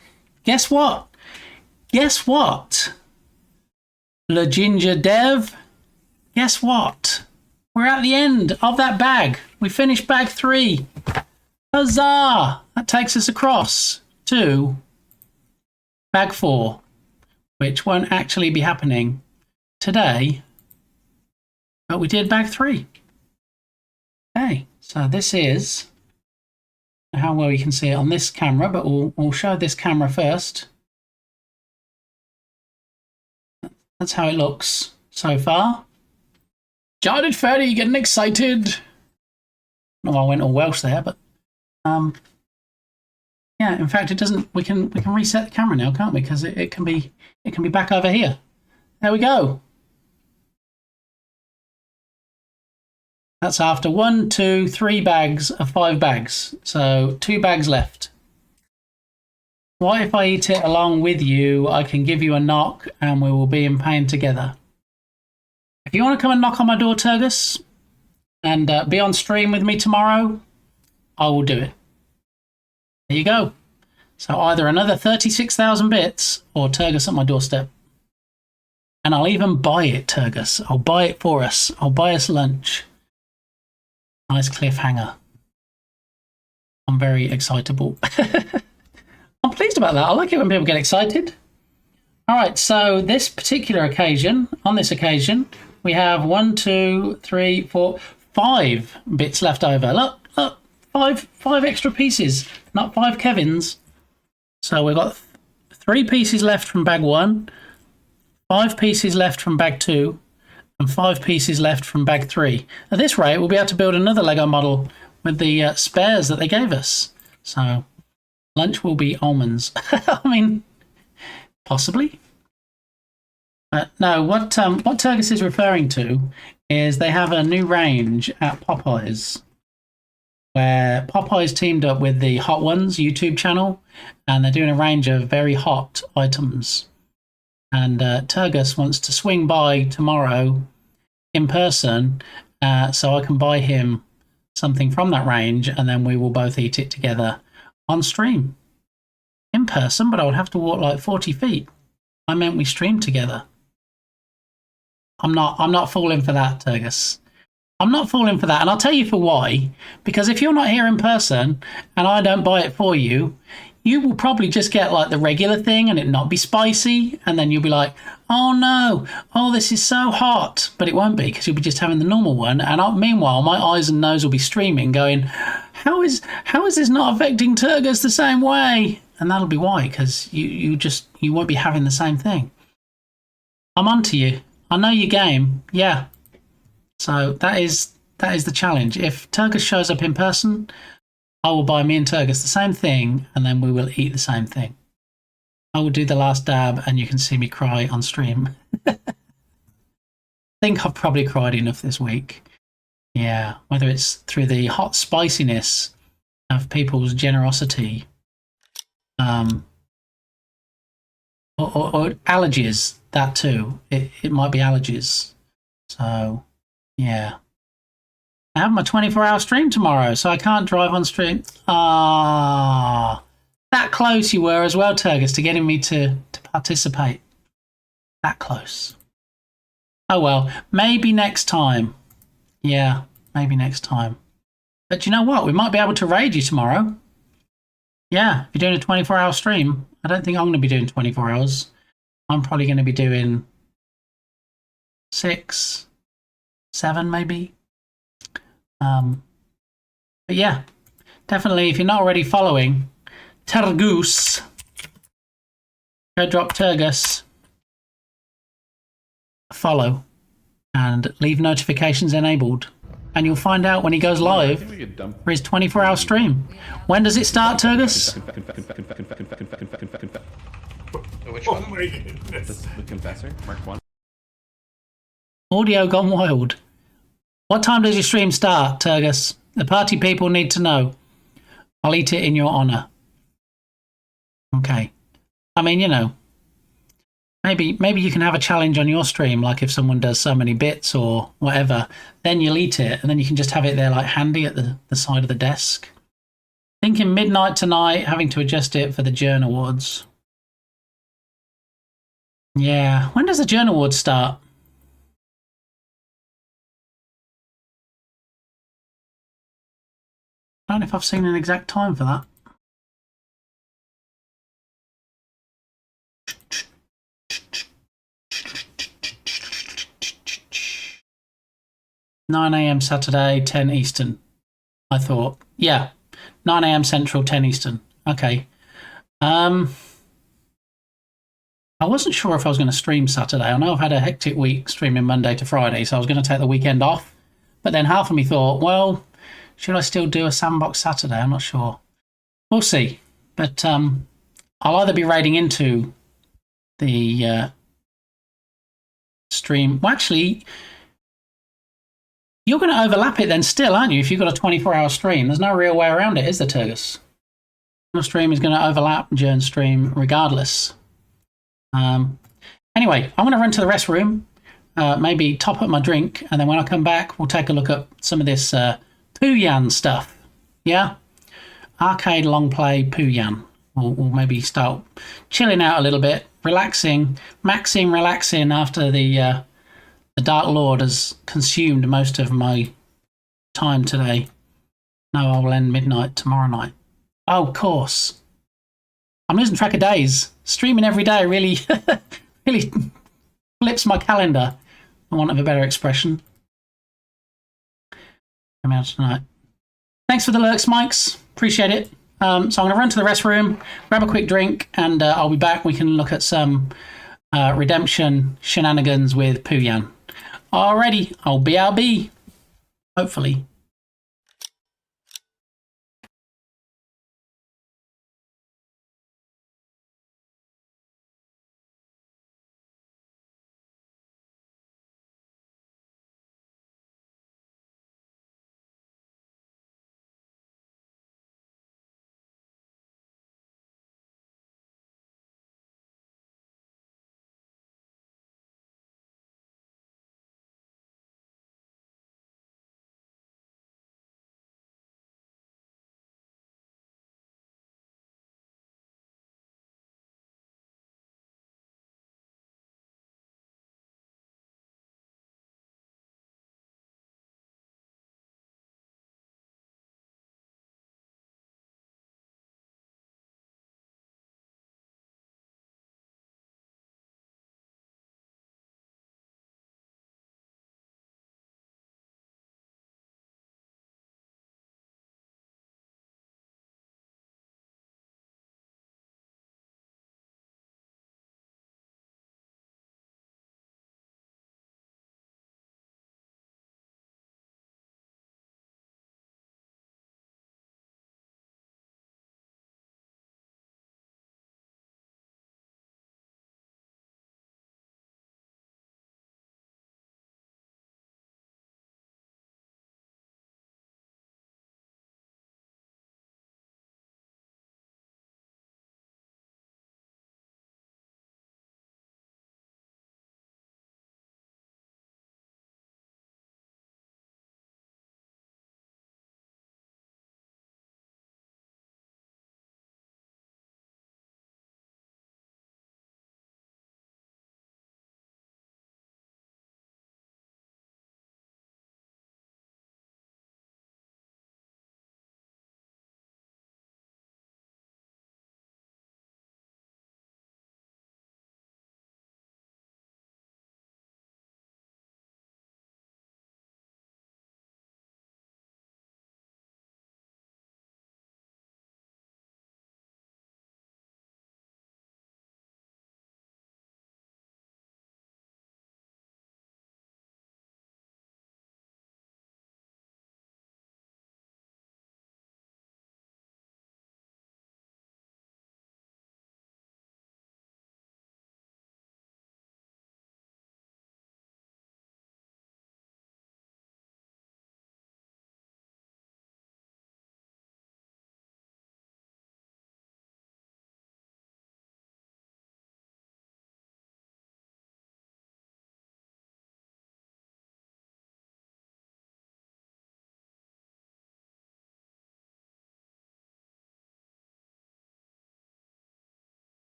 what? Guess what? Le Ginger Dev. Guess what? We're at the end of that bag. We finished bag 3. Huzzah! That takes us across to bag 4, which won't actually be happening today, but we did bag 3. Okay, so this is how well you can see it on this camera, but we'll show this camera first. That's how it looks. so far. Giant Fatty, getting excited. No, I went all Welsh there, but yeah. In fact, it doesn't. We can reset the camera now, can't we? Because it can be back over here. There we go. That's after 1, 2, 3 bags of 5 bags. So 2 bags left. What if I eat it along with you? I can give you a knock and we will be in pain together. If you want to come and knock on my door, Turgus, and be on stream with me tomorrow, I will do it. There you go. So either another 36,000 bits or Turgus at my doorstep. And I'll even buy it, Turgus. I'll buy it for us. I'll buy us lunch. Nice cliffhanger. I'm very excitable. I'm pleased about that. I like it when people get excited. All right, so this particular occasion, on this occasion, we have 1, 2, 3, 4, 5 bits left over. Look, 5 extra pieces, not 5 Kevins. So we've got 3 pieces left from bag 1, 5 pieces left from bag 2, and 5 pieces left from bag 3. At this rate, we'll be able to build another Lego model with the spares that they gave us. So lunch will be almonds. I mean, possibly. No, what Turgus is referring to is they have a new range at Popeyes, where Popeyes teamed up with the Hot Ones YouTube channel, and they're doing a range of very hot items. And Turgus wants to swing by tomorrow in person so I can buy him something from that range, and then we will both eat it together on stream. In person, but I would have to walk like 40 feet. I meant we stream together. I'm not falling for that, Turgus. I'm not falling for that, and I'll tell you for why. Because if you're not here in person and I don't buy it for you, you will probably just get like the regular thing and it not be spicy, and then you'll be like, oh no, oh this is so hot, but it won't be because you'll be just having the normal one. And meanwhile, my eyes and nose will be streaming, going, how is this not affecting Turgus the same way? And that'll be why, because you won't be having the same thing. I'm onto you. I know your game, yeah. So that is the challenge. If Turgus shows up in person, I will buy me and Turgus the same thing, and then we will eat the same thing. I will do the last dab, and you can see me cry on stream. I think I've probably cried enough this week. Yeah, whether it's through the hot spiciness of people's generosity, or allergies, that too. It might be allergies. So, yeah. I have my 24-hour stream tomorrow, so I can't drive on stream. Ah, that close you were as well, Turgus, to getting me to participate. That close. Oh well, maybe next time. Yeah, maybe next time. But you know what? We might be able to raid you tomorrow. Yeah, if you're doing a 24-hour stream. I don't think I'm going to be doing 24 hours. I'm probably going to be doing 6, 7 maybe. But yeah, definitely if you're not already following Turgus, go drop Turgus a follow and leave notifications enabled, and you'll find out when he goes live for his 24-hour stream. When does it start, Turgus? Which one? Oh my goodness. The Confessor, Mark 1. Audio gone wild. What time does your stream start, Turgus? The party people need to know. I'll eat it in your honour. Okay. I mean, you know, maybe you can have a challenge on your stream, like if someone does so many bits or whatever, then you'll eat it, and then you can just have it there like handy at the side of the desk. Thinking midnight tonight, having to adjust it for the Journ Awards. Yeah. When does the Journ Awards start? I don't know if I've seen an exact time for that. (9 a.m. Saturday, 10 Eastern. I thought, yeah, 9 a.m. Central, 10 Eastern. Okay. I wasn't sure if I was going to stream Saturday. I know I've had a hectic week streaming Monday to Friday, so I was going to take the weekend off. But then half of me thought, well, should I still do a sandbox Saturday? I'm not sure. We'll see. But I'll either be raiding into the stream. Well, actually, you're going to overlap it then still, aren't you? If you've got a 24-hour stream, there's no real way around it, is there, Turgus? Your stream is going to overlap Jern's stream regardless. Anyway, I'm going to run to the restroom, maybe top up my drink, and then when I come back, we'll take a look at some of this Pooyan stuff. Yeah? Arcade long play Pooyan. We'll maybe start chilling out a little bit, relaxing, maxing relaxing after the Dark Lord has consumed most of my time today. No, I will end midnight tomorrow night. Oh, of course. I'm losing track of days. Streaming every day really, really flips my calendar, for want of a better expression. I'm out tonight. Thanks for the lurks, Mikes. Appreciate it. So I'm going to run to the restroom, grab a quick drink, and I'll be back. We can look at some redemption shenanigans with Pooyan. Alrighty, I'll BRB. Hopefully.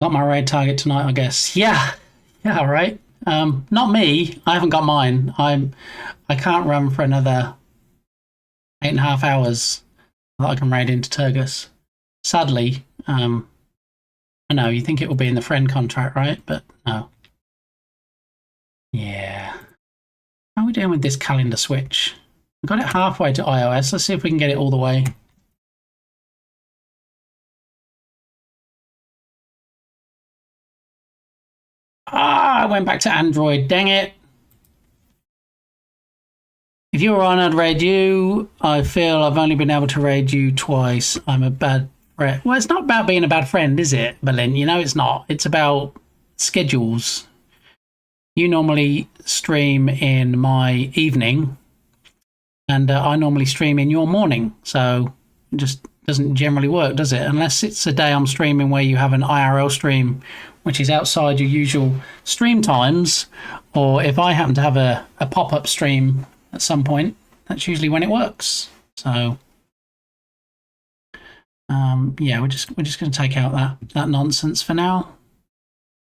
Got my raid target tonight, I guess. Yeah, right. Not me. I haven't got mine. I can't run for another 8.5 hours that I can raid into Turgus. Sadly, I know you think it will be in the friend contract, right? But no. Yeah. How are we doing with this calendar switch? I got it halfway to iOS. Let's see if we can get it all the way. I went back to Android. Dang it. If you were on, I'd raid you. I feel I've only been able to raid you twice. I'm a bad friend. Well, it's not about being a bad friend, is it, Berlin? You know it's not. It's about schedules. You normally stream in my evening, and I normally stream in your morning. So it just doesn't generally work, does it? Unless it's a day I'm streaming where you have an IRL stream, which is outside your usual stream times, or if I happen to have a pop-up stream at some point, that's usually when it works. So yeah, we're just going to take out that nonsense for now,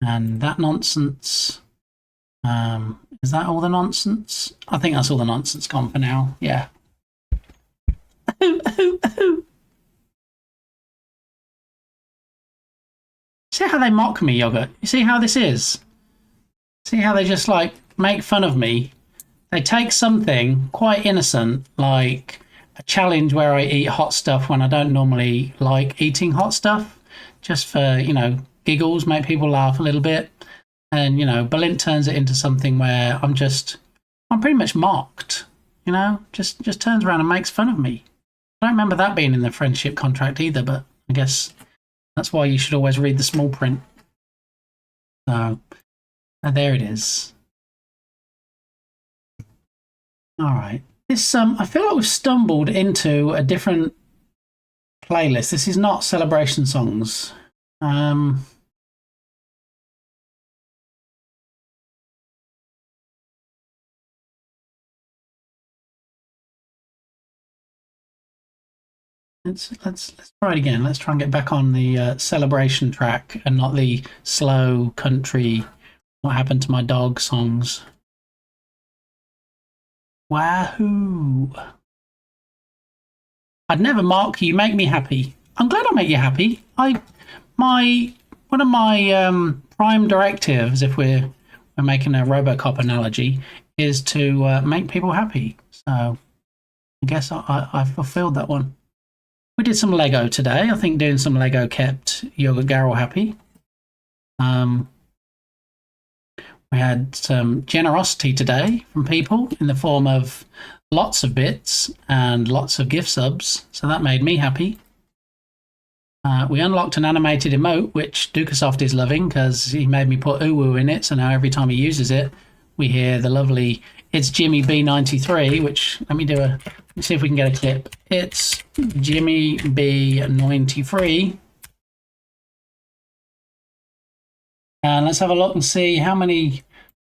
and that nonsense. Is that all the nonsense? I think that's all the nonsense gone for now. Yeah. See how they mock me, Yogurt? You see how this is? See how they just like make fun of me? They take something quite innocent, like a challenge where I eat hot stuff when I don't normally like eating hot stuff, just for, you know, giggles, make people laugh a little bit. And, you know, Berlin turns it into something where I'm pretty much mocked, you know, just turns around and makes fun of me. I don't remember that being in the friendship contract either, but I guess that's why you should always read the small print. So, there it is. All right. This I feel like we've stumbled into a different playlist. This is not celebration songs. Let's try it again. Let's try and get back on the celebration track and not the slow country "What Happened to My Dog" songs. Wahoo! I'd never mock you. Make me happy. I'm glad I make you happy. One of my prime directives, if we're making a RoboCop analogy, is to make people happy. So I guess I fulfilled that one. We did some Lego today. I think doing some Lego kept Yogurt Garrel happy. We had some generosity today from people in the form of lots of bits and lots of gift subs, so that made me happy. We unlocked an animated emote, which Dukasoft is loving because he made me put uwu in it, so now every time he uses it, we hear the lovely "It's Jimmy B93," which, let's see if we can get a clip. It's Jimmy B93. And let's have a look and see how many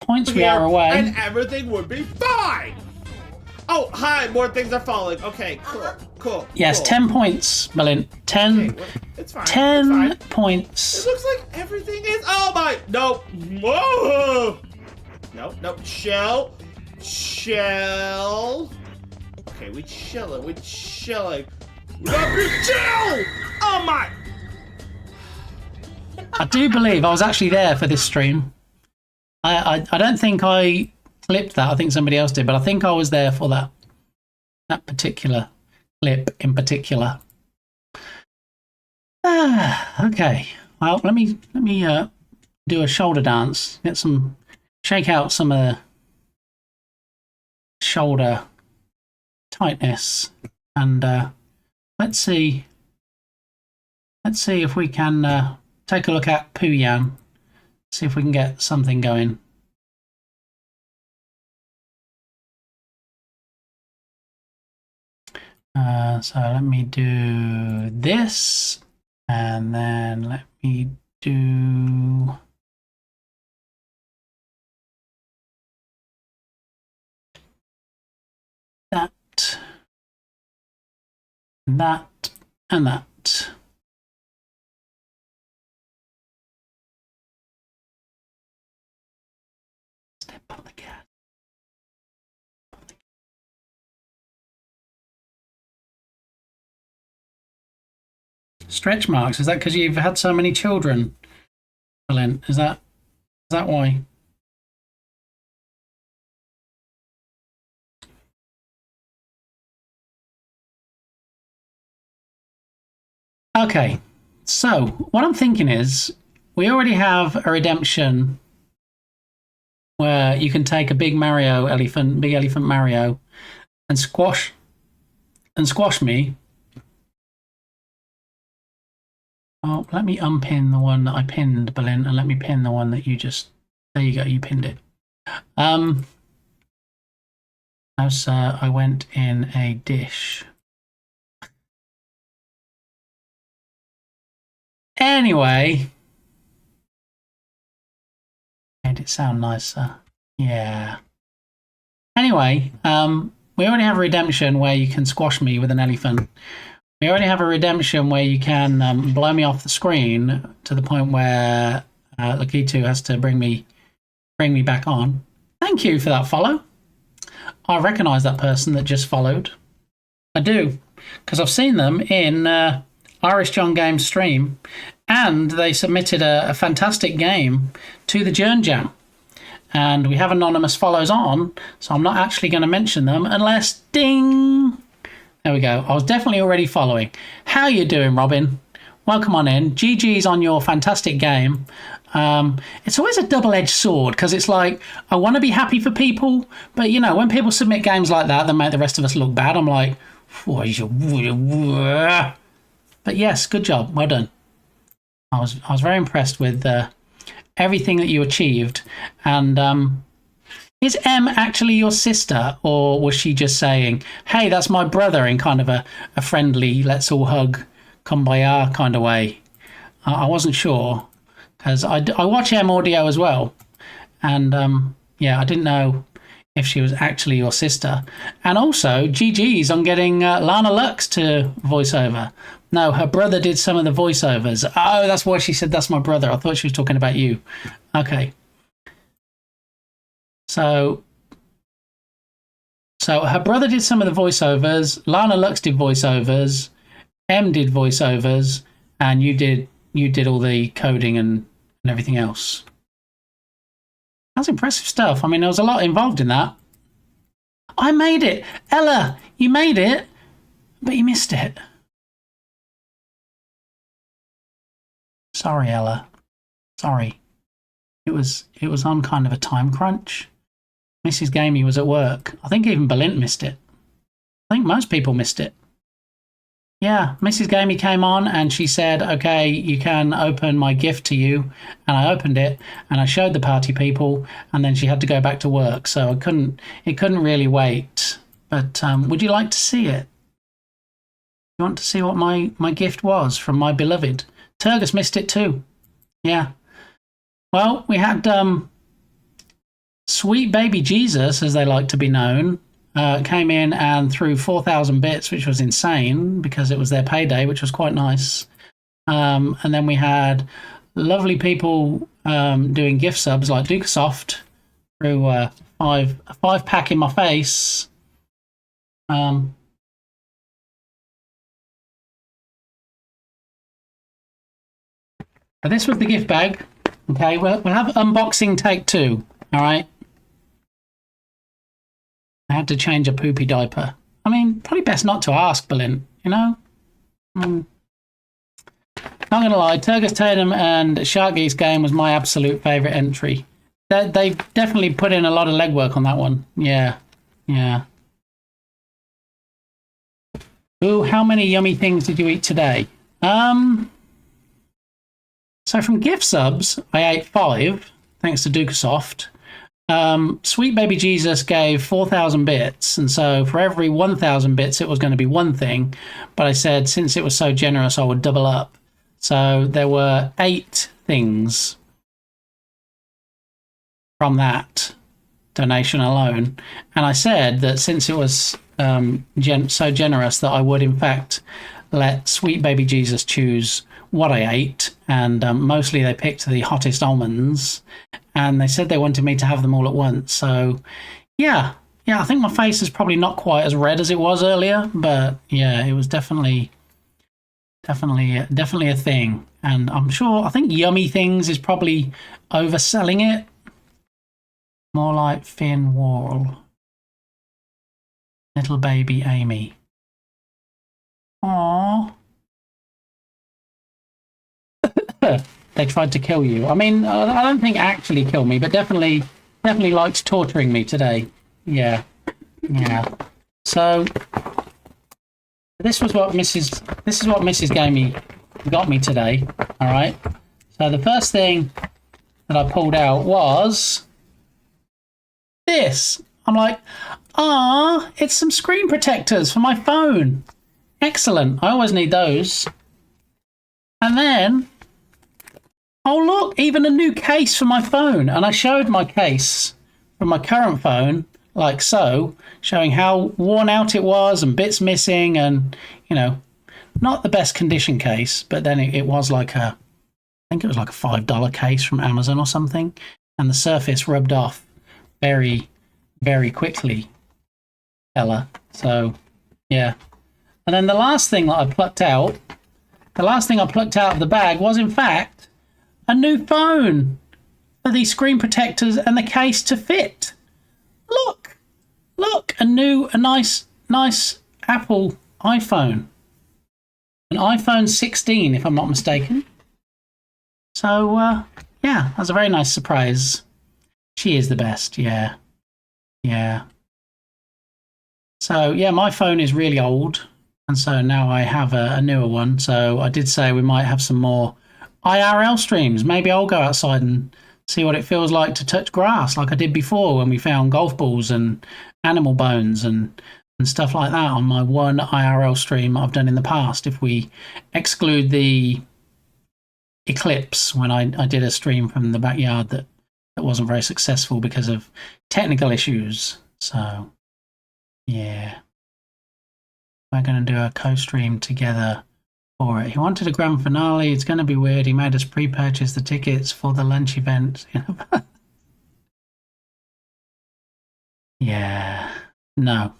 points we are away. And everything would be fine. Oh, hi, more things are falling. Okay, cool. Yes, cool. 10 points, Berlin. 10. Okay, it's fine. 10 points. It looks like everything is. Oh my. Nope. Whoa. Nope. Chill. Okay, we chilling. We gotta be chill. Oh my. I do believe I was actually there for this stream. I don't think I clipped that. I think somebody else did, but I think I was there for that particular clip in particular. Okay. Well, let me do a shoulder dance. Shake out some of the shoulder tightness, and let's see if we can take a look at Pooyan. See if we can get something going. So let me do this, and then let me do that, and that. Stretch marks. Is that because you've had so many children, Belen? Is that why? Okay, so what I'm thinking is we already have a redemption where you can take a big elephant Mario, and squash me. Oh, let me unpin the one that I pinned, Belen, and let me pin the one that you just... There you go, you pinned it. No, sir, I went in a dish. Anyway. Made it sound nicer. Yeah. Anyway, we already have a redemption where you can squash me with an elephant. We already have a redemption where you can blow me off the screen to the point where Lakitu has to bring me back on. Thank you for that follow. I recognise that person that just followed. I do, because I've seen them in Irish John Games stream, and they submitted a fantastic game to the Journ Jam. And we have anonymous follows on, so I'm not actually going to mention them unless ding. There we go. I was definitely already following. How you doing, Robin? Welcome on in. GG's on your fantastic game. It's always a double-edged sword because it's like, I want to be happy for people, but you know, when people submit games like that that make the rest of us look bad, I'm like, but yes, good job. Well done. I was very impressed with everything that you achieved. And is M actually your sister, or was she just saying, hey, that's my brother, in kind of a friendly, let's all hug, kumbaya kind of way? I wasn't sure, because I watch M audio as well. And yeah, I didn't know if she was actually your sister. And also, GG's on getting Lana Lux to voiceover. No, her brother did some of the voiceovers. Oh, that's why she said that's my brother. I thought she was talking about you. Okay. So her brother did some of the voiceovers. Lana Lux did voiceovers. M did voiceovers, and you did all the coding and everything else. That's impressive stuff. I mean, there was a lot involved in that. I made it. Ella, you made it, but you missed it. Sorry, Ella. Sorry. It was on kind of a time crunch. Mrs. Gamey was at work. I think even Balint missed it. I think most people missed it. Yeah, Mrs. Gamey came on and she said, okay, you can open my gift to you. And I opened it and I showed the party people, and then she had to go back to work. So it couldn't really wait. But would you like to see it? You want to see what my gift was from my beloved? Turgus missed it too. Yeah. Well, we had Sweet Baby Jesus, as they like to be known, came in and threw 4,000 bits, which was insane because it was their payday, which was quite nice. And then we had lovely people doing gift subs like Dukesoft threw a 5-pack in my face. But this was the gift bag. Okay, we'll have unboxing take 2. All right. I had to change a poopy diaper. I mean, probably best not to ask, Berlin, you know? Not going to lie, Turgus Tatum and Shark Geese game was my absolute favourite entry. They've definitely put in a lot of legwork on that one. Yeah, yeah. Ooh, how many yummy things did you eat today? So from gift subs, I ate 5, thanks to Dukesoft. Sweet Baby Jesus gave 4,000 bits, and so for every 1,000 bits, it was going to be one thing. But I said, since it was so generous, I would double up. So there were 8 things from that donation alone. And I said that since it was so generous that I would, in fact, let Sweet Baby Jesus choose what I ate, and mostly they picked the hottest almonds, and they said they wanted me to have them all at once. So yeah, I think my face is probably not quite as red as it was earlier, but yeah, it was definitely Definitely a thing. And I think Yummy Things is probably overselling it. More like Finn Wall. Little baby Amy. Aww. They tried to kill you. I mean, I don't think actually kill me, but definitely likes torturing me today. Yeah. So this is what Mrs. Gamey got me today. All right. So the first thing that I pulled out was this. I'm like, it's some screen protectors for my phone. Excellent. I always need those. And then, oh look, even a new case for my phone. And I showed my case from my current phone, like so, showing how worn out it was and bits missing and, you know, not the best condition case, but then it was like I think it was like a $5 case from Amazon or something. And the surface rubbed off very, very quickly, Ella. So, yeah. And then the last thing that I plucked out of the bag was, in fact, a new phone for these screen protectors and the case to fit. Look, a nice Apple iPhone. An iPhone 16, if I'm not mistaken. So, yeah, that's a very nice surprise. She is the best, yeah. So, yeah, my phone is really old, and so now I have a newer one. So I did say we might have some more IRL streams. Maybe I'll go outside and see what it feels like to touch grass like I did before when we found golf balls and animal bones and stuff like that on my one IRL stream I've done in the past, if we exclude the eclipse when I did a stream from the backyard that wasn't very successful because of technical issues. So, yeah. We're going to do a co-stream together for it. He wanted a grand finale. It's going to be weird. He made us pre-purchase the tickets for the lunch event. Yeah. No,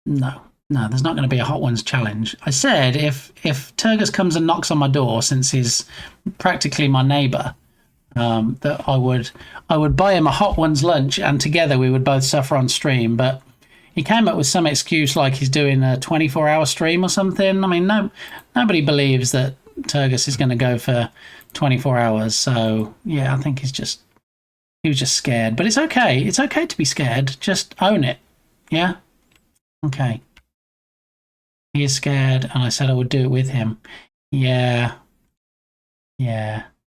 there's not going to be a Hot Ones challenge. I said if Turgus comes and knocks on my door, since he's practically my neighbour, that I would buy him a Hot Ones lunch, and together we would both suffer on stream. But he came up with some excuse like he's doing a 24-hour stream or something. I mean, nobody believes that Turgus is going to go for 24 hours. So yeah, I think he was just scared. But it's okay. It's okay to be scared. Just own it. Yeah. Okay. He is scared, and I said I would do it with him. Yeah.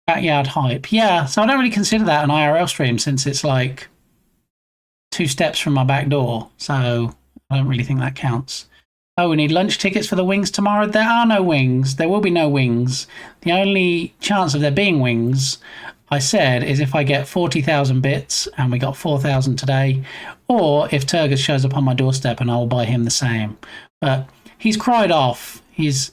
Backyard hype. Yeah, so I don't really consider that an IRL stream since it's like 2 steps from my back door. So I don't really think that counts. Oh, we need lunch tickets for the wings tomorrow. There are no wings. There will be no wings. The only chance of there being wings, I said, is if I get 40,000 bits, and we got 4,000 today, or if Turgus shows up on my doorstep and I'll buy him the same. But he's cried off. He's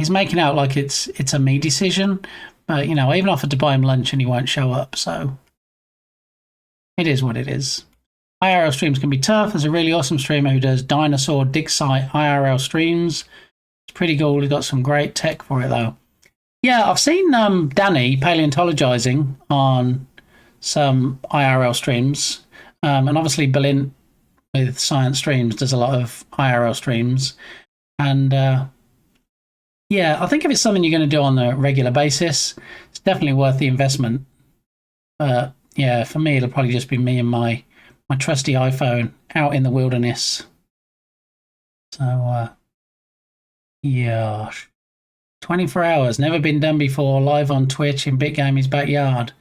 making out like it's a me decision. But, you know, I even offered to buy him lunch and he won't show up. So it is what it is. IRL streams can be tough. There's a really awesome streamer who does dinosaur dig site IRL streams. It's pretty cool. He's got some great tech for it, though. Yeah, I've seen Danny paleontologizing on some IRL streams. And obviously Berlin with Science Streams does a lot of IRL streams. And yeah, I think if it's something you're going to do on a regular basis, it's definitely worth the investment. But yeah, for me, it'll probably just be me and my trusty iPhone out in the wilderness. So, yeah. 24 hours, never been done before, live on Twitch in Big Gamey's backyard.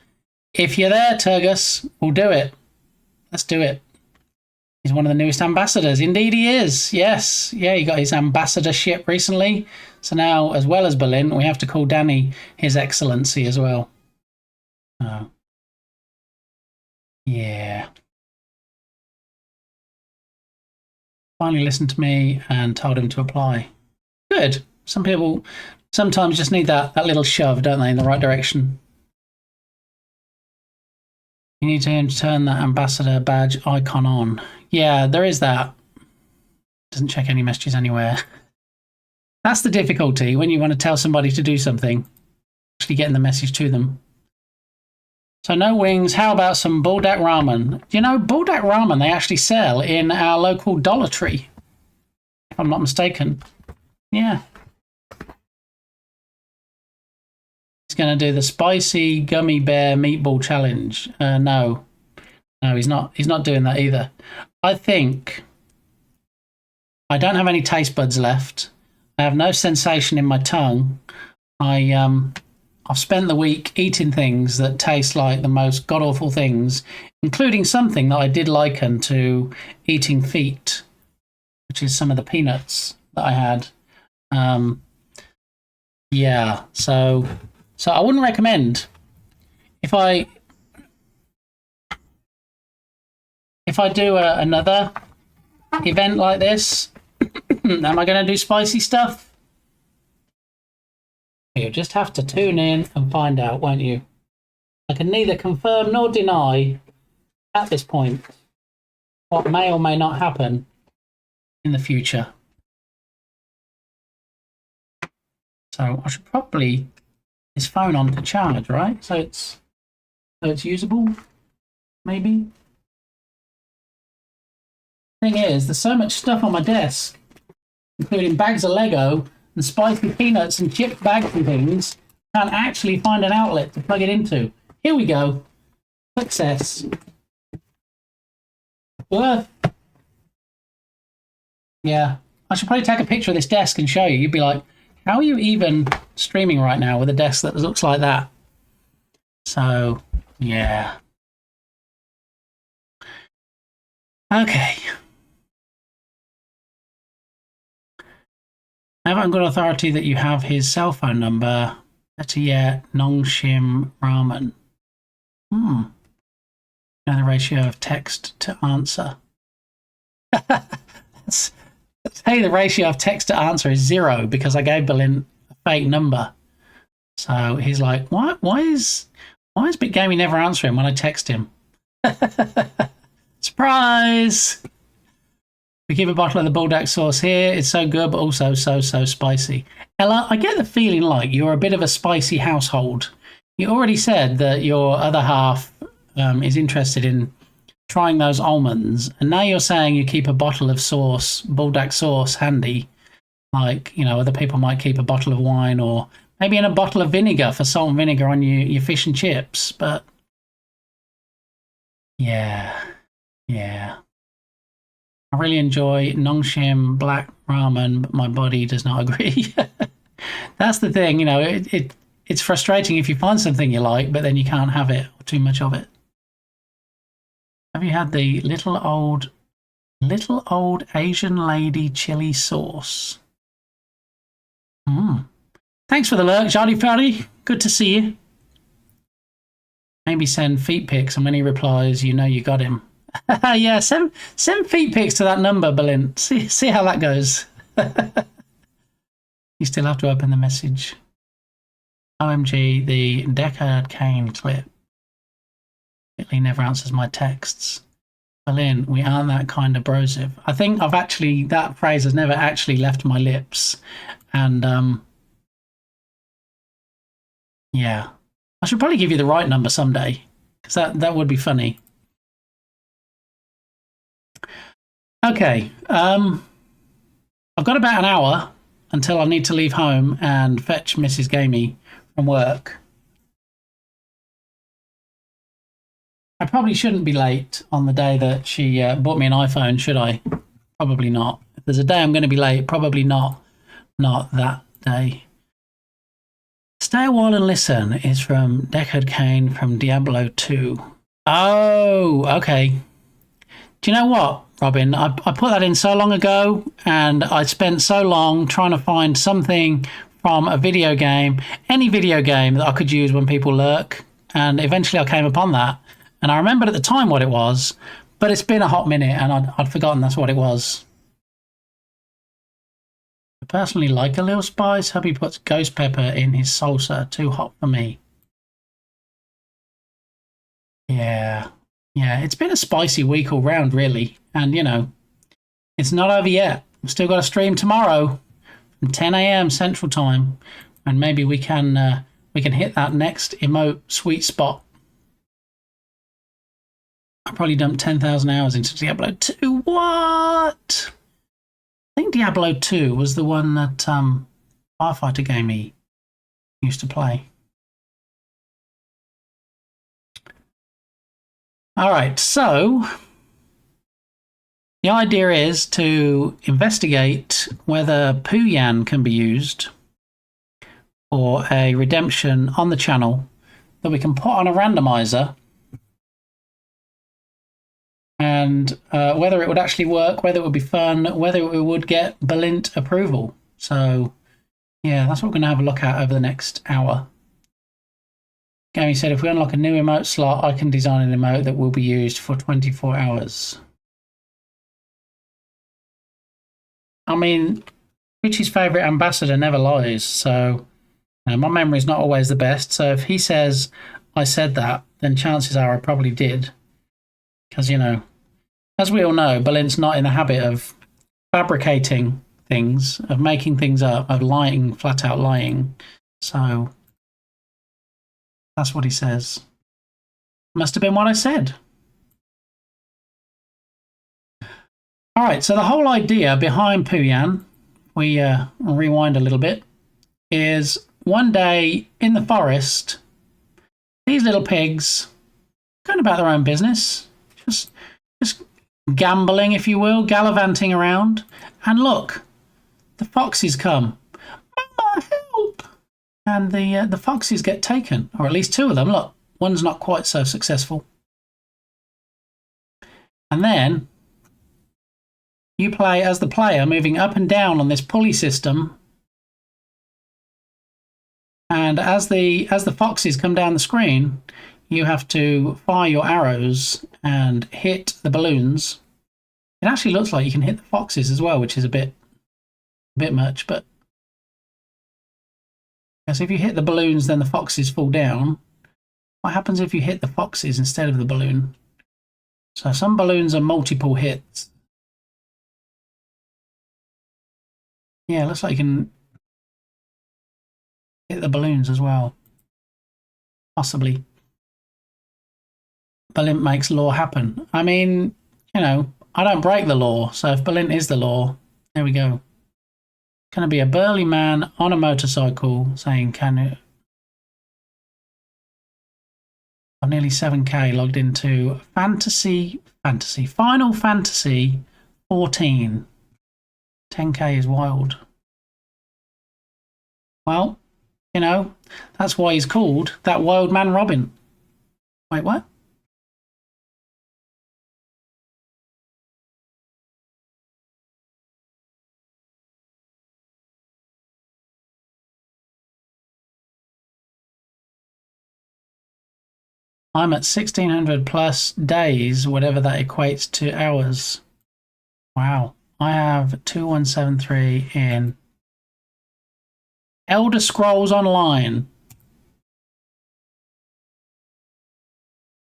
If you're there, Turgus, we'll do it. Let's do it. He's one of the newest ambassadors. Indeed he is. Yes. Yeah, he got his ambassadorship recently. So now, as well as Berlin, we have to call Danny His Excellency as well. Oh. Yeah. Finally listened to me and told him to apply. Good. Some people sometimes just need that little shove, don't they, in the right direction. You need to turn that ambassador badge icon on. Yeah, there is that. Doesn't check any messages anywhere. That's the difficulty when you want to tell somebody to do something, actually getting the message to them. So no wings. How about some buldak ramen? Do you know buldak ramen they actually sell in our local Dollar Tree, if I'm not mistaken. Yeah. He's going to do the spicy gummy bear meatball challenge. No, he's not. He's not doing that either. I think I don't have any taste buds left. I have no sensation in my tongue. I've spent the week eating things that taste like the most god-awful things, including something that I did liken to eating feet, which is some of the peanuts that I had. Yeah, so I wouldn't recommend if I do another event like this. Am I going to do spicy stuff? You'll just have to tune in and find out, won't you? I can neither confirm nor deny at this point what may or may not happen in the future. So I should probably his phone on to charge, right? So it's usable, maybe. Thing is, there's so much stuff on my desk, including bags of Lego and spicy peanuts and chip bags and things, can't actually find an outlet to plug it into. Here we go. Success. Worth. Yeah. I should probably take a picture of this desk and show you. You'd be like, how are you even streaming right now with a desk that looks like that? So, yeah. Okay. I have it on good authority that you have his cell phone number. Better yet, Nongshim Ramen. Know the ratio of text to answer. Hey, the ratio of text to answer is 0 because I gave Berlin a fake number. So he's like, why is Big Gamey never answering when I text him? Surprise! We keep a bottle of the buldak sauce here. It's so good, but also so spicy. Ella, I get the feeling like you're a bit of a spicy household. You already said that your other half is interested in trying those almonds, and now you're saying you keep a bottle of sauce, buldak sauce, handy. Like, you know, other people might keep a bottle of wine or maybe in a bottle of vinegar for salt and vinegar on your fish and chips. But yeah. I really enjoy Nongshim black ramen, but my body does not agree. That's the thing, you know, it's frustrating if you find something you like, but then you can't have it or too much of it. Have you had the little old Asian lady chili sauce? Thanks for the lurk, Jardy Fardy. Good to see you. Maybe send feet pics, and when he replies, you know you got him. Yeah, send feet pics to that number, Berlin. See how that goes. You still have to open the message. OMG, the Deckard Cain clip. He never answers my texts. Berlin, we aren't that kind of brosive. I think that phrase has never actually left my lips. And, yeah. I should probably give you the right number someday, because that would be funny. Okay, I've got about an hour until I need to leave home and fetch Mrs. Gamey from work. I probably shouldn't be late on the day that she bought me an iPhone, should I? Probably not. If there's a day I'm going to be late, probably not that day. Stay a while and listen is from Deckard Cain from Diablo 2. Oh, okay. Do you know what, Robin? I put that in so long ago, and I spent so long trying to find something from a video game, any video game that I could use when people lurk, and eventually I came upon that. And I remembered at the time what it was, but it's been a hot minute, and I'd forgotten that's what it was. I personally like a little spice. Hubby puts ghost pepper in his salsa. Too hot for me. Yeah, it's been a spicy week all round, really. And, you know, it's not over yet. I've still got a stream tomorrow from 10 a.m. Central Time, and maybe we can hit that next emote sweet spot. I probably dumped 10,000 hours into Diablo 2. What? I think Diablo 2 was the one that Firefighter game he used to play. All right, so the idea is to investigate whether Puyan can be used for a redemption on the channel that we can put on a randomizer, and whether it would actually work, whether it would be fun, whether it would get Balint approval. So yeah, that's what we're going to have a look at over the next hour. Gammy said, if we unlock a new emote slot, I can design an emote that will be used for 24 hours. I mean, Richie's favourite ambassador never lies, so my memory is not always the best. So if he says I said that, then chances are I probably did. Because, as we all know, Balint's not in the habit of fabricating things, of making things up, of lying, flat out lying. So that's what he says. Must have been what I said. All right, so the whole idea behind Puyan, we rewind a little bit, is one day in the forest, these little pigs going about their own business, just gambling, if you will, gallivanting around, and look, the foxes come. Mama, help! And the foxes get taken, or at least two of them. Look, one's not quite so successful. And then you play as the player, moving up and down on this pulley system. And as the foxes come down the screen, you have to fire your arrows and hit the balloons. It actually looks like you can hit the foxes as well, which is a bit much, but yes, if you hit the balloons, then the foxes fall down. What happens if you hit the foxes instead of the balloon? So some balloons are multiple hits. Yeah, it looks like you can hit the balloons as well. Possibly. Balint makes law happen. I mean, I don't break the law, so if Balint is the law, there we go. Going to be a burly man on a motorcycle saying, can it? I'm nearly 7k logged into Final Fantasy 14. 10k is wild. Well, that's why he's called that Wild Man Robin. Wait, what? I'm at 1600 plus days, whatever that equates to hours. Wow. I have 2173 in Elder Scrolls Online.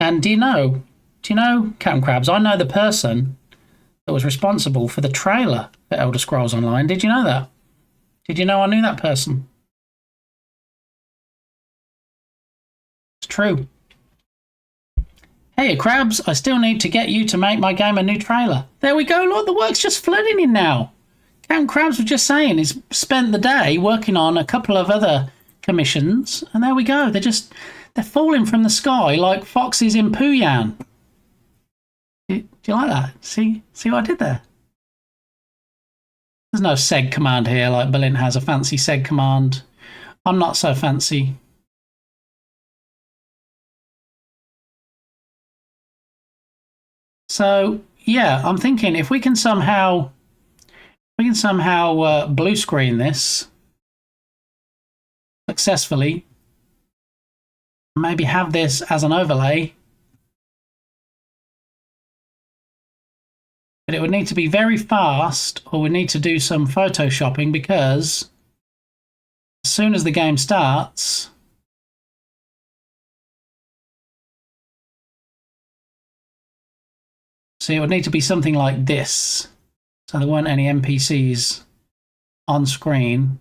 And do you know, Captain Krabs, I know the person that was responsible for the trailer for Elder Scrolls Online. Did you know that? Did you know I knew that person? It's true. Hey, Krabs, I still need to get you to make my game a new trailer. There we go. Look, the work's just flooding in now. Captain Krabs was just saying he's spent the day working on a couple of other commissions, and there we go. They're falling from the sky like foxes in Puyan. Do you like that? See what I did there? There's no seg command here like Balint has a fancy seg command. I'm not so fancy. So yeah, I'm thinking if we can somehow blue screen this successfully, maybe have this as an overlay, but it would need to be very fast, or we need to do some photoshopping, because as soon as the game starts, see, it would need to be something like this, so there weren't any NPCs on screen,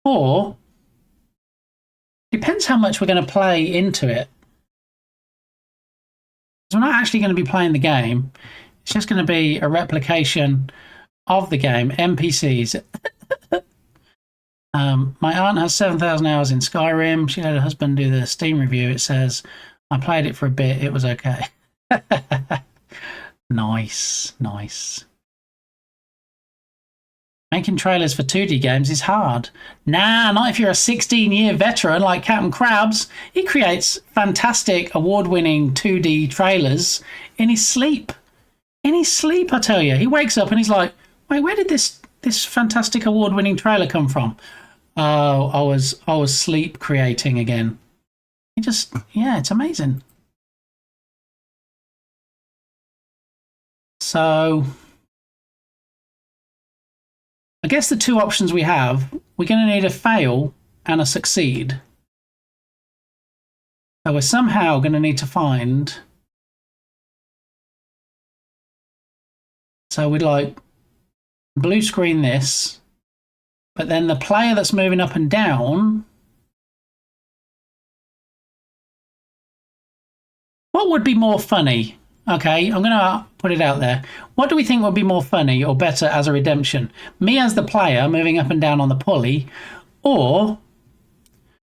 or depends how much we're going to play into it. So we're not actually going to be playing the game. It's just going to be a replication of the game, NPCs. My aunt has 7,000 hours in Skyrim. She let her husband do the Steam review. It says, I played it for a bit. It was okay. Nice, nice. Making trailers for 2D games is hard. Nah, not if you're a 16-year veteran like Captain Krabs. He creates fantastic, award-winning 2D trailers in his sleep. In his sleep, I tell you. He wakes up and he's like, wait, where did this fantastic award-winning trailer come from? Oh, I was sleep creating again. He just, yeah, it's amazing. So I guess the two options we have, we're going to need a fail and a succeed. So we're somehow going to need to find. So we'd like blue screen this, but then the player that's moving up and down. What would be more funny? Okay, I'm going to put it out there. What do we think would be more funny or better as a redemption? Me as the player moving up and down on the pulley, or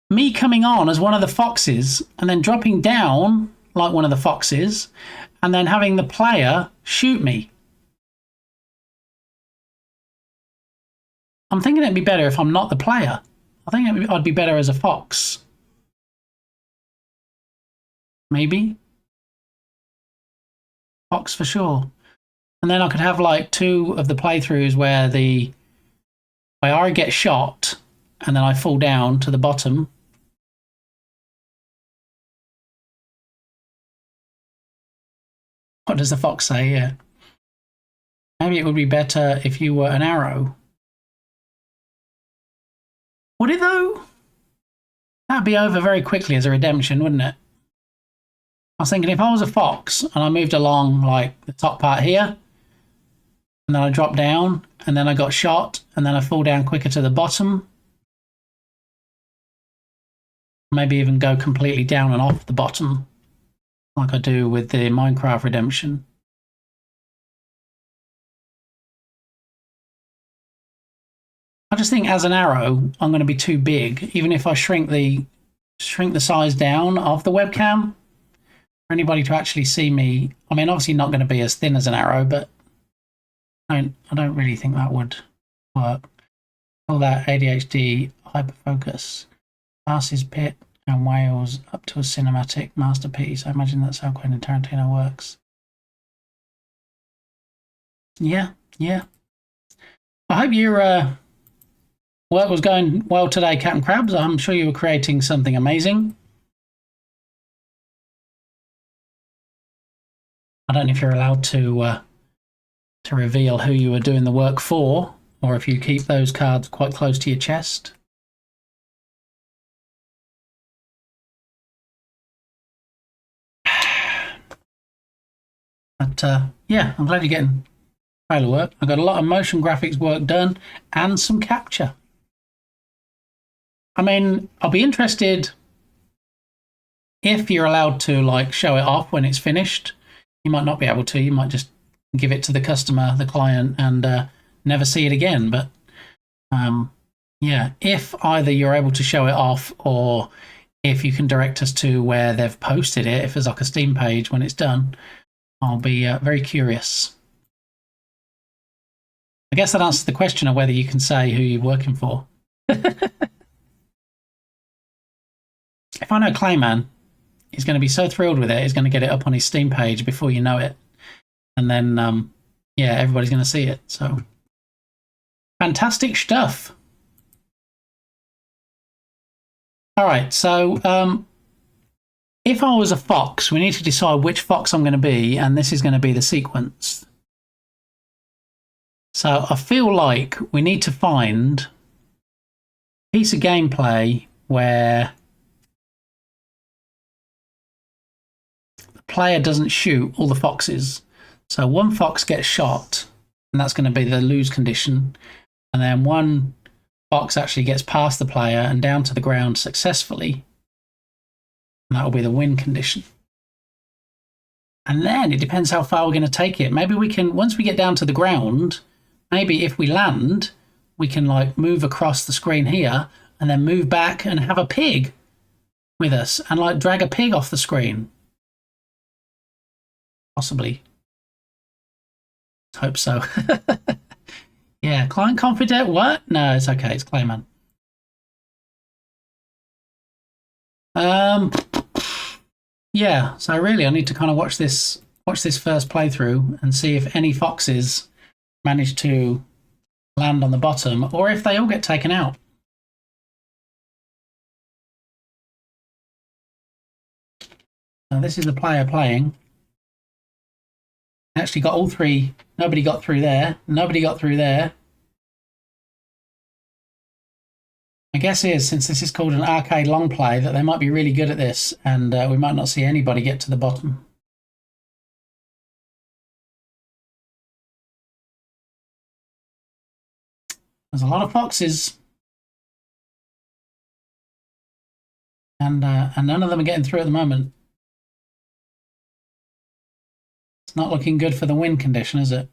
me coming on as one of the foxes and then dropping down like one of the foxes and then having the player shoot me? I'm thinking it'd be better if I'm not the player. I think I'd be better as a fox. Maybe. Fox for sure. And then I could have like 2 of the playthroughs where I get shot and then I fall down to the bottom. What does the fox say? Yeah. Maybe it would be better if you were an arrow. Would it though? That'd be over very quickly as a redemption, wouldn't it? I was thinking if I was a fox and I moved along like the top part here, and then I dropped down, and then I got shot, and then I fall down quicker to the bottom. Maybe even go completely down and off the bottom, like I do with the Minecraft redemption. I just think as an arrow, I'm going to be too big, even if I shrink the size down of the webcam. For anybody to actually see me, I mean, obviously not going to be as thin as an arrow, but I don't really think that would work. All that ADHD hyperfocus passes Pitt and Wales up to a cinematic masterpiece. I imagine that's how Quentin Tarantino works. Yeah. I hope your work was going well today, Captain Krabs. I'm sure you were creating something amazing. I don't know if you're allowed to reveal who you were doing the work for, or if you keep those cards quite close to your chest. But yeah, I'm glad you're getting trailer work. I got a lot of motion graphics work done and some capture. I mean, I'll be interested if you're allowed to like show it off when it's finished. You might not be able to. You might just give it to the customer, the client, and never see it again. But yeah, if either you're able to show it off or if you can direct us to where they've posted it, if there's like a Steam page when it's done, I'll be very curious. I guess that answers the question of whether you can say who you're working for. If I know Clayman, he's going to be so thrilled with it, he's going to get it up on his Steam page before you know it. And then, yeah, everybody's going to see it. So, fantastic stuff. All right, so if I was a fox, we need to decide which fox I'm going to be, and this is going to be the sequence. So I feel like we need to find a piece of gameplay where the player doesn't shoot all the foxes. So one fox gets shot, and that's going to be the lose condition. And then one fox actually gets past the player and down to the ground successfully. And that will be the win condition. And then it depends how far we're going to take it. Maybe we can, once we get down to the ground, maybe if we land, we can like move across the screen here and then move back and have a pig with us and like drag a pig off the screen. Possibly. Hope so. Yeah, client confident. What? No, it's okay. It's Clayman. Yeah. So really, I need to kind of watch this first playthrough and see if any foxes manage to land on the bottom or if they all get taken out. So this is the player playing. Actually got all three. Nobody got through there. Nobody got through there. My guess is, since this is called an arcade long play, that they might be really good at this and we might not see anybody get to the bottom. There's a lot of foxes. And none of them are getting through at the moment. It's not looking good for the win condition, is it?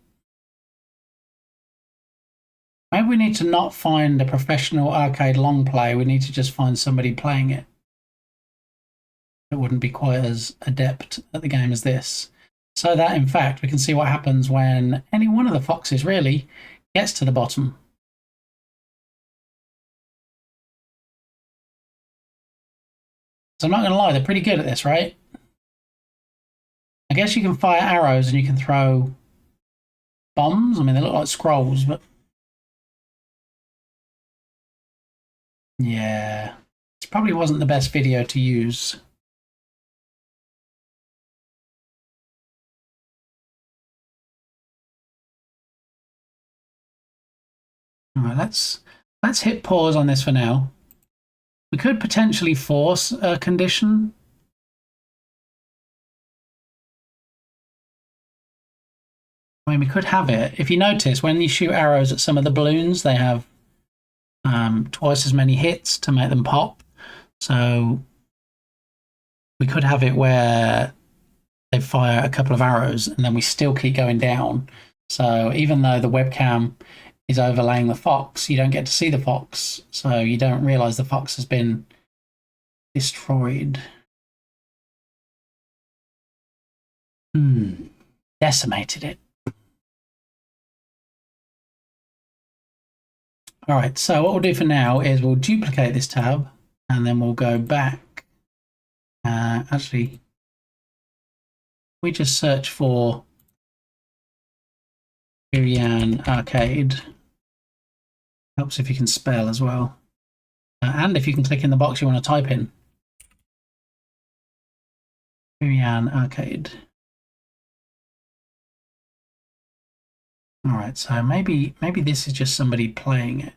Maybe we need to not find a professional arcade long play. We need to just find somebody playing it that wouldn't be quite as adept at the game as this. So that, in fact, we can see what happens when any one of the foxes really gets to the bottom. So I'm not going to lie, they're pretty good at this, right? I guess you can fire arrows and you can throw bombs. I mean, they look like scrolls, but yeah, it probably wasn't the best video to use. All right, let's hit pause on this for now. We could potentially force a condition. I mean, we could have it. If you notice, when you shoot arrows at some of the balloons, they have twice as many hits to make them pop. So we could have it where they fire a couple of arrows and then we still keep going down. So even though the webcam is overlaying the fox, you don't get to see the fox. So you don't realize the fox has been destroyed. Decimated it. All right, so what we'll do for now is we'll duplicate this tab and then we'll go back. Actually, we just search for Irian Arcade. Helps if you can spell as well. And if you can click in the box you want to type in. Irian Arcade. All right, so maybe this is just somebody playing it.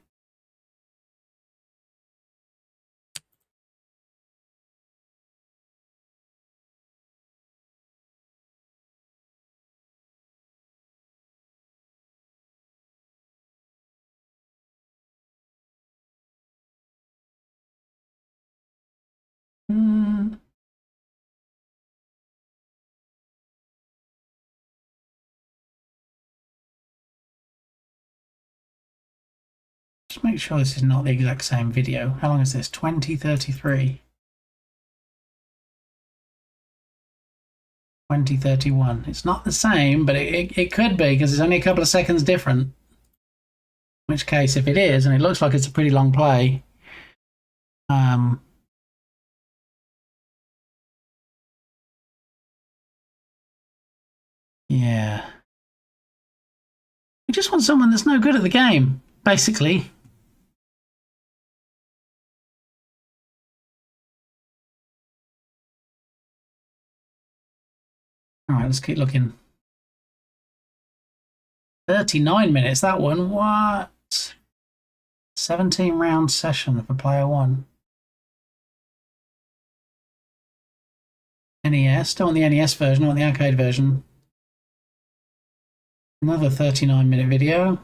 Just make sure this is not the exact same video. How long is this? 2033. 2031. It's not the same, but it could be because it's only a couple of seconds different. In which case, if it is, and it looks like it's a pretty long play, yeah. We just want someone that's no good at the game, basically. All right, let's keep looking. 39 minutes, that one. What? 17-round session for player one. NES. Don't want the NES version, I want the arcade version. Another 39-minute video.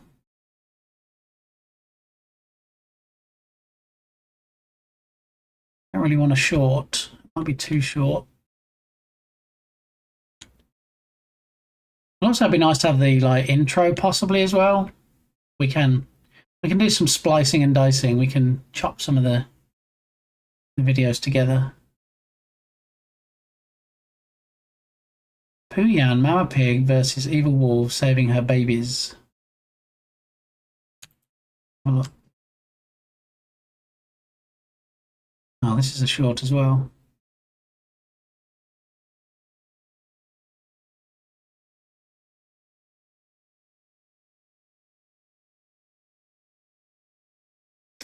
really want a short. It might be too short. Also, it'd be nice to have the like intro possibly as well. We can do some splicing and dicing. We can chop some of the videos together. Pooyan, Mama Pig versus Evil Wolf saving her babies. Oh, look. Oh, this is a short as well.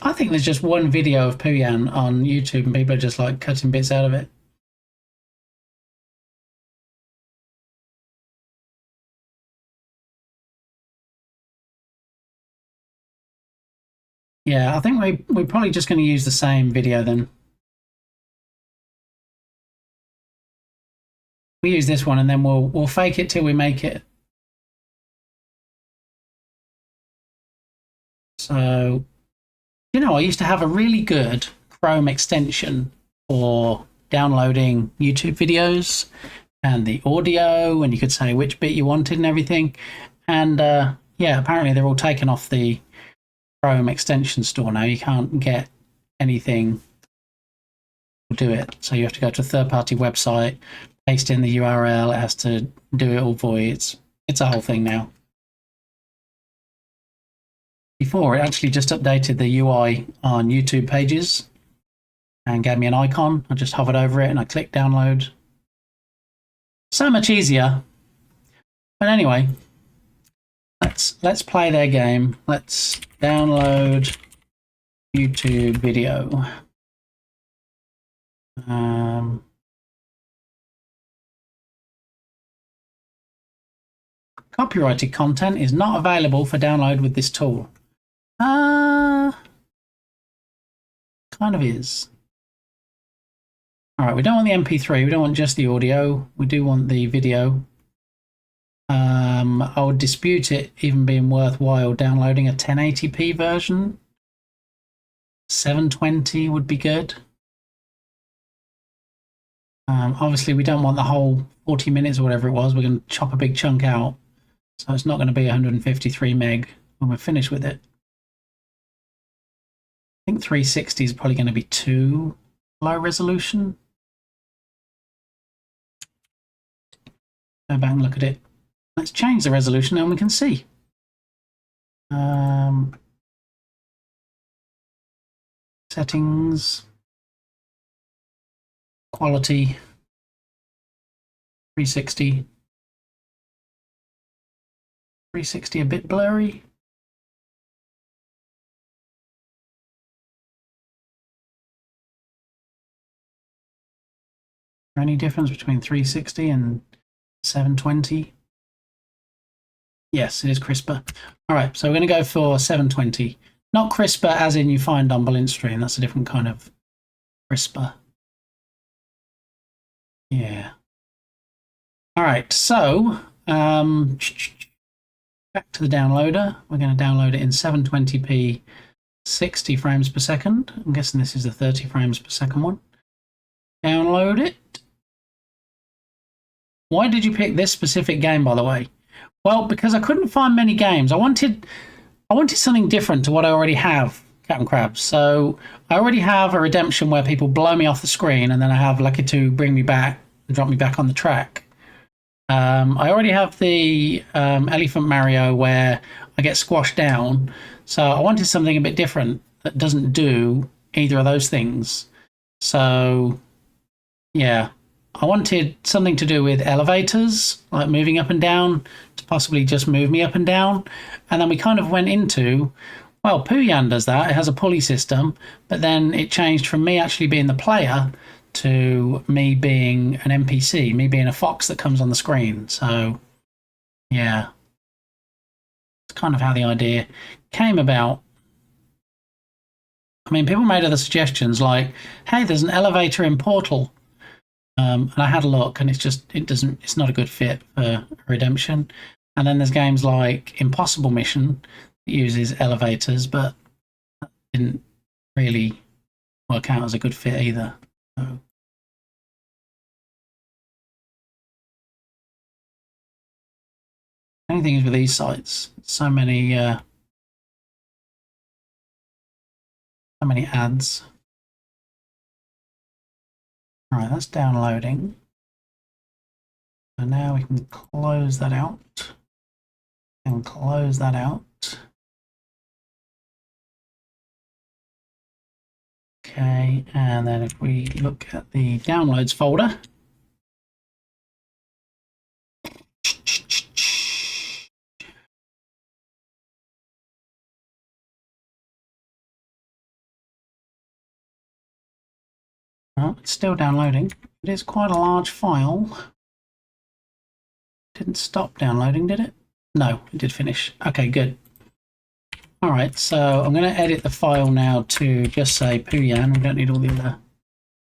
I think there's just one video of Pooyan on YouTube and people are just like cutting bits out of it. Yeah, I think we're probably just going to use the same video then. We use this one and then we'll fake it till we make it. So, you know, I used to have a really good Chrome extension for downloading YouTube videos and the audio, and you could say which bit you wanted and everything. And yeah, apparently they're all taken off the Chrome extension store now. You can't get anything to do it. So you have to go to a third-party website, paste in the URL, it has to do it all for you. It's a whole thing now. Before, it actually just updated the UI on YouTube pages and gave me an icon. I just hovered over it and I clicked download. So much easier. But anyway, let's play their game. Let's download YouTube video. Copyrighted content is not available for download with this tool. Kind of is. All right, we don't want the MP3. We don't want just the audio. We do want the video. I would dispute it even being worthwhile downloading a 1080p version. 720 would be good. Obviously, we don't want the whole 40 minutes or whatever it was. We're going to chop a big chunk out. So it's not going to be 153 meg when we're finished with it. I think 360 is probably going to be too low resolution. Go back and look at it. Let's change the resolution and we can see. Settings, quality, 360. 360 a bit blurry. Any difference between 360 and 720? Yes, it is crisper. All right, so we're going to go for 720. Not crisper as in you find on Balintstream. That's a different kind of crisper. Yeah. All right, so back to the downloader. We're going to download it in 720p, 60 frames per second. I'm guessing this is the 30 frames per second one. Download it. Why did you pick this specific game, by the way? Well, because I couldn't find many games. I wanted something different to what I already have, Captain Krabs. So I already have a redemption where people blow me off the screen, and then I have Lucky to bring me back and drop me back on the track. I already have the Elephant Mario where I get squashed down. So I wanted something a bit different that doesn't do either of those things. So, yeah. I wanted something to do with elevators, like moving up and down, to possibly just move me up and down. And then we kind of went into, well, Pooyan does that. It has a pulley system, but then it changed from me actually being the player to me being an NPC, me being a fox that comes on the screen. So, yeah. It's kind of how the idea came about. I mean, people made other suggestions like, hey, there's an elevator in Portal. And I had a look, and it's not a good fit for Redemption. And then there's games like Impossible Mission that uses elevators, but that didn't really work out as a good fit either. So, only thing is with these sites, so many ads. All right, that's downloading. So now we can close that out and close that out. Okay, and then if we look at the downloads folder, oh, it's still downloading. It is quite a large file. Didn't stop downloading, did it? No, it did finish. Okay, good. All right, so I'm going to edit the file now to just say Puyan. We don't need all the other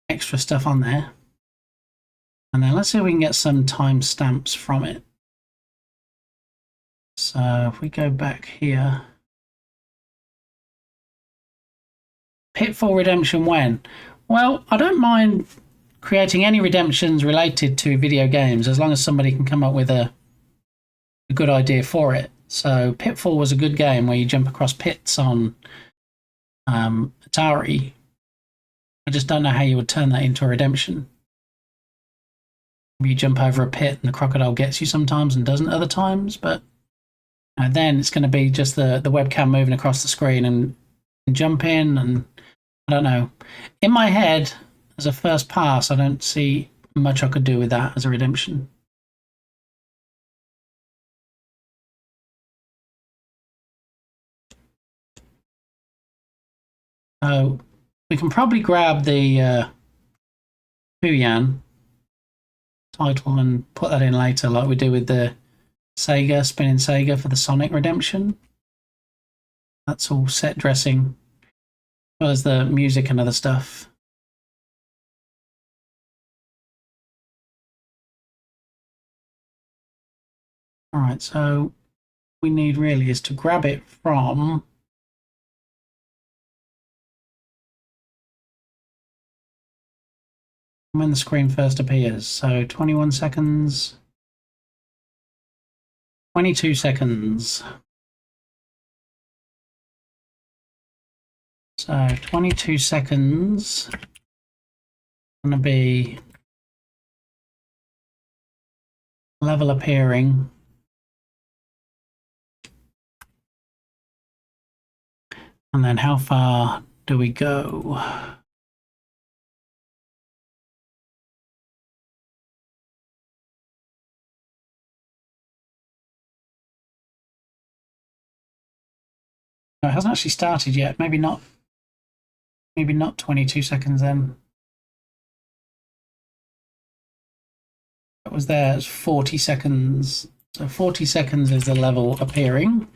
extra stuff on there. And then let's see if we can get some timestamps from it. So if we go back here, Pitfall redemption when? Well, I don't mind creating any redemptions related to video games as long as somebody can come up with a good idea for it. So Pitfall was a good game where you jump across pits on Atari. I just don't know how you would turn that into a redemption. You jump over a pit and the crocodile gets you sometimes and doesn't other times, but then it's going to be just the webcam moving across the screen and jump in, and I don't know. In my head, as a first pass, I don't see much I could do with that as a redemption. So we can probably grab the Puyan title and put that in later, like we do with the Sega, Spinning Sega for the Sonic redemption. That's all set dressing, as well as the music and other stuff. All right, so we need really is to grab it from when the screen first appears. So 21 seconds, 22 seconds. So 22 seconds going to be level appearing. And then how far do we go? No, it hasn't actually started yet. Maybe not 22 seconds then. That was there, it's 40 seconds. So 40 seconds is the level appearing.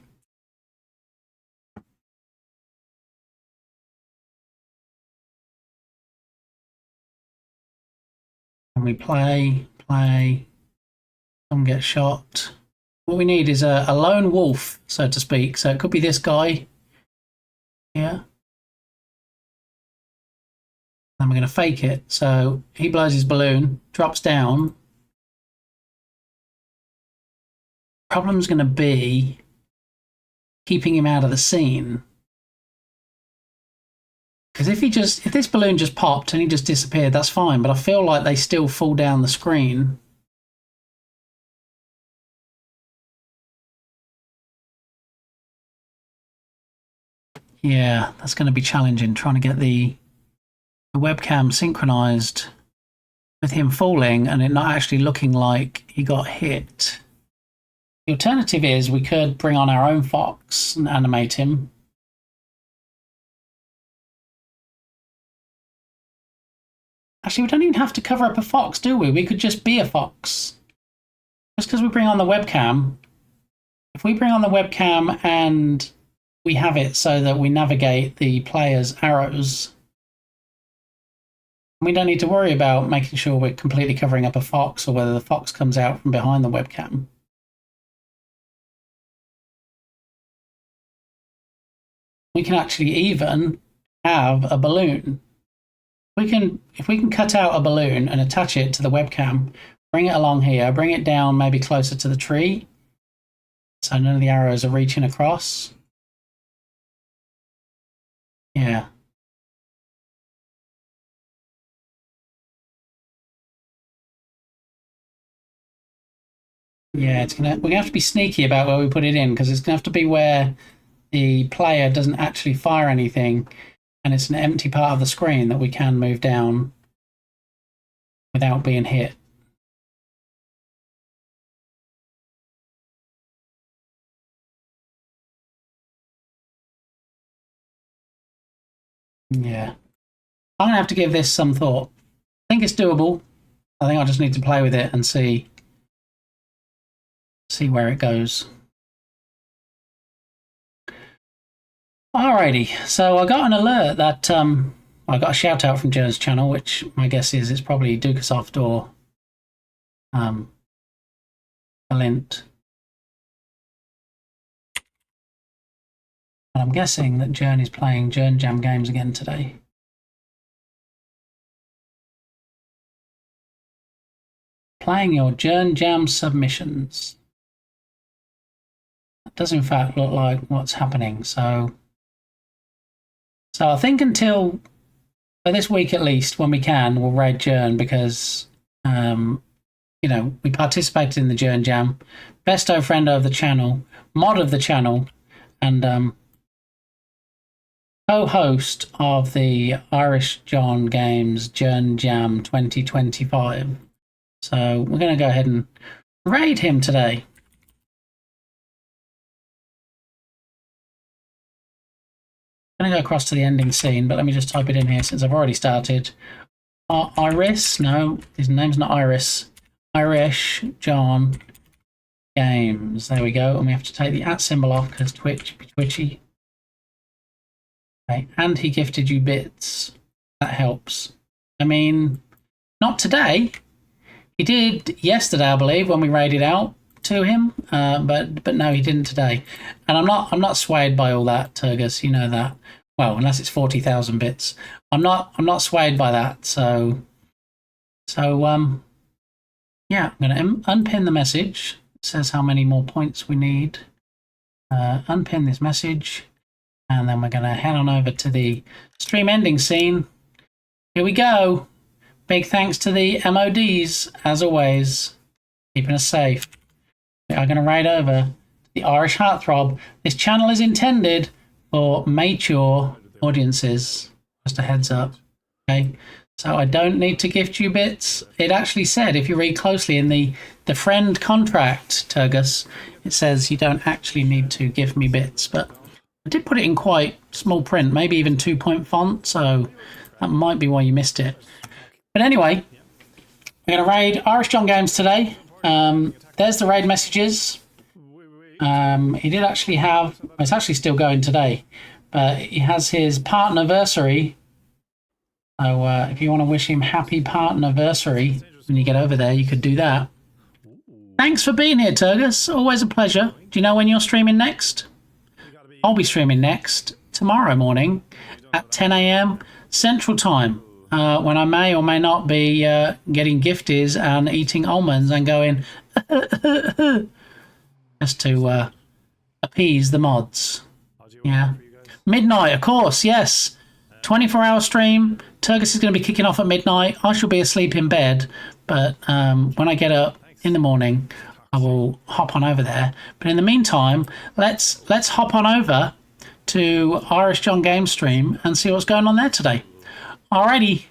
And we play, someone gets shot. What we need is a lone wolf, so to speak. So it could be this guy here. Then we're going to fake it. So he blows his balloon, drops down. Problem's going to be keeping him out of the scene. Because if this balloon just popped and he just disappeared, that's fine. But I feel like they still fall down the screen. Yeah, that's going to be challenging, trying to get the webcam synchronized with him falling and it not actually looking like he got hit. The alternative is we could bring on our own fox and animate him. Actually, we don't even have to cover up a fox, do we? We could just be a fox. Just because we bring on the webcam. If we bring on the webcam and we have it so that we navigate the player's arrows, we don't need to worry about making sure we're completely covering up a fox or whether the fox comes out from behind the webcam. We can actually even have a balloon. if we can cut out a balloon and attach it to the webcam, bring it along here, bring it down maybe closer to the tree, so none of the arrows are reaching across. Yeah. Yeah, we're gonna have to be sneaky about where we put it in, because it's gonna have to be where the player doesn't actually fire anything, and it's an empty part of the screen that we can move down without being hit. Yeah. I'm gonna have to give this some thought. I think it's doable. I think I just need to play with it and see where it goes. Alrighty, so I got an alert that I got a shout out from Jern's channel, which my guess is it's probably Dukasoft or Alint. And I'm guessing that Jern is playing Jern Jam games again today. Playing your Jern Jam submissions. That does in fact look like what's happening. So I think until for this week at least, when we can, we'll raid Jern, because you know, we participated in the Jern Jam, besto friend of the channel, mod of the channel, and co-host of the Irish John Games Jern Jam 2025. So we're going to go ahead and raid him today. I'm going to go across to the ending scene, but let me just type it in here since I've already started. Iris, no, his name's not Iris. Irish John Games. There we go. And we have to take the @ symbol off because Twitchy. Okay. And he gifted you bits. That helps. I mean, not today. He did yesterday, I believe, when we raided out to him. But no, he didn't today. And I'm not swayed by all that, Turgus. You know that. Well, unless it's 40,000 bits. I'm not swayed by that. So yeah, I'm going to unpin the message. It says how many more points we need. Unpin this message. And then we're going to head on over to the stream ending scene. Here we go. Big thanks to the MODs, as always, keeping us safe. We are going to raid over the Irish Heartthrob. This channel is intended for mature audiences. Just a heads up. Okay. So I don't need to gift you bits. It actually said, if you read closely in the friend contract, Turgus, it says you don't actually need to give me bits. But I did put it in quite small print, maybe even 2-point font, so that might be why you missed it. But anyway, we're going to raid Irish John Games today. There's the raid messages. He did actually have, it's actually still going today, but he has his partnerversary. So if you want to wish him happy partnerversary when you get over there, you could do that. Thanks for being here, Turgus. Always a pleasure. Do you know when you're streaming next? I'll be streaming next tomorrow morning at 10 AM Central Time, when I may or may not be getting gifties and eating almonds and going just to appease the mods. Yeah. Midnight, of course, yes. 24-hour stream. Turgus is going to be kicking off at midnight. I shall be asleep in bed, but when I get up in the morning, I will hop on over there. But in the meantime, let's hop on over to Irish John Game stream and see what's going on there today. Alrighty.